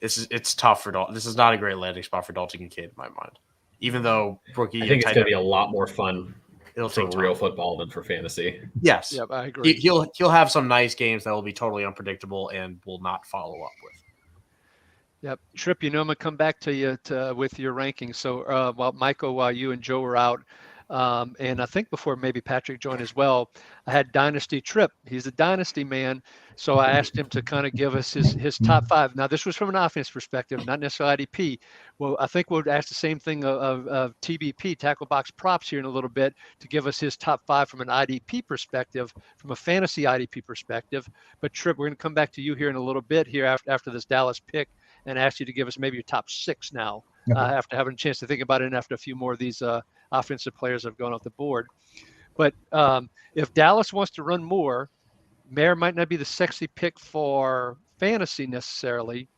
It's tough for Dalton. This is not a great landing spot for Dalton Kincaid in my mind. Even though rookie, I think it's going to be a lot more fun for real football than for fantasy. Yes, Yep, I agree. He'll have some nice games that will be totally unpredictable and will not follow up with. Yep. Trip, I'm going to come back to you with your rankings. So Michael, while you and Joe were out, and I think before maybe Patrick joined as well, I had Dynasty Trip. He's a Dynasty man. So I asked him to kind of give us his top 5. Now, this was from an offense perspective, not necessarily IDP. Well, I think we'll ask the same thing of TBP, Tackle Box Props, here in a little bit to give us his top 5 from an IDP perspective, from a fantasy IDP perspective. But Trip, we're going to come back to you here in a little bit here after this Dallas pick and ask you to give us maybe your top 6 now, after having a chance to think about it and after a few more of these offensive players have gone off the board. But if Dallas wants to run more, Mayer might not be the sexy pick for fantasy necessarily,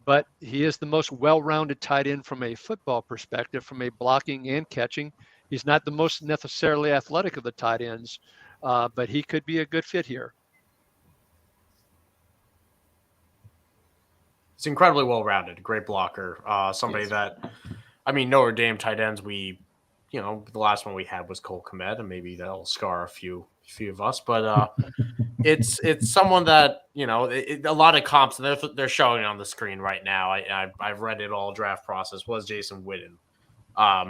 but he is the most well-rounded tight end from a football perspective, from a blocking and catching. He's not the most necessarily athletic of the tight ends, but he could be a good fit here. It's incredibly well-rounded, great blocker, somebody that, Notre Dame tight ends, the last one we had was Cole Kmet, and maybe that'll scar a few of us, but it's someone that, a lot of comps, and they're showing on the screen right now. I've read it all draft process, was Jason Witten.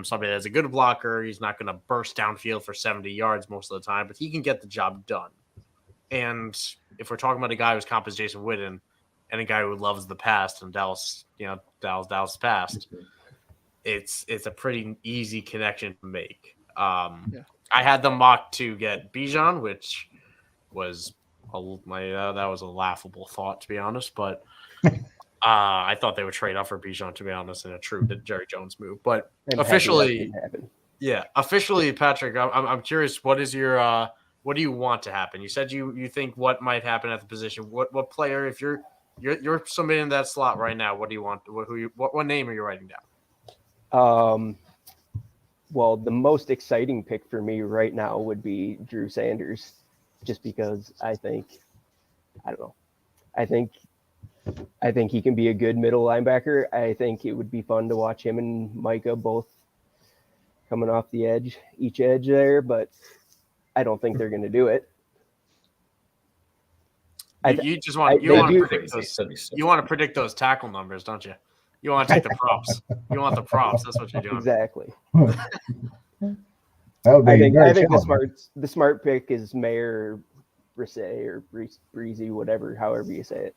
Somebody that's a good blocker. He's not going to burst downfield for 70 yards most of the time, but he can get the job done. And if we're talking about a guy whose comp is Jason Witten, and a guy who loves the past and Dallas past, it's a pretty easy connection to make. I had them mocked to get Bijan, which was that was a laughable thought, to be honest. But I thought they would trade up for Bijan, to be honest, in a true Jerry Jones move. But officially, Patrick, I'm curious. What is your what do you want to happen? You said you think what might happen at the position. What player, if you're submitting that slot right now, what do you want? What name are you writing down? Well, the most exciting pick for me right now would be Drew Sanders, just because I think he can be a good middle linebacker. I think it would be fun to watch him and Micah both coming off the edge, each edge there, but I don't think they're going to do it. You want to predict those tackle numbers, don't you? You want to take the props. You want the props. That's what you're doing. Exactly. I think the smart pick is Mayer, Brisset, or Breezy, however you say it.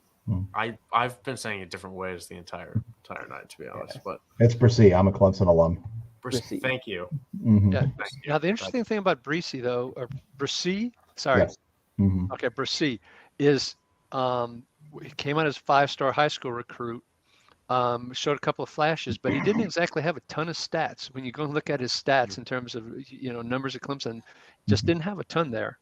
I've been saying it different ways the entire night, to be honest. But it's Brisset. I'm a Clemson alum. Brisset, thank you. Mm-hmm. Yeah. Thank you. Now the interesting thing about Brisset, though, or Brisset, sorry, yes. Mm-hmm. Okay, Brisset is he came out as a 5-star high school recruit. Showed a couple of flashes, but he didn't exactly have a ton of stats. When you go and look at his stats in terms of numbers at Clemson, just didn't have a ton there.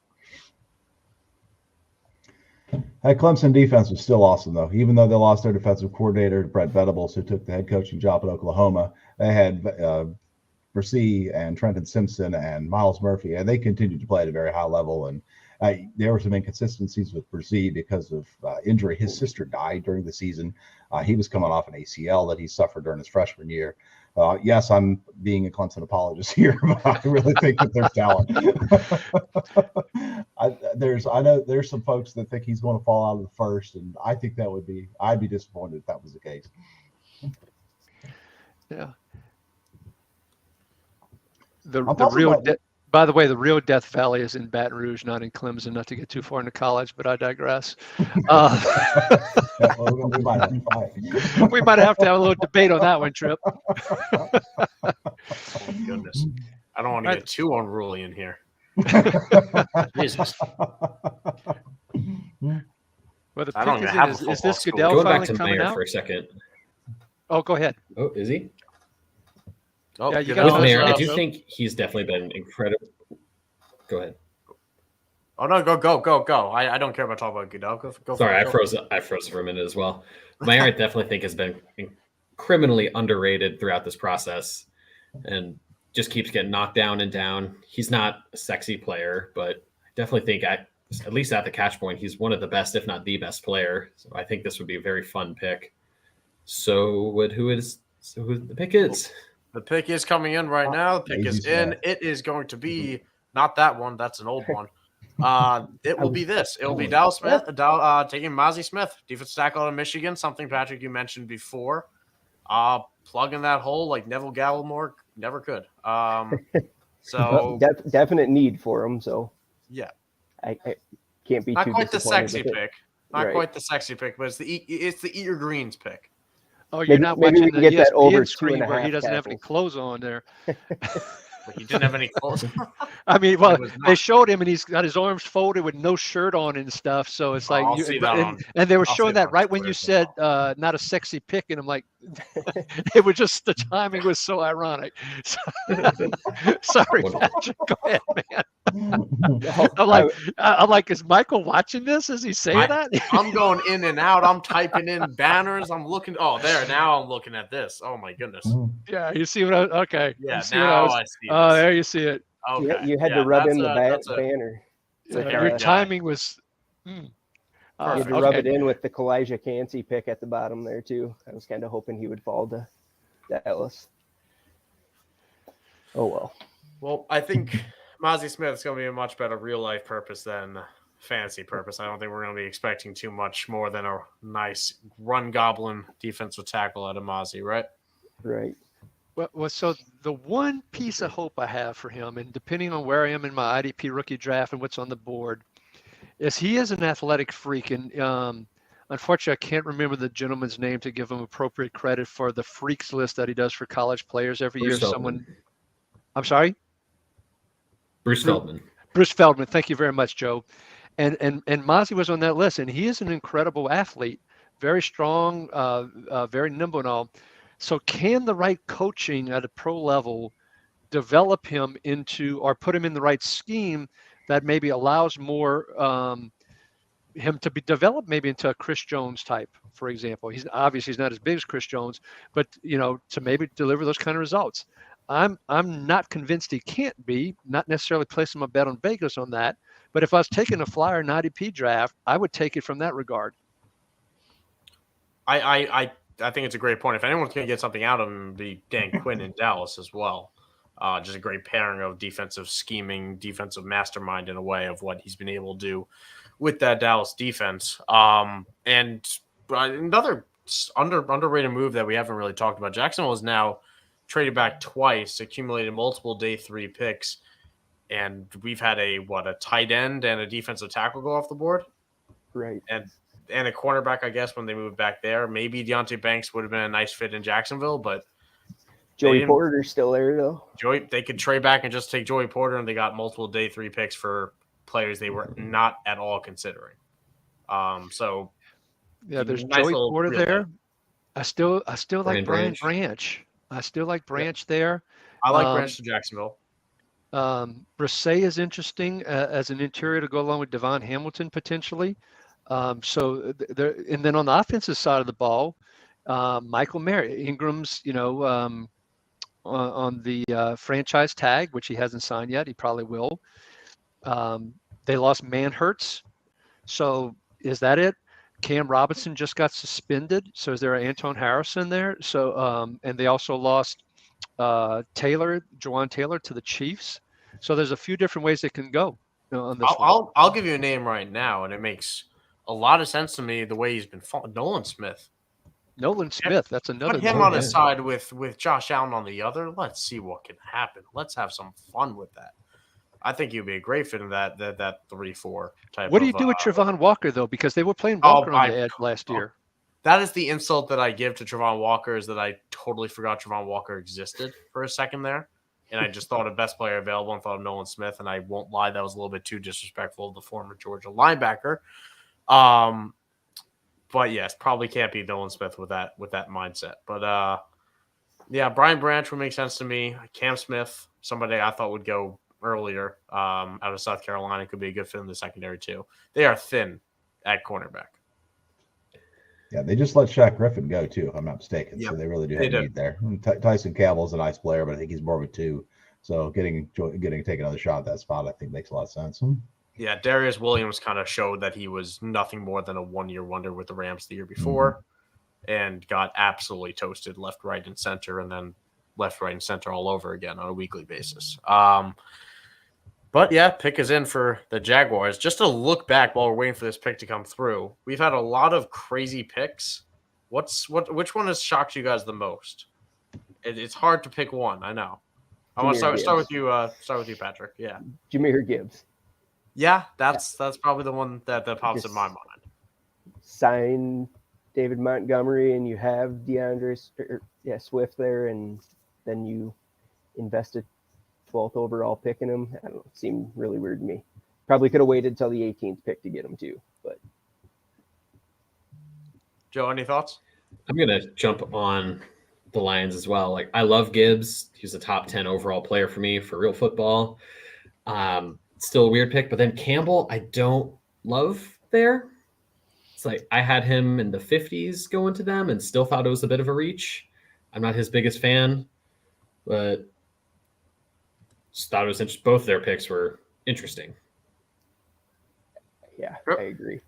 That Clemson defense was still awesome, though. Even though they lost their defensive coordinator, Brett Venables, who took the head coaching job at Oklahoma, they had Brisset and Trenton Simpson and Miles Murphy, and they continued to play at a very high level. And there were some inconsistencies with Brisset because of injury. His sister died during the season. He was coming off an ACL that he suffered during his freshman year. Yes, I'm being a Clemson apologist here, but I really think that there's talent. I know there's some folks that think he's going to fall out of the first, and I think I'd be disappointed if that was the case. Yeah. By the way, the real Death Valley is in Baton Rouge, not in Clemson. Not to get too far into college, but I digress. We might have to have a little debate on that one, Trip. Oh, goodness. I don't want to get too unruly in here. Jesus. Well, the pick is this Goodell Going finally back to coming Mayer out? for a second. Oh, go ahead. Oh, is he? Oh, yeah, you With got Mayer, I do think he's definitely been incredible. Go ahead. Oh no, go! I don't care about talking about Goodell. Go. Sorry, I froze for a minute as well. Mayer, I definitely think has been criminally underrated throughout this process, and just keeps getting knocked down and down. He's not a sexy player, but I definitely think at least at the catch point, he's one of the best, if not the best player. So I think this would be a very fun pick. So who the pick is? The pick is coming in right now. The pick is in. It is going to be not that one. That's an old one. It will be this. It will be Dallas Smith, taking Mozzie Smith, defensive tackle out of Michigan. Something, Patrick, you mentioned before. Plug in that hole like Neville Gallimore never could. So definite need for him. So yeah, I can't be not too quite the sexy with it. pick. Not quite the sexy pick, but it's the eat your greens pick. Oh, you're not watching the get that over ESPN screen where he doesn't have any clothes on there. But he didn't have any clothes. I mean, well, they showed him and he's got his arms folded with no shirt on and stuff. So it's like, and they were showing that right when you said not a sexy pick, and I'm like, it was just the timing was so ironic. So, sorry, Patrick, go ahead, man. I'm like, is Michael watching this? Is he saying that? I'm going in and out. I'm typing in banners. I'm looking. Oh, there. Now I'm looking at this. Oh my goodness. Yeah, you see what I? Okay. Yeah, now I see. Oh, there you see it. Okay. You had to rub in the banner. Your timing was. You had to rub it in with the Kalijah Cansey pick at the bottom there too. I was kind of hoping he would fall to Dallas. Oh well. Well, I think Mozzie Smith is going to be a much better real life purpose than fantasy purpose. I don't think we're going to be expecting too much more than a nice run goblin defensive tackle out of Mozzie, right? Right. Well, so the one piece of hope I have for him, and depending on where I am in my IDP rookie draft and what's on the board, is he is an athletic freak. And unfortunately, I can't remember the gentleman's name to give him appropriate credit for the freaks list that he does for college players every year. I'm sorry? Bruce Feldman. Bruce Feldman. Thank you very much, Joe. And Mozzie was on that list, and he is an incredible athlete, very strong, very nimble and all. So can the right coaching at a pro level develop him into, or put him in the right scheme that maybe allows more him to be developed maybe into a Chris Jones type, for example? He's not as big as Chris Jones, but to maybe deliver those kind of results. I'm not convinced he can't be, not necessarily placing my bet on Vegas on that, but if I was taking a flyer in IDP draft, I would take it from that regard. I think it's a great point. If anyone's going to get something out of him, it'd be Dan Quinn in Dallas as well. Just a great pairing of defensive scheming, defensive mastermind in a way of what he's been able to do with that Dallas defense. And another underrated move that we haven't really talked about, Jacksonville is now traded back twice, accumulated multiple day 3 picks, and we've had a tight end and a defensive tackle go off the board. Right. And a cornerback, I guess, when they moved back there. Maybe Deontay Banks would have been a nice fit in Jacksonville, but Joey Porter's still there, though. They could trade back and just take Joey Porter, and they got multiple day 3 picks for players they were not at all considering. So yeah, there's nice Joey Porter there. I still like Brian Branch. I still like Branch there. I like Branch to Jacksonville. Brisset is interesting as an interior to go along with Devon Hamilton potentially. So there, and then on the offensive side of the ball, Michael Merritt, Ingram's, on the franchise tag, which he hasn't signed yet. He probably will. They lost Manhurts. So is that it? Cam Robinson just got suspended. So is there an Anton Harrison there? So, and they also lost Jawan Taylor to the Chiefs. So there's a few different ways it can go on this one. I'll give you a name right now, and it makes a lot of sense to me the way he's been falling. Nolan Smith. That's another. Put him on his side with Josh Allen on the other. Let's see what can happen. Let's have some fun with that. I think he'd be a great fit in that 3-4 type. What do you do with Travon Walker though? Because they were playing Walker on the edge last year. That is the insult that I give to Travon Walker, is that I totally forgot Travon Walker existed for a second there. And I just thought of best player available and thought of Nolan Smith. And I won't lie, that was a little bit too disrespectful of the former Georgia linebacker. But yes, probably can't be Nolan Smith with that mindset. But yeah, Brian Branch would make sense to me. Cam Smith, somebody I thought would go earlier out of South Carolina, could be a good fit in the secondary too. They are thin at cornerback. Yeah, they just let Shaq Griffin go too, if I'm not mistaken. Yep. So they really do have a need there. Tyson Campbell's a nice player, but I think he's more of a 2 So getting to take another shot at that spot, I think makes a lot of sense. Yeah, Darius Williams kind of showed that he was nothing more than a one-year wonder with the Rams the year before, and got absolutely toasted left, right, and center, and then left, right, and center all over again on a weekly basis. But yeah, pick is in for the Jaguars. Just to look back while we're waiting for this pick to come through, we've had a lot of crazy picks. Which one has shocked you guys the most? It's hard to pick one. I know. I want to start with you. Start with you, Patrick. Yeah, Jahmyr Gibbs. Yeah, that's probably the one that pops in my mind. Sign David Montgomery, and you have Swift there, and then you invest a 12th overall pick in him. I don't know. It seemed really weird to me. Probably could have waited till the 18th pick to get him too. But Joe, any thoughts? I'm gonna jump on the Lions as well. Like, I love Gibbs. He's a top 10 overall player for me for real football. Still a weird pick, but then Campbell, I don't love there. It's like I had him in the 50s going to them and still thought it was a bit of a reach. I'm not his biggest fan, but just thought it was interesting. Both their picks were interesting. Yeah, I agree.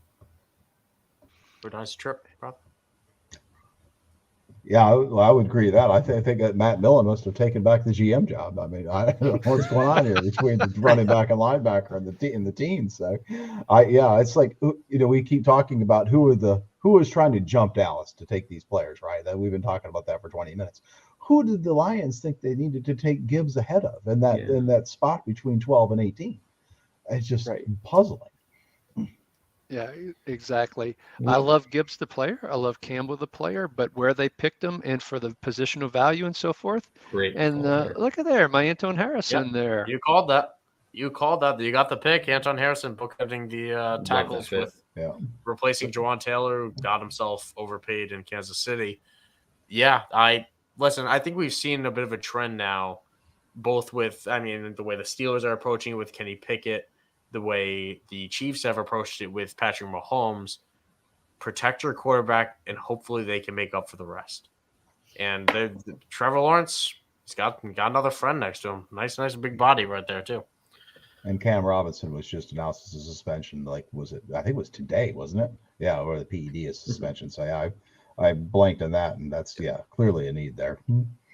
Nice trip, Rob. Yeah, I would agree with that. I think that Matt Millen must have taken back the GM job. I mean, I don't know what's going on here between the running back and linebacker and the teams. So, it's like, we keep talking about who was trying to jump Dallas to take these players, right? That we've been talking about that for 20 minutes. Who did the Lions think they needed to take Gibbs ahead of in that spot between 12 and 18? It's just puzzling. Yeah, exactly. I love Gibbs the player. I love Campbell the player, but where they picked him and for the positional value and so forth. Great. And look at there, my Anton Harrison there. You called that. You got the pick. Anton Harrison bookending the tackles with replacing Jawan Taylor, who got himself overpaid in Kansas City. Yeah, I think we've seen a bit of a trend now, both with, the way the Steelers are approaching it with Kenny Pickett, the way the Chiefs have approached it with Patrick Mahomes. Protect your quarterback, and hopefully they can make up for the rest. And Trevor Lawrence, he's got another friend next to him. Nice big body right there too. And Cam Robinson was just announced as a suspension. Like, I think it was today, wasn't it? Yeah, or the PED is suspension. So I blanked on that, and that's clearly a need there.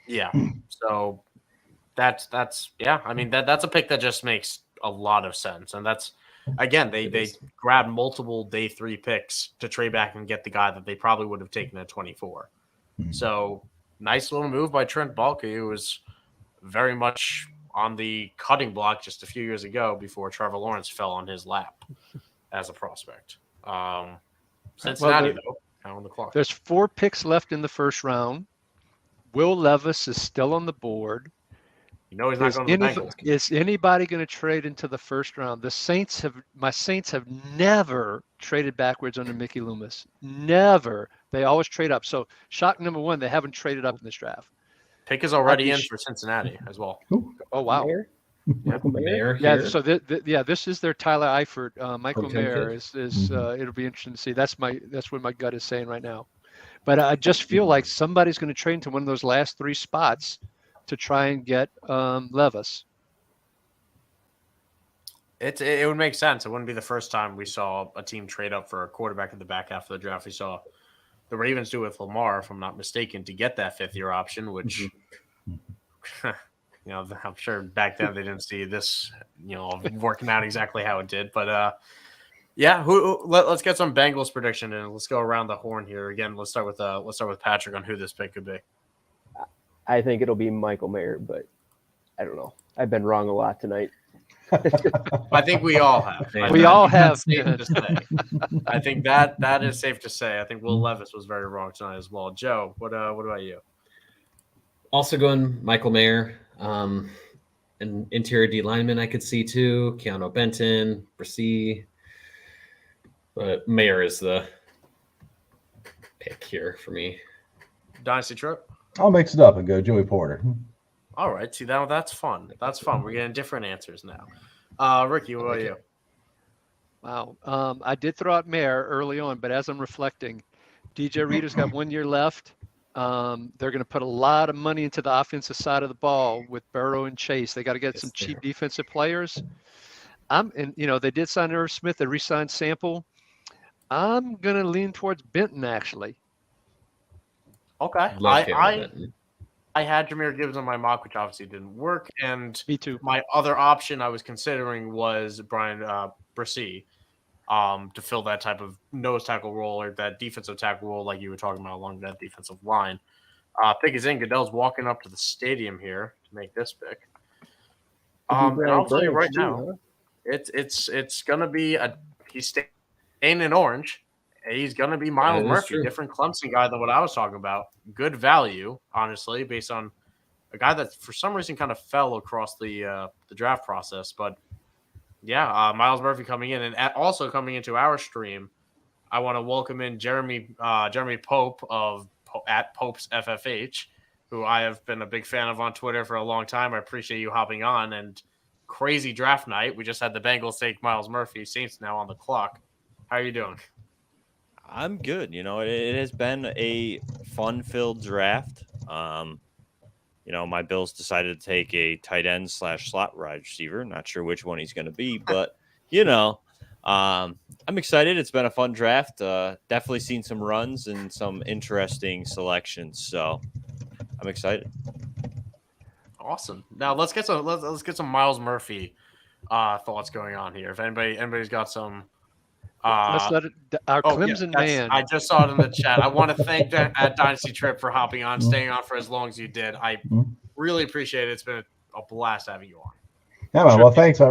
Yeah. So that's that's a pick that just makes a lot of sense. And that's, again, they grabbed multiple day 3 picks to trade back and get the guy that they probably would have taken at 24. So nice little move by Trent Baalke, who was very much on the cutting block just a few years ago before Trevor Lawrence fell on his lap as a prospect. Cincinnati, though, kind of on the clock. There's 4 picks left in the first round. Will Levis is still on the board. He's not going to the Bengals. Is anybody going to trade into the first round? My Saints have never traded backwards under Mickey Loomis. Never. They always trade up. So shock number 1, they haven't traded up in this draft. Pick is already in for Cincinnati as well. Oh, wow. Mayer yeah. So this is their Tyler Eifert. Michael Mayer is it'll be interesting to see. That's what my gut is saying right now. But I just feel like somebody's going to trade into one of those last 3 spots to try and get Levis. It would make sense. It wouldn't be the first time we saw a team trade up for a quarterback in the back half of the draft. We saw the Ravens do with Lamar, if I'm not mistaken, to get that 5th-year option, which I'm sure back then they didn't see this, working out exactly how it did. But let's get some Bengals prediction and let's go around the horn here again. Let's start with Patrick on who this pick could be. I think it'll be Michael Mayer, but I don't know. I've been wrong a lot tonight. I think we all have. We all have. I think that is safe to say. I think Will Levis was very wrong tonight as well. Joe, what about you? Also going Michael Mayer, an interior D lineman I could see too. Keanu Benton, Brissy, but Mayer is the pick here for me. Dynasty trip. I'll mix it up and go Joey Porter. All right. See, that's fun. That's fun. We're getting different answers now. Ricky, what about you? Wow. I did throw out Mayer early on, but as I'm reflecting, DJ Reader's got 1 year left. They're going to put a lot of money into the offensive side of the ball with Burrow and Chase. They got to get some cheap defensive players. They did sign Irv Smith. They re-signed Sample. I'm going to lean towards Benton, actually. Okay. Love Benton. I had Jahmyr Gibbs on my mock, which obviously didn't work. And Me too. My other option I was considering was Brian Brissy to fill that type of nose tackle role or that defensive tackle role like you were talking about along that defensive line. Pick is in. Goodell's walking up to the stadium here to make this pick. And I'll tell you right now, it's going to be he's staying in orange. He's going to be Miles Murphy, different Clemson guy than what I was talking about. Good value, honestly, based on a guy that for some reason kind of fell across the draft process. But yeah, Miles Murphy coming in, and also coming into our stream, I want to welcome in Jeremy Pope at Pope's FFH, who I have been a big fan of on Twitter for a long time. I appreciate you hopping on. And crazy draft night. We just had the Bengals take Miles Murphy. Saints now on the clock. How are you doing? I'm good. It has been a fun-filled draft. My Bills decided to take a tight end / slot wide receiver. Not sure which one he's going to be, but I'm excited. It's been a fun draft. Definitely seen some runs and some interesting selections. So I'm excited. Awesome. Now let's get some Miles Murphy thoughts going on here. If anybody's got some. Let's let our Clemson man. I just saw it in the chat. I want to thank at Dynasty Trip for hopping on, staying on for as long as you did. I really appreciate it. It's been a blast having you on. Yeah, man. Well, thanks.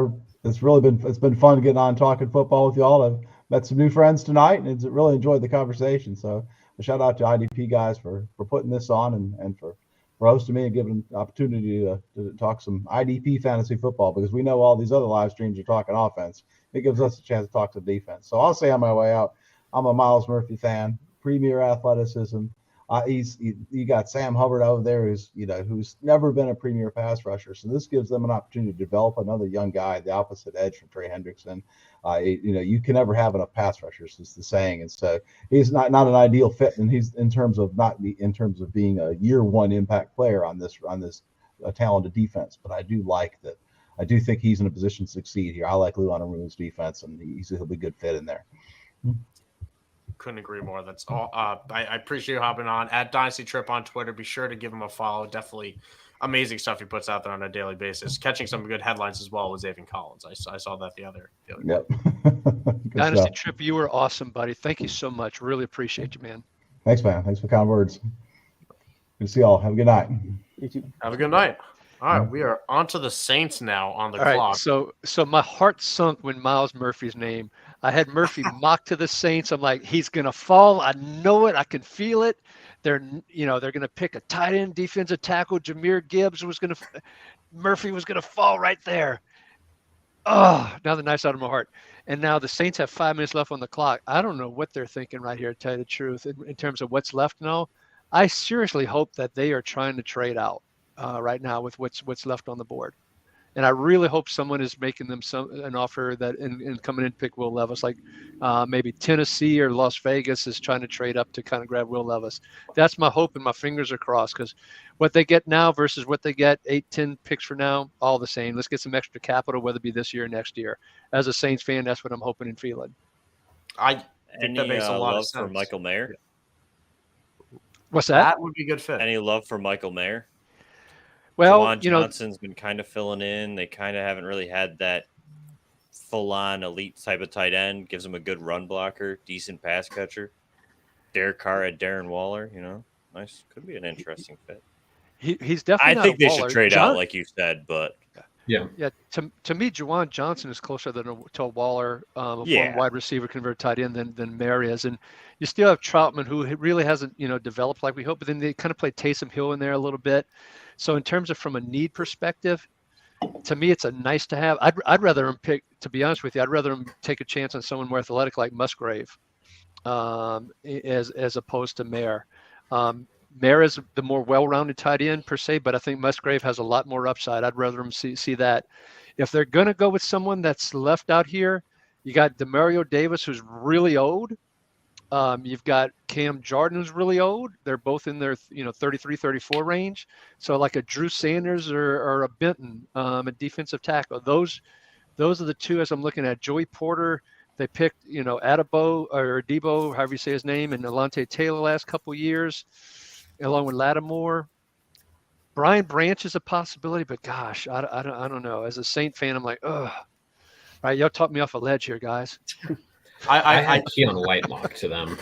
It's been fun getting on talking football with y'all. I've met some new friends tonight, and really enjoyed the conversation. So a shout out to IDP Guys for putting this on and for hosting me and giving an opportunity to talk some IDP fantasy football, because we know all these other live streams are talking offense. It gives us a chance to talk to defense. So I'll say on my way out, I'm a Miles Murphy fan, premier athleticism. You got Sam Hubbard over there who's never been a premier pass rusher. So this gives them an opportunity to develop another young guy, the opposite edge from Trey Hendrickson. You can never have enough pass rushers, is the saying. And so he's not an ideal fit, and he's in terms of being a year one impact player on this talented defense. But I do like that. I do think he's in a position to succeed here. I like Lou Anarumo's defense, and he'll be a good fit in there. Couldn't agree more. That's all. I appreciate you hopping on at Dynasty Trip on Twitter. Be sure to give him a follow. Definitely amazing stuff he puts out there on a daily basis. Catching some good headlines as well with Zaven Collins. I saw that the other Yep. Dynasty Trip, you were awesome, buddy. Thank you so much. Really appreciate you, man. Thanks, man. Thanks for the kind words. Good to see y'all. Have a good night. You too. Have a good night. All right, we are on to the Saints now on the clock. So my heart sunk when Miles Murphy's name. I had Murphy mocked to the Saints. I'm like, he's gonna fall. I know it. I can feel it. They're gonna pick a tight end, defensive tackle. Jahmyr Gibbs Murphy was gonna fall right there. Oh, now the knife's out of my heart. And now the Saints have 5 minutes left on the clock. I don't know what they're thinking right here, to tell you the truth, in terms of what's left now. I seriously hope that they are trying to trade out right now with what's left on the board. And I really hope someone is making them an offer that and coming in to pick Will Levis, like maybe Tennessee or Las Vegas is trying to trade up to kind of grab Will Levis. That's my hope, and my fingers are crossed, because what they get now versus what they get 8-10 picks for now, all the same. Let's get some extra capital, whether it be this year or next year. As a Saints fan, that's what I'm hoping and feeling. I think that makes a lot of sense. For Michael Mayer? What's that? That would be a good fit. Any love for Michael Mayer? Well, Juwan Johnson's been kind of filling in. They kind of haven't really had that full-on elite type of tight end. Gives them a good run blocker, decent pass catcher. Derek Carr at Darren Waller, nice. Could be an interesting fit. He's definitely. I think they should trade out, like you said, but yeah. To me, Juwan Johnson is closer to Waller, a former wide receiver converted tight end than Mayer is, and you still have Troutman, who really hasn't developed like we hope. But then they kind of play Taysom Hill in there a little bit. So in terms of from a need perspective, to me, it's a nice to have. I'd rather him pick. To be honest with you, I'd rather him take a chance on someone more athletic like Musgrave, as opposed to Mayer. Mayer is the more well-rounded tight end per se, but I think Musgrave has a lot more upside. I'd rather him see that. If they're going to go with someone that's left out here, you got Demario Davis, who's really old. You've got Cam Jordan, who's really old. They're both in their 33, 34 range. So like a Drew Sanders or a Benton, a defensive tackle. Those are the two as I'm looking at. Joey Porter, they picked, Adebo or Debo, however you say his name, and Alontae Taylor last couple of years, along with Lattimore. Brian Branch is a possibility, but gosh, I don't know. As a Saint fan, I'm like, ugh. All right, y'all talked me off a ledge here, guys. I had Keon Whitelock to them.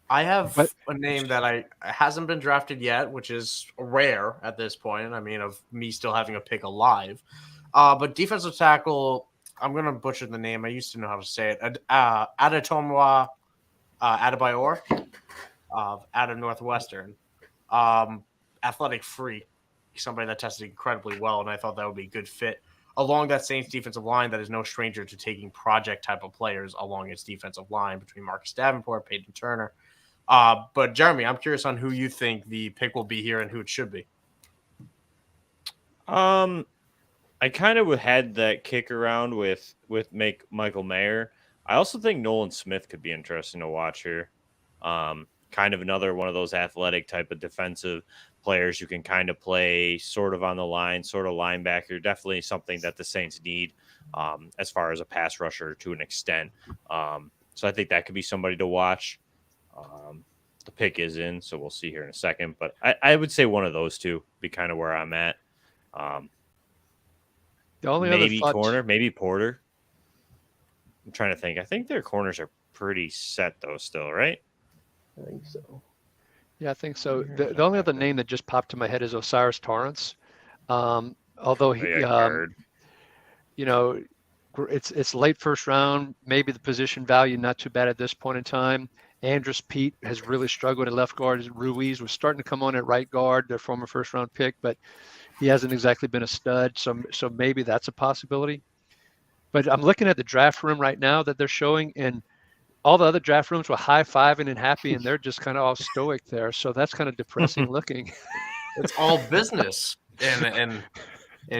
I have a name that hasn't been drafted yet, which is rare at this point. I mean, of me still having a pick alive. But defensive tackle, I'm going to butcher the name. I used to know how to say it. Adetomiwa Adebayor out of Northwestern. Athletic freak, somebody that tested incredibly well, and I thought that would be a good fit along that Saints defensive line that is no stranger to taking project type of players along its defensive line between Marcus Davenport, Peyton Turner. But Jeremy, I'm curious on who you think the pick will be here and who it should be. I kind of had that kick around with Michael Mayer. I also think Nolan Smith could be interesting to watch here. Kind of another one of those athletic type of defensive players you can kind of play sort of on the line, sort of linebacker. Definitely something that the Saints need as far as a pass rusher to an extent. So I think that could be somebody to watch. The pick is in, so we'll see here in a second. But I would say one of those two be kind of where I'm at. The only maybe other corner, maybe Porter. I'm trying to think. I think their corners are pretty set though still, right? I think so. Yeah, I think so. The only other name that just popped to my head is Osiris Torrance. Although he, it's late first round, maybe the position value not too bad at this point in time. Andrus Pete has really struggled at left guard. Ruiz was starting to come on at right guard, their former first round pick, but he hasn't exactly been a stud. So maybe that's a possibility. But I'm looking at the draft room right now that they're showing, and all the other draft rooms were high-fiving and happy, and they're just kind of all stoic there. So that's kind of depressing looking. It's all business in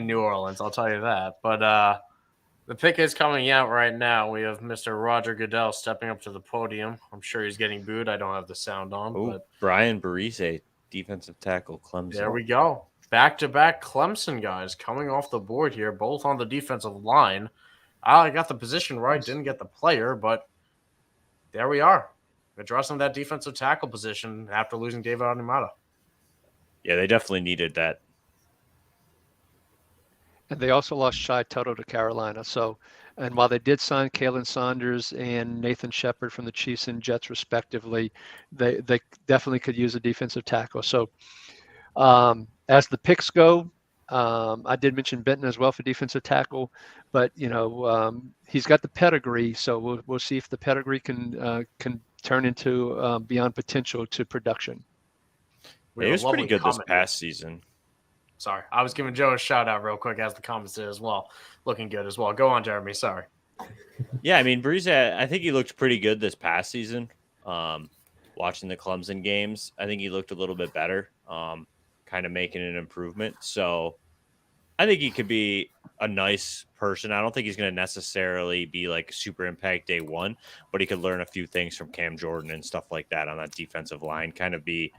New Orleans, I'll tell you that. But the pick is coming out right now. We have Mr. Roger Goodell stepping up to the podium. I'm sure he's getting booed. I don't have the sound on. Oh, but Brian Barise, defensive tackle, Clemson. There we go. Back-to-back Clemson guys coming off the board here, both on the defensive line. I got the position right, didn't get the player, but there we are, addressing that defensive tackle position after losing David Onyemata. Yeah, they definitely needed that. And they also lost Shai Tuttle to Carolina. So, and while they did sign Kalen Saunders and Nathan Shepard from the Chiefs and Jets respectively, they definitely could use a defensive tackle. So as the picks go, I did mention Benton as well for defensive tackle, but he's got the pedigree, so we'll see if the pedigree can turn into beyond potential to production. He was pretty good this past season. Sorry, I was giving Joe a shout out real quick as the comments did as well. Looking good as well. Go on, Jeremy. Sorry. Yeah, I mean, Breeze, I think he looked pretty good this past season. Watching the Clemson games, I think he looked a little bit better, kind of making an improvement. So I think he could be a nice person. I don't think he's going to necessarily be like super impact day one, but he could learn a few things from Cam Jordan and stuff like that on that defensive line, kind of be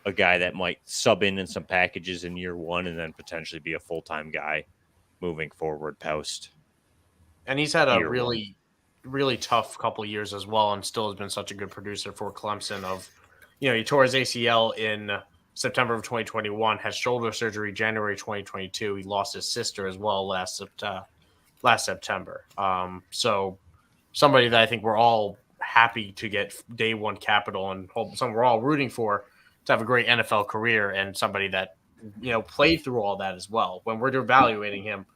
a guy that might sub in some packages in year one and then potentially be a full-time guy moving forward post. And he's had a really tough couple of years as well, and still has been such a good producer for Clemson. He tore his ACL in September of 2021, had shoulder surgery January 2022. He lost his sister as well last September. So somebody that I think we're all happy to get day one capital and we're all rooting for to have a great NFL career, and somebody that played through all that as well. When we're evaluating him,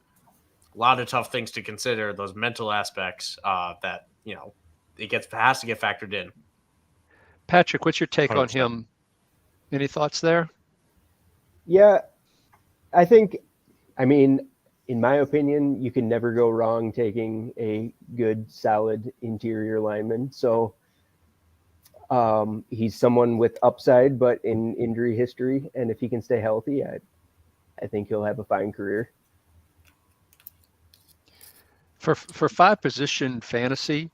a lot of tough things to consider, those mental aspects that has to get factored in. Patrick, what's your take 100%. on him? Any thoughts there? Yeah, in my opinion, you can never go wrong taking a good, solid interior lineman. So he's someone with upside, but in injury history. And if he can stay healthy, I think he'll have a fine career. For five position fantasy,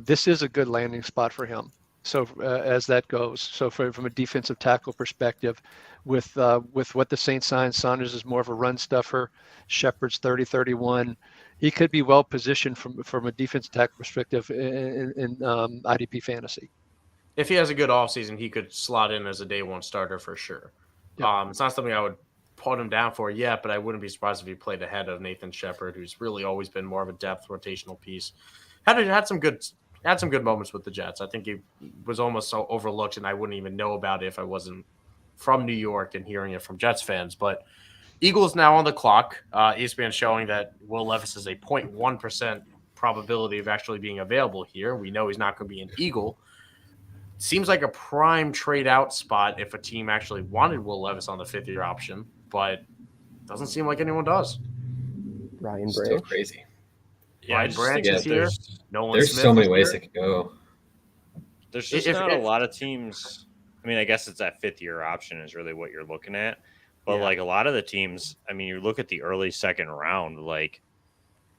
this is a good landing spot for him. So as that goes, so from a defensive tackle perspective, with what the Saints signed, Saunders is more of a run stuffer. Shepard's 30-31. He could be well positioned from a defensive tackle perspective in IDP fantasy. If he has a good offseason, he could slot in as a day one starter for sure. Yep. It's not something I would put him down for yet, but I wouldn't be surprised if he played ahead of Nathan Shepard, who's really always been more of a depth rotational piece. Had some good moments with the Jets. I think he was almost so overlooked, and I wouldn't even know about it if I wasn't from New York and hearing it from Jets fans. But Eagles now on the clock. ESPN showing that Will Levis is a 0.1% probability of actually being available here. We know he's not going to be an Eagle. Seems like a prime trade out spot if a team actually wanted Will Levis on the 5th-year option, but doesn't seem like anyone does. Ryan Still Branch. crazy. Yeah, Ryan Branch is here. There's so many ways it could go. There's just not a lot of teams. I mean, I guess it's that 5th-year option is really what you're looking at. But like a lot of the teams, I mean, you look at the early second round, like,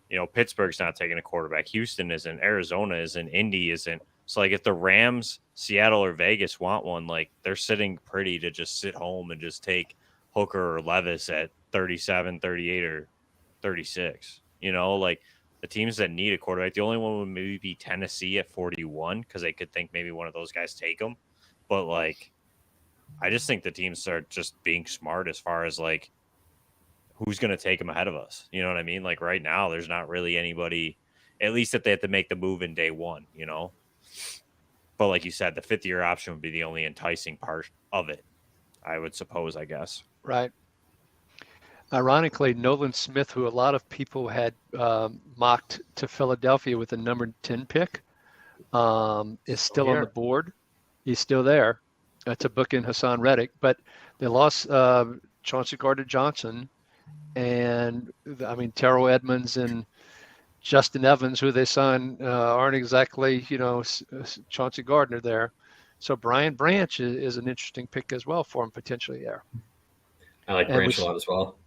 you know, Pittsburgh's not taking a quarterback. Houston isn't. Arizona isn't. Indy isn't. So, like, if the Rams, Seattle, or Vegas want one, like, they're sitting pretty to just sit home and just take Hooker or Levis at 37, 38, or 36. You know, like, the teams that need a quarterback, the only one would maybe be Tennessee at 41 because they could think maybe one of those guys take them. But, like, I just think the teams are just being smart as far as, like, who's going to take them ahead of us. You know what I mean? Like, right now, there's not really anybody, at least if they have to make the move in day one, you know? But like you said, the 5th-year option would be the only enticing part of it, I would suppose, I guess. Right. Ironically, Nolan Smith, who a lot of people had mocked to Philadelphia with the number 10 pick, is still on the board. He's still there to book in Hassan Reddick, but they lost Chauncey Gardner-Johnson and, I mean, Terrell Edmonds and Justin Evans, who they signed, aren't exactly, you know, Chauncey Gardner there. So Brian Branch is an interesting pick as well for him potentially there. I like Branch a lot as well.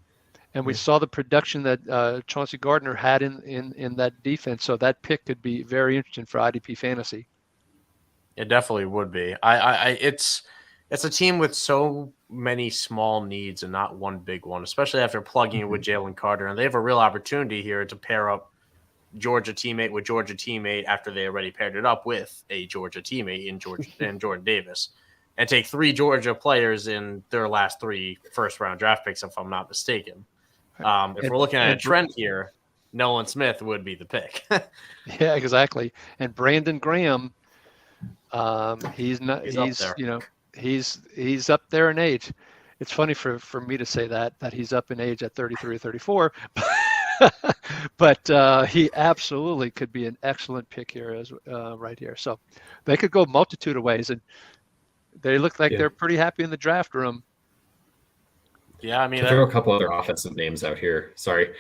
And we saw the production that Chauncey Gardner had in that defense. So that pick could be very interesting for IDP fantasy. It definitely would be. It's a team with so many small needs and not one big one, especially after plugging it with Jalen Carter. And they have a real opportunity here to pair up Georgia teammate with Georgia teammate after they already paired it up with a Georgia teammate in Georgia and Jordan Davis, and take 3 Georgia players in their last 3 first-round draft picks, if I'm not mistaken. If we're looking at a trend here, Nolan Smith would be the pick. Yeah, exactly. And Brandon Graham, he's up there in age. It's funny for me to say that he's up in age at 33 or 34. But he absolutely could be an excellent pick here as right here. So they could go a multitude of ways, and they look like they're pretty happy in the draft room. Yeah, I mean, to throw a couple other offensive names out here. Sorry,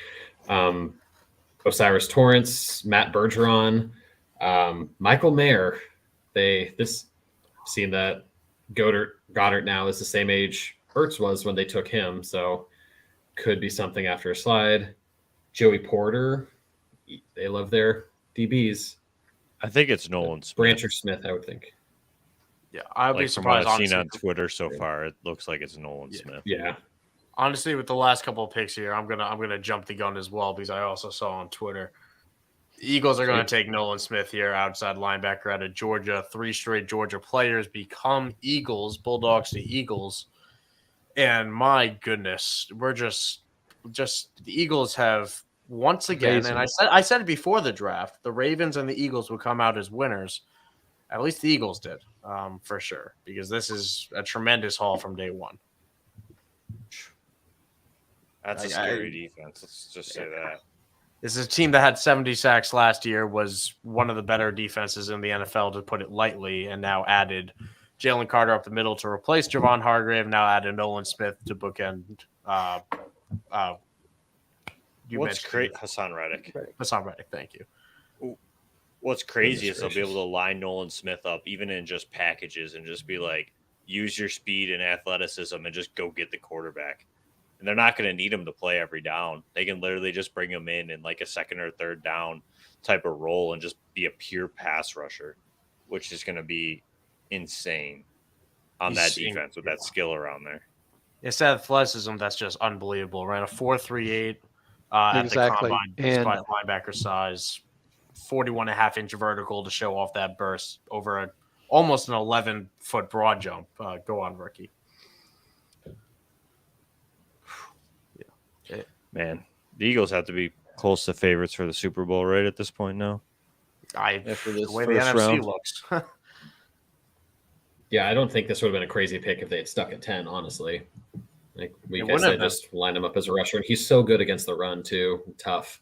Osiris Torrance, Matt Bergeron, Michael Mayer. Seeing that Goddard now is the same age Ertz was when they took him, so could be something after a slide. Joey Porter, they love their DBs. I think it's Nolan Smith. Branch or Smith, I would think. Yeah, I'd be surprised. From what I've seen on Twitter so far, it looks like it's Nolan Smith. Yeah. Honestly, with the last couple of picks here, I'm gonna jump the gun as well because I also saw on Twitter the Eagles are going to take Nolan Smith here, outside linebacker out of Georgia. 3 straight Georgia players become Eagles, Bulldogs to Eagles, and my goodness, we're just the Eagles have once again, and I said it before the draft, the Ravens and the Eagles would come out as winners. At least the Eagles did, for sure, because this is a tremendous haul from day one. That's a scary defense. Let's just say that. This is a team that had 70 sacks last year, was one of the better defenses in the NFL, to put it lightly, and now added Jalen Carter up the middle to replace Javon Hargrave, now added Nolan Smith to bookend. What's great? Hassan Reddick. Hassan Reddick, thank you. What's crazy is they'll be able to line Nolan Smith up even in just packages and just be like, use your speed and athleticism and just go get the quarterback. And they're not going to need him to play every down. They can literally just bring him in like a second or third down, type of role and just be a pure pass rusher, which is going to be insane on that defense with that skill around there. It's athleticism that's just unbelievable. Ran a 4.38 at the Exactly. combine, despite linebacker size, 41.5-inch vertical to show off that burst over almost an 11-foot broad jump. Go on, rookie. Man, the Eagles have to be close to favorites for the Super Bowl right at this point now. After this the way the first NFC round. looks. Yeah, I don't think this would have been a crazy pick if they had stuck at 10, honestly. Like we It guys wouldn't have said, been. just line him up as a rusher. And he's so good against the run, too. Tough.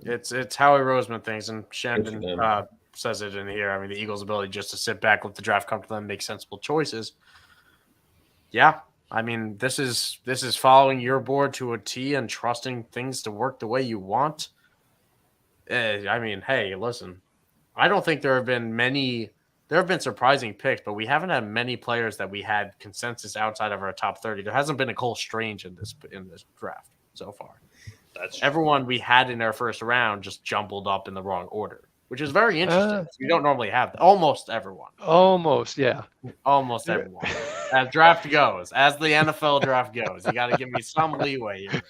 It's Howie Roseman things, and Good for Shandon them. says it in here. I mean, the Eagles' ability just to sit back, let the draft come to them, make sensible choices. Yeah, I mean, this is following your board to a T and trusting things to work the way you want. I mean, hey, listen, I don't think there have been many. There have been surprising picks, but we haven't had many players that we had consensus outside of our top 30. There hasn't been a Cole Strange in this draft so far. That's Everyone we had in our first round just jumbled up in the wrong order, which is very interesting. We don't normally have that. Almost everyone. Almost, yeah. Almost everyone. As draft goes, as the NFL draft goes, you got to give me some leeway here.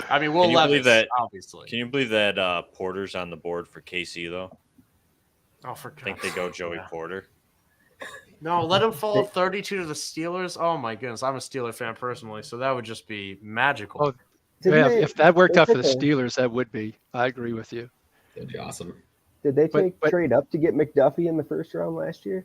I mean, Will Can you believe Levis, that? obviously. Can you believe that Porter's on the board for KC though? Oh, for I think they go Joey Porter. No, let him fall 32 to the Steelers. Oh my goodness, I'm a Steeler fan personally, so that would just be magical. Oh, yeah, if that worked out for the Steelers, that would be. I agree with you. That'd be awesome. Did they trade up to get McDuffie in the first round last year?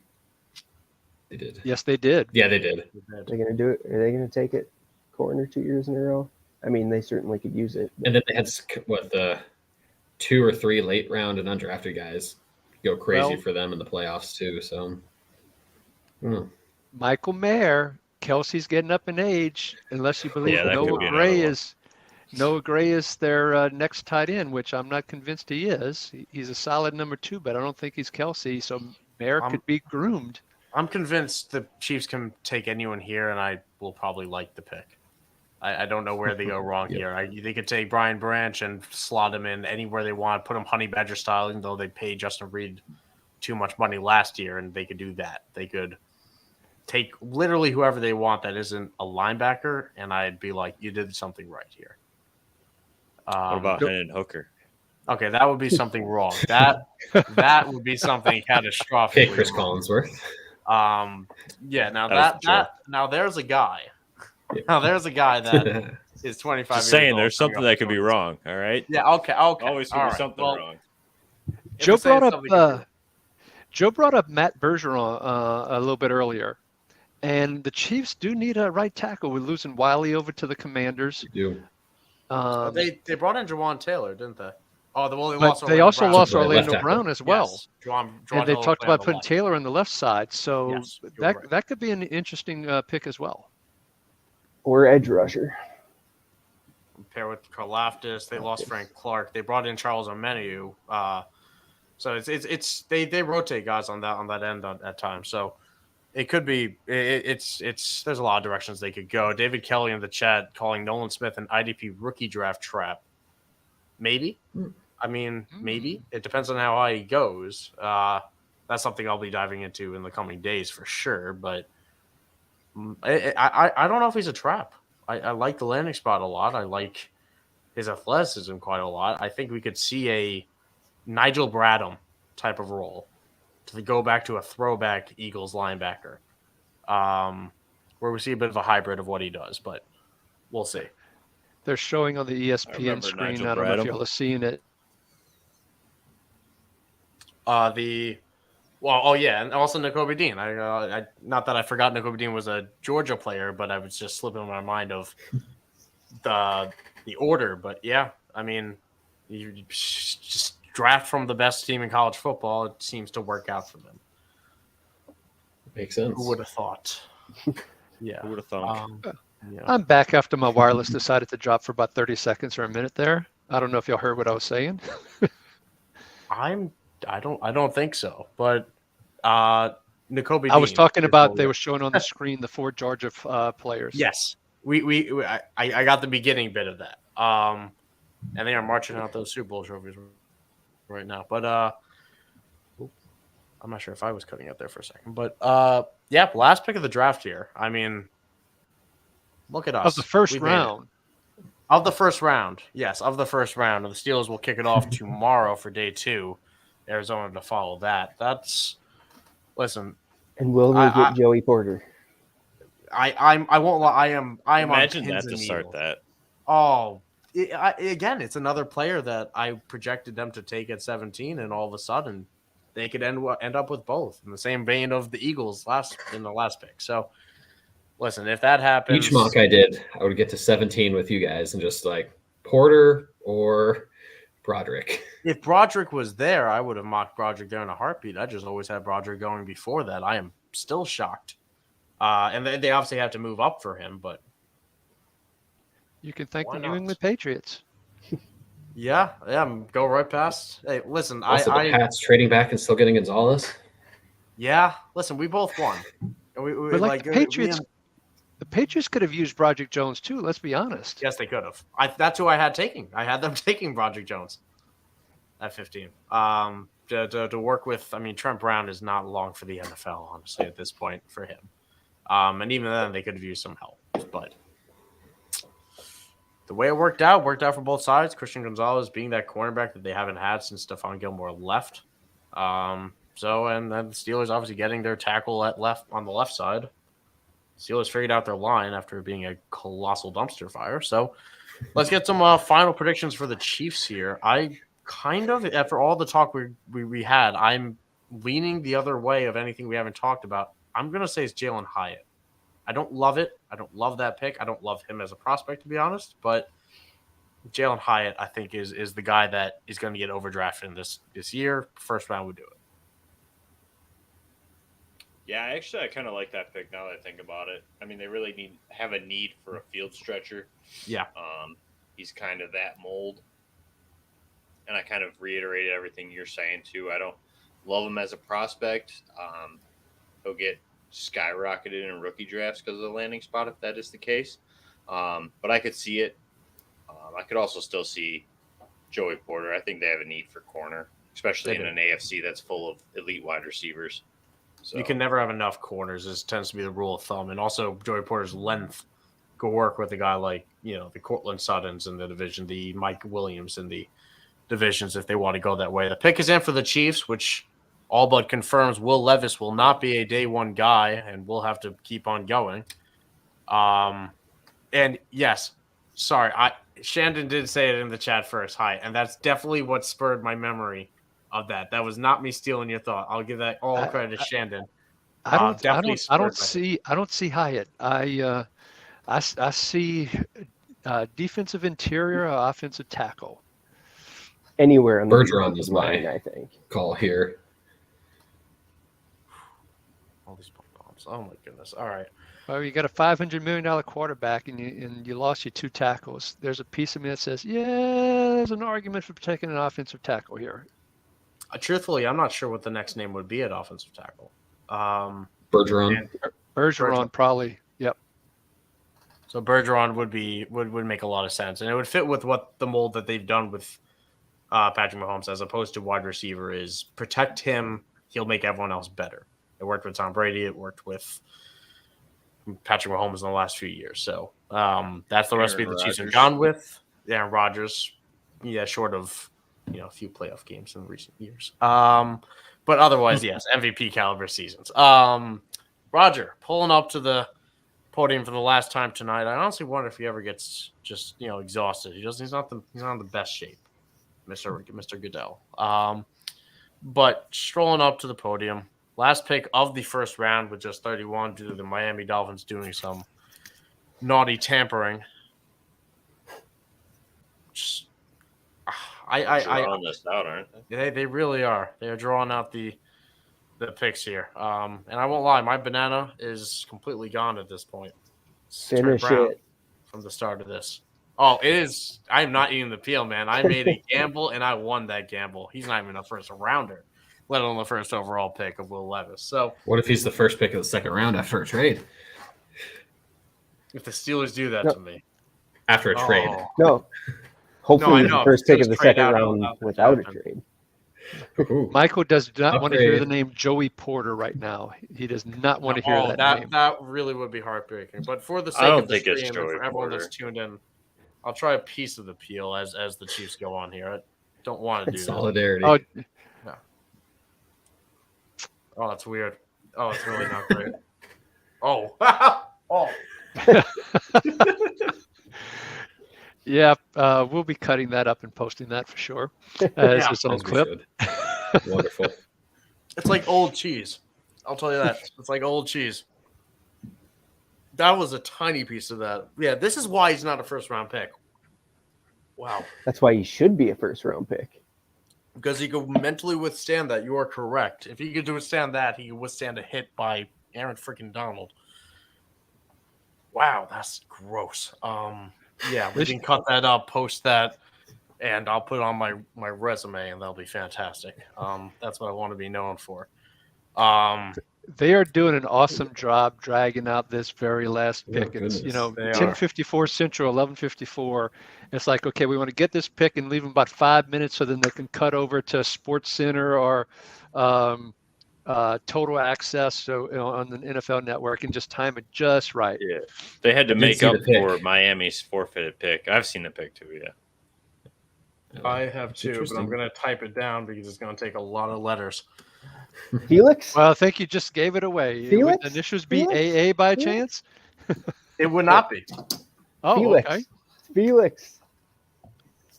They did. Yes, they did. Yeah, they did. Are they going to do it? Are they going to take it corner 2 years in a row? I mean, they certainly could use it. And then they had the 2 or 3 late round and undrafted guys go crazy for them in the playoffs too. So, Michael Mayer, Kelsey's getting up in age. Unless you believe Noah Gray is their next tight end, which I'm not convinced he is. He's a solid number 2, but I don't think he's Kelsey. So Mayer could be groomed. I'm convinced the Chiefs can take anyone here, and I will probably like the pick. I don't know where they go wrong here. They could take Brian Branch and slot him in anywhere they want, put him Honey Badger style, even though they paid Justin Reed too much money last year, and they could do that. They could take literally whoever they want that isn't a linebacker, and I'd be like, you did something right here. What about Hendon Hooker? Okay, that would be something wrong. That would be something catastrophic. Hey, Chris Collinsworth. Now there's a guy. Now there's a guy that is 25 Just years saying, old. there's something that could be wrong. All right. Yeah. Okay. Always could All be right. something Well, wrong. Joe brought up Matt Bergeron a little bit earlier, and the Chiefs do need a right tackle. We're losing Wiley over to the Commanders. They do. They brought in Jawan Taylor, didn't they? Oh, they also lost Orlando Orlando Brown as well. Yes. And they talked about putting Taylor on the left side, so Yes, that could be an interesting pick as well. Or edge rusher. Pair with Karlaftis, they lost Frank Clark. They brought in Charles Omenihu. So they rotate guys on that end at times. So it could be there's a lot of directions they could go. David Kelly in the chat calling Nolan Smith an IDP rookie draft trap. Maybe. I mean, maybe. It depends on how high he goes. That's something I'll be diving into in the coming days for sure. But I don't know if he's a trap. I like the landing spot a lot. I like his athleticism quite a lot. I think we could see a Nigel Bradham type of role to go back to a throwback Eagles linebacker, where we see a bit of a hybrid of what he does. But we'll see. They're showing on the ESPN screen. Nigel I don't know if Bradham. y'all are seeing it. And also Nakobe Dean. I not that I forgot Nakobe Dean was a Georgia player, but I was just slipping in my mind of the order. But yeah, I mean, you just draft from the best team in college football. It seems to work out for them. Makes sense. Who would have thought? Yeah, Who would have thought? Yeah. I'm back after my wireless decided to drop for about 30 seconds or a minute there. I don't know if y'all heard what I was saying. I don't think so. But Nakobe I was Dean talking is about what they we- were showing on the screen the 4 Georgia players. Yes. I got the beginning bit of that. and they are marching out those Super Bowl trophies right now. But I'm not sure if I was cutting out there for a second. But yeah, last pick of the draft here. I mean, look at us. Of the first We made it. round. Of the first round. Yes, of the first round. And the Steelers will kick it off tomorrow for day 2. Arizona to follow that. That's listen. And will they get Joey Porter? I won't lie. I am Imagine on pins that to and start needles. that. Oh, again, it's another player that I projected them to take at 17, and all of a sudden they could end up with both in the same vein of the Eagles in the last pick. So, listen, if that happens, Each mock I did, I would get to 17 with you guys and just like Porter or Broderick. If Broderick was there, I would have mocked Broderick there in a heartbeat. I just always had Broderick going before that. I am still shocked. And they obviously have to move up for him, but you can thank the Why New not? England Patriots. yeah, go right past. Hey, listen, Also, the Pats trading back and still getting Gonzalez. Yeah, listen, we both won. We But like the Patriots, the Patriots could have used Broderick Jones too. Let's be honest. Yes, they could have. That's who I had taking. I had them taking Broderick Jones at 15. To work with. I mean, Trent Brown is not long for the NFL, honestly, at this point for him. And even then, they could have used some help. But the way it worked out for both sides. Christian Gonzalez being that cornerback that they haven't had since Stephon Gilmore left. And then the Steelers obviously getting their tackle on the left side. Steelers figured out their line after being a colossal dumpster fire. So let's get some final predictions for the Chiefs here. I kind of, after all the talk we had, I'm leaning the other way of anything we haven't talked about. I'm going to say it's Jalen Hyatt. I don't love it. I don't love that pick. I don't love him as a prospect, to be honest. But Jalen Hyatt, I think, is the guy that is going to get overdrafted in this year. First round would do it. Yeah, actually, I kind of like that pick now that I think about it. I mean, they really have a need for a field stretcher. Yeah. He's kind of that mold. And I kind of reiterated everything you're saying, too. I don't love him as a prospect. He'll get skyrocketed in rookie drafts because of the landing spot, if that is the case. But I could see it. I could also still see Joey Porter. I think they have a need for corner, especially in an AFC that's full of elite wide receivers. So you can never have enough corners. This tends to be the rule of thumb. And also Joey Porter's length could work with a guy like, the Cortland Suttons in the division, the Mike Williams in the divisions if they want to go that way. The pick is in for the Chiefs, which all but confirms Will Levis will not be a day one guy and we'll have to keep on going. And yes, sorry, Shandon did say it in the chat first. Hi. And that's definitely what spurred my memory of that. That was not me stealing your thought. I'll give that all credit to Shandon. I don't see Hyatt. I see defensive interior, offensive tackle. Anywhere on the Bergeron is line, my I think. call here. All these bombs. Oh my goodness. All right. Well, you got a $500 million quarterback and you lost your 2 tackles. There's a piece of me that says, yeah, there's an argument for taking an offensive tackle here. Truthfully, I'm not sure what the next name would be at offensive tackle. Bergeron. Bergeron probably. Yep. So Bergeron would make a lot of sense, and it would fit with what the mold that they've done with Patrick Mahomes as opposed to wide receiver is protect him. He'll make everyone else better. It worked with Tom Brady. It worked with Patrick Mahomes in the last few years. So that's the recipe the Chiefs have gone with. Aaron Rodgers, short of a few playoff games in recent years. But otherwise, yes, MVP caliber seasons. Roger, pulling up to the podium for the last time tonight. I honestly wonder if he ever gets just exhausted. He's not in the best shape, Mr. Goodell. But strolling up to the podium, last pick of the first round with just 31 due to the Miami Dolphins doing some naughty tampering. Just, drawing this out, aren't they? They really are. They are drawing out the picks here. And I won't lie, my banana is completely gone at this point. Finish it from the start of this. Oh, it is. I'm not eating the peel, man. I made a gamble and I won that gamble. He's not even a first rounder, let alone the first overall pick of Will Levis. So what if he's the first pick of the second round after a trade? If the Steelers do that to me after a trade, no. Hopefully, know. the first pick of the Trade second out round without the without a Dolphins. trade. Ooh. Michael does not want to hear the Upgrade. name Joey Porter right now. He does not want to hear Oh, that name. that really would be heartbreaking. But for the I sake don't of the think it's stream and Joey for everyone Porter. that's tuned in, I'll try a piece of the peel as the Chiefs go on here. I don't want to do this. Solidarity. Oh, Oh, that's weird. Oh, it's really not great. Oh. Oh. yeah, we'll be cutting that up and posting that for sure as Yeah, its own As we clip. should. Wonderful. It's like old cheese. I'll tell you that. It's like old cheese. That was a tiny piece of that. Yeah, this is why he's not a first round pick. Wow. That's why he should be a first round pick. Because he could mentally withstand that. You are correct. If he could withstand that, he could withstand a hit by Aaron freaking Donald. Wow, that's gross. Yeah, we can cut that up, post that, and I'll put it on my resume, and that'll be fantastic. That's what I want to be known for. They are doing an awesome job dragging out this very last pick. Oh, It's, goodness. 10:54 Central, 11:54. It's like, okay, we want to get this pick and leave them about 5 minutes so then they can cut over to Sports Center or Total Access on the NFL Network and just time it just right. Yeah, they had to I did make see up the pick. for Miami's forfeited pick. I've seen the pick too. Yeah. I have It's two, but I'm interesting. going to type it down because it's going to take a lot of letters. Felix? Well, I think you just gave it away. Would Felix? the initials be Felix? AA by Felix? chance? It would not be. Oh, Felix. okay. Felix.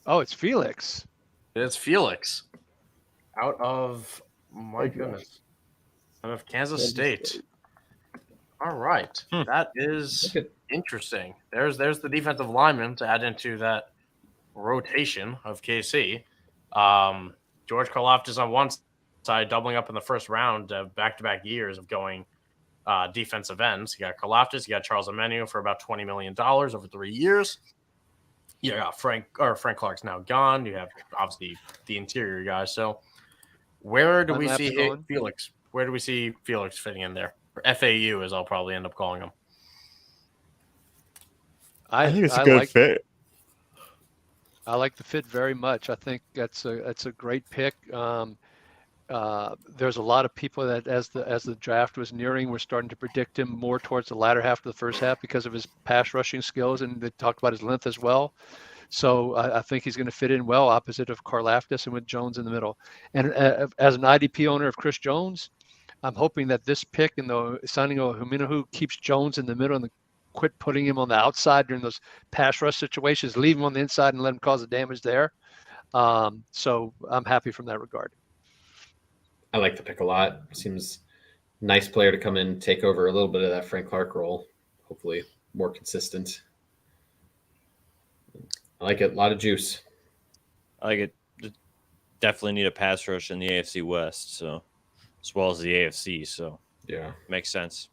Oh, it's Felix. It's Felix. Out of, my goodness, out of Kansas State. All right. That is interesting. There's the defensive lineman to add into that rotation of KC. George Karlaftis on one side, doubling up in the first round of back-to-back years of going defensive ends. You got Karlaftis, you got Charles Omenihu for about $20 million over 3 years. You got Frank Clark's now gone. You have obviously the interior guys. So where do we Dunlap's see gone. Felix? Where do we see Felix fitting in there? Or FAU, as I'll probably end up calling him. I think it's a I good like, fit. I like the fit very much. I think that's a great pick. There's a lot of people that as the draft was nearing, were starting to predict him more towards the latter half of the first half because of his pass rushing skills, and they talked about his length as well. So I think he's going to fit in well opposite of Karlaftis and with Jones in the middle. And as an IDP owner of Chris Jones, I'm hoping that this pick and the signing of Omenihu keeps Jones in the middle and quit putting him on the outside during those pass rush situations, leave him on the inside and let him cause the damage there. So I'm happy from that regard. I like the pick a lot. Seems nice player to come in, take over a little bit of that Frank Clark role. Hopefully more consistent. I like it. A lot of juice. I like it. Definitely need a pass rush in the AFC West, so as well as the AFC. So Yeah. makes sense.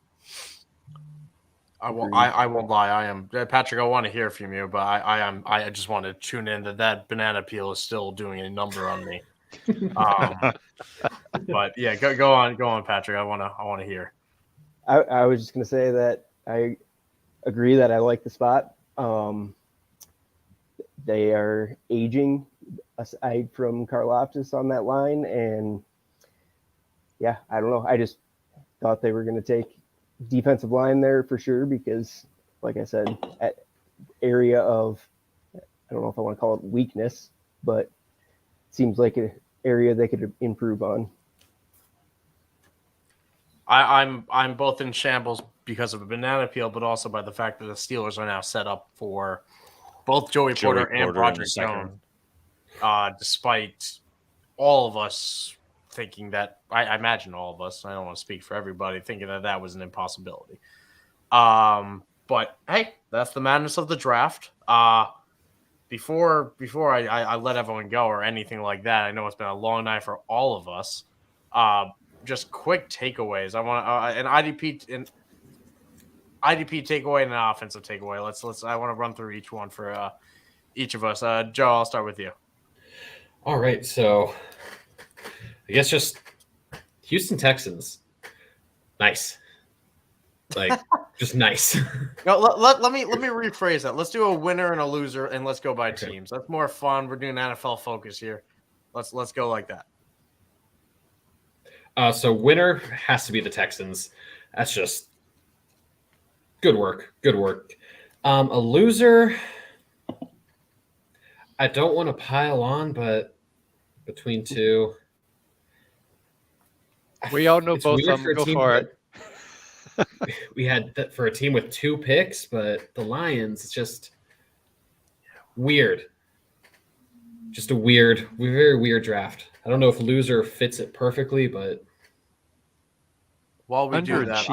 I won't lie. I am Patrick. I want to hear from you, but I just want to tune in that banana peel is still doing a number on me. But yeah, go on, Patrick. I want to hear. I was just going to say that I agree that I like the spot. They are aging aside from Karlaftis on that line. And yeah, I don't know. I just thought they were going to take defensive line there for sure, because like I said, at area of, I don't know if I want to call it weakness, but it seems like an area they could improve on. I'm both in shambles because of a banana peel, but also by the fact that the Steelers are now set up for both Joey Porter and in the Broderick second Jones. Despite all of us thinking that, I imagine all of us, I don't want to speak for everybody, thinking that was an impossibility. But hey, that's the madness of the draft. Before I let everyone go or anything like that, I know it's been a long night for all of us. Just quick takeaways. I want an IDP takeaway and an offensive takeaway. Let's. I want to run through each one for each of us. Joe, I'll start with you. All right, so I guess just Houston Texans. Nice. Like Just nice. No, let me rephrase that. Let's do a winner and a loser, and let's go by teams. That's more fun. We're doing NFL focus here. Let's go like that. So winner has to be the Texans. That's just good work. Good work. A loser, I don't want to pile on, but between two. We all know It's both weird of them. Go team for it. We had that for a team with 2 picks, but the Lions, it's just weird. Just a very weird draft. I don't know if loser fits it perfectly, but while we do that,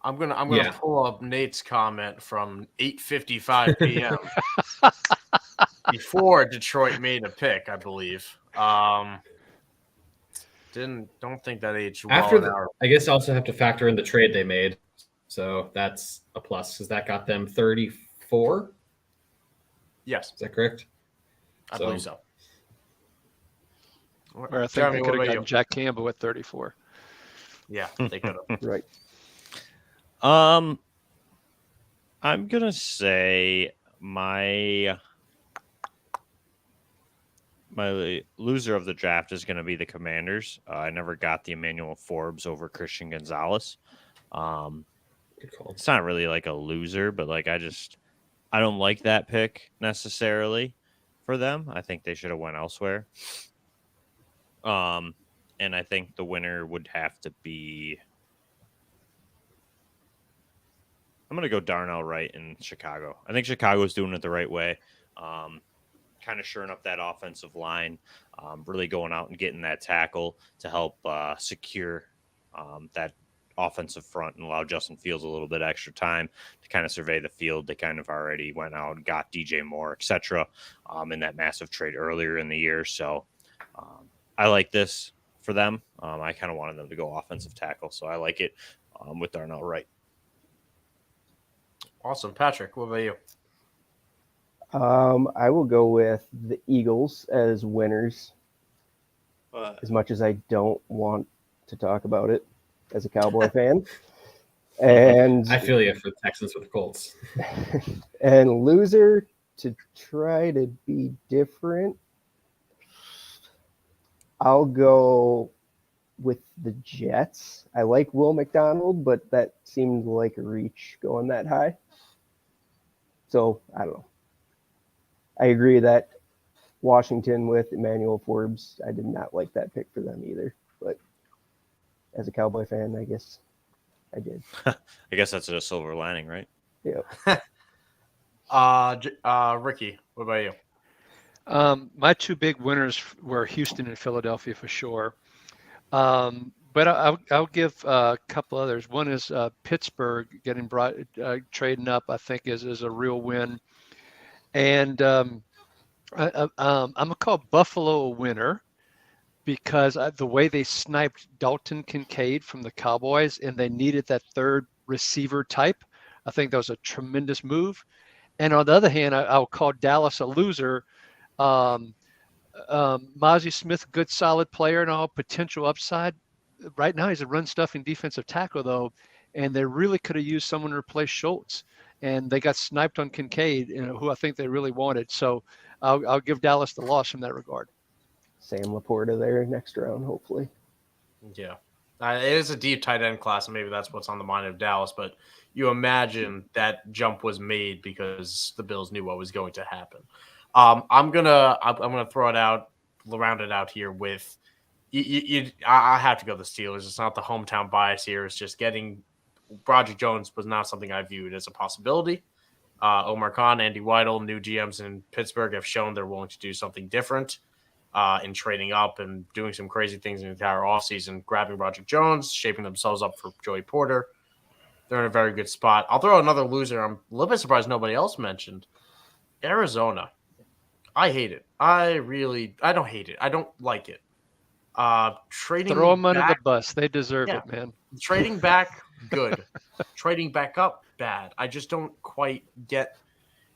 I'm gonna Yeah. pull up Nate's comment from 8:55 p.m. before Detroit made a pick, I believe. Don't think that aged well. After I guess also have to factor in the trade they made, so that's a plus because that got them 34. Yes, is that correct? I believe so. Or I think Jeremy, they what could have about gotten you? Jack Campbell at 34. Yeah, they could have. Right. I'm gonna say my loser of the draft is going to be the Commanders. I never got the Emmanuel Forbes over Christian Gonzalez. It's not really like a loser, but like I don't like that pick necessarily for them. I think they should have went elsewhere. And I think the winner would have to be. I'm going to go Darnell Wright in Chicago. I think Chicago's doing it the right way. Kind of shoring up that offensive line, really going out and getting that tackle to help secure that offensive front and allow Justin Fields a little bit extra time to kind of survey the field. They kind of already went out and got DJ Moore, etc., in that massive trade earlier in the year. So I like this for them. I kind of wanted them to go offensive tackle, so I like it with Darnell Wright. Awesome. Patrick, what about you? I will go with the Eagles as winners. As much as I don't want to talk about it as a Cowboy fan. And I feel you for the Texans with the Colts. And loser, to try to be different, I'll go with the Jets. I like Will McDonald, but that seemed like a reach going that high. So I don't know. I agree that Washington with Emmanuel Forbes, I did not like that pick for them either. But as a Cowboy fan, I guess I did. I guess that's a silver lining, right? Yeah. Ricky, what about you? My 2 big winners were Houston and Philadelphia for sure. But I'll give a couple others. One is Pittsburgh getting trading up, I think is a real win. And I'm going to call Buffalo a winner because the way they sniped Dalton Kincaid from the Cowboys and they needed that third receiver type, I think that was a tremendous move. And on the other hand, I'll call Dallas a loser. Mozzie Smith, good, solid player and all, potential upside. Right now, he's a run-stuffing defensive tackle, though, and they really could have used someone to replace Schultz. And they got sniped on Kincaid, who I think they really wanted. So I'll give Dallas the loss from that regard. Sam Laporta there next round, hopefully. Yeah. It is a deep tight end class, and maybe that's what's on the mind of Dallas. But you imagine that jump was made because the Bills knew what was going to happen. I'm gonna throw it out, round it out here with I have to go the Steelers. It's not the hometown bias here. It's just getting Broderick Jones was not something I viewed as a possibility. Omar Khan, Andy Weidel, new GMs in Pittsburgh have shown they're willing to do something different in trading up and doing some crazy things in the entire offseason, grabbing Broderick Jones, shaping themselves up for Joey Porter. They're in a very good spot. I'll throw another loser. I'm a little bit surprised nobody else mentioned Arizona. I hate it. I don't hate it. I don't like it. Trading Throw them under the back, bus. They deserve it, man. Trading back, good. Trading back up, bad. I just don't quite get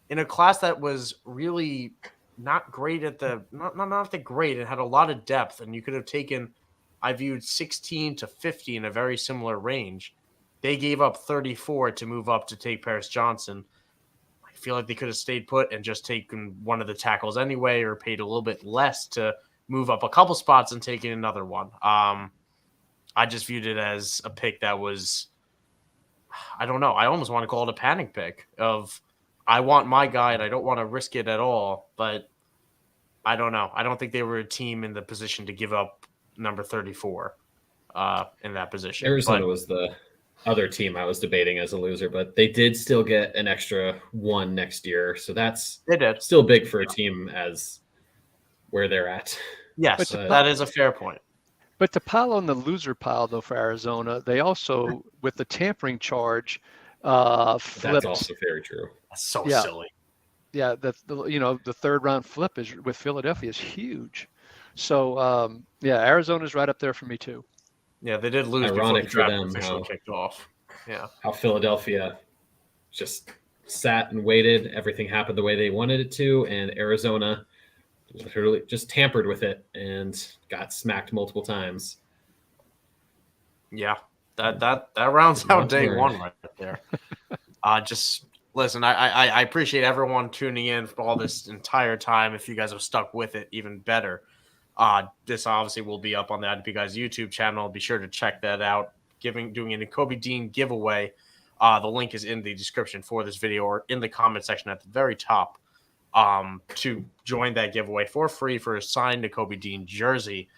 in a class that was really not great at the not the great. It had a lot of depth, and you could have taken. I viewed 16 to 50 in a very similar range. They gave up 34 to move up to take Paris Johnson. I feel like they could have stayed put and just taken one of the tackles anyway, or paid a little bit less to move up a couple spots and taking another one. I just viewed it as a pick that was, I don't know. I almost want to call it a panic pick of, I want my guy and I don't want to risk it at all, but I don't know. I don't think they were a team in the position to give up number 34 in that position. Arizona was the other team I was debating as a loser, but they did still get an extra one next year. So that's still big for a team as where they're at. Yes, that is a fair point. But to pile on the loser pile, though, for Arizona, they also, with the tampering charge, flipped. That's also very true. That's so silly. Yeah, the third round flip is with Philadelphia is huge. So Arizona's right up there for me too. Yeah, they did lose Ironic before the draft for them officially kicked off. Yeah, how Philadelphia just sat and waited. Everything happened the way they wanted it to, and Arizona literally just tampered with it and got smacked multiple times. Yeah, that rounds out day one right there. Just listen, I appreciate everyone tuning in for all this entire time. If you guys have stuck with it, even better. This obviously will be up on the IDP Guys YouTube channel. Be sure to check that out. Doing a Kobe Dean giveaway. The link is in the description for this video or in the comment section at the very top. To join that giveaway for free for a signed Kobe Dean jersey.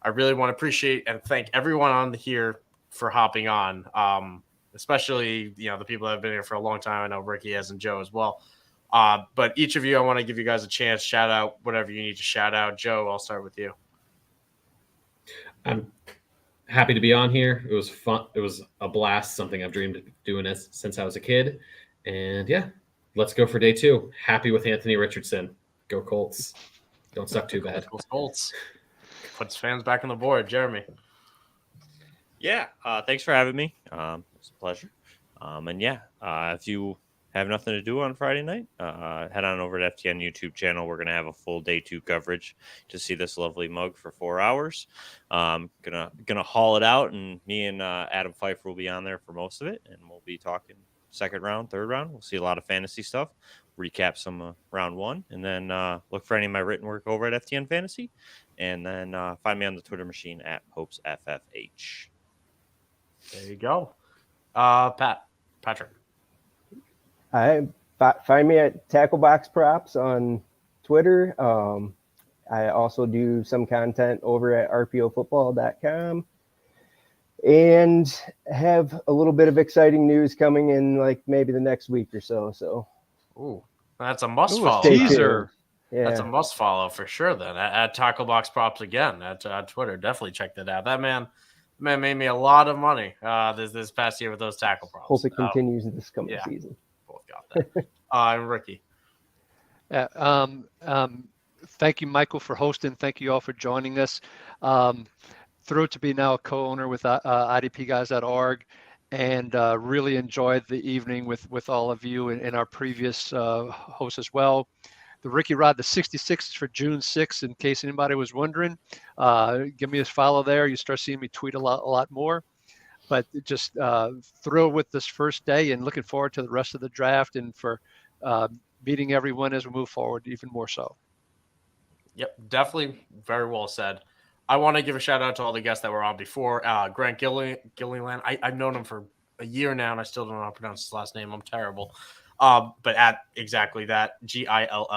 I really want to appreciate and thank everyone on here for hopping on. Especially, the people that have been here for a long time. I know Ricky has and Joe as well. But each of you, I want to give you guys a chance. Shout out whatever you need to shout out. Joe, I'll start with you. I'm happy to be on here. It was fun. It was a blast. Something I've dreamed of doing since I was a kid. And yeah, let's go for day 2. Happy with Anthony Richardson. Go Colts. Don't suck too bad. Colts. Puts fans back on the board. Jeremy. Yeah. Thanks for having me. It's a pleasure. If you have nothing to do on Friday night, head on over to FTN YouTube channel. We're going to have a full day 2 coverage to see this lovely mug for 4 hours. Gonna haul it out, and me and Adam Pfeiffer will be on there for most of it, and we'll be talking second round, third round. We'll see a lot of fantasy stuff, recap some round 1, and then look for any of my written work over at FTN Fantasy, and then find me on the Twitter machine at PopesFFH. There you go. Patrick. Find me at Tacklebox Props on Twitter. I also do some content over at rpofootball.com and have a little bit of exciting news coming in like maybe the next week or so. Ooh, that's a must follow. Teaser. Yeah. That's a must follow for sure then. At Tacklebox Props again at Twitter. Definitely check that out. That man made me a lot of money this past year with those tackle props. Hope it continues this coming season. Both got that. Ricky. Thank you, Michael, for hosting. Thank you all for joining us. Thrilled to be now a co-owner with IDPguys.org, and really enjoyed the evening with all of you and our previous hosts as well. The Ricky Rod, the 66 is for June 6th, in case anybody was wondering. Give me a follow there. You start seeing me tweet a lot more. But just thrilled with this first day and looking forward to the rest of the draft and for meeting everyone as we move forward, even more so. Yep, definitely very well said. I want to give a shout out to all the guests that were on before. Grant Gilliland. I've known him for a year now, and I still don't know how to pronounce his last name. I'm terrible. But at exactly that, Gillilan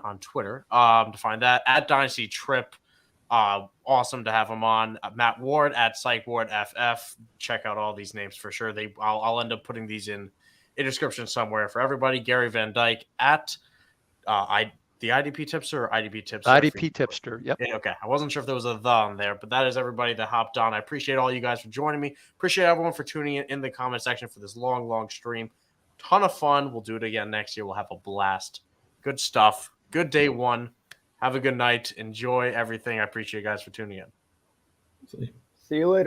on Twitter. To find that at Dynasty Trip. Awesome to have him on. Matt Ward at Psych Ward FF. Check out all these names for sure. I'll end up putting these in a description somewhere for everybody. Gary Van Dyke at the IDP Tipster or IDP Tipster? IDP Tipster. Yep. Yeah, okay. I wasn't sure if there was a the on there, but that is everybody that hopped on. I appreciate all you guys for joining me. Appreciate everyone for tuning in the comment section for this long stream. Ton of fun. We'll do it again next year. We'll have a blast. Good stuff. Good day 1. Have a good night. Enjoy everything. I appreciate you guys for tuning in. See you later.